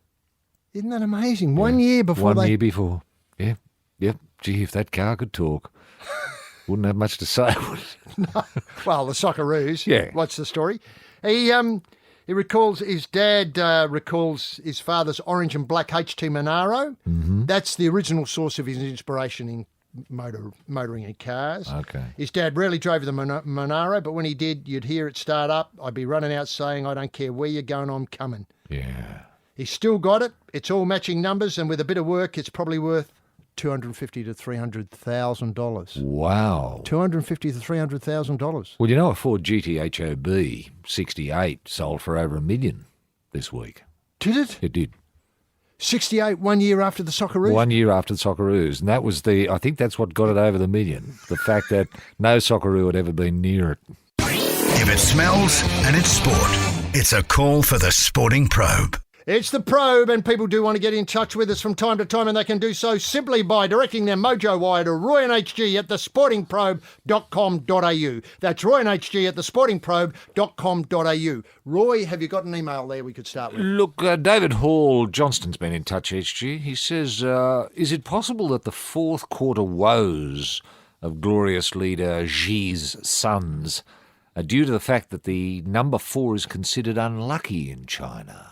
Isn't that amazing? 1 year before One year before. Yeah. Yep. Gee, if that car could talk, wouldn't have much to say, would it? No. Well, the Socceroos. Yeah. What's the story? He recalls his dad recalls his father's orange and black HT Monaro. Mm-hmm. That's the original source of his inspiration in motoring in cars. Okay. His dad rarely drove the Monaro, but when he did, you'd hear it start up. I'd be running out saying, I don't care where you're going, I'm coming. Yeah. He's still got it. It's all matching numbers, and with a bit of work, it's probably worth $250,000 to $300,000. Wow. $250,000 to $300,000. Well, you know, a Ford GT HOB 68 sold for over $1 million this week. Did it? It did. 68, 1 year after the Socceroos? 1 year after the Socceroos. And that was I think that's what got it over the $1 million. The fact that no Socceroo had ever been near it. If it smells and it's sport, it's a call for the Sporting Probe. It's the Probe, and people do want to get in touch with us from time to time, and they can do so simply by directing their mojo wire to Roy and HG at thesportingprobe.com.au. That's Roy and HG at thesportingprobe.com.au. Roy, have you got an email there we could start with? Look, David Hall Johnston's been in touch, HG. He says, is it possible that the fourth quarter woes of glorious leader Xi's sons are due to the fact that the number 4 is considered unlucky in China?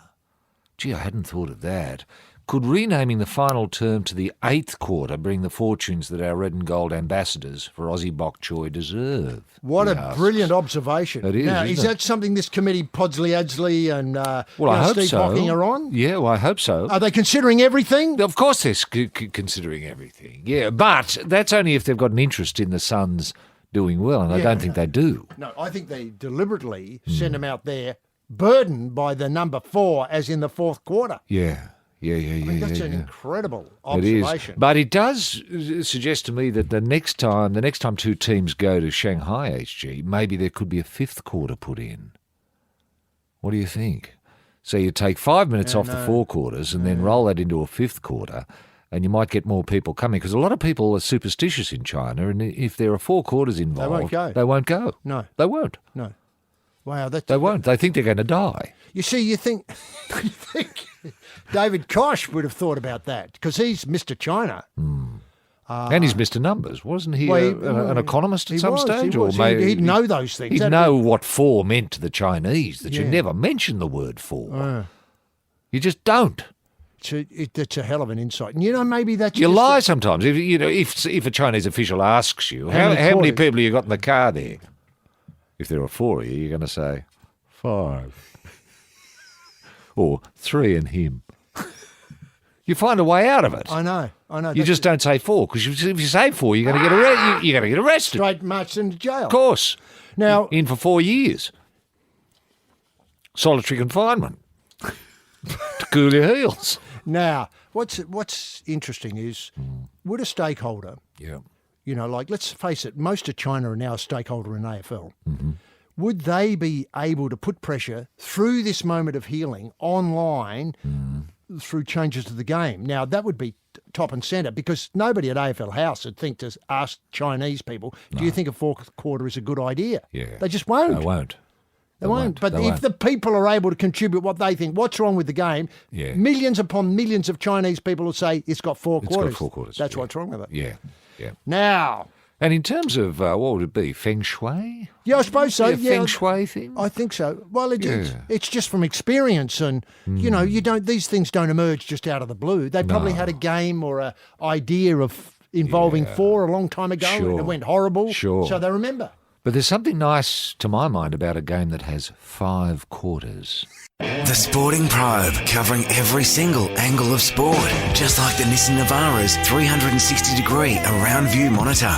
Gee, I hadn't thought of that. Could renaming the final term to the 8th quarter bring the fortunes that our red and gold ambassadors for Aussie Bok Choy deserve? What he a asks. brilliant observation. It is, now, isn't is it? that something this committee, Podsley, Adsley and I hope Steve so. Hocking are on? Yeah, well, I hope so. Are they considering everything? Of course they're considering everything, yeah. But that's only if they've got an interest in the Suns doing well, and I don't think they do. No, I think they deliberately send them out there burdened by the number 4 as in the fourth quarter. Yeah. I mean, that's an incredible It is. observation. But it does suggest to me that the next time two teams go to Shanghai, HG, maybe there could be a 5th quarter put in. What do you think? So you take 5 minutes off the 4 quarters and then roll that into a 5th quarter, and you might get more people coming, because a lot of people are superstitious in China, and if there are 4 quarters involved, They won't go. No. No. They won't. No. Wow, They won't. They think they're going to die. You see, you think David Koch would have thought about that, because he's Mr. China. And he's Mr. Numbers. Wasn't he an economist at some stage? He was. He'd know those things. He'd That'd know what 4 meant to the Chinese, that you Yeah. never mention the word 4. You just don't. It's a hell of an insight. And, maybe that's You just lie sometimes. If a Chinese official asks you, how many quarters? people you got in the car there? If there are 4 of you, you're going to say 5. Or 3 and him. You find a way out of it. I know. You just don't say 4, because if you say 4, you're going to get arrested. straight marched into jail. Of course. Now, In for 4 years. Solitary confinement. To cool your heels. Now, what's interesting is, would a stakeholder, Yeah. let's face it, most of China are now a stakeholder in AFL. Would they be able to put pressure through this moment of healing online through changes to the game? Now, that would be top and centre, because nobody at AFL House would think to ask Chinese people, do you think a 4th quarter is a good idea? Yeah. They just won't. They won't. They won't. But They if won't. the people are able to contribute what they think, what's wrong with the game, Yeah. millions upon millions of Chinese people will say it's got 4 It's quarters. got 4 quarters. That's yeah. what's wrong with it. Yeah. Yeah. Now, And in terms of, what would it be, feng shui? yeah, I suppose so. Yeah, feng shui thing? I think so. Well, Yeah. it's just from experience, and these things don't emerge just out of the blue. They probably had a game or a idea of involving 4 a long time ago, and Sure. it went horrible. Sure. So they remember. But there's something nice, to my mind, about a game that has 5 quarters. The Sporting Probe, covering every single angle of sport, just like the Nissan Navara's 360-degree around view monitor.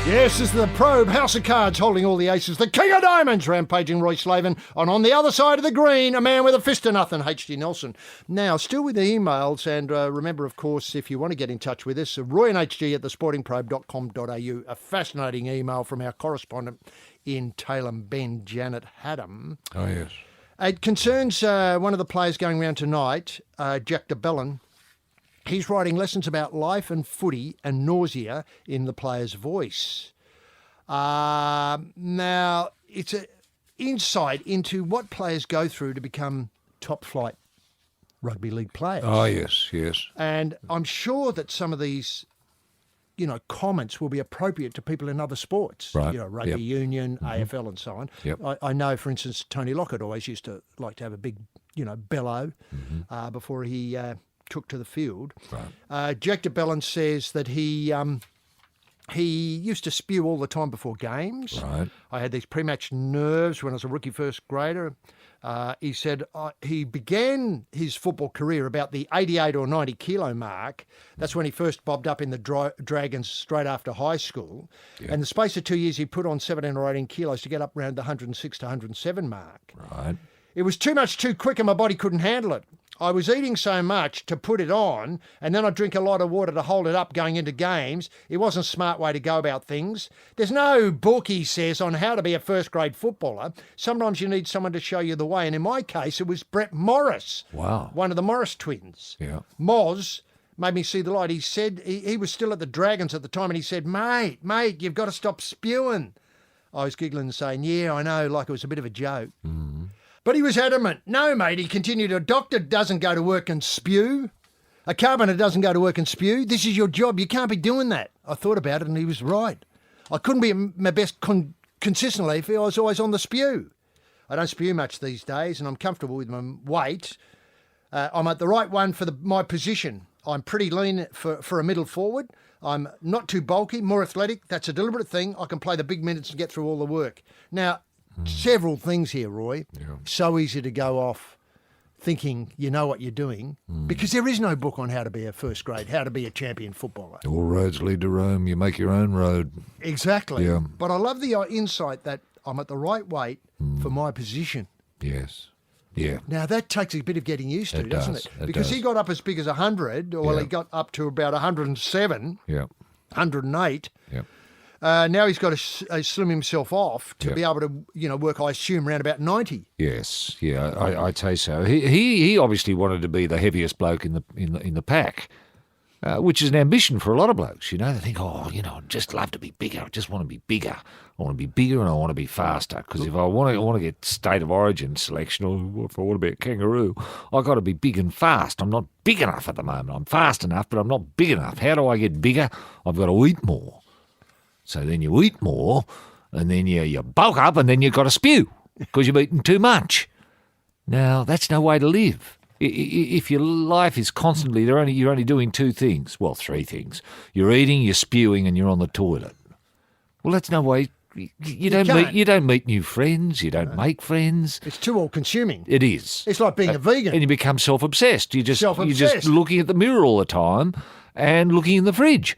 Yes, this is the Probe, House of Cards, holding all the aces. The King of Diamonds, rampaging Roy Slaven. And on the other side of the green, a man with a fist of nothing, H.D. Nelson. Now, still with the emails, and remember, of course, if you want to get in touch with us, Roy and HG at thesportingprobe.com.au. A fascinating email from our correspondent in Tailem Bend, Janet Haddam. Oh, yes. It concerns one of the players going round tonight, Jack DeBellin. He's writing lessons about life and footy and nausea in the player's voice. Now, it's an insight into what players go through to become top-flight rugby league players. Oh, yes, yes. And I'm sure that some of these, comments will be appropriate to people in other sports. Right. Rugby Yep. union, AFL and so on. Yep. I know, for instance, Tony Lockett always used to like to have a big, bellow before he took to the field. Right. Jack de Bellin says that he used to spew all the time before games. Right. I had these pre-match nerves when I was a rookie first grader. He said he began his football career about the 88 or 90 kilo mark. That's when he first bobbed up in the Dragons straight after high school. Yeah. And the space of 2 years, he put on 17 or 18 kilos to get up around the 106 to 107 mark. Right. It was too much too quick and my body couldn't handle it. I was eating so much to put it on, and then I'd drink a lot of water to hold it up going into games. It wasn't a smart way to go about things. There's no book, he says, on how to be a first-grade footballer. Sometimes you need someone to show you the way, and in my case, it was Brett Morris. Wow. One of the Morris twins. Yeah. Moz made me see the light. He said, he was still at the Dragons at the time, and he said, mate, you've got to stop spewing. I was giggling and saying, yeah, I know, like it was a bit of a joke. Mm-hmm. But he was adamant. No, mate, he continued, a doctor doesn't go to work and spew. A carpenter doesn't go to work and spew. This is your job. You can't be doing that. I thought about it and he was right. I couldn't be at my best consistently if I was always on the spew. I don't spew much these days and I'm comfortable with my weight. I'm at the right one for my position. I'm pretty lean for a middle forward. I'm not too bulky, more athletic. That's a deliberate thing. I can play the big minutes and get through all the work. Now, several things here, Roy. Yeah. So easy to go off thinking you know what you're doing because there is no book on how to be a first grade, how to be a champion footballer. All roads lead to Rome. You make your own road. Exactly. Yeah. But I love the insight that I'm at the right weight for my position. Yes. Yeah. Now, that takes a bit of getting used to, doesn't it? Because does. He got up as big as 100, or he got up to about 107, 108. Yeah. Now he's got to slim himself off to be able to, work, I assume, around about 90. Yes, yeah, I'd say so. He obviously wanted to be the heaviest bloke in the pack, which is an ambition for a lot of blokes. They think, I'd just love to be bigger. I just want to be bigger. I want to be bigger and I want to be faster. Because if I want to get state of origin selection, or if I want to be a kangaroo, I've got to be big and fast. I'm not big enough at the moment. I'm fast enough, but I'm not big enough. How do I get bigger? I've got to eat more. So then you eat more, and then you bulk up, and then you've got to spew because you've eaten too much. Now, that's no way to live. If your life is constantly, you're only doing two things. Well, three things. You're eating, you're spewing, and you're on the toilet. Well, that's no way. You don't meet new friends. You don't make friends. It's too all-consuming. It is. It's like being a vegan. And you become self-obsessed. You're just looking at the mirror all the time and looking in the fridge.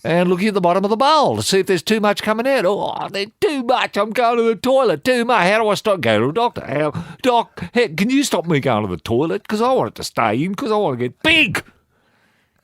And looking at the bottom of the bowl to see if there's too much coming out. Oh, there's too much. I'm going to the toilet. Too much. How do I stop? Go to a doctor. Doc, can you stop me going to the toilet? Because I want it to stay in because I want to get big.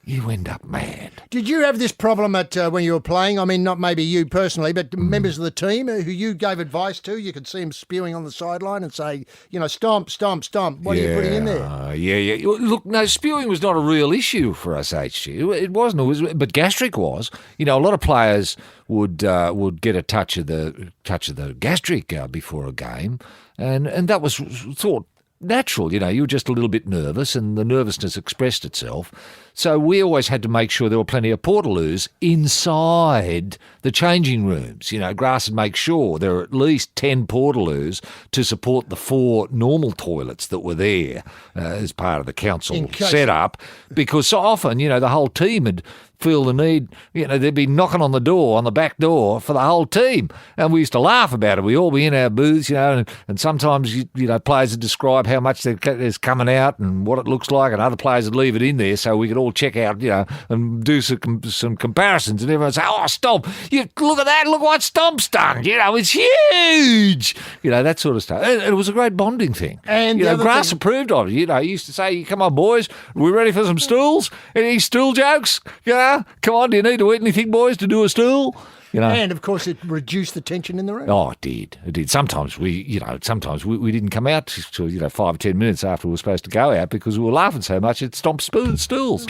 You end up mad. Did you have this problem when you were playing? I mean, not maybe you personally, but members of the team who you gave advice to, you could see them spewing on the sideline and say, stomp, stomp, stomp. What are you putting in there? Yeah. Look, no, spewing was not a real issue for us, HG. It wasn't. But gastric was. A lot of players would get a touch of the gastric before a game, and that was thought natural. You were just a little bit nervous and the nervousness expressed itself. So we always had to make sure there were plenty of portaloos inside the changing rooms. Grass would make sure there were at least 10 portaloos to support the 4 normal toilets that were there as part of the council setup, because so often, the whole team would feel the need, they'd be knocking on the back door for the whole team. And we used to laugh about it. We'd all be in our booths, and sometimes, players would describe how much there's coming out and what it looks like, and other players would leave it in there so we could all check out, and do some comparisons, and everyone would say, oh, Stomp, look at that, look what Stomp's done, it's huge, that sort of stuff. And it was a great bonding thing. And Grass approved of it. He used to say, come on, boys, we ready for some stools? Any stool jokes? Come on, do you need to eat anything, boys, to do a stool? And of course, it reduced the tension in the room. Oh, it did. It did. Sometimes we didn't come out till 5 or 10 minutes after we were supposed to go out because we were laughing so much it stomped stools.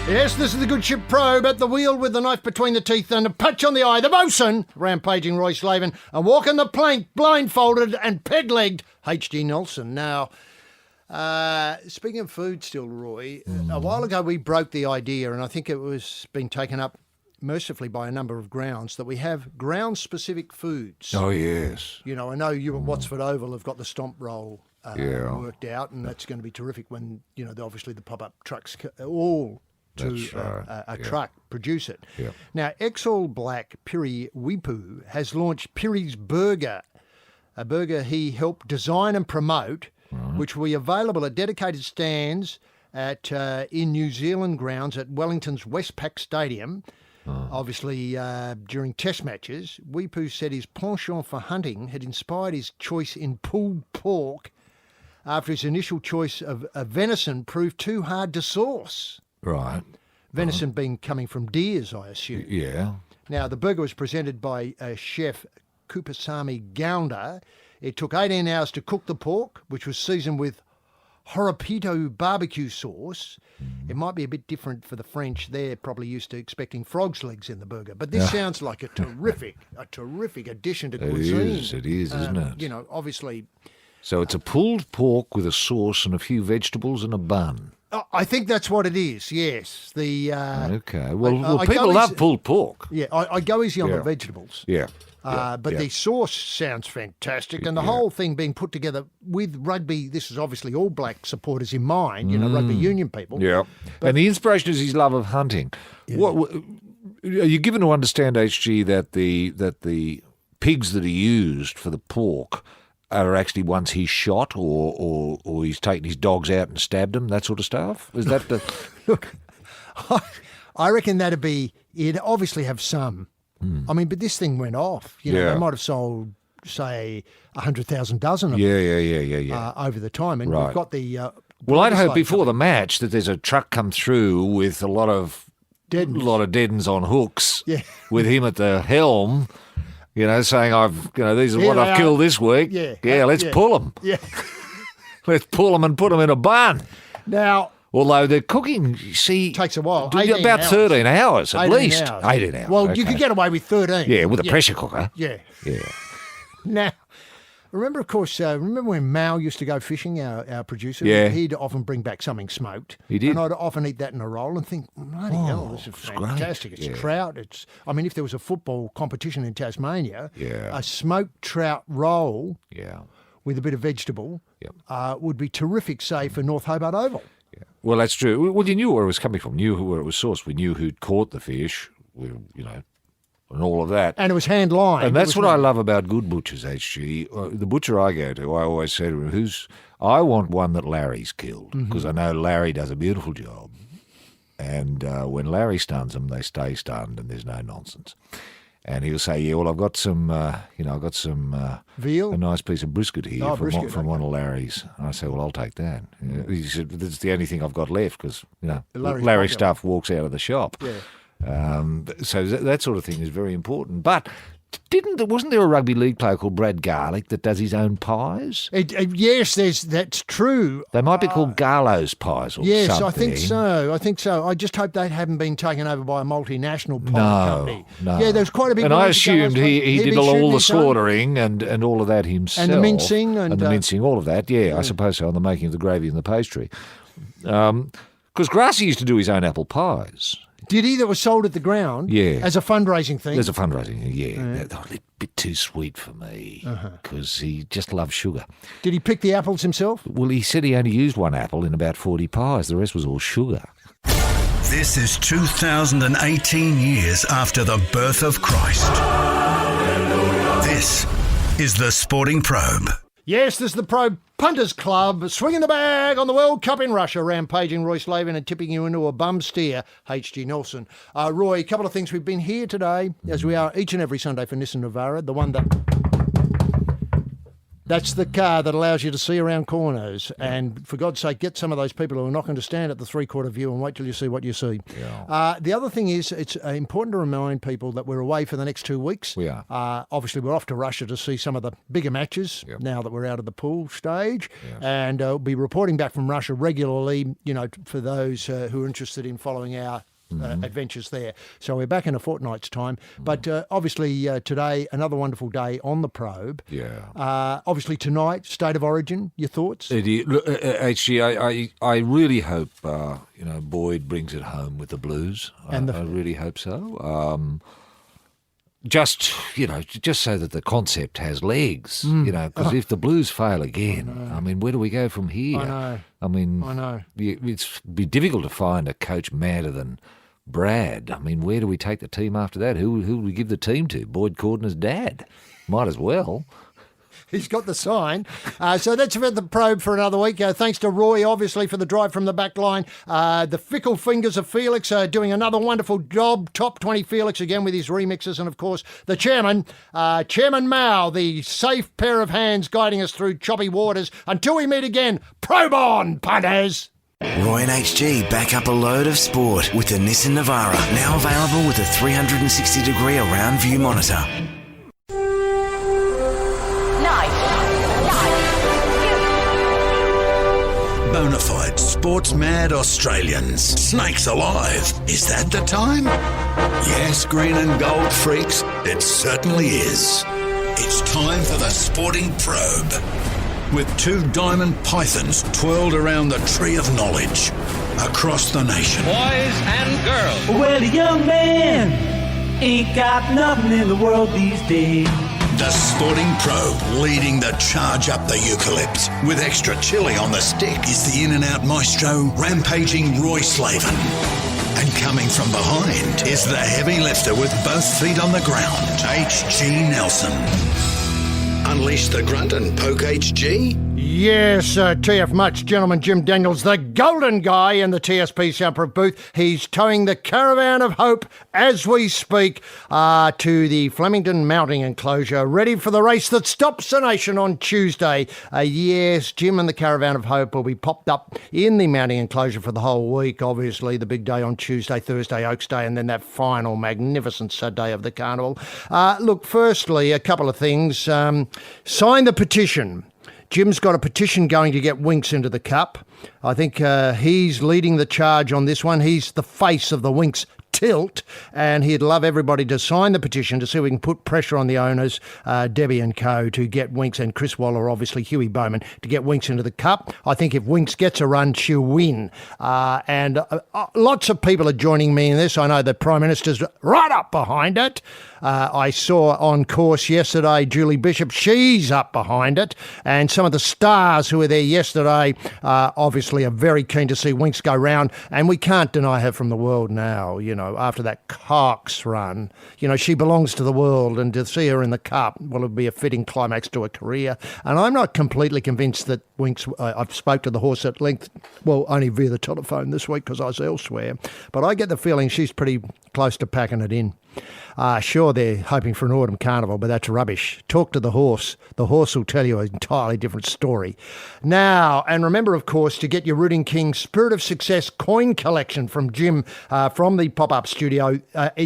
Yes, this is the Good Ship Probe at the wheel with the knife between the teeth and a patch on the eye. The bosun, rampaging Roy Slaven, and walking the plank, blindfolded and peg-legged, H.G. Nelson. Now, speaking of food still, Roy, a while ago we broke the idea, and I think it was being taken up mercifully by a number of grounds, that we have ground-specific foods. Oh, yes. I know you at Wattsford Oval have got the stomp roll worked out, and that's going to be terrific when, obviously the pop-up trucks all to a truck produce it. Yeah. Now, Ex-All Black Piri Wipu has launched Piri's Burger, a burger he helped design and promote, which will be available at dedicated stands in New Zealand grounds at Wellington's Westpac Stadium. Obviously, during test matches, Wipu said his penchant for hunting had inspired his choice in pulled pork after his initial choice of venison proved too hard to source. Right. Venison being coming from deers, I assume. Yeah. Now, the burger was presented by chef Kupasami Gounder. It took 18 hours to cook the pork, which was seasoned with Horopito barbecue sauce. It might be a bit different for the French. They're probably used to expecting frog's legs in the burger. But this sounds like a terrific addition to cuisine. It is, isn't it? Obviously. So it's a pulled pork with a sauce and a few vegetables and a bun. I think that's what it is, yes. Okay. Well, people love pulled pork. Yeah, I go easy on the vegetables. Yeah. But the sauce sounds fantastic, and the whole thing being put together with rugby. This is obviously All Black supporters in mind, rugby union people. Yeah, and the inspiration is his love of hunting. Yeah. What are you given to understand, HG, that the pigs that he used for the pork are actually ones he shot, or he's taken his dogs out and stabbed them, that sort of stuff? Is that the look? I reckon that'd be. It'd obviously have some. I mean, but this thing went off. They might have sold, say, 100,000 dozen of them over the time. And we've got the... well, I'd hope before the match that there's a truck come through with a lot of dead uns on hooks with him at the helm, saying, these are what I've killed this week. Yeah, let's pull them. Yeah. Let's pull them and put them in a bun. Now... Although the cooking, takes a while. About 13 hours at least. Hours. 18 hours. Well, you could get away with 13. Yeah, with a pressure cooker. Yeah. Yeah. Now, remember when Mao used to go fishing, our producer? Yeah. He'd often bring back something smoked. He did. And I'd often eat that in a roll and think, bloody hell, this is fantastic. Great. It's trout. If there was a football competition in Tasmania, a smoked trout roll with a bit of vegetable would be terrific, say, for North Hobart Oval. Yeah. Well, that's true. Well, you knew where it was coming from, knew where it was sourced. We knew who'd caught the fish, and all of that. And it was hand-lined. And that's what I love about good butchers, HG. The butcher I go to, I always say to him, I want one that Larry's killed, because I know Larry does a beautiful job. And when Larry stuns them, they stay stunned, and there's no nonsense. And he'll say, I've got some, veal, a nice piece of brisket here from one of Larry's. And I say, well, I'll take that. He said, that's the only thing I've got left because, Larry's stuff walks out of the shop. Yeah. So that sort of thing is very important. But wasn't there a rugby league player called Brad Garlick that does his own pies? Yes, that's true. They might be called Garlow's pies or something. Yes, I think so. I just hope they haven't been taken over by a multinational pie company. No. Yeah, there's quite a big. And I assumed he did all the slaughtering and all of that himself. And the mincing. And the mincing, all of that. Yeah, I suppose so, on the making of the gravy and the pastry. Because Grassy used to do his own apple pies. Did he? That was sold at the ground? Yeah. As a fundraising thing? As a fundraising thing, yeah. A little bit too sweet for me because he just loves sugar. Did he pick the apples himself? Well, he said he only used one apple in about 40 pies. The rest was all sugar. This is 2018 years after the birth of Christ. This is the Sporting Probe. Yes, this is the Probe Punters Club, swinging the bag on the World Cup in Russia, rampaging Roy Slaven and tipping you into a bum steer, H.G. Nelson. Roy, a couple of things. We've been here today, as we are each and every Sunday for Nissan Navara, the one that's the car that allows you to see around corners. And for God's sake, get some of those people who are not going to stand at the three-quarter view and wait till you see what you see. Yeah. The other thing is, it's important to remind people that we're away for the next 2 weeks. We are. Obviously, we're off to Russia to see some of the bigger matches now that we're out of the pool stage. Yeah. And we'll be reporting back from Russia regularly, for those who are interested in following our adventures there. So we're back in a fortnight's time. But obviously today, another wonderful day on the Probe. Yeah. Obviously tonight, State of Origin, your thoughts? HG, I really hope, Boyd brings it home with the Blues. I really hope so. just so that the concept has legs, because if the Blues fail again, I mean, where do we go from here? I know. It's be difficult to find a coach madder than Brad. I mean, where do we take the team after that? Who do we give the team to? Boyd Cordner's dad? Might as well. He's got the sign. So that's about the probe for another week. Thanks to Roy, obviously, for the drive from the back line. The fickle fingers of Felix doing another wonderful job. Top 20 Felix again with his remixes. And, of course, the chairman, Chairman Mao, the safe pair of hands guiding us through choppy waters. Until we meet again, probe on, punters! Roy and HG back up a load of sport with the Nissan Navara, now available with a 360-degree around view monitor. Bonafide sports-mad Australians. Snakes alive. Is that the time? Yes, green and gold freaks, it certainly is. It's time for the Sporting Probe. With 2 diamond pythons twirled around the tree of knowledge across the nation. Boys and girls. Well, a young man ain't got nothing in the world these days. The Sporting Probe leading the charge up the eucalypt. With extra chili on the stick is the in-and-out maestro, rampaging Roy Slaven. And coming from behind is the heavy lifter with both feet on the ground, H.G. Nelson. Unleash the grunt and poke HG? Yes, TF Much, gentlemen, Jim Daniels, the golden guy in the TSP soundproof booth. He's towing the Caravan of Hope as we speak to the Flemington Mounting Enclosure, ready for the race that stops the nation on Tuesday. Yes, Jim and the Caravan of Hope will be popped up in the Mounting Enclosure for the whole week. Obviously, the big day on Tuesday, Thursday, Oaks Day, and then that final magnificent day of the carnival. Look, firstly, a couple of things. Sign the petition. Jim's got a petition going to get Winks into the Cup. I think he's leading the charge on this one. He's the face of the Winks tilt, and he'd love everybody to sign the petition to see if we can put pressure on the owners, Debbie and co, to get Winks, and Chris Waller, obviously Huey Bowman, to get Winks into the Cup. I think if Winks gets a run, she'll win. And lots of people are joining me in this. I know the Prime Minister's right up behind it. I saw on course yesterday Julie Bishop, she's up behind it. And some of the stars who were there yesterday obviously are very keen to see Winks go round. And we can't deny her from the world now, after that Cox run. She belongs to the world, and to see her in the Cup, well, it'll be a fitting climax to her career. And I'm not completely convinced that Winks, I've spoke to the horse at length, well, only via the telephone this week because I was elsewhere. But I get the feeling she's pretty close to packing it in. Sure, they're hoping for an autumn carnival, but that's rubbish. Talk to the horse. The horse will tell you an entirely different story. Now, and remember, of course, to get your Rooting King Spirit of Success coin collection from Jim from the pop-up studio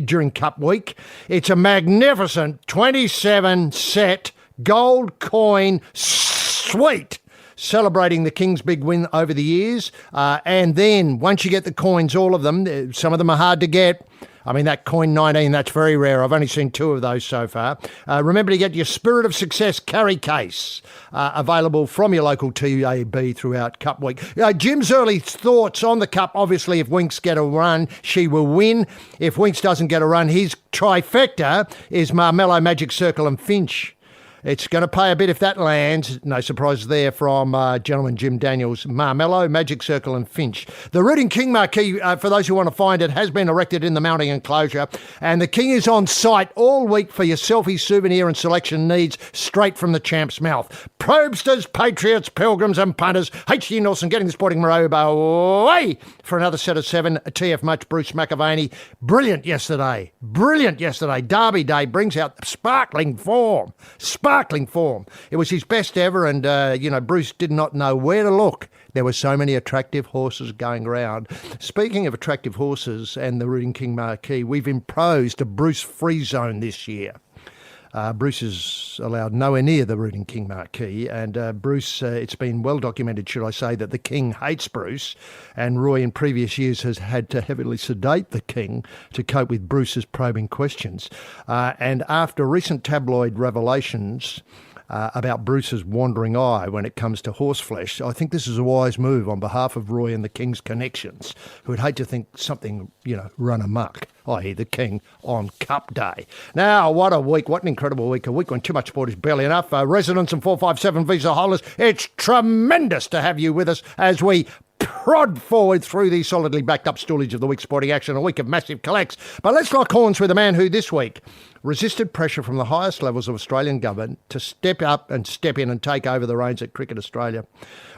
during Cup Week. It's a magnificent 27-set gold coin suite, celebrating the King's big win over the years. And then once you get the coins, all of them, some of them are hard to get. I mean, that coin 19, that's very rare. I've only seen 2 of those so far. Remember to get your Spirit of Success carry case available from your local TAB throughout Cup Week. Jim's early thoughts on the Cup, obviously, if Winks get a run, she will win. If Winks doesn't get a run, his trifecta is Marmello, Magic Circle and Finch. It's going to pay a bit if that lands. No surprise there from gentleman Jim Daniels. Marmello, Magic Circle and Finch. The Rooting King marquee, for those who want to find it, has been erected in the mounting enclosure. And the King is on site all week for your selfie, souvenir and selection needs straight from the champ's mouth. Probe-sters, patriots, pilgrims and punters. H.G. Nelson getting the Sporting Robe away for another set of 7. TF Much, Bruce McAvaney. Brilliant yesterday. Derby Day brings out sparkling form. It was his best ever, and, Bruce did not know where to look. There were so many attractive horses going around. Speaking of attractive horses and the Rooting King marquee, we've imposed a Bruce free zone this year. Bruce is allowed nowhere near the Rooting King marquee, and Bruce, it's been well documented, should I say, that the King hates Bruce, and Roy in previous years has had to heavily sedate the King to cope with Bruce's probing questions. And after recent tabloid revelations, about Bruce's wandering eye when it comes to horseflesh. I think this is a wise move on behalf of Roy and the King's connections, who would hate to think something, run amok, i.e. the King on Cup Day. Now, what a week, what an incredible week, a week when too much sport is barely enough. Residents and 457 visa holders, it's tremendous to have you with us as we prod forward through the solidly backed up stoolage of the week's sporting action, a week of massive collects. But let's lock horns with a man who this week resisted pressure from the highest levels of Australian government to step up and step in and take over the reins at Cricket Australia.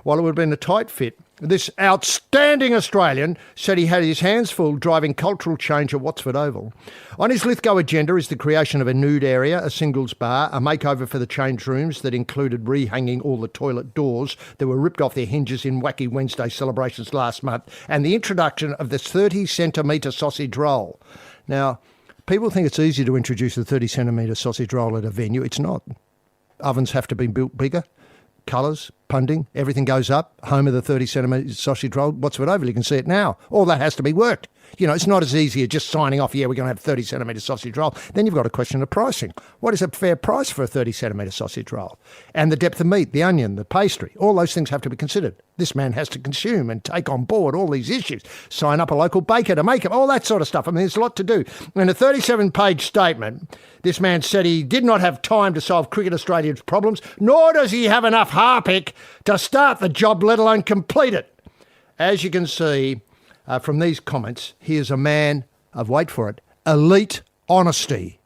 While it would have been a tight fit, this outstanding Australian said he had his hands full driving cultural change at Watford Oval. On his Lithgow agenda is the creation of a nude area, a singles bar, a makeover for the change rooms that included rehanging all the toilet doors that were ripped off their hinges in Wacky Wednesday celebrations last month, and the introduction of the 30-centimetre sausage roll. Now, people think it's easy to introduce a 30-centimetre sausage roll at a venue. It's not. Ovens have to be built bigger. Colours, punting, everything goes up. Home of the 30-centimetre sausage roll. Watford Oval, you can see it now. All that has to be worked. It's not as easy as just signing off, we're going to have 30-centimetre sausage roll. Then you've got a question of pricing. What is a fair price for a 30-centimetre sausage roll? And the depth of meat, the onion, the pastry, all those things have to be considered. This man has to consume and take on board all these issues. Sign up a local baker to make it, all that sort of stuff. I mean, there's a lot to do. In a 37-page statement, this man said he did not have time to solve Cricket Australia's problems, nor does he have enough harpic to start the job, let alone complete it. As you can see from these comments, he is a man of, wait for it, elite honesty,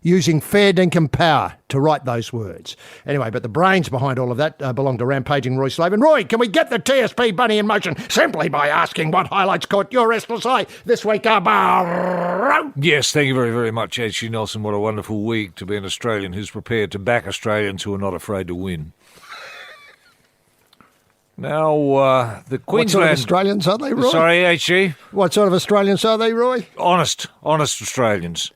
using fair dinkum power to write those words. Anyway, but the brains behind all of that belong to rampaging Roy Slaven. Roy, can we get the TSP bunny in motion simply by asking what highlights caught your restless eye this week? Yes, thank you very, very much, H.G. Nelson. What a wonderful week to be an Australian who's prepared to back Australians who are not afraid to win. Now, the Queensland... What sort of Australians are they, Roy? Sorry, H.G.? What sort of Australians are they, Roy? Honest Australians.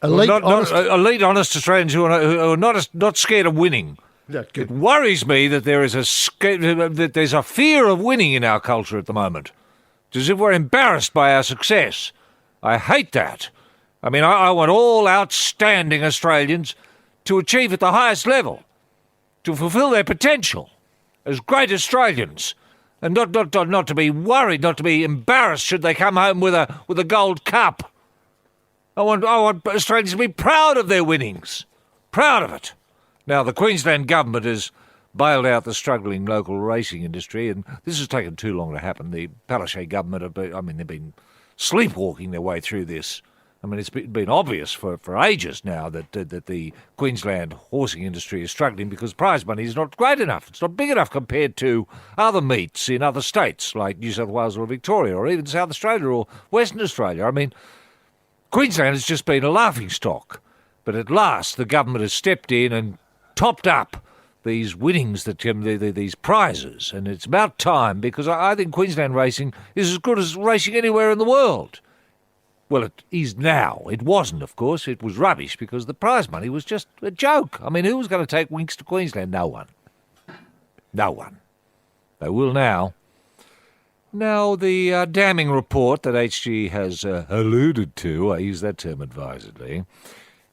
Elite, elite, honest Australians who are not scared of winning. That's good. It worries me that there's a fear of winning in our culture at the moment. It's as if we're embarrassed by our success. I hate that. I mean, I want all outstanding Australians to achieve at the highest level, to fulfil their potential as great Australians, and not to be worried, not to be embarrassed should they come home with a gold cup. I want Australians to be proud of their winnings, proud of it. Now, the Queensland government has bailed out the struggling local racing industry, and this has taken too long to happen. The Palaszczuk government they've been sleepwalking their way through this. I mean, it's been obvious for ages now that the Queensland horsing industry is struggling because prize money is not great enough. It's not big enough compared to other meets in other states like New South Wales or Victoria or even South Australia or Western Australia. I mean, Queensland has just been a laughingstock. But at last, the government has stepped in and topped up these winnings, these prizes. And it's about time, because I think Queensland racing is as good as racing anywhere in the world. Well, it is now. It wasn't, of course. It was rubbish because the prize money was just a joke. I mean, who was going to take Winx to Queensland? No one. No one. They will now. Now, the damning report that HG has alluded to, I use that term advisedly,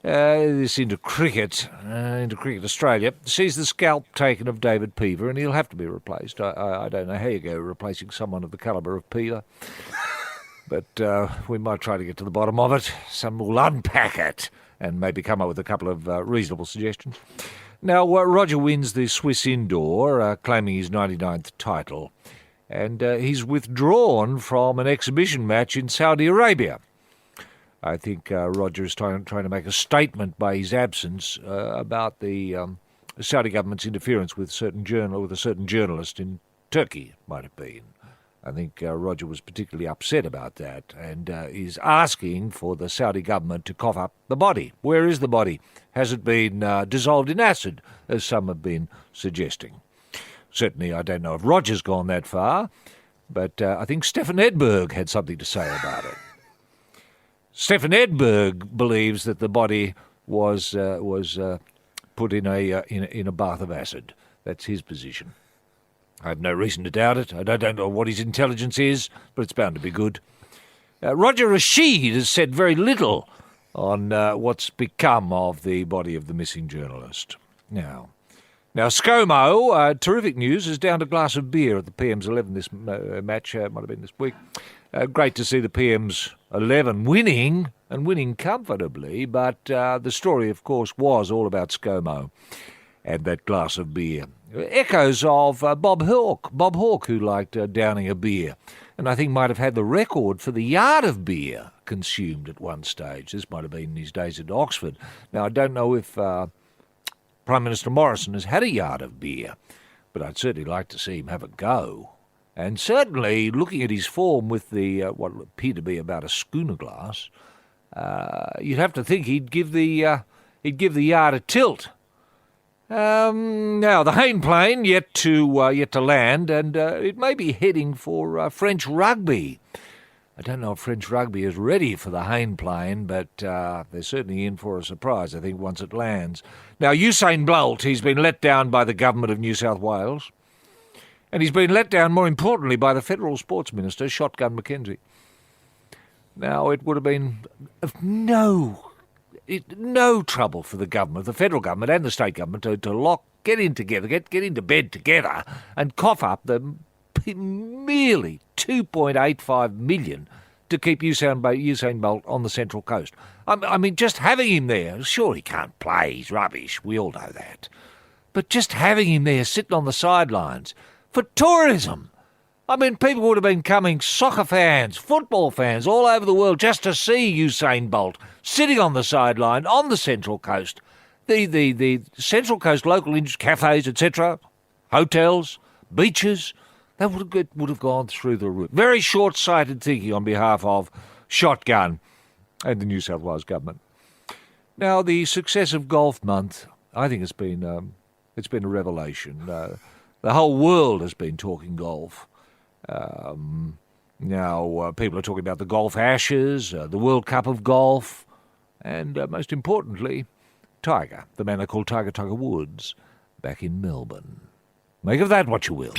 this into Cricket Australia, sees the scalp taken of David Peever, and he'll have to be replaced. I don't know how you go replacing someone of the calibre of Peever. But we might try to get to the bottom of it. Some will unpack it and maybe come up with a couple of reasonable suggestions. Now, Roger wins the Swiss Indoor, claiming his 99th title. And he's withdrawn from an exhibition match in Saudi Arabia. I think Roger is trying to make a statement by his absence about the Saudi government's interference with a certain journalist in Turkey, might have been. I think Roger was particularly upset about that and is asking for the Saudi government to cough up the body. Where is the body? Has it been dissolved in acid, as some have been suggesting? Certainly, I don't know if Roger's gone that far, but I think Stefan Edberg had something to say about it. Stefan Edberg believes that the body was put in a bath of acid. That's his position. I have no reason to doubt it. I don't know what his intelligence is, but it's bound to be good. Roger Rashid has said very little on what's become of the body of the missing journalist. Now, ScoMo, terrific news, is down to a glass of beer at the PM's 11 this match. Might have been this week. Great to see the PM's 11 winning, and winning comfortably, but the story, of course, was all about ScoMo and that glass of beer. Echoes of Bob Hawke, who liked downing a beer, and I think might have had the record for the yard of beer consumed at one stage. This might have been in his days at Oxford. Now, I don't know if Prime Minister Morrison has had a yard of beer, but I'd certainly like to see him have a go. And certainly, looking at his form with the what appeared to be about a schooner glass, you'd have to think he'd give the yard a tilt. Now the Hayne plane yet to land, and it may be heading for French rugby. I don't know if French rugby is ready for the Hayne plane, but they're certainly in for a surprise, I think, once it lands. Now, Usain Bolt, he's been let down by the government of New South Wales, and he's been let down, more importantly, by the Federal Sports Minister, Shotgun Mackenzie. Now, it would have been of no trouble for the government, the federal government and the state government, to get into bed together and cough up the merely 2.85 million to keep Usain Bolt on the Central Coast. I mean, just having him there, sure, he can't play, he's rubbish, we all know that. But just having him there sitting on the sidelines for tourism. I mean, people would have been coming, soccer fans, football fans, all over the world, just to see Usain Bolt sitting on the sideline on the Central Coast. The Central Coast local cafes, etc., hotels, beaches, that would have gone through the roof. Very short-sighted thinking on behalf of Shotgun and the New South Wales government. Now, the success of Golf Month, I think it's been a revelation. The whole world has been talking golf. Now, people are talking about the Golf Ashes, the World Cup of Golf, and most importantly, Tiger, the man they call Tiger Woods, back in Melbourne. Make of that what you will.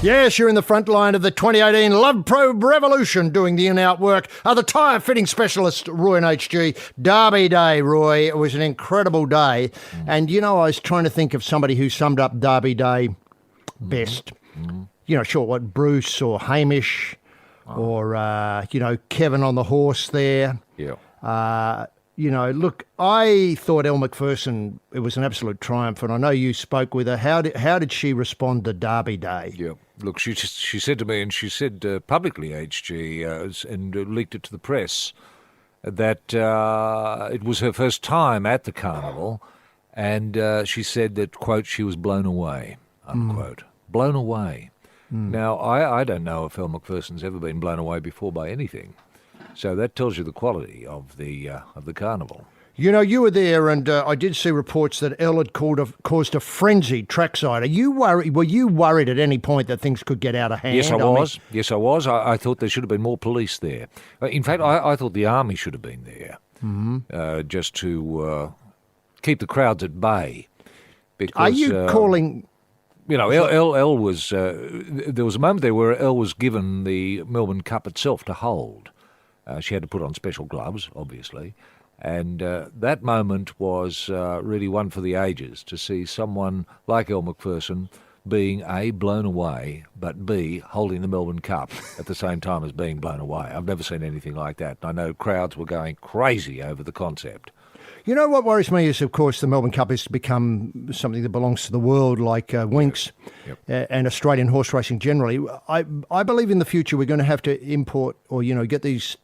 Yes, you're in the front line of the 2018 Love Probe revolution, doing the in-out work. The tyre fitting specialist, Roy and HG. Derby Day, Roy. It was an incredible day. And, I was trying to think of somebody who summed up Derby Day best. Sure, Bruce or Hamish or, Kevin on the horse there. Yeah. Look, I thought Elle Macpherson, it was an absolute triumph, and I know you spoke with her. How did she respond to Derby Day? Yeah. Look, she said to me, and she said publicly, HG, and leaked it to the press, that it was her first time at the carnival, and she said that, quote, she was blown away, unquote. Blown away. Now, I don't know if Elle Macpherson's ever been blown away before by anything. So that tells you the quality of the carnival. You were there, and I did see reports that Elle had caused a frenzied trackside. Were you worried at any point that things could get out of hand? Yes, I was. Yes, I was. I thought there should have been more police there. In fact, I thought the army should have been there, just to keep the crowds at bay. Because, are you calling? Elle was. There was a moment there where Elle was given the Melbourne Cup itself to hold. She had to put on special gloves, obviously. And that moment was really one for the ages, to see someone like Elle Macpherson being A, blown away, but B, holding the Melbourne Cup at the same time as being blown away. I've never seen anything like that. I know crowds were going crazy over the concept. You know what worries me is, of course, the Melbourne Cup has become something that belongs to the world, like Winx and Australian horse racing generally. I believe in the future we're going to have to import or, get these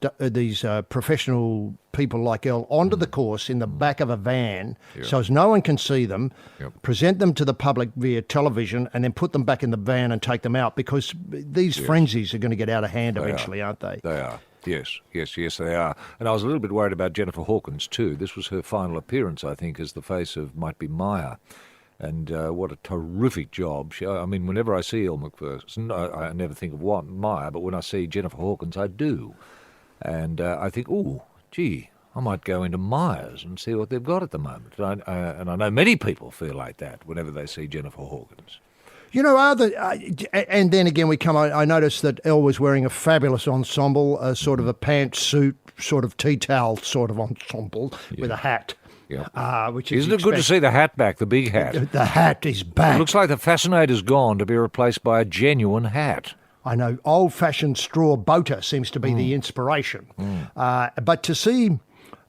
professional people like Elle onto the course in the back of a van so as no one can see them, present them to the public via television, and then put them back in the van and take them out, because these frenzies are going to get out of hand eventually, aren't they? They are. Yes, they are. And I was a little bit worried about Jennifer Hawkins too. This was her final appearance, I think, as the face of Might Be Maya. And what a terrific job. Whenever I see Elle Macpherson, I never think of Maya, but when I see Jennifer Hawkins, I do. And I think, I might go into Maya's and see what they've got at the moment. And I know many people feel like that whenever they see Jennifer Hawkins. And then again I noticed that Elle was wearing a fabulous ensemble, a sort of a pantsuit, sort of tea towel sort of ensemble with a hat. Yeah. Which is Isn't it good to see the hat back, the big hat? The hat is back. It looks like the fascinator's gone to be replaced by a genuine hat. I know, old-fashioned straw boater seems to be the inspiration. But to see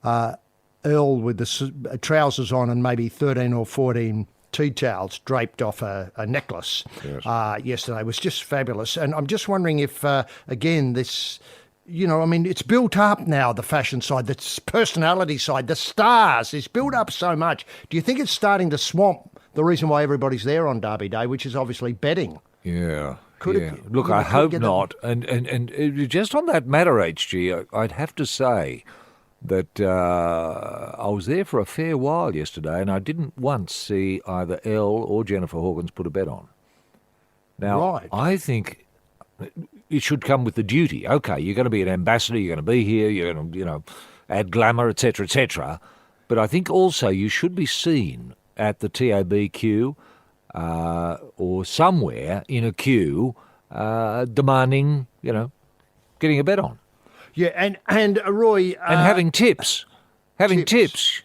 Earl with the trousers on and maybe 13 or 14 tea towels draped off a necklace yesterday was just fabulous. And I'm just wondering if, again, this... it's built up now, the fashion side, the personality side, the stars. It's built up so much. Do you think it's starting to swamp the reason why everybody's there on Derby Day, which is obviously betting? Yeah. It, Look, I hope not. And just on that matter, HG, I'd have to say that I was there for a fair while yesterday and I didn't once see either Elle or Jennifer Hawkins put a bet on. Now, I think... it should come with the duty. Okay, you're going to be an ambassador, you're going to be here, you're going to, add glamour, etc., etc. But I think also you should be seen at the TAB queue or somewhere in a queue demanding, getting a bet on. Yeah, and Roy... and having tips. Having tips,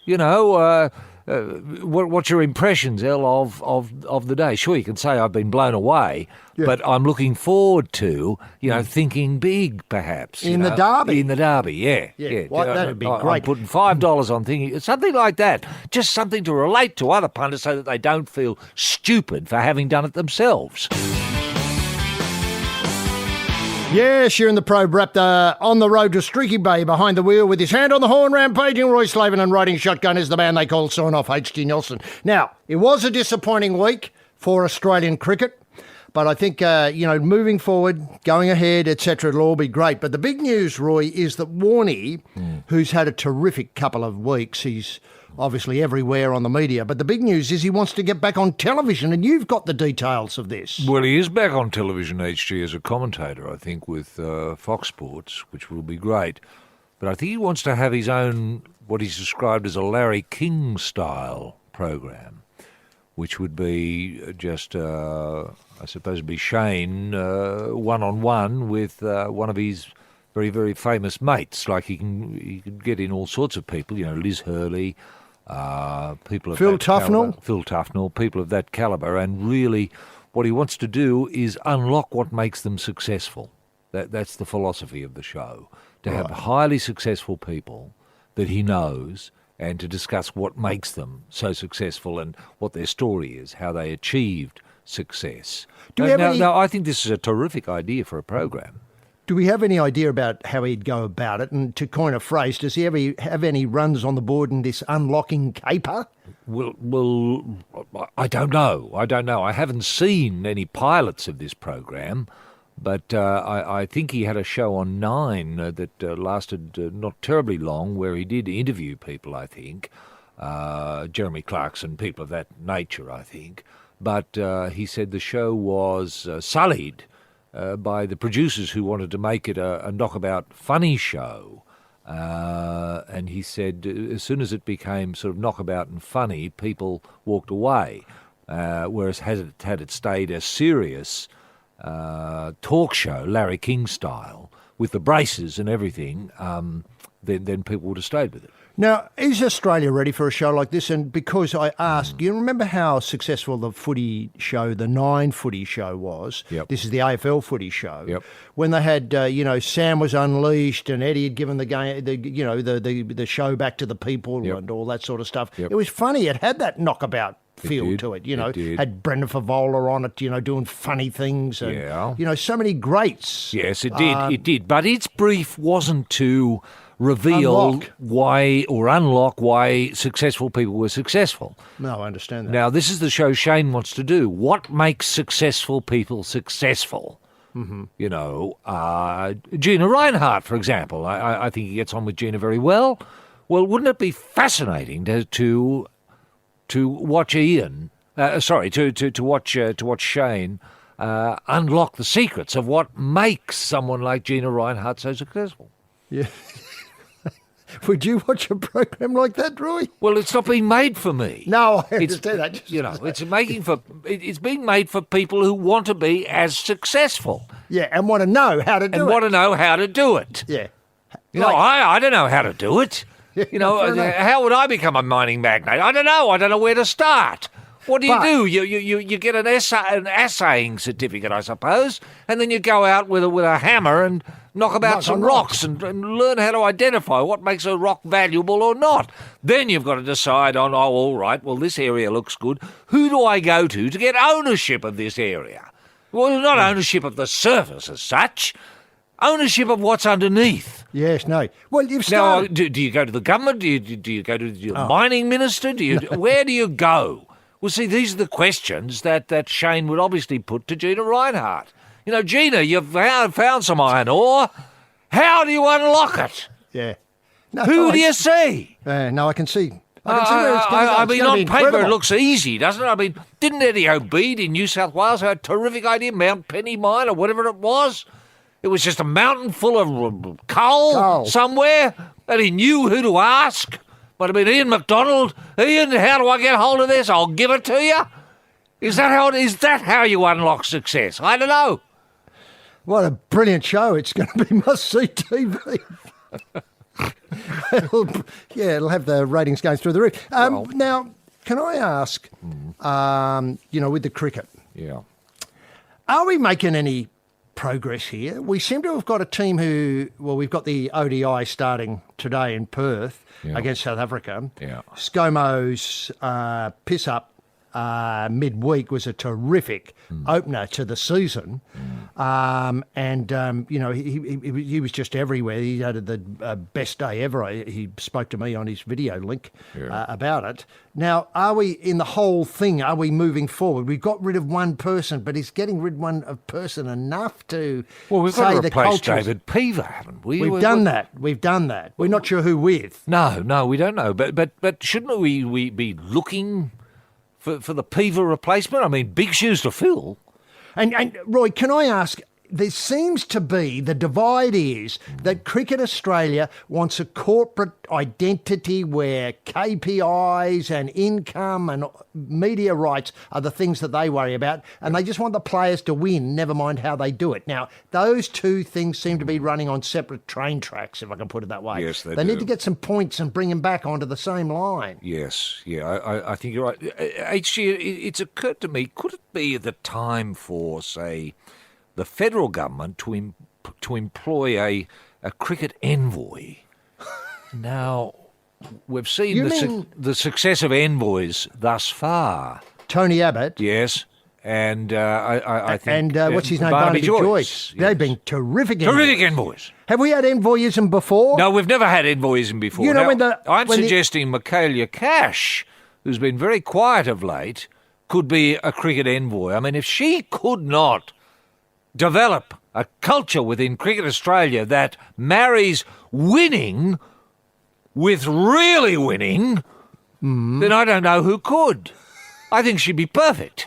what's your impressions, Elle, of the day? Sure, you can say I've been blown away, but I'm looking forward to, thinking big, perhaps. In the Derby? In the Derby, yeah. Well, that'd be great. I'm putting $5 on thinking, something like that. Just something to relate to other punters so that they don't feel stupid for having done it themselves. Yes, you're in the Probe Raptor on the road to Streaky Bay behind the wheel with his hand on the horn, rampaging Roy Slaven and riding shotgun is the man they call Sawn-Off H.G. Nelson. Now, it was a disappointing week for Australian cricket, but I think, moving forward, going ahead, etc., it'll all be great. But the big news, Roy, is that Warnie, who's had a terrific couple of weeks, he's obviously everywhere on the media, but the big news is he wants to get back on television, and you've got the details of this. Well, he is back on television, HG, as a commentator, I think, with Fox Sports, which will be great. But I think he wants to have his own, what he's described as a Larry King-style program, which would be just, I suppose, it'd be Shane one-on-one with one of his very, very famous mates. Like he could get in all sorts of people, Liz Hurley, people of Phil that Tufnell? calibre, Phil Tufnell, people of that calibre, and really what he wants to do is unlock what makes them successful. That's the philosophy of the show, to have highly successful people that he knows and to discuss what makes them so successful and what their story is, how they achieved success. Now, I think this is a terrific idea for a program. Do we have any idea about how he'd go about it? And to coin a phrase, does he ever have any runs on the board in this unlocking caper? Well, I don't know. I haven't seen any pilots of this program, but I think he had a show on 9 that lasted not terribly long, where he did interview people, I think, Jeremy Clarkson, people of that nature, I think. But he said the show was sullied by the producers who wanted to make it a knockabout funny show. And he said as soon as it became sort of knockabout and funny, people walked away. Whereas had it stayed a serious talk show, Larry King style, with the braces and everything, then people would have stayed with it. Now, is Australia ready for a show like this? And because I asked, you remember how successful the footy show, the 9 footy show was? Yep. This is the AFL footy show. Yep. When they had, Sam was unleashed and Eddie had given the game, the show back to the people and all that sort of stuff. Yep. It was funny. It had that knockabout feel to it. It did. Had Brendan Favola on it, doing funny things. And, so many greats. Yes, it did. It did. But its brief wasn't to reveal unlock why successful people were successul. No, I understand that. Now, this is the show Shane wants to do. What makes successful people successful? Mm-hmm. Gina Reinhardt, for example. I think he gets on with Gina very well. Well, wouldn't it be fascinating to watch Ian? To watch Shane unlock the secrets of what makes someone like Gina Reinhardt so successful. Yeah. Would you watch a program like that, Roy? Well, it's not being made for me. No, I understand that. It's being made for people who want to be as successful. Yeah, and want to know how to do it. And want to know how to do it. Yeah. I don't know how to do it. How would I become a mining magnate? I don't know. I don't know where to start. What do you do? You get an assaying certificate, I suppose, and then you go out with a hammer and knock about some rocks and learn how to identify what makes a rock valuable or not. Then you've got to decide on, all right, well, this area looks good. Who do I go to get ownership of this area? Well, not ownership of the surface as such. Ownership of what's underneath. Yes, no. Well, you've started... Now, do you go to the government? Do you go to the mining minister? Where do you go? Well, see, these are the questions that Shane would obviously put to Gina Reinhardt. Gina, you've found some iron ore. How do you unlock it? Yeah. No, Who do you see? No, I can see. I can see where it's going. I mean, on paper it looks easy, doesn't it? I mean, didn't Eddie O'Bead in New South Wales have a terrific idea, Mount Penny Mine or whatever it was? It was just a mountain full of coal somewhere, and he knew who to ask. Might have been Ian MacDonald. Ian, how do I get hold of this? I'll give it to you. Is that how you unlock success? I don't know. What a brilliant show. It's going to be must-see TV. It'll have the ratings going through the roof. Now, can I ask, with the cricket, are we making any progress here? We seem to have got a team we've got the ODI starting today in Perth against South Africa. Yeah. ScoMo's piss-up midweek was a terrific opener to the season. He was just everywhere. He had the best day ever. He spoke to me on his video link about it. Now, are we, in the whole thing, are we moving forward? We've got rid of one person, but is getting rid of one person enough to we've say got to the replace culture? David Peaver, haven't we? We've done that. We're not sure who with. No, we don't know. But shouldn't we be looking for the Peaver replacement? I mean, big shoes to fill. And Roy, can I ask, there seems to be, the divide is that Cricket Australia wants a corporate identity where KPIs and income and media rights are the things that they worry about, and they just want the players to win, never mind how they do it. Now, those two things seem to be running on separate train tracks, if I can put it that way. Yes, they do. They need to get some points and bring them back onto the same line. Yes, I think you're right. HG, it's occurred to me, could it be the time for, say, the federal government to employ a cricket envoy? Now, we've seen the success of envoys thus far. Tony Abbott. Yes. And I think... And what's his name? Barnaby Joyce. Yes. They've been terrific envoys. Have we had envoyism before? No, we've never had envoyism before. I'm suggesting Michaelia Cash, who's been very quiet of late, could be a cricket envoy. I mean, if she could not develop a culture within Cricket Australia that marries winning with really winning, then I don't know who could. I think she'd be perfect.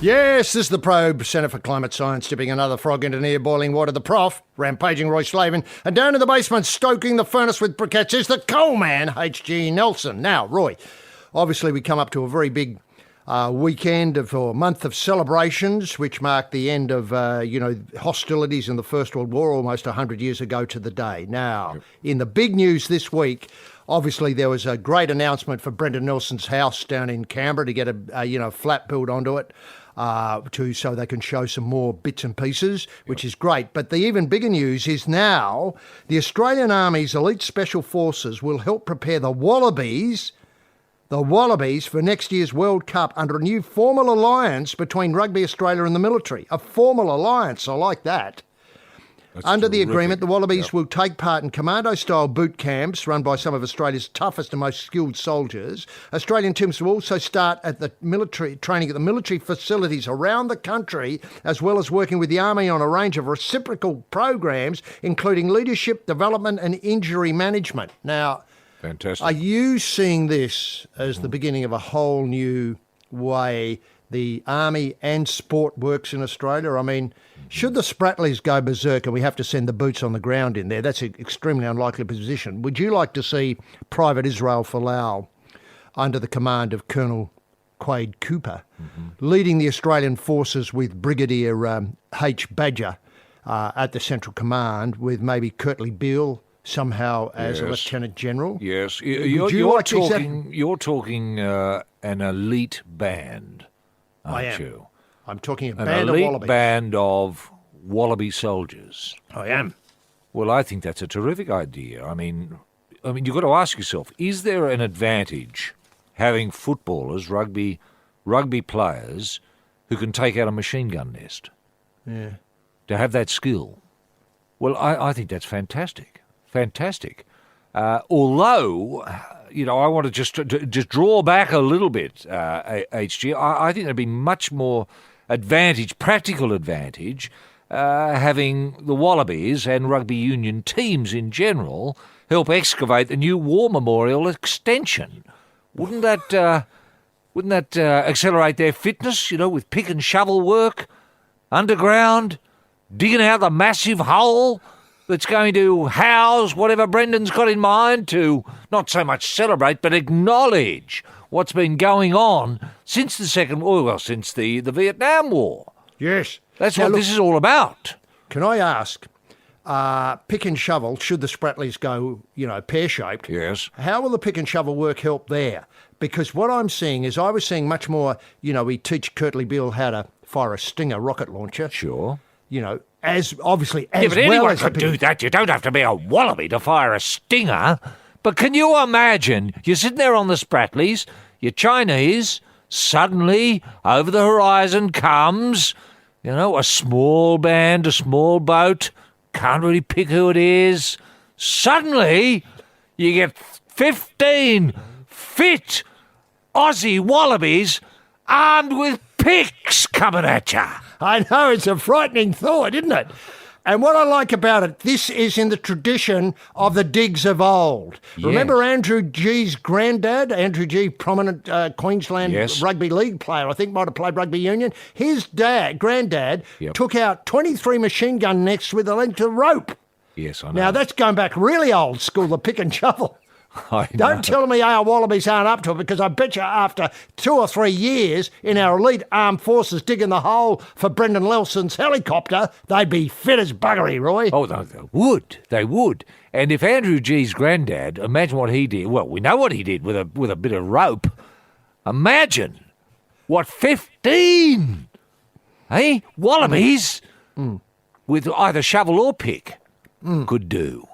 Yes, this is the Probe, Centre for Climate Science, dipping another frog into near boiling water. The Prof, rampaging Roy Slaven, and down in the basement, stoking the furnace with briquettes, is the coal man, H.G. Nelson. Now, Roy, obviously we come up to a very big weekend or month of celebrations, which marked the end of, hostilities in the First World War almost 100 years ago to the day. Now, in the big news this week, obviously there was a great announcement for Brendan Nelson's house down in Canberra to get a flat built onto it. So they can show some more bits and pieces, which is great. But the even bigger news is now the Australian Army's elite special forces will help prepare the Wallabies for next year's World Cup under a new formal alliance between Rugby Australia and the military. A formal alliance, I like that. Under the agreement, the Wallabies will take part in commando-style boot camps run by some of Australia's toughest and most skilled soldiers. Australian teams will also start at the military training at the military facilities around the country, as well as working with the Army on a range of reciprocal programs, including leadership, development and injury management. Now, fantastic. Are you seeing this as the beginning of a whole new way the army and sport works in Australia? I mean, should the Spratlys go berserk and we have to send the boots on the ground in there, that's an extremely unlikely position. Would you like to see Private Israel Folau under the command of Colonel Quade Cooper, leading the Australian forces with Brigadier H. Badger at the Central Command, with maybe Curtly Beale somehow as a Lieutenant General? Yes. You're talking an elite band, aren't you? I'm talking a An band of elite wallabies. band of wallaby soldiers. I am. Well, I think that's a terrific idea. I mean, you've got to ask yourself, is there an advantage having footballers, rugby players, who can take out a machine gun nest? Yeah. To have that skill? Well, I think that's fantastic. Fantastic. Although, I want to just draw back a little bit, HG. I think there'd be much more practical advantage, having the Wallabies and rugby union teams in general help excavate the new war memorial extension. Wouldn't that accelerate their fitness, with pick and shovel work, underground, digging out the massive hole that's going to house whatever Brendan's got in mind to not so much celebrate, but acknowledge what's been going on since since the Vietnam War. Yes. That's what this is all about. Can I ask, pick and shovel, should the Spratlys go, pear-shaped? Yes. How will the pick and shovel work help there? Because what I'm seeing is I was seeing much more, we teach Curtly Beale how to fire a Stinger rocket launcher. Sure. As but anyone could do that. You don't have to be a wallaby to fire a Stinger. But can you imagine, you're sitting there on the Spratlys, you're Chinese, suddenly over the horizon comes, a small band, a small boat, can't really pick who it is. Suddenly, you get 15 fit Aussie wallabies armed with picks coming at you. I know, it's a frightening thought, isn't it? And what I like about it, this is in the tradition of the digs of old. Yes. Remember Andrew G's granddad? Andrew G, prominent Queensland rugby league player, I think might have played rugby union. His granddad, took out 23 machine gun nests with a length of rope. Yes, I know. Now, that's going back really old school, the pick and shovel. Don't tell me our wallabies aren't up to it, because I bet you after 2 or 3 years in our elite armed forces digging the hole for Brendan Nelson's helicopter, they'd be fit as buggery, Roy. Oh, they would. They would. And if Andrew G's granddad, imagine what he did. Well, we know what he did with a bit of rope. Imagine what 15, wallabies with either shovel or pick could do.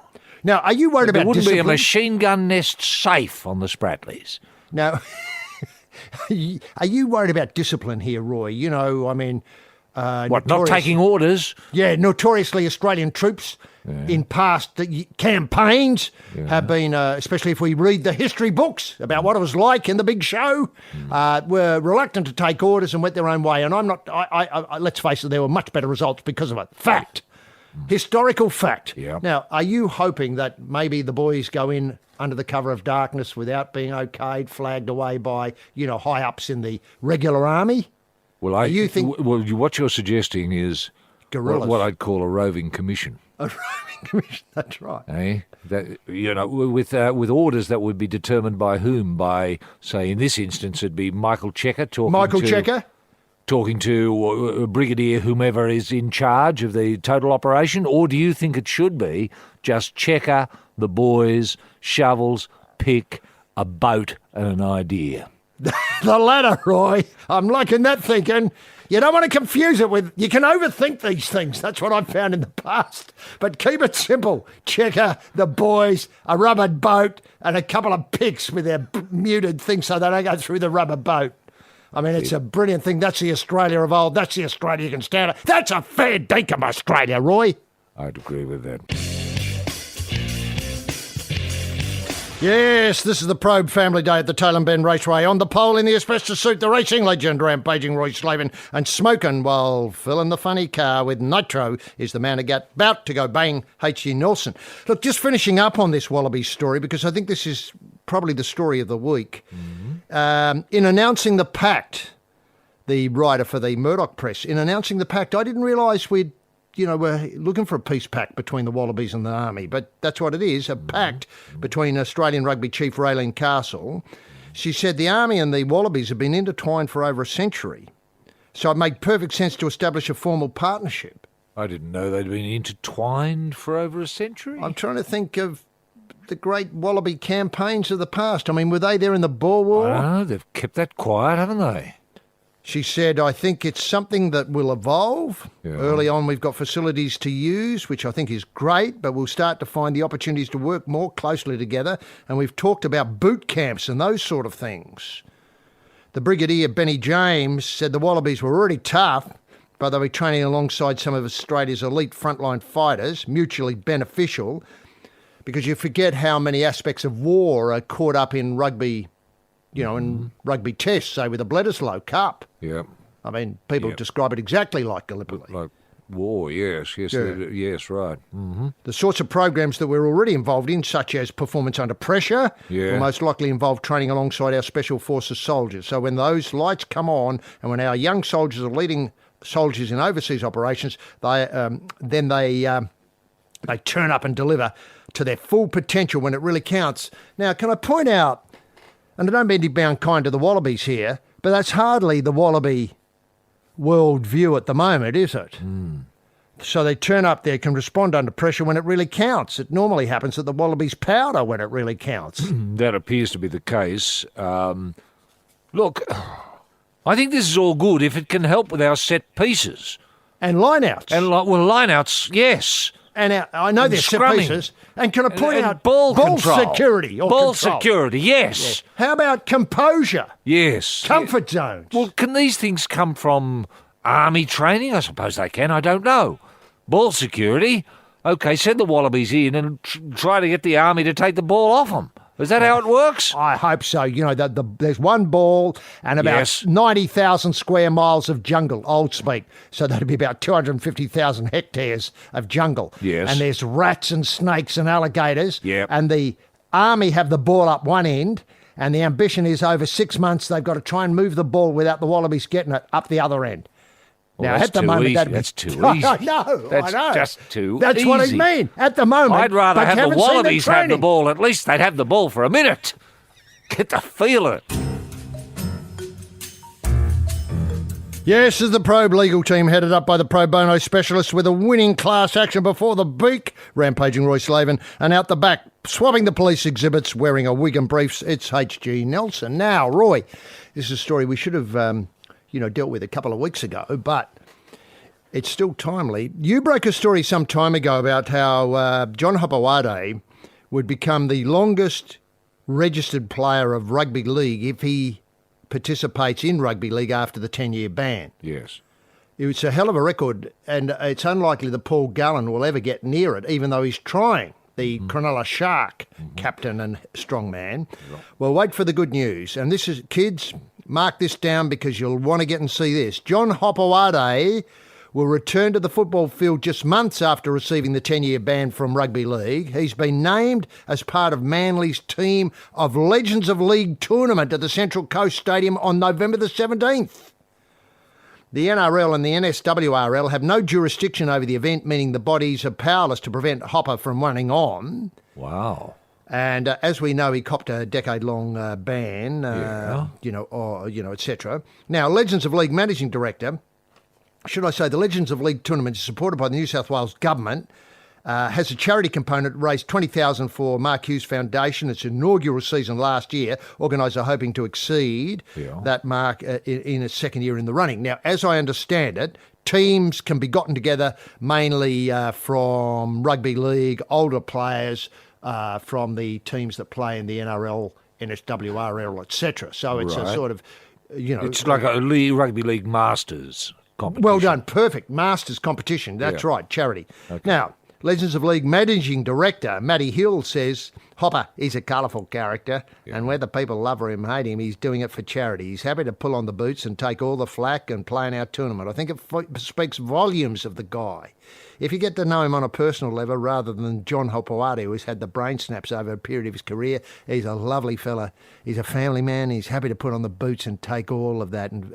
Now, are you worried about there wouldn't discipline? be a machine gun nest safe on the Spratlys. Now, are you worried about discipline here, Roy? Not taking orders? Yeah, notoriously Australian troops in past campaigns have been, especially if we read the history books about what it was like in the big show, were reluctant to take orders and went their own way. And I'm not, let's face it, there were much better results because of it. Fact. Historical fact. Yeah. Now, are you hoping that maybe the boys go in under the cover of darkness without being okayed, flagged away by, high-ups in the regular army? Well, what you're suggesting is guerrillas. What I'd call a roving commission. A roving commission, that's right. With orders that would be determined by whom? By, say, in this instance, it'd be Michael Checker talking to Brigadier whomever is in charge of the total operation, or do you think it should be just Checker, the boys, shovels, pick, a boat and an idea? The latter, Roy. I'm liking that thinking. You don't want to confuse it with... You can overthink these things. That's what I've found in the past. But keep it simple. Checker, the boys, a rubber boat, and a couple of picks with their muted things so they don't go through the rubber boat. I mean, it's a brilliant thing. That's the Australia of old. That's the Australia you can stand it. That's a fair dinkum Australia, Roy. I'd agree with that. Yes, this is the Probe Family Day at the Tailem Bend Raceway. On the pole in the asbestos suit, the racing legend, rampaging Roy Slaven, and smoking while filling the funny car with nitro is the man about to go bang, H.G. Nelson. Look, just finishing up on this Wallaby story, because I think this is probably the story of the week. In announcing the pact the writer for the Murdoch Press, in announcing the pact. I didn't realise we're looking for a peace pact between the Wallabies and the Army, but that's what it is, a pact between Australian rugby chief Raylene Castle. She said the Army and the Wallabies have been intertwined for over a century, so it made perfect sense to establish a formal partnership. I didn't know they'd been intertwined for over a century. I'm trying to think of the great Wallaby campaigns of the past. I mean, were they there in the Boer War? Oh, they've kept that quiet, haven't they? She said, I think it's something that will evolve. Yeah. Early on, we've got facilities to use, which I think is great, but we'll start to find the opportunities to work more closely together. And we've talked about boot camps and those sort of things. The Brigadier Benny James said the Wallabies were already tough, but they'll be training alongside some of Australia's elite frontline fighters, mutually beneficial, because you forget how many aspects of war are caught up in rugby, in rugby tests, say with the Bledisloe Cup. Yeah. I mean, people describe it exactly like Gallipoli. Like war, yes, yes, right. Mm-hmm. The sorts of programs that we're already involved in, such as performance under pressure, will most likely involve training alongside our Special Forces soldiers. So when those lights come on and when our young soldiers are leading soldiers in overseas operations, they turn up and deliver to their full potential when it really counts. Now, can I point out, and I don't mean to be unkind to the Wallabies here, but that's hardly the Wallaby world view at the moment, is it? So they turn up there, can respond under pressure when it really counts. It normally happens that the Wallabies powder when it really counts. That appears to be the case. Look, I think this is all good if it can help with our set pieces. And lineouts. Lineouts, yes. And I know they're set scrumming. pieces. And can I point out ball control. Security? Or ball control. security, yes. How about composure? Yes. Comfort zones? Well, can these things come from army training? I suppose they can. I don't know. Ball security? OK, send the Wallabies in and try to get the army to take the ball off them. Is that how it works? I hope so. There's one ball and about 90,000 square miles of jungle, old speak. So that'd be about 250,000 hectares of jungle. Yes. And there's rats and snakes and alligators. Yep. And the army have the ball up one end, and the ambition is over 6 months they've got to try and move the ball without the Wallabies getting it up the other end. Well, now, that's at the too moment, easy. That's too easy. I know. That's just too That's easy. what I mean. At the moment, I'd rather but have the haven't seen Wallabies have the training. ball. At least they'd have the ball for a minute. Get the feel of it. Yes, as the Probe legal team headed up by the pro bono specialists with a winning class action before the beak, rampaging Roy Slaven, and out the back, swabbing the police exhibits, wearing a wig and briefs, it's H.G. Nelson. Now, Roy, this is a story we should have, dealt with a couple of weeks ago, but it's still timely. You broke a story some time ago about how John Hopewade would become the longest registered player of rugby league if he participates in rugby league after the 10-year ban. Yes. It's a hell of a record, and it's unlikely that Paul Gallen will ever get near it, even though he's trying. The Cronulla Shark captain and strongman. Well, wait for the good news. And this is, kids, mark this down because you'll want to get and see this. John Hopewade will return to the football field just months after receiving the 10-year ban from rugby league. He's been named as part of Manly's team of Legends of League tournament at the Central Coast Stadium on November the 17th. The NRL and the NSWRL have no jurisdiction over the event, meaning the bodies are powerless to prevent Hopper from running on. Wow. And as we know, he copped a decade-long ban, etc. Now, Legends of League Managing Director, should I say, the Legends of League tournament is supported by the New South Wales government, has a charity component, raised $20,000 for Mark Hughes Foundation. Its inaugural season last year, organiser hoping to exceed that mark in its second year in the running. Now, as I understand it, teams can be gotten together mainly from rugby league, older players from the teams that play in the NRL, NSWRL, etc. So it's a sort of, It's like a rugby league masters competition. Well done, perfect. Masters competition, that's right, charity. Okay. Now, Legends of League Managing Director Matty Hill says, Hopper, he's a colourful character, and whether people love or hate him, he's doing it for charity. He's happy to pull on the boots and take all the flack and play in our tournament. I think it speaks volumes of the guy. If you get to know him on a personal level rather than John Hopoate, who's had the brain snaps over a period of his career, he's a lovely fella. He's a family man. He's happy to put on the boots and take all of that and,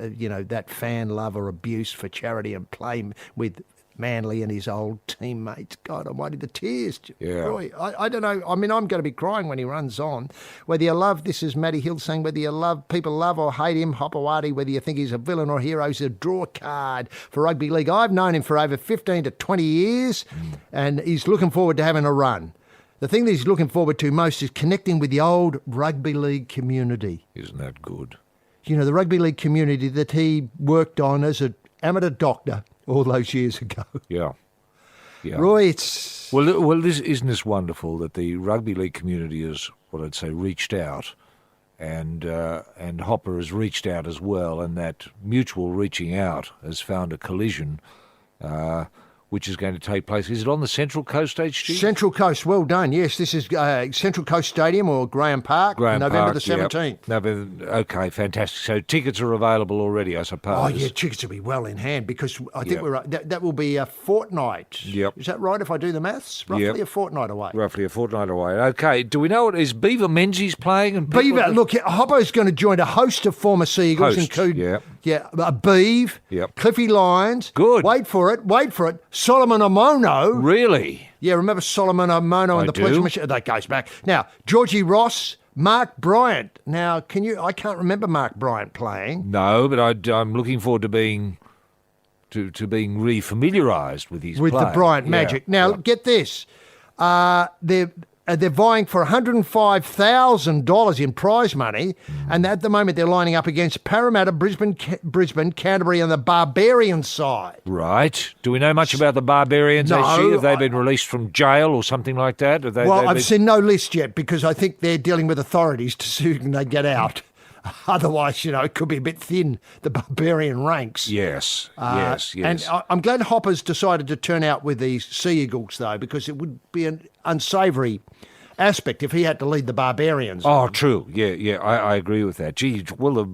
that fan love or abuse for charity and play with Manly and his old teammates. God almighty, the tears. Yeah. Roy, I don't know. I mean, I'm going to be crying when he runs on. Whether you love, this is Matty Hill saying, whether you love, people love or hate him, Hopawati, whether you think he's a villain or hero, he's a draw card for rugby league. I've known him for over 15 to 20 years, and he's looking forward to having a run. The thing that he's looking forward to most is connecting with the old rugby league community. Isn't that good? The rugby league community that he worked on as an amateur doctor all those years ago. Yeah. Roy, it's... Well, isn't this wonderful that the rugby league community has, what I'd say, reached out, and Hopper has reached out as well, and that mutual reaching out has found a collision, which is going to take place. Is it on the Central Coast, HG? Central Coast, well done. Yes, this is Central Coast Stadium or Graham Park, November the 17th. Yep. Okay, fantastic. So tickets are available already, I suppose. Oh, yeah, tickets will be well in hand because I think that will be a fortnight. Yep. Is that right if I do the maths? Roughly a fortnight away. Roughly a fortnight away. Okay, do we know what is Beaver Menzies playing? And Beaver, look, Hoppo's going to join a host of former Sea Eagles, including Beav, Cliffy Lyons. Good. Wait for it. Solomon Omono. Really? Yeah, remember Solomon Omono and the Pleasure Machine? That goes back. Now, Georgie Ross, Mark Bryant. Now, I can't remember Mark Bryant playing. No, but I'm looking forward to being re-familiarised with his with play. The Bryant magic. Now, get this. They're vying for $105,000 in prize money, and at the moment they're lining up against Parramatta, Brisbane, Canterbury, and the Barbarian side. Right. Do we know much about the Barbarians? No. Have they been released from jail or something like that? I've seen no list yet because I think they're dealing with authorities to see who can they get out. Otherwise, it could be a bit thin, the Barbarian ranks. Yes. And I'm glad Hopper's decided to turn out with these Sea Eagles, though, because it would be an unsavoury aspect if he had to lead the Barbarians. Oh, true. Yeah, I agree with that. Gee, well,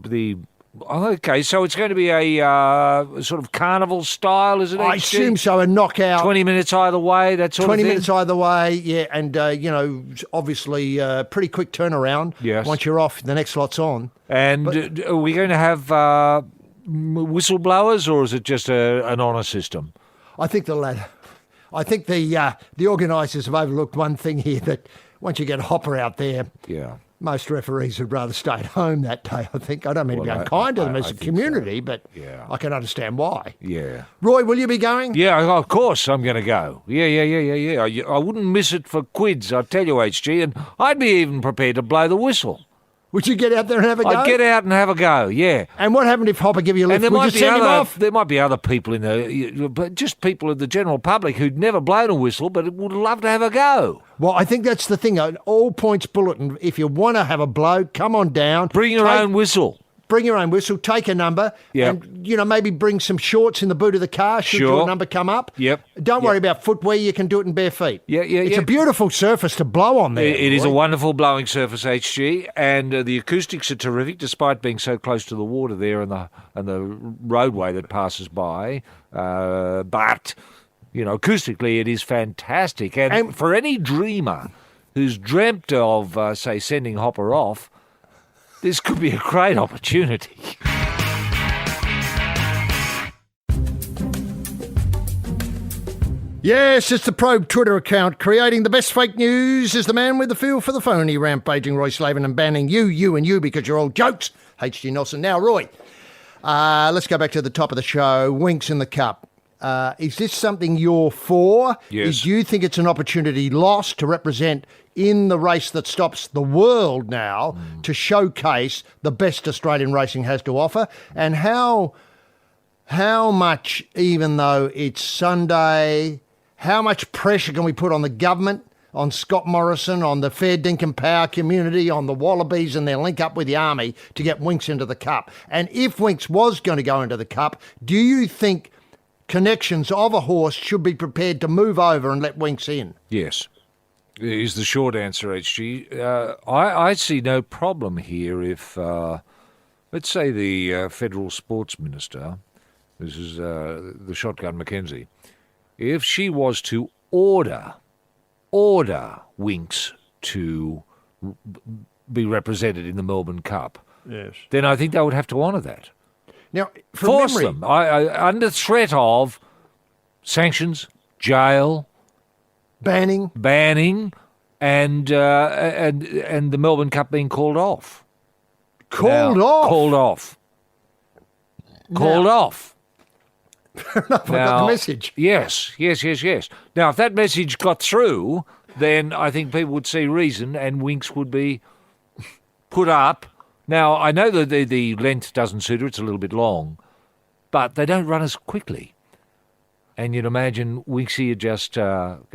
okay, so it's going to be a sort of carnival style, is it? I assume so, a knockout. 20 minutes either way, that sort of thing? 20 minutes either way, yeah, and, obviously pretty quick turnaround. Yes. Once you're off, the next lot's on. And are we going to have whistleblowers, or is it just an honour system? I think the latter. I think the organisers have overlooked one thing here, that once you get Hopper out there, most referees would rather stay at home that day, I think. I don't mean to be unkind to them as a community, but I can understand why. Yeah. Roy, will you be going? Yeah, of course I'm going to go. Yeah. I wouldn't miss it for quids, I tell you, HG, and I'd be even prepared to blow the whistle. Would you get out there and have a go? I'd get out and have a go, yeah. And what happened if Hopper give you a lift? Would you send him off? There might be other people in there, but just people of the general public who'd never blown a whistle but would love to have a go. Well, I think that's the thing. An all points bulletin. If you want to have a blow, come on down. Bring your own whistle. Bring your own whistle, take a number, and, maybe bring some shorts in the boot of the car should your number come up. Yep. Don't worry about footwear, you can do it in bare feet. It's a beautiful surface to blow on there. It is a wonderful blowing surface, HG, and the acoustics are terrific, despite being so close to the water there and the roadway that passes by. But, acoustically it is fantastic. And for any dreamer who's dreamt of, say, sending Hopper off, this could be a great opportunity. Yes, it's the Probe Twitter account. Creating the best fake news is the man with the feel for the phony, rampaging Roy Slaven and banning you because you're all jokes. H.G. Nelson. Now, Roy, let's go back to the top of the show. Winks in the cup. Is this something you're for? Yes. Do you think it's an opportunity lost to represent in the race that stops the world now to showcase the best Australian racing has to offer? And how much, even though it's Sunday, how much pressure can we put on the government, on Scott Morrison, on the Fair Dinkum Power community, on the Wallabies and their link up with the Army to get Winks into the Cup? And if Winks was going to go into the Cup, do you think connections of a horse should be prepared to move over and let Winks in. Yes, is the short answer, HG. I see no problem here if, let's say, the federal sports minister, this is the shotgun Mackenzie, if she was to order Winks to be represented in the Melbourne Cup, Yes. then I think they would have to honour that. Now, from Force memory, them under threat of sanctions, jail, banning. and the Melbourne Cup being called off. Called Now, off. Called off. Called off. I got the message. Yes. Now, if that message got through, then I think people would see reason and Winks would be put up. Now, I know that the length doesn't suit her, it's a little bit long, but they don't run as quickly. And you'd imagine Winksy would just, be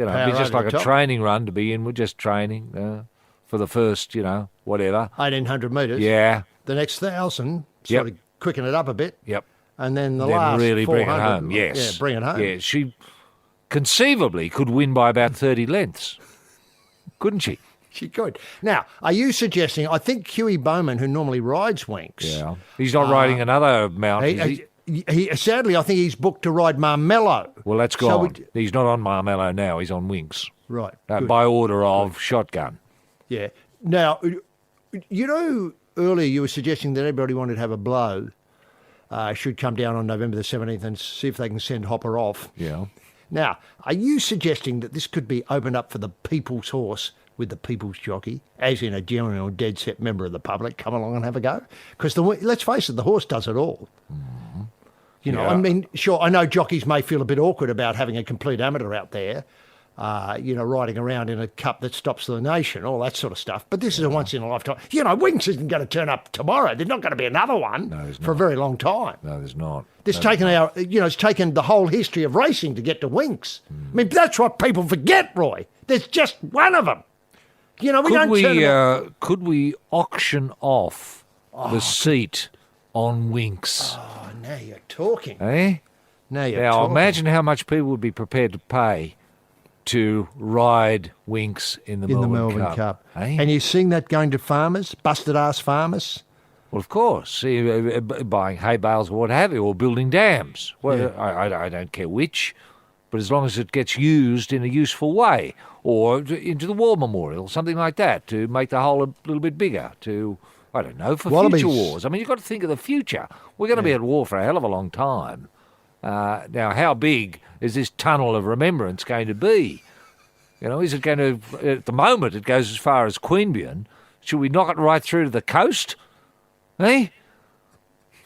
just like a training run to be in. We're just training for the first, whatever. 1,800 metres. Yeah. The next 1,000, sort of quicken it up a bit. Yep. And then the Then last really 400, bring it home, yes. Yeah, bring it home. Yeah, she conceivably could win by about 30 lengths, couldn't she? She could. Now, are you suggesting, I think Huey Bowman, who normally rides Winks. Yeah. He's not riding another mount, is he? Sadly, I think he's booked to ride Marmello. Well, that's gone. He's not on Marmello now, he's on Winks. Right. Good. By order of Shotgun. Yeah. Now, earlier you were suggesting that everybody wanted to have a blow. Should come down on November the 17th and see if they can send Hopper off. Yeah. Now, are you suggesting that this could be opened up for the people's horse with the people's jockey, as in a genuine or dead set member of the public, come along and have a go? Because let's face it, the horse does it all. Mm-hmm. I mean, sure, I know jockeys may feel a bit awkward about having a complete amateur out there, riding around in a cup that stops the nation, all that sort of stuff. But this is a once-in-a-lifetime. Winks isn't going to turn up tomorrow. There's not going to be another one for a very long time. No, there's not. It's taken the whole history of racing to get to Winks. I mean, that's what people forget, Roy. There's just one of them. Could we auction off the seat on Winks? Oh, now you're talking. Eh? Now you're talking. Imagine how much people would be prepared to pay to ride Winks in the Melbourne Cup. Eh? And you're seeing that going to farmers, busted-ass farmers? Well, of course. Buying hay bales or what have you, or building dams. Well, yeah. I don't care which, but as long as it gets used in a useful way, or into the war memorial, something like that, to make the hole a little bit bigger, for future wars. I mean, you've got to think of the future. We're going to be at war for a hell of a long time. Now, how big is this tunnel of remembrance going to be? Is it going to, at the moment, it goes as far as Queanbeyan. Should we knock it right through to the coast? Eh?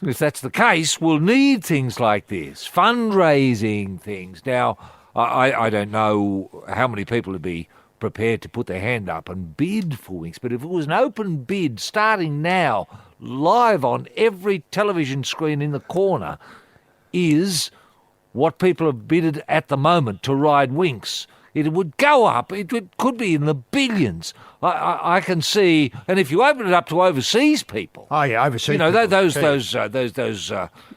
If that's the case, we'll need things like this, fundraising things. Now, I don't know how many people would be prepared to put their hand up and bid for Winks, but if it was an open bid starting now, live on every television screen in the corner, is what people have bidded at the moment to ride Winks. It would go up. It could be in the billions. I can see, and if you open it up to overseas people, overseas, those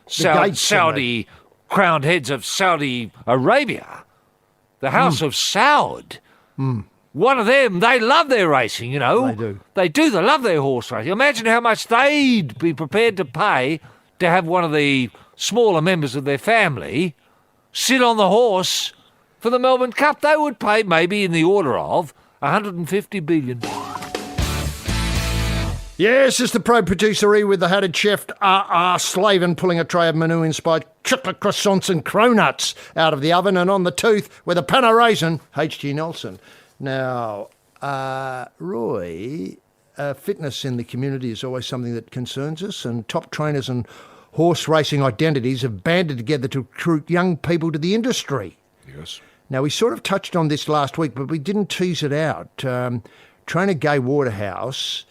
Saudi crowned heads of Saudi Arabia, the House of Saud. One of them, they love their racing. They do. They love their horse racing. Imagine how much they'd be prepared to pay to have one of the smaller members of their family sit on the horse for the Melbourne Cup. They would pay maybe in the order of 150 billion. Yes, it's the Probe producer with the hatted chef R.R. Slaven pulling a tray of menu-inspired chocolate croissants and cronuts out of the oven, and on the tooth with a pan of raisin, H.G. Nelson. Now, Roy, fitness in the community is always something that concerns us, and top trainers and horse racing identities have banded together to recruit young people to the industry. Yes. Now, we sort of touched on this last week, but we didn't tease it out. Trainer Gay Waterhouse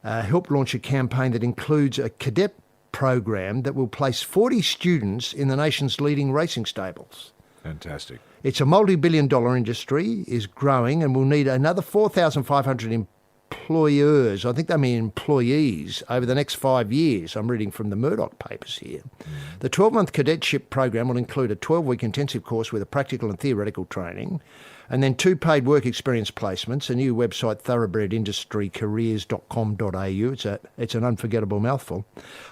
helped launch a campaign that includes a cadet program that will place 40 students in the nation's leading racing stables. Fantastic. It's a multi-billion-dollar industry, is growing, and will need another 4,500 employers, I think they mean employees, over the next 5 years. I'm reading from the Murdoch papers here. The 12-month cadetship program will include a 12-week intensive course with a practical and theoretical training, and then 2 paid work experience placements, a new website, thoroughbredindustrycareers.com.au. It's an unforgettable mouthful.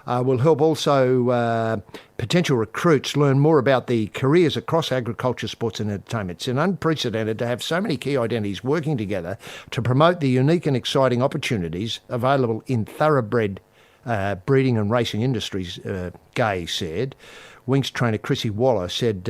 Will help also potential recruits learn more about the careers across agriculture, sports and entertainment. It's unprecedented to have so many key identities working together to promote the unique and exciting opportunities available in thoroughbred breeding and racing industries, Gay said. Winx trainer Chrissy Waller said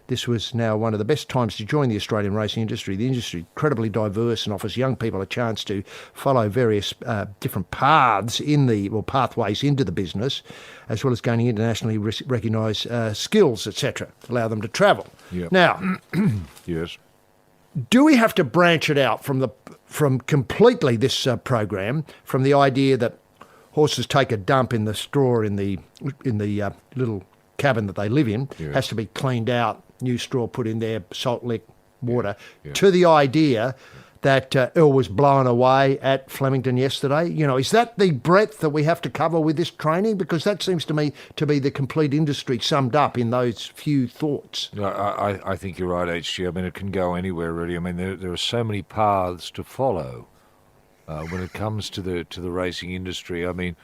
this was now one of the best times to join the Australian racing industry. The industry is incredibly diverse and offers young people a chance to follow various different pathways into the business, as well as gaining internationally recognised skills, etc. Allow them to travel. Yep. Now, yes. Do we have to branch it out from completely this program from the idea that horses take a dump in the straw in the little cabin that they live in, has to be cleaned out, new straw put in there, salt lick, water, to the idea that Earl was blown away at Flemington yesterday? You know, is that the breadth that we have to cover with this training? Because that seems to me to be the complete industry summed up in those few thoughts. I think you're right, HG. I mean, it can go anywhere, really. I mean, there are so many paths to follow when it comes to the racing industry. I mean,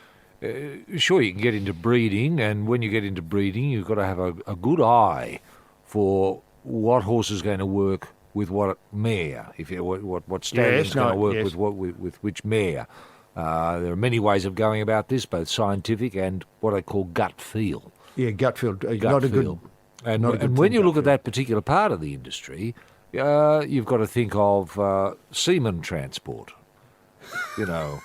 sure, you can get into breeding, and when you get into breeding, you've got to have a good eye for what horse is going to work with what mare, what stallion is going to work with which mare. There are many ways of going about this, both scientific and what I call gut feel. Yeah, gut feel. And when you look at that particular part of the industry, you've got to think of semen transport. You know.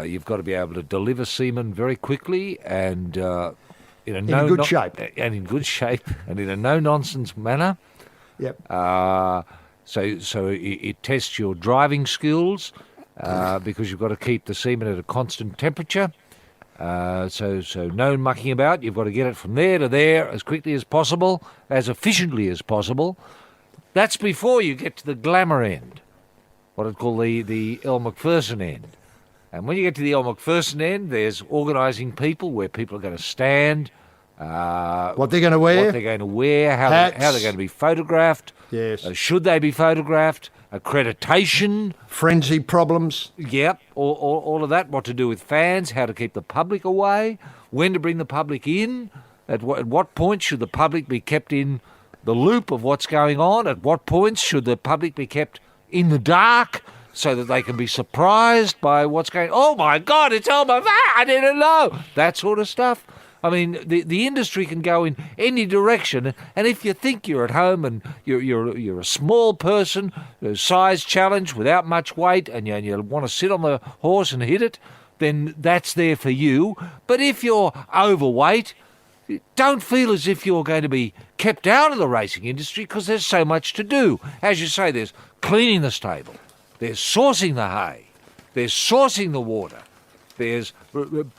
You've got to be able to deliver semen very quickly and in good shape, and in a no-nonsense manner. Yep. So it tests your driving skills because you've got to keep the semen at a constant temperature. So no mucking about. You've got to get it from there to there as quickly as possible, as efficiently as possible. That's before you get to the glamour end, what I'd call the Elle Macpherson end. And when you get to the Elle Macpherson end, there's organising people where people are going to stand. What they're going to wear. How they're going to be photographed. Yes. Should they be photographed? Accreditation. Frenzy problems. Yep, all of that. What to do with fans, how to keep the public away, when to bring the public in, at what point should the public be kept in the loop of what's going on, at what points should the public be kept in the dark, so that they can be surprised by what's going on. Oh, my God, it's Elmer. I didn't know. That sort of stuff. I mean, the industry can go in any direction, and if you think you're at home and you're a small person, size challenge without much weight, and you want to sit on the horse and hit it, then that's there for you. But if you're overweight, don't feel as if you're going to be kept out of the racing industry, because there's so much to do. As you say, there's cleaning the stable. There's sourcing the hay, there's sourcing the water, there's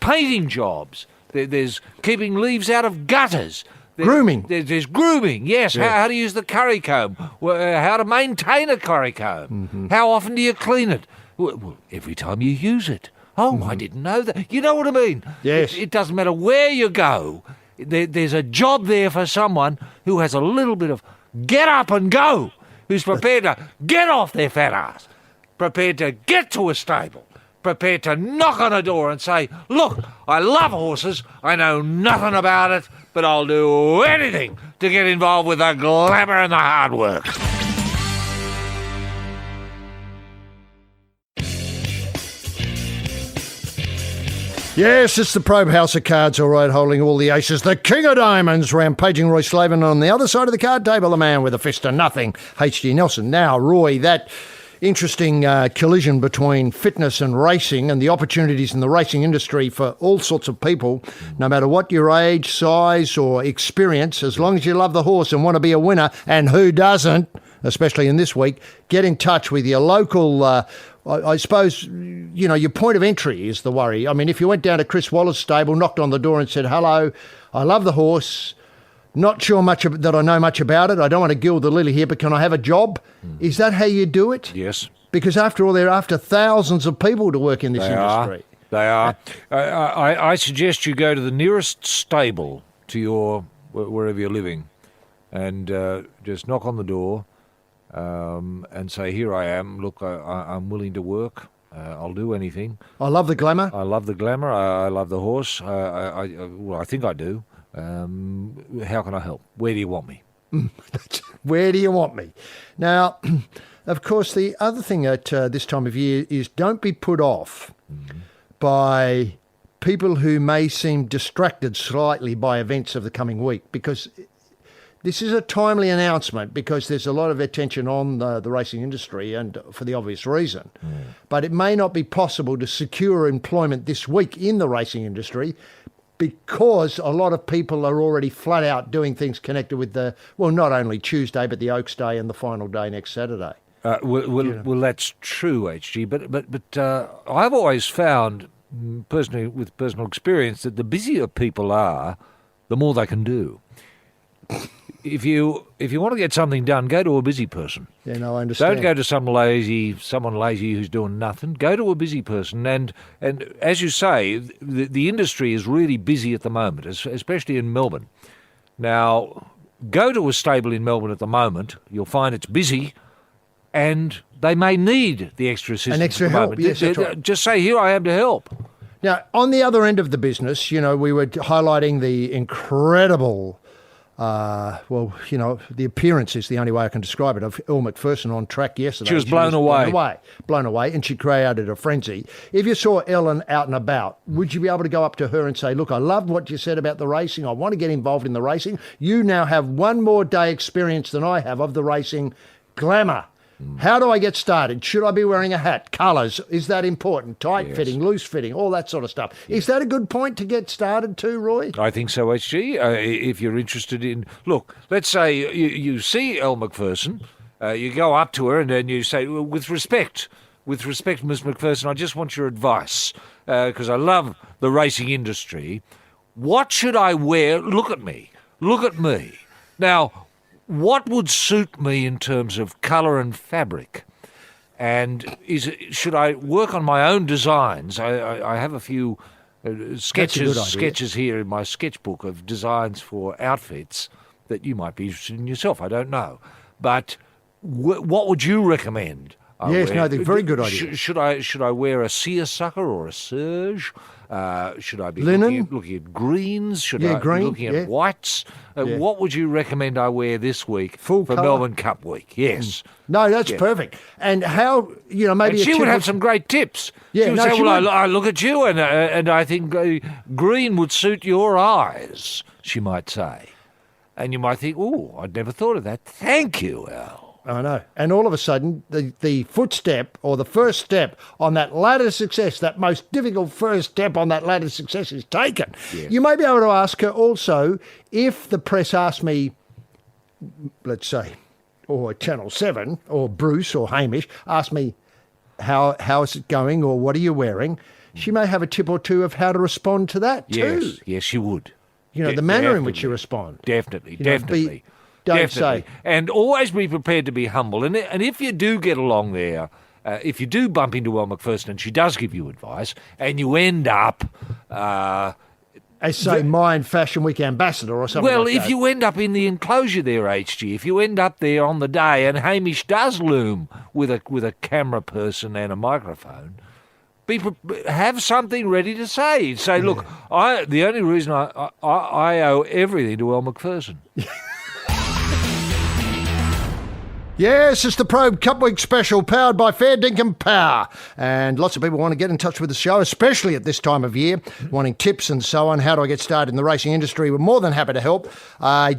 painting jobs, there's keeping leaves out of gutters. Grooming. There's grooming, yes. How to use the curry comb, how to maintain a curry comb, how often do you clean it? Well, every time you use it. Oh, I didn't know that. You know what I mean? Yes. It doesn't matter where you go. There's a job there for someone who has a little bit of get up and go, who's prepared to get off their fat ass, prepared to get to a stable, prepared to knock on a door and say, look, I love horses, I know nothing about it, but I'll do anything to get involved with the glamour and the hard work. Yes, it's the Probe House of Cards, all right, holding all the aces. The King of Diamonds, rampaging Roy Slaven. On the other side of the card table, the man with a fist of nothing, H.G. Nelson. Now, Roy, that interesting collision between fitness and racing and the opportunities in the racing industry for all sorts of people, no matter what your age, size or experience, as long as you love the horse and want to be a winner, and who doesn't, especially in this week, get in touch with your local, I suppose, you know, your point of entry is the worry. I mean, if you went down to Chris Waller's stable, knocked on the door and said, hello, I love the horse, not sure that I know much about it, I don't want to gild the lily here, but can I have a job? Is that how you do it? Yes. Because after all, they're after thousands of people to work in this industry. They are. I suggest you go to the nearest stable to your wherever you're living, and just knock on the door and say, "Here I am. Look, I'm willing to work. I'll do anything." I love the glamour. I love the glamour. I love the horse. Well, I think I do. How can I help? Where do you want me? Where do you want me? Now, of course, the other thing at this time of year is don't be put off by people who may seem distracted slightly by events of the coming week, because this is a timely announcement, because there's a lot of attention on the racing industry, and for the obvious reason. But it may not be possible to secure employment this week in the racing industry, because a lot of people are already flat out doing things connected with not only Tuesday, but the Oaks Day and the final day next Saturday. Well, that's true, HG. But I've always found, personally, with personal experience, that the busier people are, the more they can do. If you want to get something done, go to a busy person. Yeah, no, I understand. Don't go to someone lazy who's doing nothing. Go to a busy person, and as you say, the industry is really busy at the moment, especially in Melbourne. Now, go to a stable in Melbourne at the moment. You'll find it's busy, and they may need the extra assistance. And extra at the help. moment. Yes, that's right. Just say, "Here I am to help." Now, on the other end of the business, we were highlighting the incredible. The appearance is the only way I can describe it, of Elle Macpherson on track yesterday. She was blown away, and she created a frenzy. If you saw Ellen out and about, would you be able to go up to her and say, "Look, I loved what you said about the racing. I want to get involved in the racing. You now have one more day experience than I have of the racing. Glamour. How do I get started? Should I be wearing a hat? Colours, is that important? Tight fitting, loose fitting, all that sort of stuff." Is that a good point to get started too, Roy? I think so, HG. If you're interested in... Look, let's say you see Elle Macpherson, you go up to her and then you say, "Well, with respect, Miss Macpherson, I just want your advice, because I love the racing industry. What should I wear? Look at me. Now, what would suit me in terms of colour and fabric? And should I work on my own designs? I have a few sketches here in my sketchbook of designs for outfits that you might be interested in yourself. I don't know. But what would you recommend? They're very good idea. Should I wear a seersucker or a serge? Should I be linen? looking at greens? Should I green, be looking at whites? What would you recommend I wear this week for colour? Melbourne Cup week? Yes. No, that's perfect. And how, maybe... And she would have some great tips. Yeah, she would say, I look at you and I think green would suit your eyes, she might say. And you might think, "Oh, I'd never thought of that. Thank you, Elle." I know. And all of a sudden, the footstep or the first step on that ladder to success, that most difficult first step on that ladder to success, is taken. Yes. You may be able to ask her also, if the press asks me, let's say, or Channel 7 or Bruce or Hamish, ask me, how is it going or what are you wearing? She may have a tip or two of how to respond to that too. Yes, she would. The manner in which you respond. Definitely. Don't say. And always be prepared to be humble. And if you do get along there, if you do bump into Elle Macpherson and she does give you advice, and you end up... as say, Mind Fashion Week ambassador or something like that. Well, if you end up in the enclosure there, HG, if you end up there on the day and Hamish does loom with a camera person and a microphone... have something ready to say. Say, "Look, the only reason I owe everything to Elle Macpherson." Yes, it's the Probe Cup Week special, powered by Fair Dinkum Power. And lots of people want to get in touch with the show, especially at this time of year, wanting tips and so on. How do I get started in the racing industry? We're more than happy to help.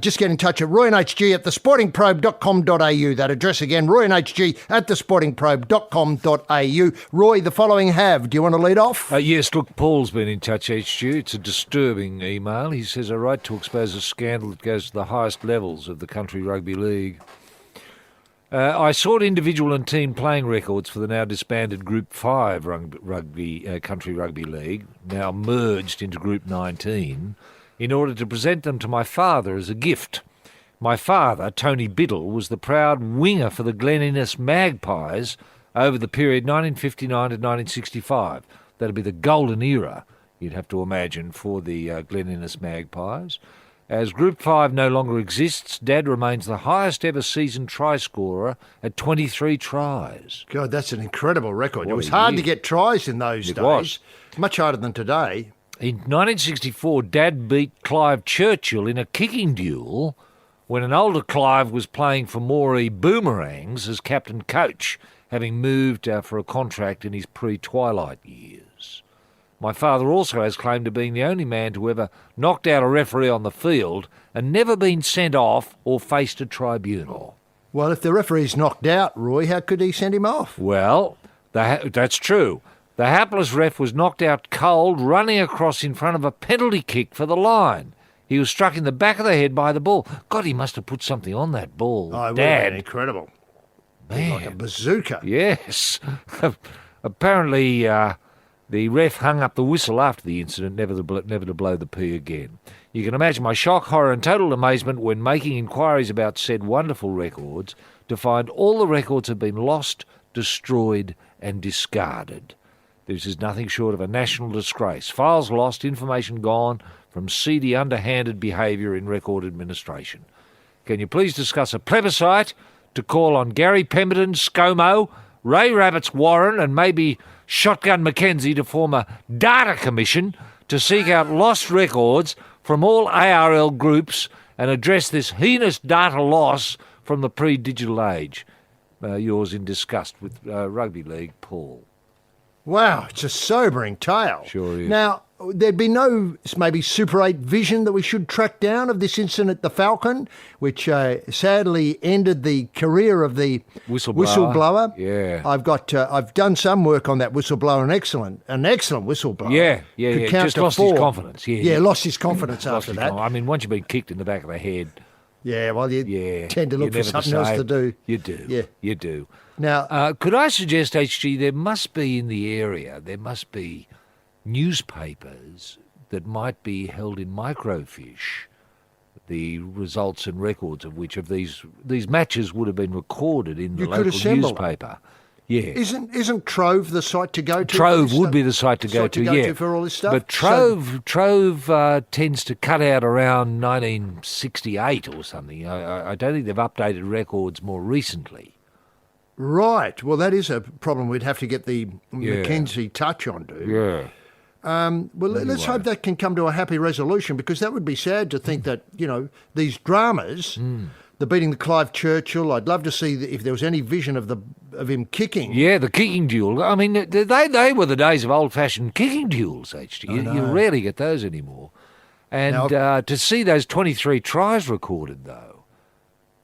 Just get in touch at royandhg at thesportingprobe.com.au. That address again, royandhg at thesportingprobe.com.au. Roy, the following have. Do you want to lead off? Yes, look, Paul's been in touch, HG. It's a disturbing email. He says, "I write to expose a scandal that goes to the highest levels of the country rugby league. I sought individual and team playing records for the now disbanded Group 5 Country Rugby League, now merged into Group 19, in order to present them to my father as a gift. My father, Tony Biddle, was the proud winger for the Glen Innes Magpies over the period 1959 to 1965. That'll be the golden era, you'd have to imagine, for the Glen Innes Magpies. As Group 5 no longer exists, Dad remains the highest ever season try scorer at 23 tries. God, that's an incredible record. What It was a hard year. to get tries in those It days. was. Much harder than today. In 1964, Dad beat Clive Churchill in a kicking duel when an older Clive was playing for Moree Boomerangs as captain coach, having moved for a contract in his pre-twilight years. My father also has claim to being the only man to ever knocked out a referee on the field and never been sent off or faced a tribunal. Well, if the referee's knocked out, Roy, how could he send him off? Well, that's true. The hapless ref was knocked out cold, running across in front of a penalty kick for the line. He was struck in the back of the head by the ball. God, he must have put something on that ball. Oh, it would have Dad. been incredible. Man. Like a bazooka. Yes. Apparently, the ref hung up the whistle after the incident, never to blow the P again. You can imagine my shock, horror and total amazement when making inquiries about said wonderful records to find all the records have been lost, destroyed and discarded. This is nothing short of a national disgrace. Files lost, information gone from seedy, underhanded behaviour in record administration. Can you please discuss a plebiscite to call on Gary Pemberton, ScoMo, Ray Rabbits Warren and maybe Shotgun Mackenzie to form a data commission to seek out lost records from all ARL groups and address this heinous data loss from the pre-digital age. Yours in disgust with Rugby League, Paul. Wow, it's a sobering tale. Sure is. Now, there'd be no maybe Super 8 vision that we should track down of this incident at the Falcon, which sadly ended the career of the whistleblower. Yeah. I've done some work on that whistleblower, an excellent whistleblower. Yeah. Could count Just to lost 4. his confidence. Yeah, lost his confidence Lost after his that. confidence. I mean, once you've been kicked in the back of the head, Yeah, well, you yeah, tend to look for you're never something the else same. to do. You do. Yeah. You do. Now, Could I suggest, HG, there must be in the area, there must be newspapers that might be held in microfiche, the results and records of which of these matches would have been recorded in the You could local assemble them. newspaper. Yeah. isn't Trove the site to go to? Trove would be the site to go to, yeah. For all this stuff. But Trove tends to cut out around 1968 or something. I don't think they've updated records more recently. Right. Well, that is a problem we'd have to get the Yeah. Mackenzie touch onto. Yeah. Well, let's hope that can come to a happy resolution, because that would be sad to think that, these dramas, the beating the Clive Churchill, I'd love to see if there was any vision of him kicking. Yeah, the kicking duel. I mean, they were the days of old-fashioned kicking duels, HG. You rarely get those anymore. And to see those 23 tries recorded, though,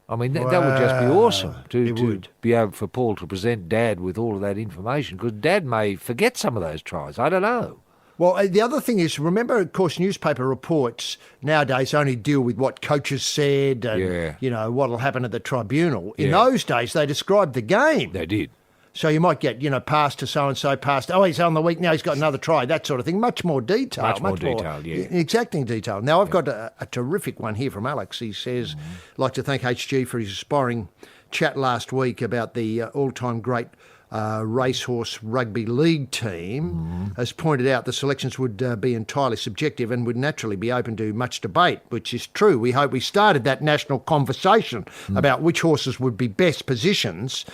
I mean, that would just be awesome to be able for Paul to present Dad with all of that information, because Dad may forget some of those tries. I don't know. Well, the other thing is, remember, of course, newspaper reports nowadays only deal with what coaches said and, what will happen at the tribunal. In those days, they described the game. They did. So you might get, pass to so-and-so, pass, he's on the week, now he's got another try, that sort of thing. Much more detail. Much more detailed, yeah. Exacting detail. Now, I've got a terrific one here from Alex. He says, like to thank HG for his inspiring chat last week about the all-time great racehorse rugby league team. Has pointed out the selections would be entirely subjective and would naturally be open to much debate, which is true. We hope we started that national conversation about which horses would be best positions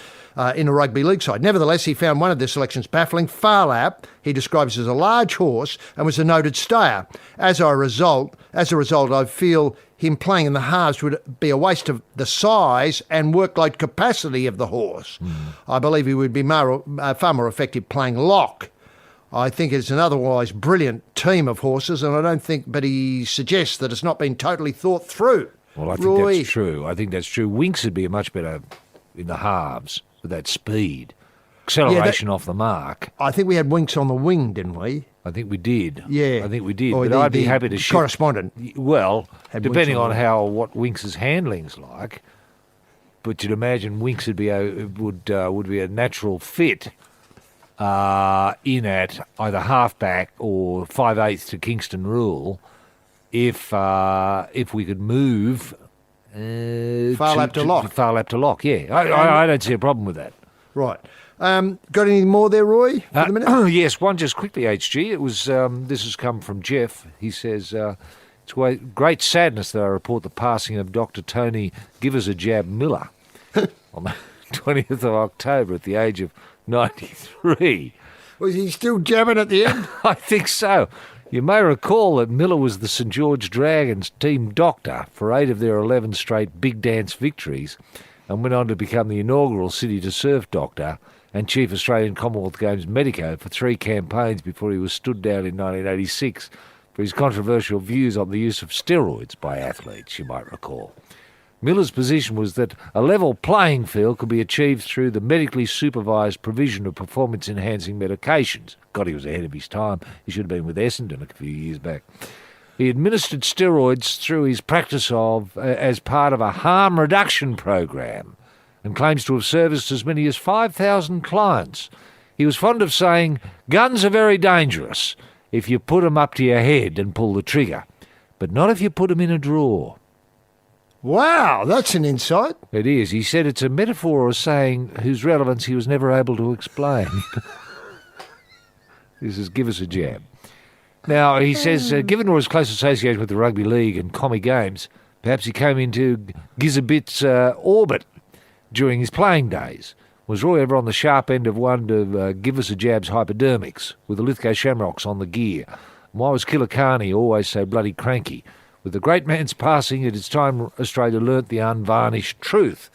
in a rugby league side. Nevertheless, he found one of the selections baffling. Farlap, he describes as a large horse and was a noted stayer. As a result, I feel him playing in the halves would be a waste of the size and workload capacity of the horse. I believe he would be far more effective playing lock. I think it's an otherwise brilliant team of horses, and I don't think, but he suggests that it's not been totally thought through. Well, I think that's true. I think that's true. Winks would be much better in the halves with that speed. Acceleration off the mark. I think we had Winks on the wing, didn't we? I think we did. Yeah. I think we did. Or But I'd be happy to shift. correspondent. Well, Had depending Winks on on what Winks' handling's like. But you'd imagine Winks would be a natural fit in at either halfback or 5/8 to Kingston rule if we could move Farlap to lock. Farlap to lock, yeah. I don't see a problem with that. Right. Got any more there, Roy, for the minute? Yes, one just quickly, HG. It was. This has come from Jeff. He says, it's great sadness that I report the passing of Dr. Tony Give-Us-a-Jab Miller on the 20th of October at the age of 93. Was he still jabbing at the end? I think so. You may recall that Miller was the St George Dragons team doctor for 8 of their 11 straight big dance victories and went on to become the inaugural City to Surf doctor and Chief Australian Commonwealth Games medico for 3 campaigns before he was stood down in 1986 for his controversial views on the use of steroids by athletes, you might recall. Miller's position was that a level playing field could be achieved through the medically supervised provision of performance-enhancing medications. God, he was ahead of his time. He should have been with Essendon a few years back. He administered steroids through his practice as part of a harm reduction program and claims to have serviced as many as 5,000 clients. He was fond of saying, guns are very dangerous if you put them up to your head and pull the trigger, but not if you put them in a drawer. Wow, that's an insight. It is. He said it's a metaphor or saying whose relevance he was never able to explain. This is give us a jab. Now, he says, given Roy's close association with the rugby league and commie games, perhaps he came into Gizabit's orbit during his playing days. Was Roy ever on the sharp end of one to give us a jab's hypodermics with the Lithgow Shamrocks on the gear? And why was Killer Carney always so bloody cranky? With the great man's passing, it is time Australia learnt the unvarnished truth.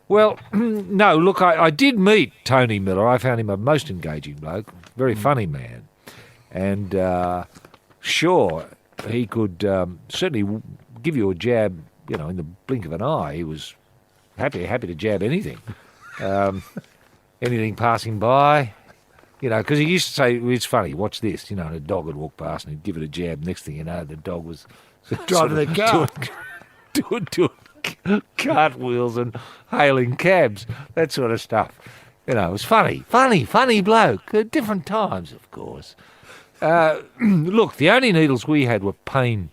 Well, no, look, I did meet Tony Miller. I found him a most engaging bloke, very funny man. And sure, he could certainly give you a jab, in the blink of an eye. He was happy to jab anything. Anything passing by, because he used to say, it's funny, watch this, and a dog would walk past and he'd give it a jab. Next thing you know, the dog was driving the car. Doing cartwheels and hailing cabs, that sort of stuff. It was funny bloke. Different times, of course. Look, the only needles we had were pain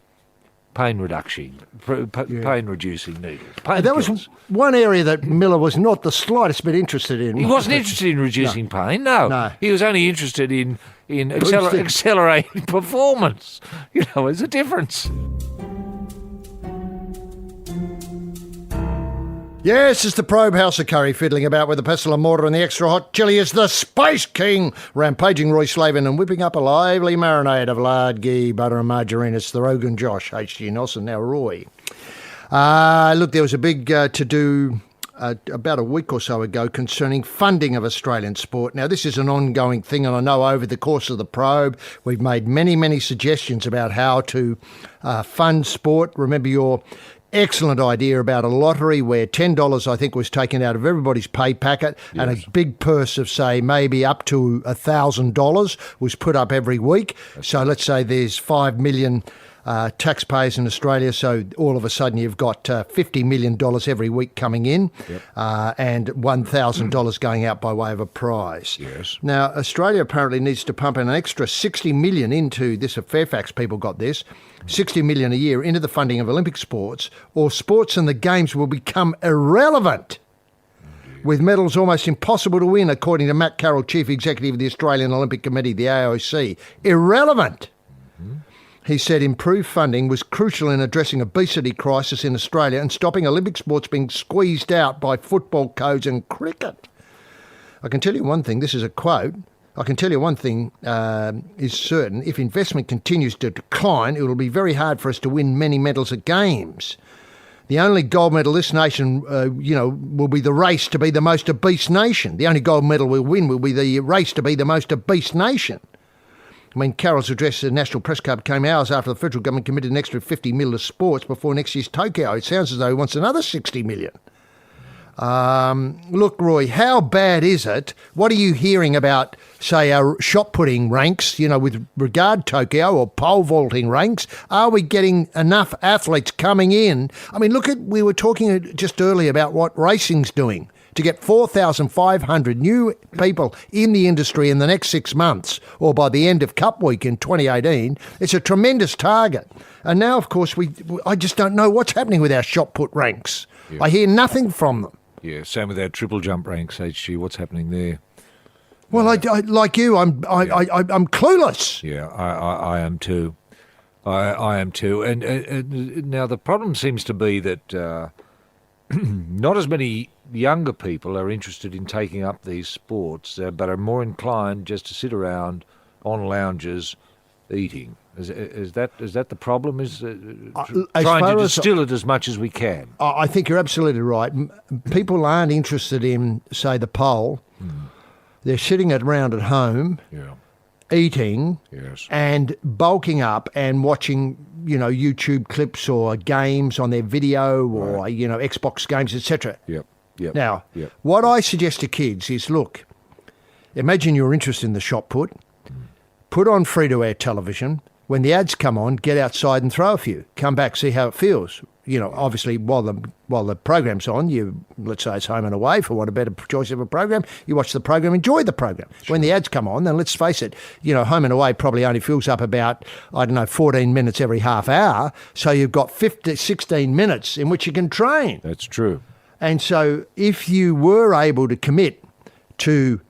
reducing needles. There was one area that Miller was not the slightest bit interested in. He wasn't interested in reducing pain, no. He was only interested in accelerating performance. There's a difference. Yes, it's the Probe House of Curry fiddling about with the pestle and mortar and the extra hot chili is the Space King, rampaging Roy Slaven and whipping up a lively marinade of lard, ghee, butter and margarine. It's the Rogan Josh, H.G. Nelson, now Roy. Look, there was a big to-do about a week or so ago concerning funding of Australian sport. Now, this is an ongoing thing, and I know over the course of the probe, we've made many, many suggestions about how to fund sport. Remember your excellent idea about a lottery where $10, I think, was taken out of everybody's pay packet, yes, and a big purse of, say, maybe up to $1,000 was put up every week. So let's say there's 5 million taxpayers in Australia, so all of a sudden you've got $50 million every week coming in, yep, and $1,000 going out by way of a prize. Yes. Now, Australia apparently needs to pump in an extra $60 million into this. Fairfax people got this, $60 million a year into the funding of Olympic sports, or sports and the games will become irrelevant, with medals almost impossible to win, according to Matt Carroll, Chief Executive of the Australian Olympic Committee, the AOC. Irrelevant. Mm-hmm. He said improved funding was crucial in addressing obesity crisis in Australia and stopping Olympic sports being squeezed out by football codes and cricket. I can tell you one thing, this is a quote, I can tell you one thing is certain, if investment continues to decline, it will be very hard for us to win many medals at games. The only gold medal this nation, will be the race to be the most obese nation. The only gold medal we'll win will be the race to be the most obese nation. I mean, Carroll's address to the National Press Club came hours after the federal government committed an extra $50 million to sports before next year's Tokyo. It sounds as though he wants another $60 million. Look, Roy, how bad is it? What are you hearing about, say, our shot-putting ranks, with regard to Tokyo, or pole vaulting ranks? Are we getting enough athletes coming in? I mean, we were talking just earlier about what racing's doing. To get 4,500 new people in the industry in the next 6 months, or by the end of Cup Week in 2018, it's a tremendous target. And now, of course, I just don't know what's happening with our shot put ranks. Yeah. I hear nothing from them. Yeah, same with our triple jump ranks, HG. What's happening there? Well, I like you, I'm clueless. Yeah, I am too. I am too. And now the problem seems to be that not as many younger people are interested in taking up these sports, but are more inclined just to sit around on lounges eating. Is that the problem? Trying to distill it as much as we can. I think you're absolutely right. People aren't interested in, say, the pole. They're sitting around at home, eating, and bulking up and watching, YouTube clips or games on their video or, Xbox games, etc. Yep. Now, what I suggest to kids is, look, imagine you're interested in the shot put on free-to-air television. When the ads come on, get outside and throw a few. Come back, see how it feels. Obviously, while the program's on, let's say it's home and away, for want of a better choice of a program, you watch the program, enjoy the program. Sure. When the ads come on, then let's face it, home and away probably only fills up about, 14 minutes every half hour. So you've got 16 minutes in which you can train. That's true. And so if you were able to commit to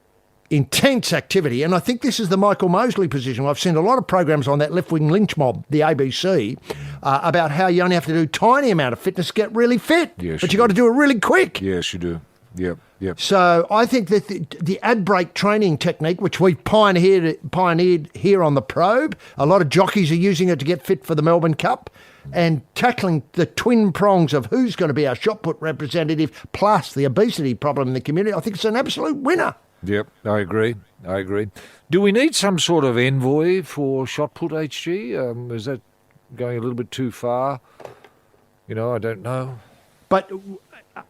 intense activity, and I think this is the Michael Mosley position. I've seen a lot of programs on that left-wing lynch mob, the ABC, about how you only have to do a tiny amount of fitness to get really fit, but you got to do it really quick. Yes, you do. Yep. So I think that the ad break training technique, which we've pioneered here on the Probe, a lot of jockeys are using it to get fit for the Melbourne Cup, and tackling the twin prongs of who's going to be our shot put representative plus the obesity problem in the community, I think it's an absolute winner. Yep, I agree. Do we need some sort of envoy for shot put, HG? Is that going a little bit too far? I don't know. But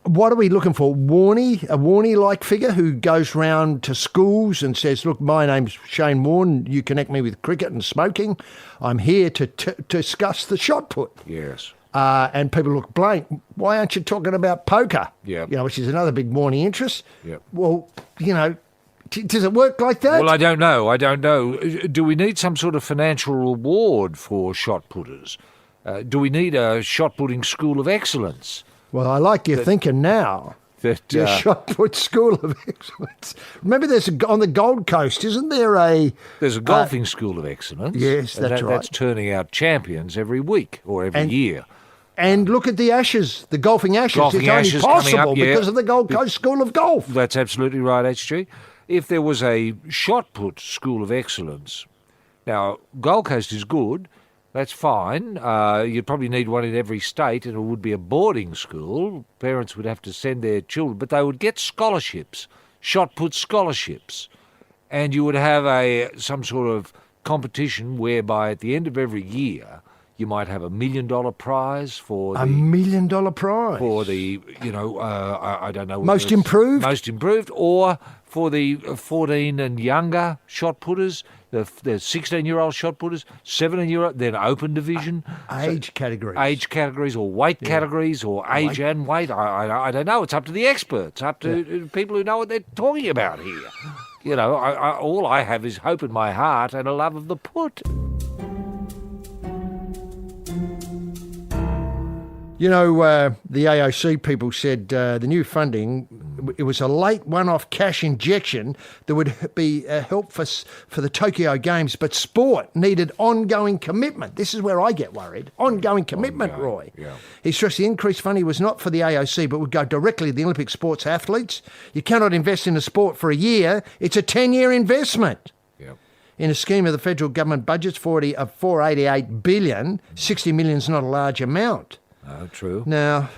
what are we looking for? A Warney-like figure who goes round to schools and says, look, my name's Shane Warne, you connect me with cricket and smoking. I'm here to discuss the shot put. Yes. And people look blank. Why aren't you talking about poker? Yeah. Which is another big Warney interest. Yeah. Well, does it work like that? Well, I don't know. Do we need some sort of financial reward for shot putters? Do we need a shot putting school of excellence? Well, I like your thinking now. Your shot put school of excellence. Remember, on the Gold Coast, isn't there There's a golfing school of excellence. Yes, that's right. That's turning out champions every week or every year. And look at the Ashes, the golfing Ashes. It's only possible because of the Gold Coast School of Golf. That's absolutely right, HG. If there was a shot put school of excellence, now Gold Coast is good. That's fine. You'd probably need one in every state, and it would be a boarding school. Parents would have to send their children, but they would get scholarships, shot put scholarships, and you would have some sort of competition whereby at the end of every year you might have $1 million prize for $1 million prize for the I don't know, most improved, or for the 14 and younger shot putters. The 16-year-old shot putters, 17-year-old, then open division. Age categories or weight categories or age and weight. I don't know. It's up to the experts, up to people who know what they're talking about here. All I have is hope in my heart and a love of the put. The AOC people said the new funding, it was a late one-off cash injection that would be a help for the Tokyo Games, but sport needed ongoing commitment. This is where I get worried. Ongoing commitment, Roy. Yeah. He stressed the increased funding was not for the AOC, but would go directly to the Olympic sports athletes. You cannot invest in a sport for a year. It's a 10-year investment. Yeah. In a scheme of the federal government budget's $488 billion, $60 million is not a large amount. True. Now,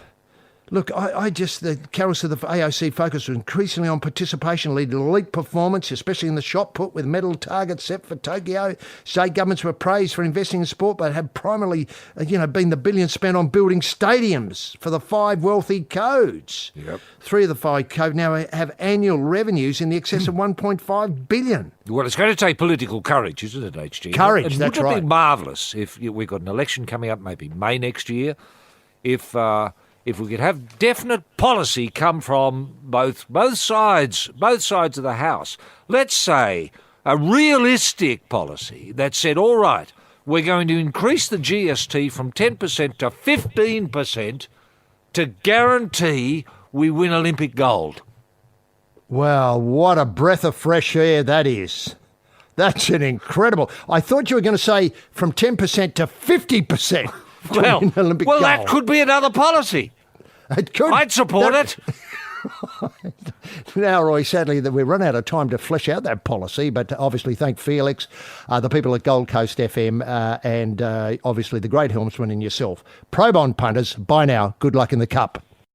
look, the Carol of the AOC focus was increasingly on participation, leading to elite performance, especially in the shot put with medal targets set for Tokyo. State governments were praised for investing in sport, but had primarily, been the billions spent on building stadiums for the 5 wealthy codes. Yep. 3 of the 5 codes now have annual revenues in the excess of $1.5 billion. Well, it's going to take political courage, isn't it, HG? Courage, that's right. Wouldn't it be marvellous if we've got an election coming up, maybe May next year, if we could have definite policy come from both sides of the House. Let's say a realistic policy that said, all right, we're going to increase the GST from 10% to 15% to guarantee we win Olympic gold. Well, what a breath of fresh air that is. That's an incredible. I thought you were going to say from 10% to 50%. Well, Olympic gold. that could be another policy. It could. I'd support it. Now, Roy, sadly, that we've run out of time to flesh out that policy, but obviously thank Felix, the people at Gold Coast FM, and obviously the great helmsman and yourself. Probe on, punters. Bye now. Good luck in the Cup.